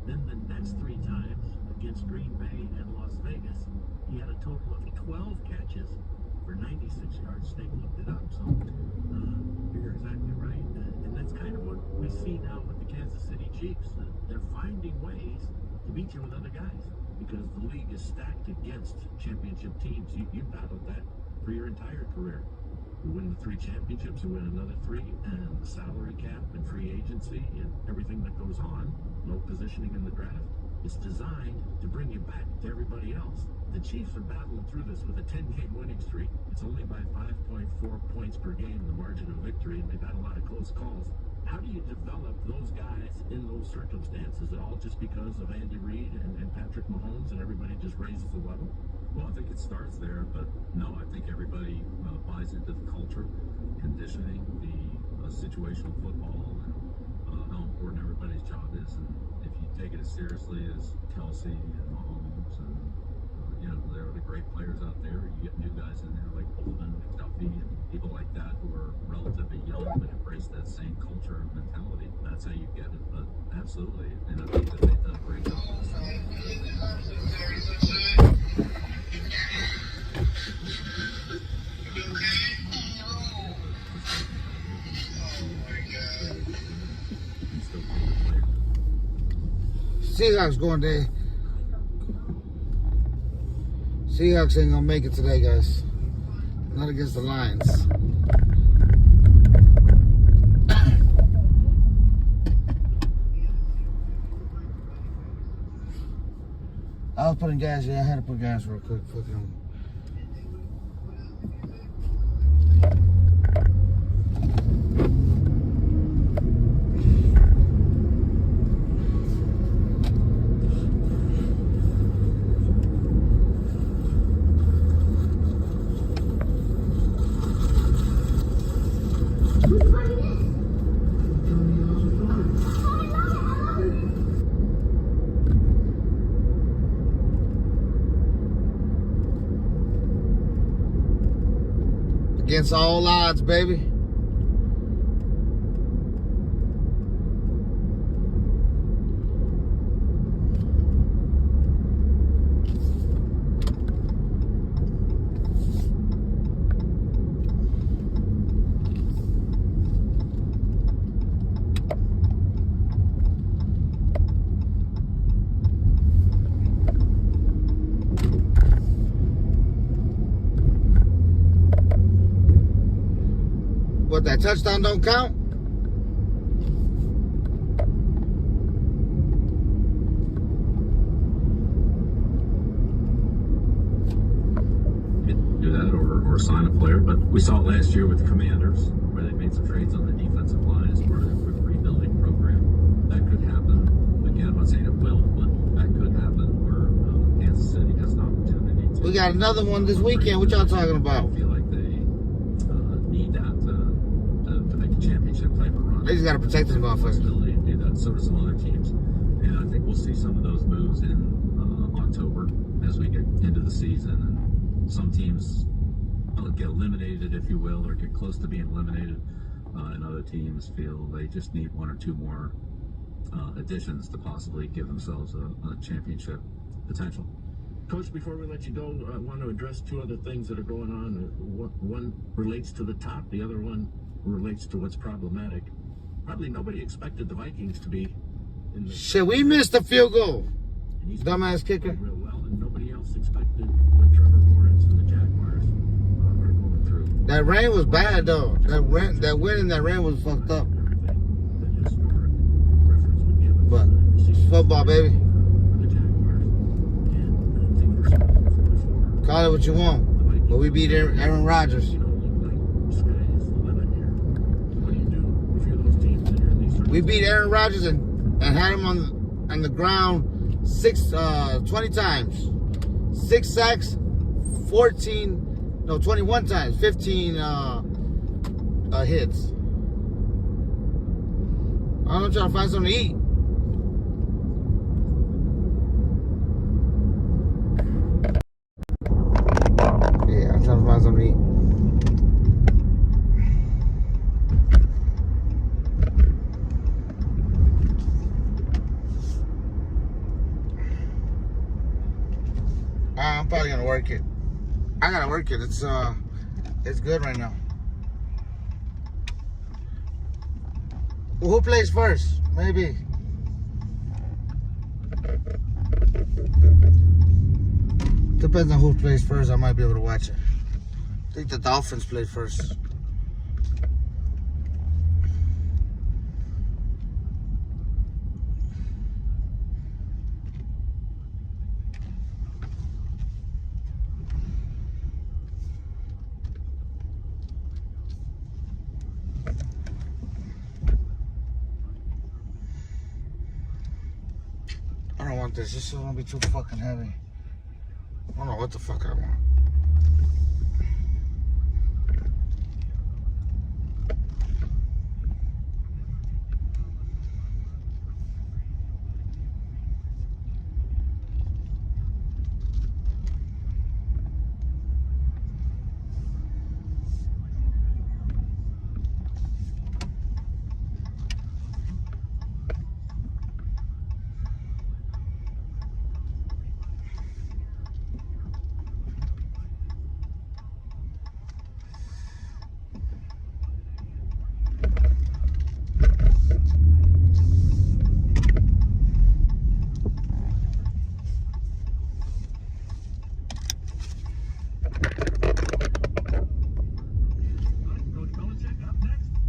Then the next 3 times against Green Bay and Las Vegas, he had a total of 12 catches for 96 yards. Snake looked it up, so you're exactly right. And that's kind of what we see now with the Kansas City Chiefs. They're finding ways to beat you with other guys because the league is stacked against championship teams. You battled that for your entire career. You win the 3 championships, you win another 3, and the salary cap and free agency and everything that goes on, low positioning in the draft, it's designed to bring you back to everybody else. The Chiefs are battling through this with a 10-game winning streak. It's only by 5.4 points per game, the margin of victory, and they've had a lot of close calls. How do you develop those guys in those circumstances? Is it all just because of Andy Reid and Patrick Mahomes and everybody just raises the level? Well, I think it starts there, but no, I think everybody buys into the culture, conditioning, the situational football, and how important everybody's job is. And if you take it as seriously as Kelsey and Mahomes, and there are the great players out there. You get new guys in there like Bolden, McDuffie, and people like that who are relatively young but embrace that same culture and mentality. That's how you get it. But absolutely, and I think that they've done a great job. Seahawks going day. Seahawks ain't gonna make it today, guys. Not against the Lions. putting gas. Yeah, I had to put gas real quick. Fucking. Against all odds, baby. What, that touchdown don't count? Do that or sign a player, but we saw it last year with the Commanders where they made some trades on the defensive line as part of their quick rebuilding program. That could happen. Again, I'm not saying it will, but that could happen where Kansas City has an opportunity to. We got another one this weekend. What y'all talking about? I feel like they need that to make a championship type of run. They just got to protect this motherfucker. And do that. So do some other teams. And I think we'll see some of those moves in October as we get into the season. And some teams get eliminated, if you will, or get close to being eliminated. And other teams feel they just need one or two more additions to possibly give themselves a championship potential. Coach, before we let you go, I want to address two other things that are going on. One relates to the top, the other one relates to what's problematic. Probably nobody expected the Vikings to be in the... Shit, we missed the field goal. Dumbass kicker. Real well, and nobody else expected what Trevor Lawrence and the Jaguars are going through. That rain was bad, though. That wind and that rain was fucked up. But it's football, baby. Call it what you want. But we beat Aaron Rodgers. We beat Aaron Rodgers and had him on the ground 20 times. 6 sacks, 21 times, 15 hits. I'm trying to find something to eat. Yeah, I'm trying to find something to eat. I'm probably gonna work it. I gotta work it. It's good right now. Well, who plays first? Maybe. Depends on who plays first. I might be able to watch it. I think the Dolphins play first. I don't want this. This is gonna be too fucking heavy. I don't know what the fuck I want.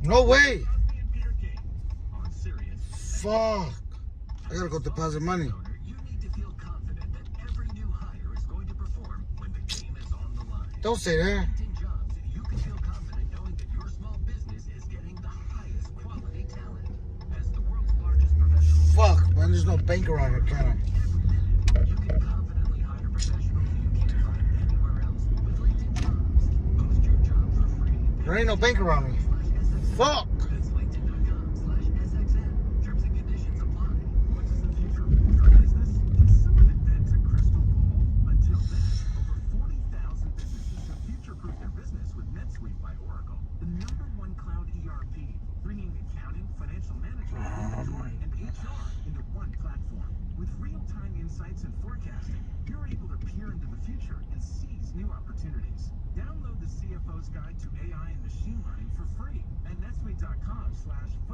No way. Fuck. I gotta go deposit money. Don't say that. You can feel confident knowing that your small business is getting the highest quality talent. As the world's largest professional. Fuck, man, there's no bank around here, can I? You can confidently hire professionals you can't find anywhere else with LinkedIn Jobs. Post your job for free. There ain't no bank around me. Fuck. That's LinkedIn.com/SXN. Terms and conditions apply. What does the future hold for business? Someone invents a crystal ball. Until then, over 40,000 businesses have future-proofed their business with NetSuite by Oracle, the #1 cloud ERP, bringing accounting, financial management, inventory, and HR into one platform. With real-time insights and forecasting, you're able to peer into the future and seize new opportunities. Download the CFO's Guide to AI and Machine Learning for free at netsuite.com/.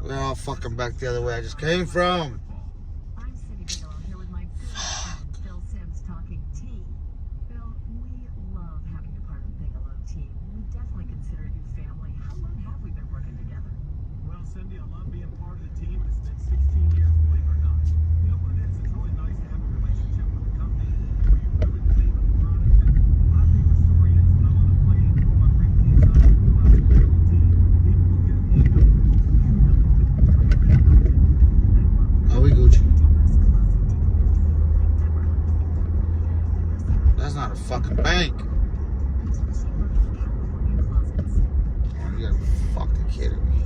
We're all fucking back the other way I just came from. I'm Cindy Bigelow here with my good friend Bill Sims talking tea. Bill, we love having you part of the Bigelow team. We definitely consider you family. How long have we been working together? Well, Cindy, I love being part of the team. It's been 16 years, believe it or not. You know what it is? It's really nice to have a relationship with the company where you really believe in the product. And my favorite story is when I'm on a plane, or my briefcase on, I'm with the team. People look at me and go, Are we Gucci? That's not a fucking bank. Oh, you gotta be fucking kidding me.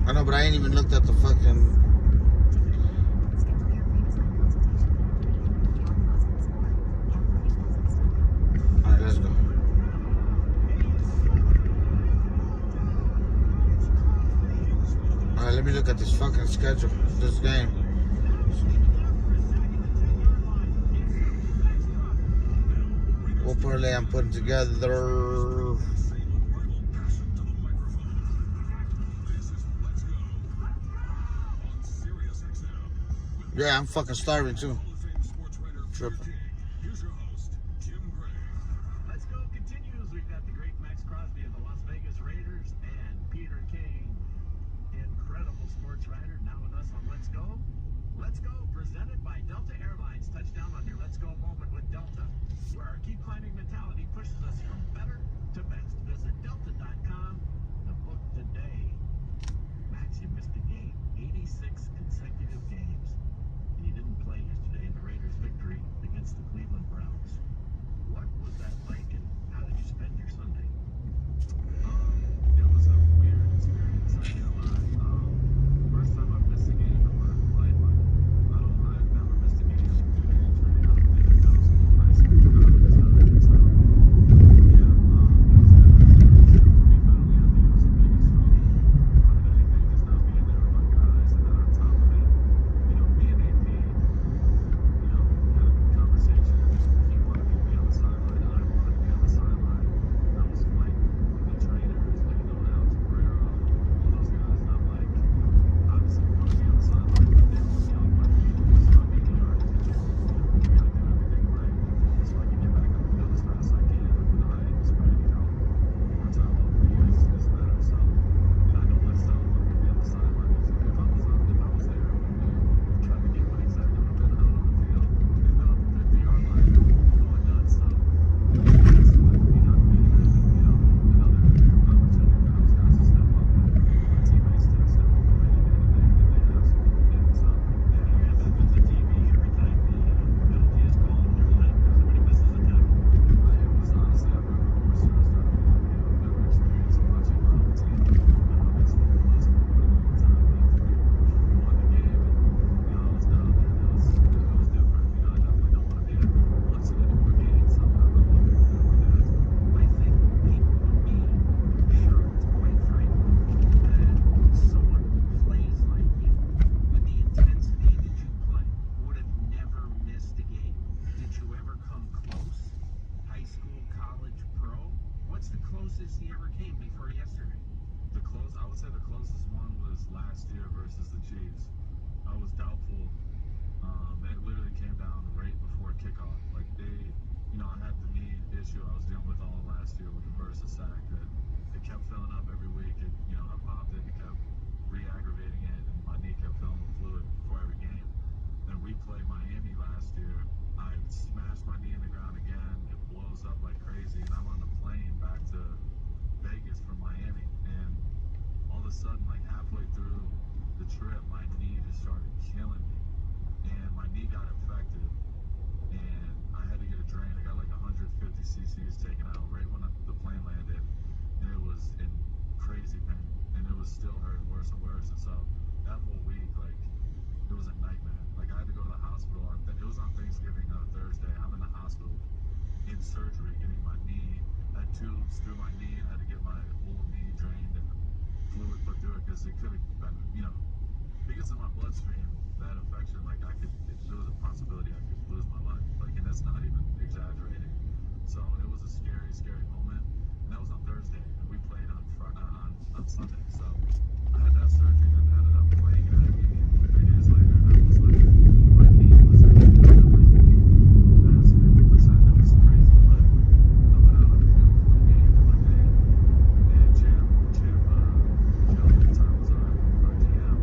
I know, but I ain't even looked at the fucking. Alright, let's go. Alright, let me look at this fucking schedule. This game. What parlay I'm putting together. Yeah, I'm fucking starving too. Tripping. Let's Go continues. We've got the great Max Crosby of the Las Vegas Raiders and Peter King, incredible sports writer, now with us on Let's Go. Let's Go, presented by Delta Airlines. Touchdown on your Let's Go moment with Delta, where our keep climbing mentality pushes us from better to best. Visit delta.com to book today. Max, you missed a game. 86 consecutive games. And you didn't play yesterday in the Raiders' victory against the Cleveland Browns. What was that like, and how did you spend your Sunday? It was a weird experience, I can't lie. First time I've missed a game in my life. I've never missed a game due to injury. I don't think that was in high school. So, yeah, it was a different experience. For me, mentally, I think it was the biggest struggle more than anything, just not being there with my guys. And then on top of it, me and AP, had a good conversation. He wanted me to be on the sideline. I wanted to be on the sideline. I was like, the trainers, Alex Pereira, all those guys. And I'm like, obviously we want to be on the sideline, but they want me on my feet. So I need the yardage. We got to do everything right so I can get back up the field as fast as I can. With a high ankle sprain, more time off for years is better. So, and I know myself, I'm going to be on the sideline. If I was there, I would have tried to get what exactly would have been out on the field, 50-yard line, going nuts. So, it's like me not being there, another opportunity for those guys to step up and my teammates to step up and they absolutely did. So, Yeah, you have that with the TV every time the penalty is called or when somebody misses a tackle. it was honestly, I've never been more stressed out. Better experience watching my own team. Obviously, we lost for quite a long time, but we won the game, and I was down there. It was different. I definitely don't want to be losing any more games. So I'm looking forward to that. I think people would be shocked, quite frankly, that someone who plays like you, with the intensity that you play, would have never missed a game. Did you ever come close? High school, college, pro? What's the closest you ever came before yesterday? I would say the closest one was last year versus the Chiefs. I was doubtful. It literally came down right before kickoff. Like I had the knee issue I was dealing with all last year with the bursa sack that it kept filling up every week. I popped it, it kept reactivating. last year. I smashed my knee in the ground again. It blows up like crazy, and I'm on the plane back to Vegas from Miami, and all of a sudden, like halfway through the trip, my knee just started killing me, and my knee got infected, and I had to get a drain. I got like 150 cc's taken out right when the plane landed, and it was in crazy pain, and it was still hurting worse and worse. And so that whole week, like, it was a nightmare. Like, I had to go to the hospital. It was on Thanksgiving Thursday. I'm in the hospital in surgery, getting my knee. I had tubes through my knee and had to get my whole knee drained and fluid put through it because it could have been, you know, because of my bloodstream, that infection, like, there was a possibility I could lose my life. Like, and that's not even exaggerating. So it was a scary, scary moment. And that was on Thursday, and we played on Sunday. So I had that surgery and then ended up playing in that game 3 days later, and I was like, my knee was like, past 50%. It was crazy, but I went out on the field for the game Monday, and Jim Kelly at the time was our GM,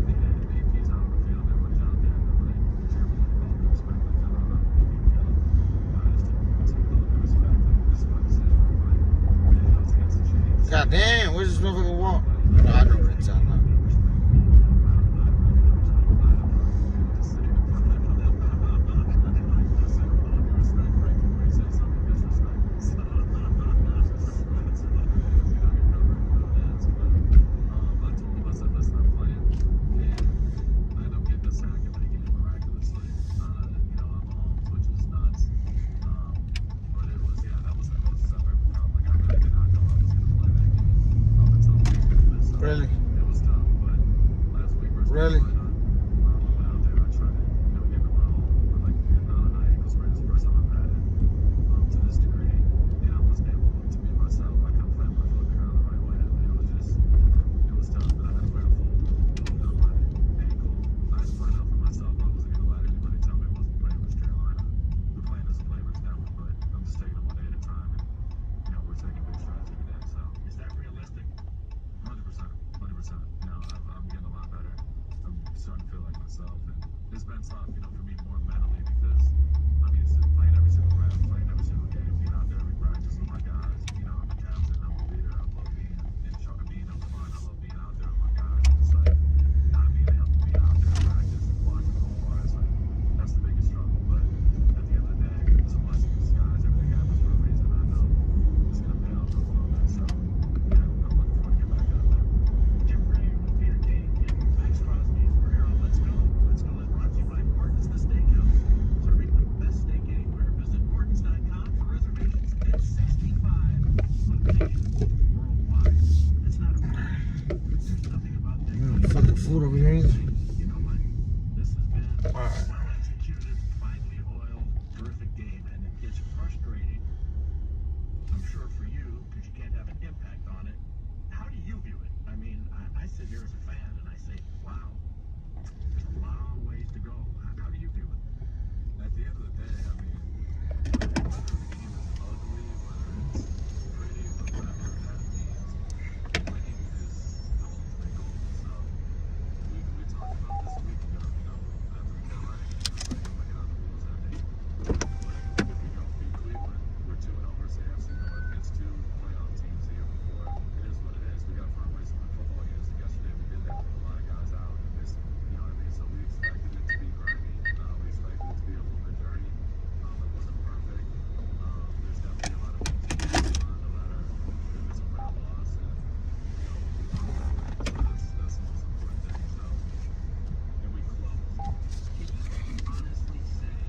and AP's out on the field, everybody's out there, and they're like, Jim, with all due respect, like, no, I'm guys, take all due respect, and this is my decision, like, and, you know, it's against the Chiefs. God damn, where's this motherfucker walk? No, I know what it's on now. Really? Really? It's been tough, you know, for me more mentally because I'm used to playing every single rep, playing every single game, being out there every practice with my guys. You know, I'm a captain, I'm a leader, I love being up front, I love being out there with my guys. It's like not being able to be out there in practice and watching the whole part. It's like that's the biggest struggle. But at the end of the day, it's a blessing in disguise. Everything happens for a reason. I know it's gonna pay off for a little bit. So yeah, I'm looking forward to getting back out there. Jim Gray with Peter King and Max Crosby. We're here on Let's Go. Let's Go is brought to you by Morton's The Steakhouse. Serving the best steak anywhere. Visit Mortons.com for reservations. It's 65 locations worldwide. It's not a word. There's nothing about that. Fucking food over here either. You know what? This has been a well-executed, finely oiled, terrific game, and it's frustrating, I'm sure, for you, because you can't have an impact on it. How do you view it? I mean, I sit here as a fan, and I say, wow, there's a long ways to go. How do you view it? At the end of the day, I mean, whether the game is ugly, whether it's pretty, whatever that means, winning is the ultimate goal. So we talked about this a week ago, you know, after the Carolina game, it's like, oh my God, the rules ending. But if we don't beat Cleveland, we're 2-0 versus AFC North against two playoff teams the year before. It is what it is. We got to find ways to win football games. And yesterday we did that with a lot of guys out. And this, you know what I mean? So we expected it to be grimy. We expected it to be a little bit dirty. It wasn't perfect. There's definitely a lot of things to do no matter if it's a win or loss. And, you know, we want that win. So that's the most important thing. So, and we close. Can you honestly say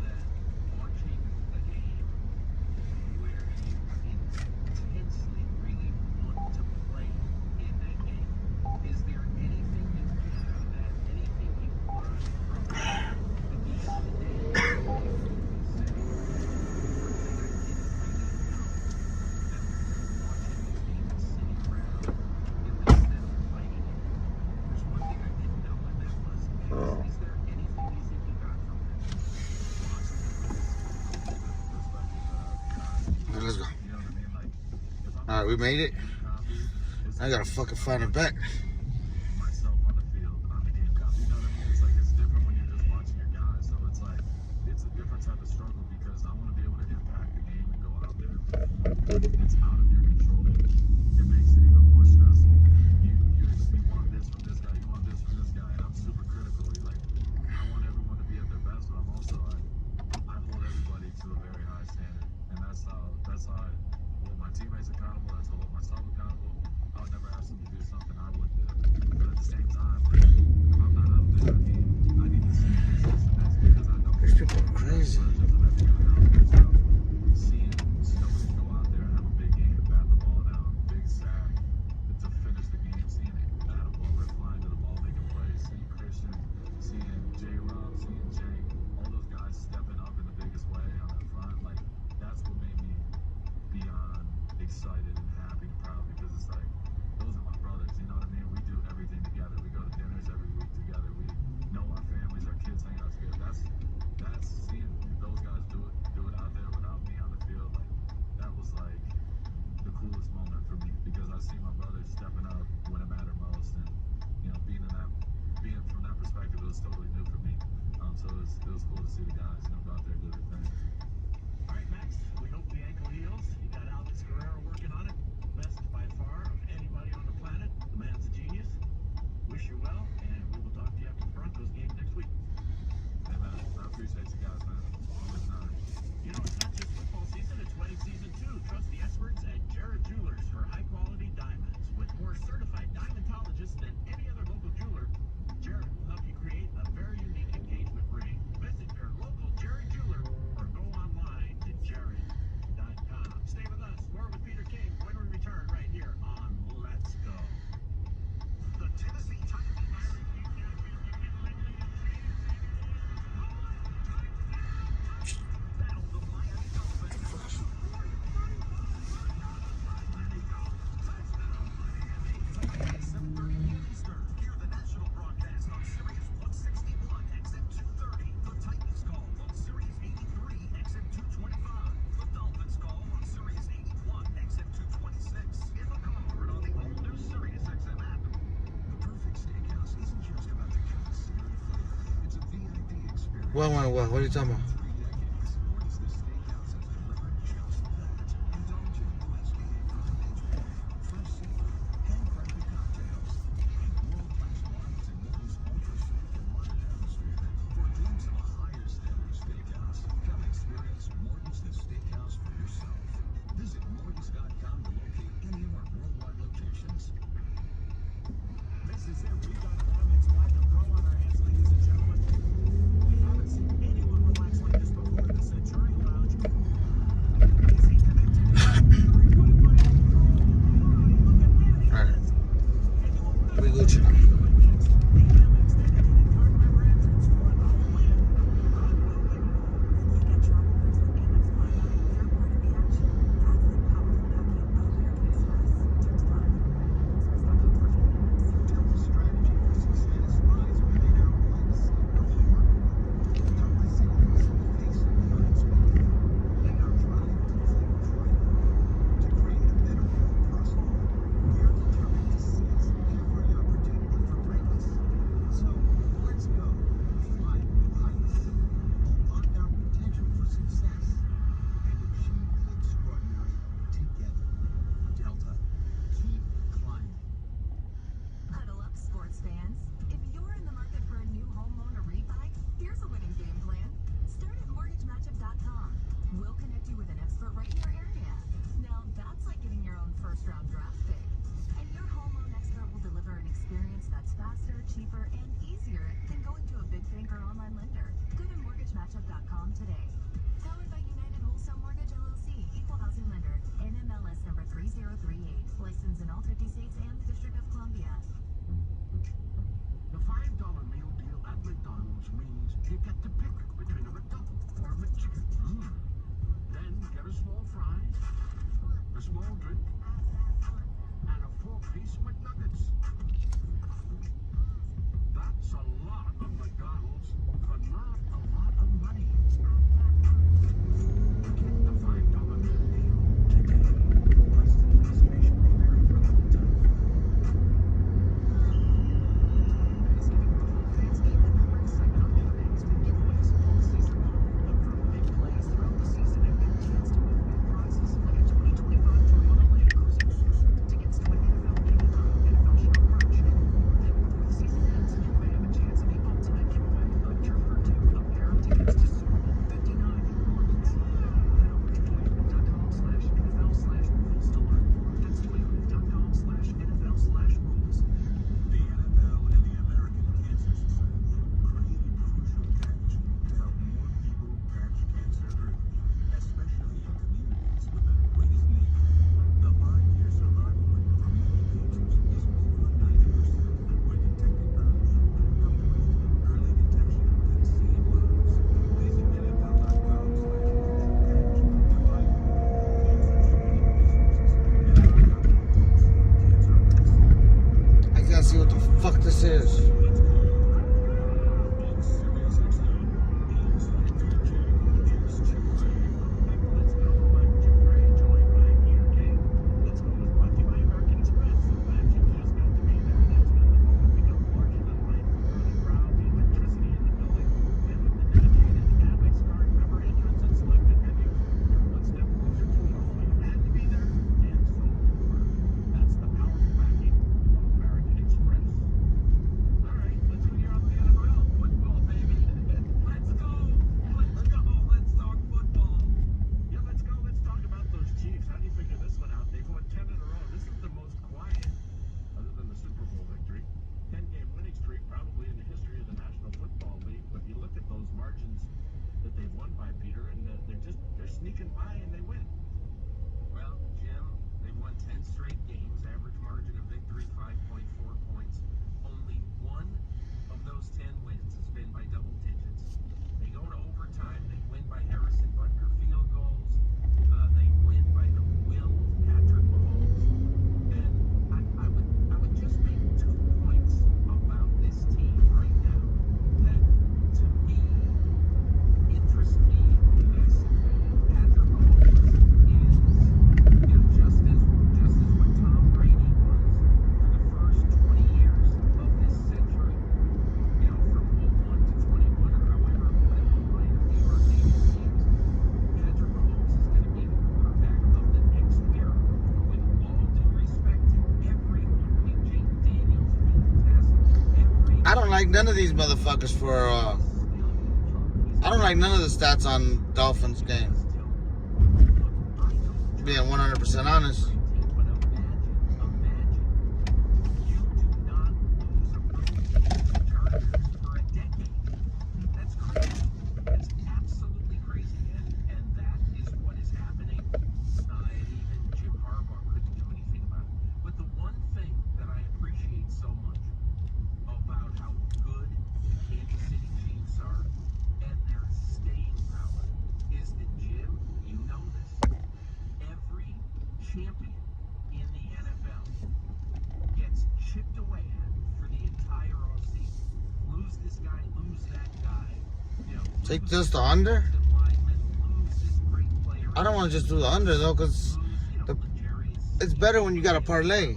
that watching a game where you intensely really want to play in that game, is there anything you get out of that? Anything you learn from it? At the end of the day, you say, one thing I didn't know, and that was watching the game sitting around in the stands fighting it. There's one thing I didn't know, and that was, is there anything you think you got from it? All right, let's go. You know what I mean? Like, if I'm All right, we made it. I gotta fucking find it back. myself on the field on the game copy. You know what I mean? It's like it's different when you're just watching your guys. So it's like was cool to see the guys go out there do their thing. All right, Max, we hope the ankle heals. You got Alex Guerrero working on it. Best by far of anybody on the planet. The man's a genius. Wish you well, and we will talk to you after the Broncos game next week. Hey, man, I appreciate you guys, man. Always an honor. You know, it's not just football season, it's wedding season too. Trust the experts at Jared Jewelers for high-quality diamonds. With more certified diamondologists than any other local jeweler, Jared will help you create a very unique engagement ring. Visit your local Jared jeweler or go online to jared.com. Stay with us. More with Peter King when we return right here on Let's Go. The Tennessee Titans. Battle the Miami Dolphins. At 7:30 Eastern. Hear the national broadcast on Sirius 161, XM 230. The Titans call on Sirius 83, XM 225. The Dolphins call on Sirius 81, XM 226. If a Concord on the all-new Sirius XM app. The perfect steakhouse isn't just about the cuts and flavor. It's a VIP experience. What are you talking about? 3 decades. What is this steakhouse has delivered just that? Indulgent USDA frontage, fresh seafood, handcrafted cocktails, world-class wines and Morton's ultra chic and modern atmosphere. For a glimpse of a higher standard steakhouse, come experience Morton's the Steakhouse for yourself. Visit Mortons.com to locate any of our worldwide locations. This is it. We've got a 5 minutes live to throw on our hands, ladies and gentlemen. We haven't seen anyone relax like none of these motherfuckers for. I don't like none of the stats on Dolphins game. Being 100% honest. That's crazy. It's absolutely crazy, and that is what is happening. And even Jim Harbaugh couldn't do anything about it. But the one thing that I appreciate so much about how good the Kansas City Chiefs are and their staying power is that, Jim, you know this. Every champion in the NFL gets chipped away at for the entire offseason. Lose this guy, lose that guy. You know, Take this to under? I don't want to just do the under though, because it's better when you got a parlay.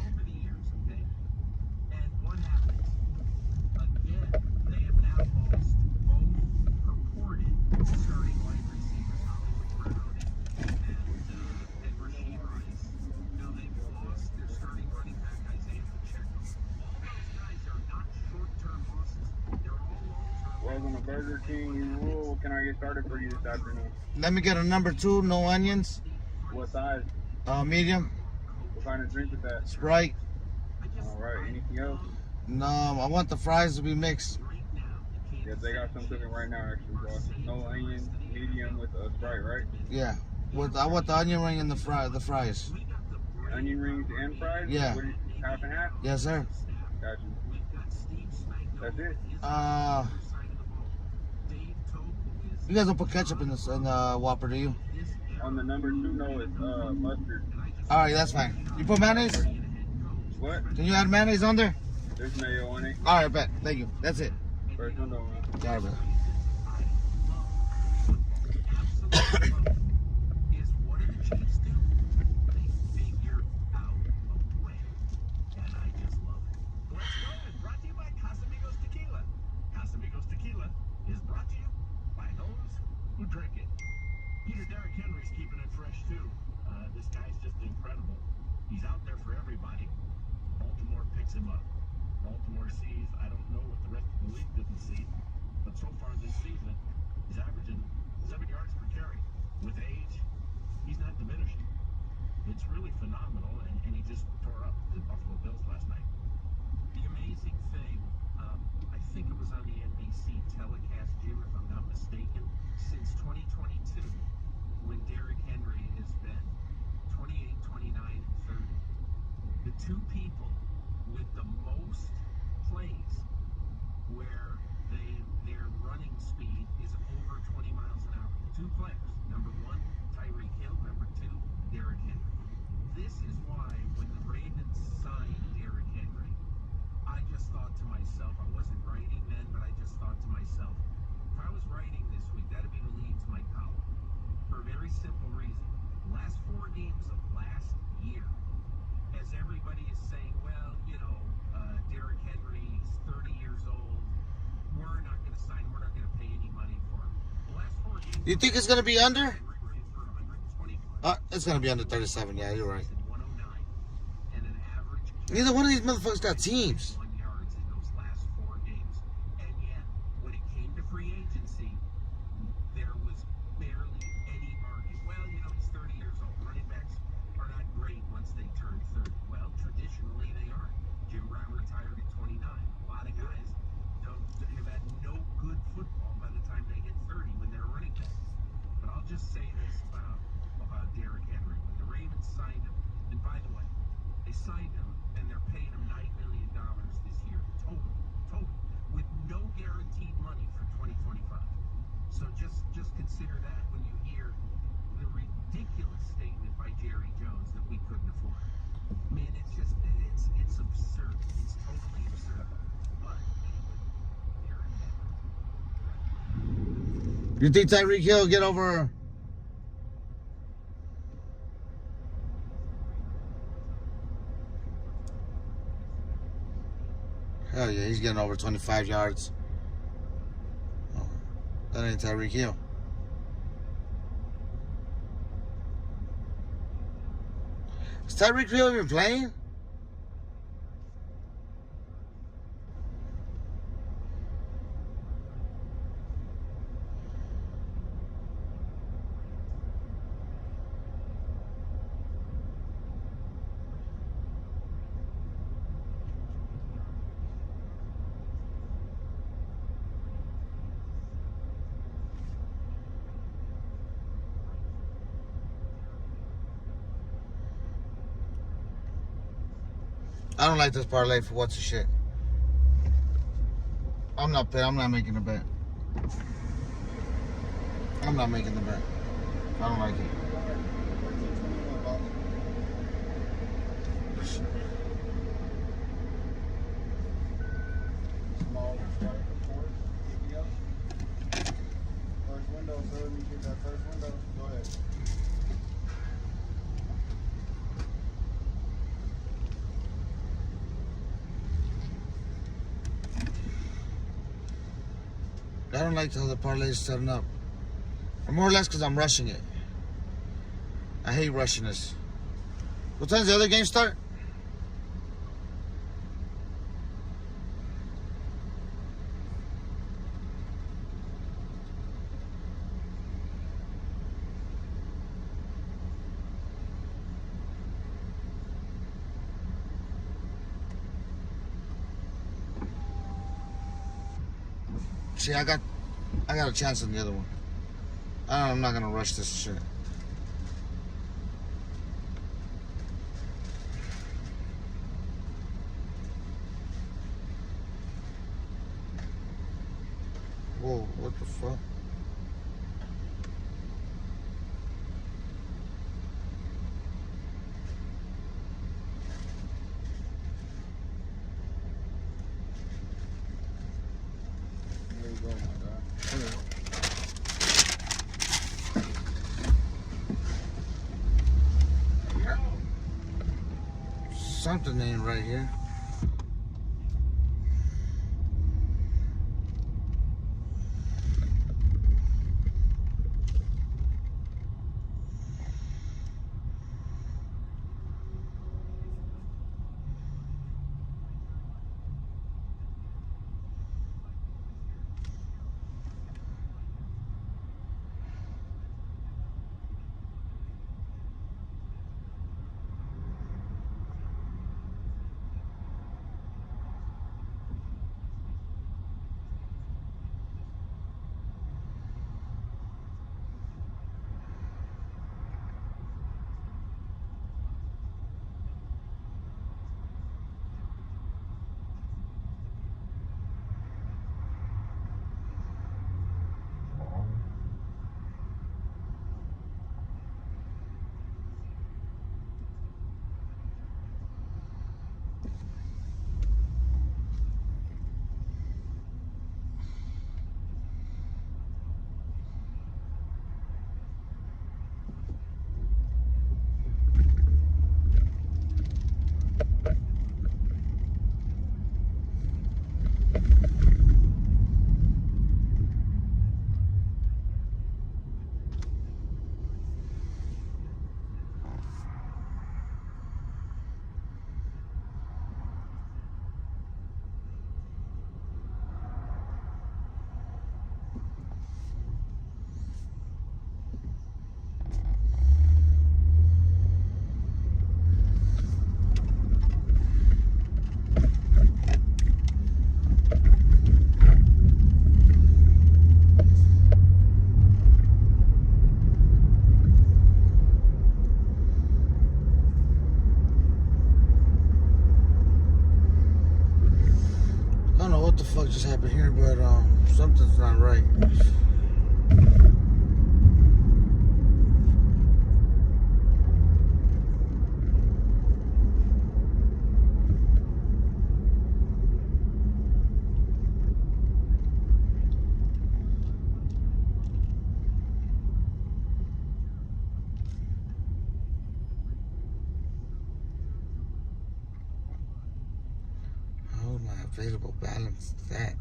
Welcome to Burger King Rule. What can I get started for you this afternoon? Let me get a number 2, no onions. What size? Medium. What kind of drink is that? Sprite. Alright, anything else? No, I want the fries to be mixed. Yes, they got some cooking right now actually, boss. No onion, medium with a Sprite, right? Yeah. I want the onion ring and the fries. Onion rings and fries? Yeah. What is, half and half? Yes, sir. Got you. That's it? You guys don't put ketchup in the Whopper, do you? On the number 2, no, it's mustard. All right, that's fine. You put mayonnaise? What? Can you add mayonnaise on there? There's mayo on it. All right, bet. Thank you. That's it. First one, though, man. All right, brother. Is what do the Chiefs do? They figure out a way. And I just love it. Let's go. It's brought to you by Casamigos Tequila. Casamigos Tequila is brought to you by those who drink it. Peter Derrick Henry's keeping it fresh, too. This guy's just incredible. He's out there for everybody. Baltimore picks him up. Baltimore sees, I don't know what the rest of the league didn't see, but so far this season, he's averaging 7 yards per carry. With age, he's not diminishing. It's really phenomenal, and he just tore up the Buffalo Bills last night. The amazing thing, I think it was on the NBC telecast, Jim, if I'm not mistaken, since 2022, when Derrick Henry has been 28, 29, and 30, the two people with the most plays where their running speed is over 20 miles an hour. Two players. Number 1, Tyreek Hill. Number 2, Derrick Henry. This is why when the Ravens signed Derrick Henry, I just thought to myself, I wasn't writing then, but I just thought to myself, if I was writing this week, that'd be the lead to my column. For a very simple reason. Last 4 games of last year, as everybody is saying, well, you know, Derrick Henry's 30 years old. We're not going to sign him. We're not going to pay any money for him. The last 4 games. You think it's going to be under? It's going to be under 37. Yeah, you're right. Neither one of these motherfuckers got teams. Just say this about Derrick Henry. When the Ravens signed him, and by the way, they signed him and they're paying him $9 million this year, total, with no guaranteed money for 2025. So just consider that when you hear the ridiculous statement by Jerry Jones that we couldn't afford. Man, it's absurd. It's totally absurd. But Derrick Henry. You think Tyreek Hill get over? Hell yeah, he's getting over 25 yards. Oh, that ain't Tyreek Hill. Is Tyreek Hill even playing? I don't like this parlay for what's the shit. I'm not making a bet. I'm not making the bet. I don't like it. First window, sir. Let me get that first window. Go ahead. I don't like how the parlay is setting up. Or more or less because I'm rushing it. I hate rushing this. What time does the other game start? See, I got a chance on the other one. I'm not gonna rush this shit. Whoa, what the fuck? There you go, my guy. Something ain't right here. I don't know what the fuck just happened here, but something's not right. Oh, my available balance is that.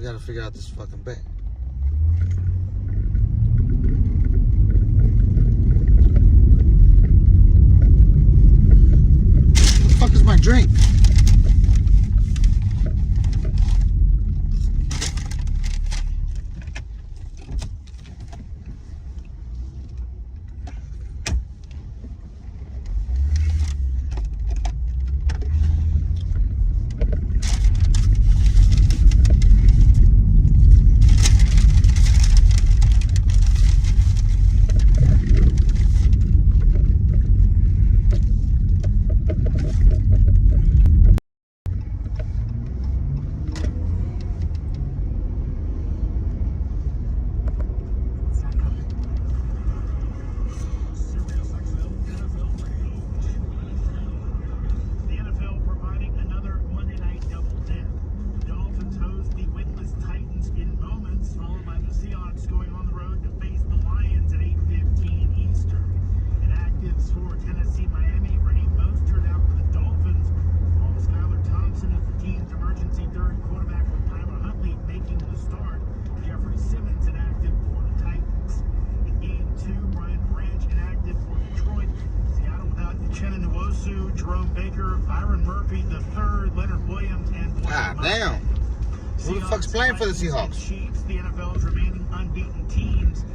We gotta figure out this fucking bet. What the fuck is my drink? The NFL providing another Monday night double dip. The Dolphins host the winless Titans in moments, followed by the Seahawks going on the road to face the Lions at 8:15 Eastern. Inactives for Tennessee, Miami, Raheem Mostert out for the Dolphins, while Skylar Thompson is the team's emergency third quarterback with Tyler Huntley making the start. Jeffrey Simmons inactive for the Titans. In game 2, Brian Branch inactive for Detroit. Seattle without Uchenna Nwosu, Jerome Baker, Byron Murphy III, Leonard Williams, and God damn. Who the fuck's playing for the Seahawks? Chiefs, the NFL's remaining unbeaten teams.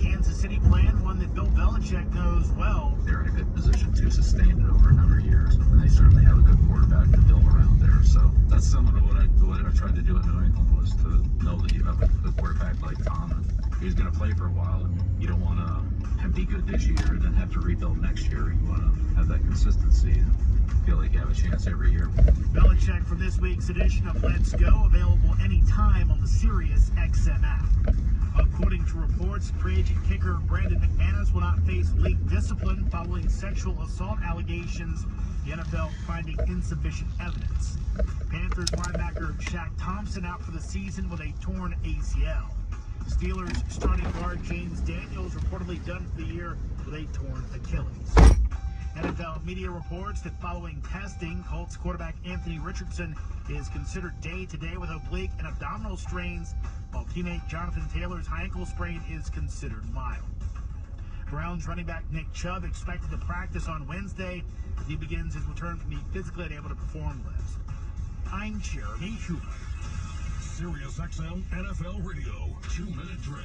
Kansas City playing one that Bill Belichick knows well. They're in a good position to sustain it over a number of years, and they certainly have a good quarterback to build around there. So that's similar to what I tried to do in New England, was to know that you have a quarterback like Tom, and he's going to play for a while, and you don't want to be good this year and then have to rebuild next year. You want to have that consistency and feel like you have a chance every year. Belichick from this week's edition of Let's Go, available anytime on the Sirius XM app. According to reports, free agent kicker Brandon McManus will not face league discipline following sexual assault allegations, the NFL finding insufficient evidence. Panthers linebacker Shaq Thompson out for the season with a torn ACL. Steelers starting guard James Daniels reportedly done for the year with a torn Achilles. NFL media reports that following testing, Colts quarterback Anthony Richardson is considered day-to-day with oblique and abdominal strains, while teammate Jonathan Taylor's high ankle sprain is considered mild. Browns running back Nick Chubb expected to practice on Wednesday as he begins his return from the physically unable to perform list. I'm Jeremy Huber. Sirius XM NFL Radio, 2-minute drill.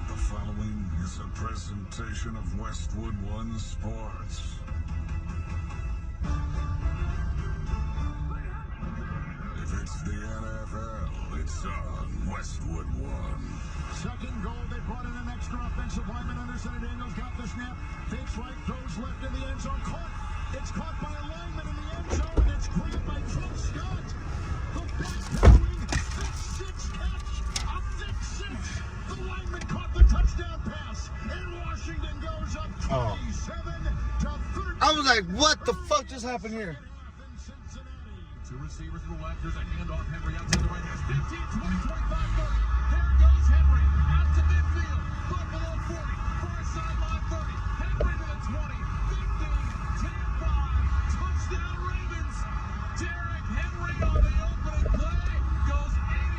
The following is a presentation of Westwood One Sports. If it's the NFL, it's on Westwood One. Second goal, they brought in an extra offensive lineman under center. Daniels got the snap, fakes right, throws left in the end zone, caught. It's caught by a lineman in the end zone, and it's grabbed by Trent Scott. The back-pedaling 6'6" catch, a 6'6". The lineman caught the touchdown pass, and Washington goes up 27-13. I was like, what the fuck just happened here? Two receivers to the left. There's a handoff. Henry out to the right. There's 15, 20, 25, 30. There goes Henry out to midfield. Buffalo 40. Far sideline 30. Henry to the 20. 15, 10, 5. Touchdown Ravens. Derrick Henry on the opening play goes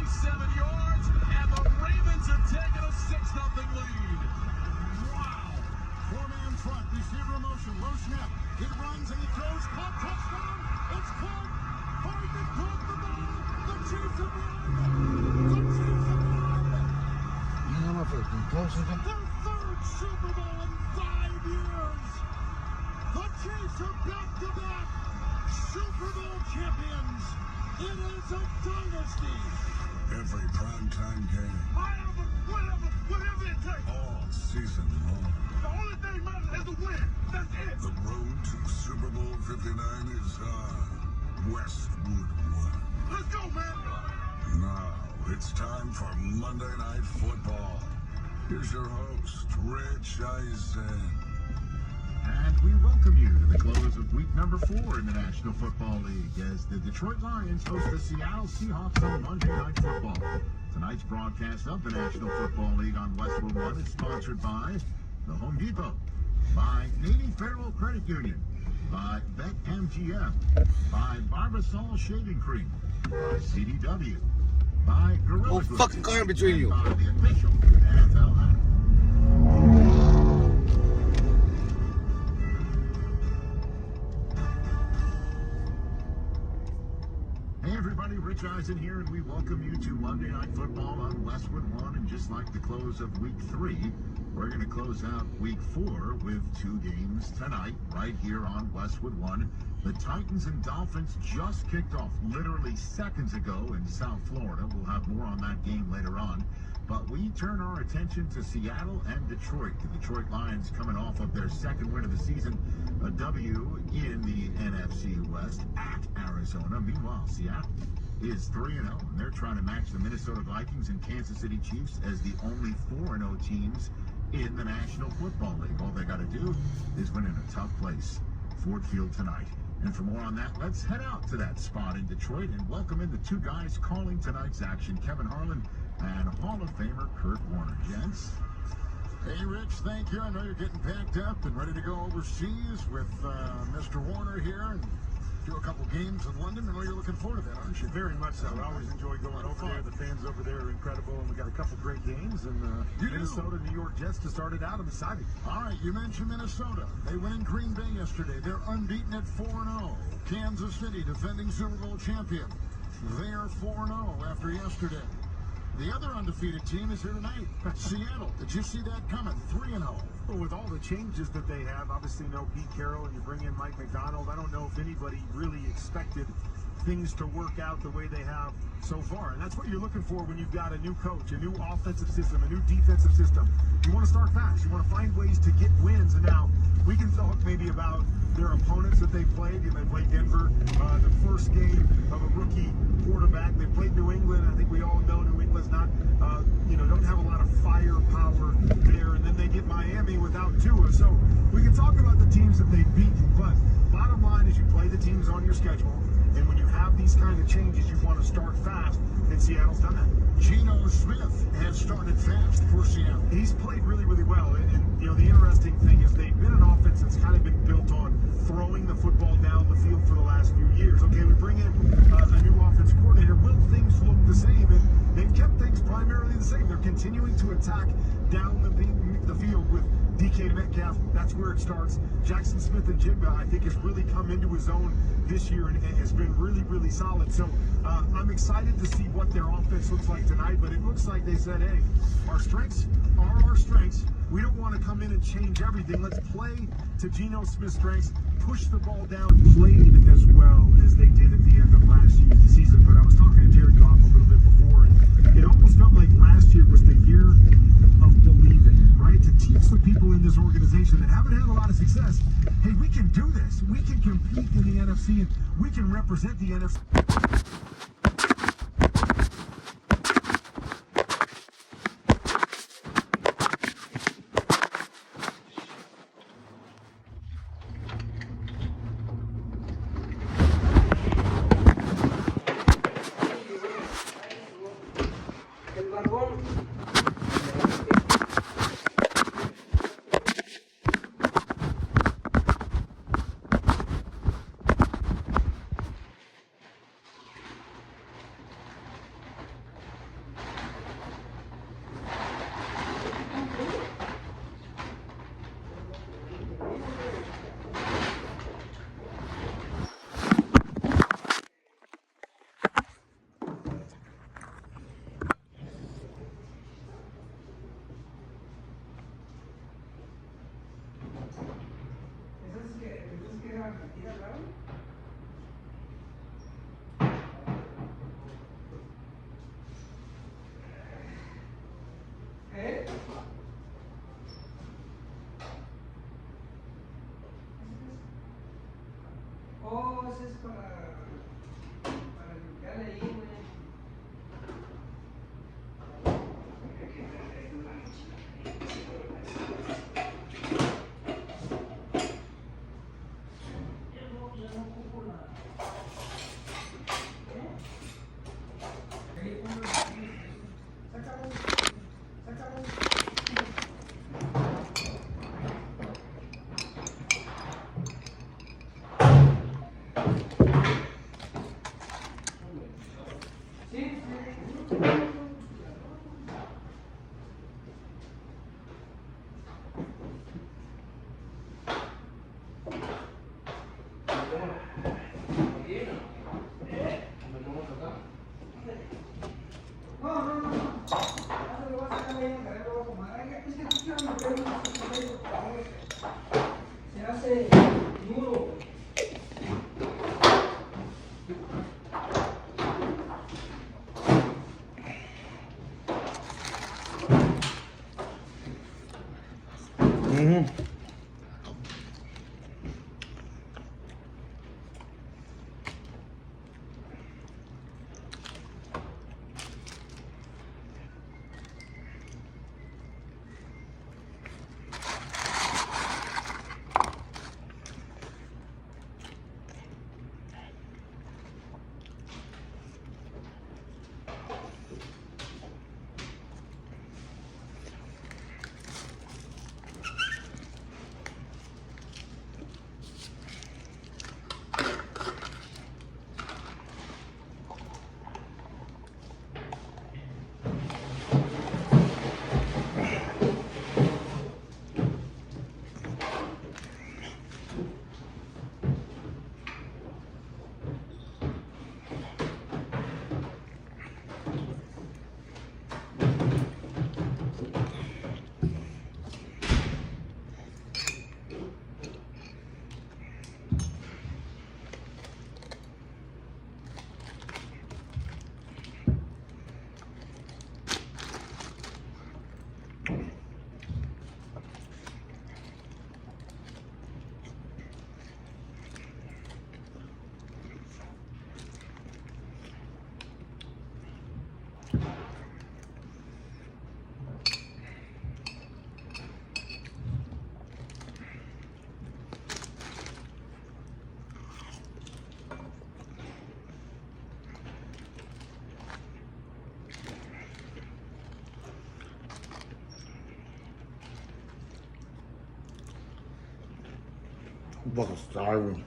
87 yards, and the Ravens have taken a 6-0 lead. Wow. Four-man front, receiver motion, low snap. He runs and he throws. Caught, touchdown. It's caught. Hardman caught the ball. The Chiefs have won. The Chiefs have won. You know if it's been close or something? Their third Super Bowl in 5 years. The Chiefs are back-to-back Super Bowl champions. It is a dynasty. Every primetime game, Whatever it takes. all season long. The only thing matters is the win. That's it. The road to Super Bowl 59 is on Westwood One. Let's go, man. Now, it's time for Monday Night Football. Here's your host, Rich Eisen. And we welcome you to the close of week number 4 in the National Football League as the Detroit Lions host the Seattle Seahawks on Monday Night Football. Tonight's broadcast of the National Football League on Westwood One is sponsored by the Home Depot, by Navy Federal Credit Union, by BetMGM, by Barbasol Shaving Cream, by CDW, by Gorilla Oh, Glue, fucking car in between you. by the official NFL app. Hey everybody, Rich Eisen here, and we welcome you to Monday Night Football on Westwood One. And just like the close of Week 3, we're going to close out Week 4 with 2 games tonight, right here on Westwood One. The Titans and Dolphins just kicked off literally seconds ago in South Florida. We'll have more on that game later on. But we turn our attention to Seattle and Detroit. The Detroit Lions coming off of their second win of the season, a W in the NFC West at Arizona. Meanwhile, Seattle is 3-0, and they're trying to match the Minnesota Vikings and Kansas City Chiefs as the only 4-0 teams in the National Football League. All they got to do is win in a tough place, Ford Field tonight. And for more on that, let's head out to that spot in Detroit and welcome in the 2 guys calling tonight's action, Kevin Harlan and Hall of Famer Kurt Warner. Gents. Hey, Rich, thank you. I know you're getting packed up and ready to go overseas with Mr. Warner here and do a couple games in London. I know you're looking forward to that, aren't you? Very much so. I always enjoy going over there. The fans over there are incredible, and we got a couple great games. And Minnesota, New York Jets to start it out. I'm excited. All right, you mentioned Minnesota. They went in Green Bay yesterday. They're unbeaten at 4-0. Kansas City, defending Super Bowl champion. They are 4-0 after yesterday. The other undefeated team is here tonight, Seattle. Did you see that coming? 3-0. Well, with all the changes that they have, obviously no Pete Carroll, and you bring in Mike McDonald. I don't know if anybody really expected things to work out the way they have so far. And that's what you're looking for when you've got a new coach, a new offensive system, a new defensive system. You want to start fast. You want to find ways to get wins. And now we can talk maybe about their opponents that they played. They played Denver, the first game of a rookie quarterback. They played New England. I think we all know New England's not, don't have a lot of firepower there. And then they get Miami without Tua. So we can talk about the teams that they've beaten. But bottom line is you play the teams on your schedule. And when you have these kind of changes, you want to start fast. And Seattle's done that. Geno Smith has started fast for Seattle. He's played really, really well. And the interesting thing is they've been an offense that's kind of been built on throwing the football down the field for the last few years. Okay, we bring in a new offense coordinator. Will things look the same? And they've kept things primarily the same. They're continuing to attack down the field with DK Metcalf. That's where it starts. Jackson Smith and Jigba, I think, has really come into his own this year and has been really, really solid. So I'm excited to see what their offense looks like tonight. But it looks like they said, hey, our strengths are our strengths. We don't want to come in and change everything. Let's play to Geno Smith's strengths, push the ball down. Played as well as they did at the end of last season. But I was talking to Jared Goff a little bit before, and it almost felt like last year was the year of believing, right? To teach the people in this organization that haven't had a lot of success, hey, we can do this. We can compete in the NFC, and we can represent the NFC. Oh, ese es para limpiarle ahí, güey. home. I'm fucking starving.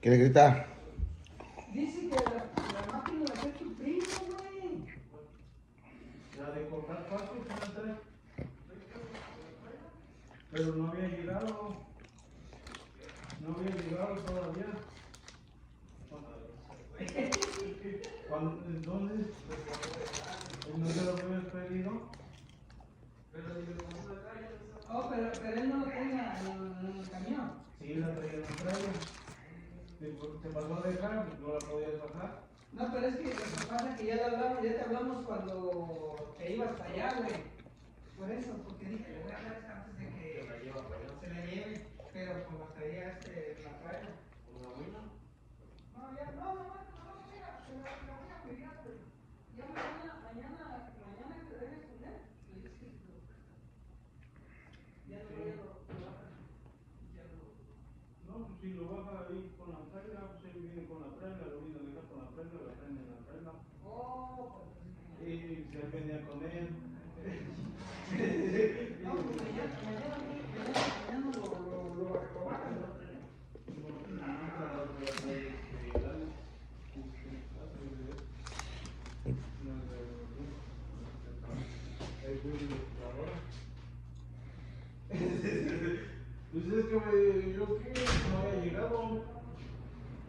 ¿Quiere gritar? Dice que la máquina la que tu primo, güey. La de cortar pasto, pero no había llegado. No había llegado todavía. Entonces, ¿no se lo habías pedido? Oh, pero él no lo trae en el camión. Sí, la traía en el trailer. ¿Te pasó a dejar? ¿No la podías bajar? No, pero es que lo que pasa es que ya te hablamos cuando te ibas para allá, güey. Por eso, porque dije, le voy a hablar antes de que se la lleve, pero pues la traía la trailer. ¿Una buena? No, ya, no, mira, se la voy a pedir, güey. Ya mañana que dejes con él, le dices que ya no no, pues si lo baja ahí con la trailer, pues él viene con la trailer, lo viene a dejar con la trailer, la traen en la trailer. Oh, pues y se venía con él. No, pues mañana lo bajan, ¿no? Pues es que yo que no había llegado.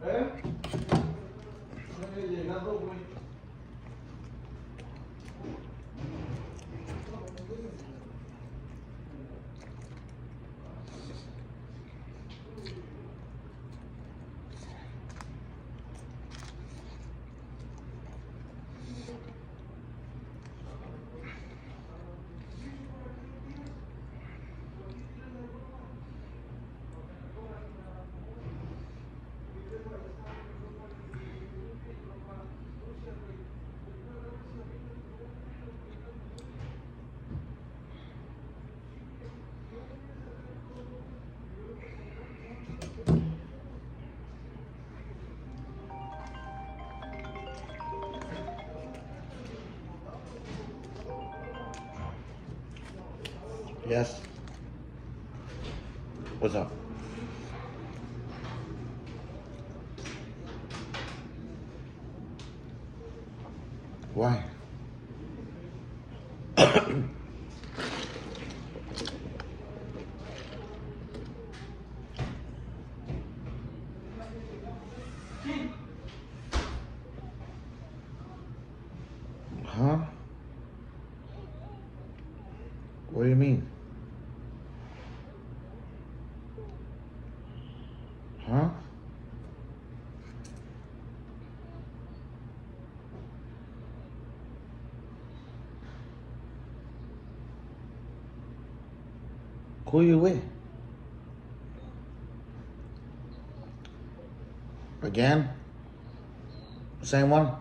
No había llegado, güey. Yes. What's up? Why? Huh? What do you mean? Huh? Who you with? Again? Same one?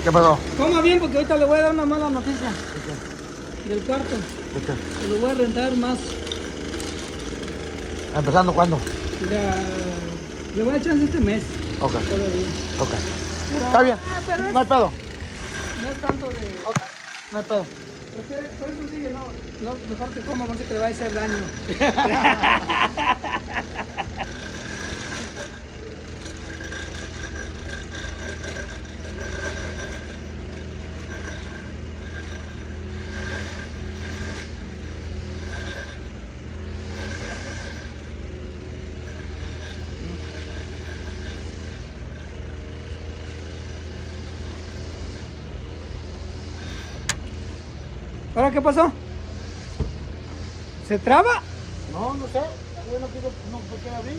¿Qué pasó? Coma bien porque ahorita le voy a dar una mala noticia. Del cuarto. Se lo voy a rentar más. ¿Empezando cuándo? Le voy a echar este mes. Ok. Todavía. Ok. Pero, Está bien. Pero No hay pedo. no es tanto de... Ok. No hay pedo. Por eso sigue, no, mejor que coma, no sé que le va a hacer daño. ¿Ahora qué pasó? ¿Se traba? No, no sé. Yo no quiero, no quiero abrir.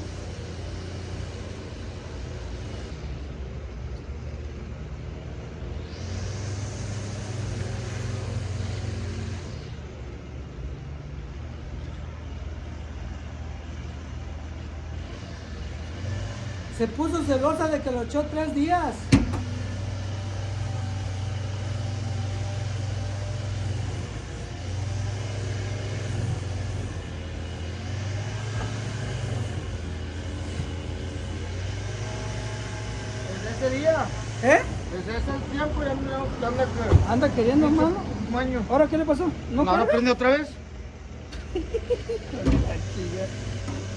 Se puso celosa de que lo echó 3 días. Ese día. ¿Eh? Desde ese tiempo ya Anda queriendo, hermano. Un año. ¿Ahora qué le pasó? ¿No ¿Ahora carga? prende otra vez?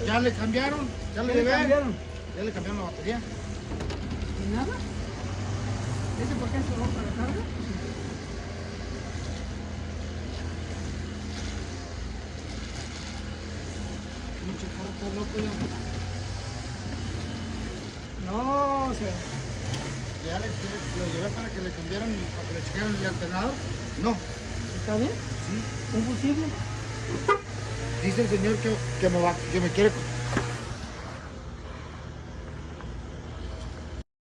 Ya le cambiaron. Ya le ¿Qué le llevé. cambiaron? Ya le cambiaron la batería. ¿Y nada? ¿Ese por qué se rompe la carga? Mucho carro, está loco ya. No, o sea... Ya lo llevé para que le cambiaran, para que le checaran el alternador. No. ¿Está bien? Sí. ¿Un fusible? Dice el señor que me quiere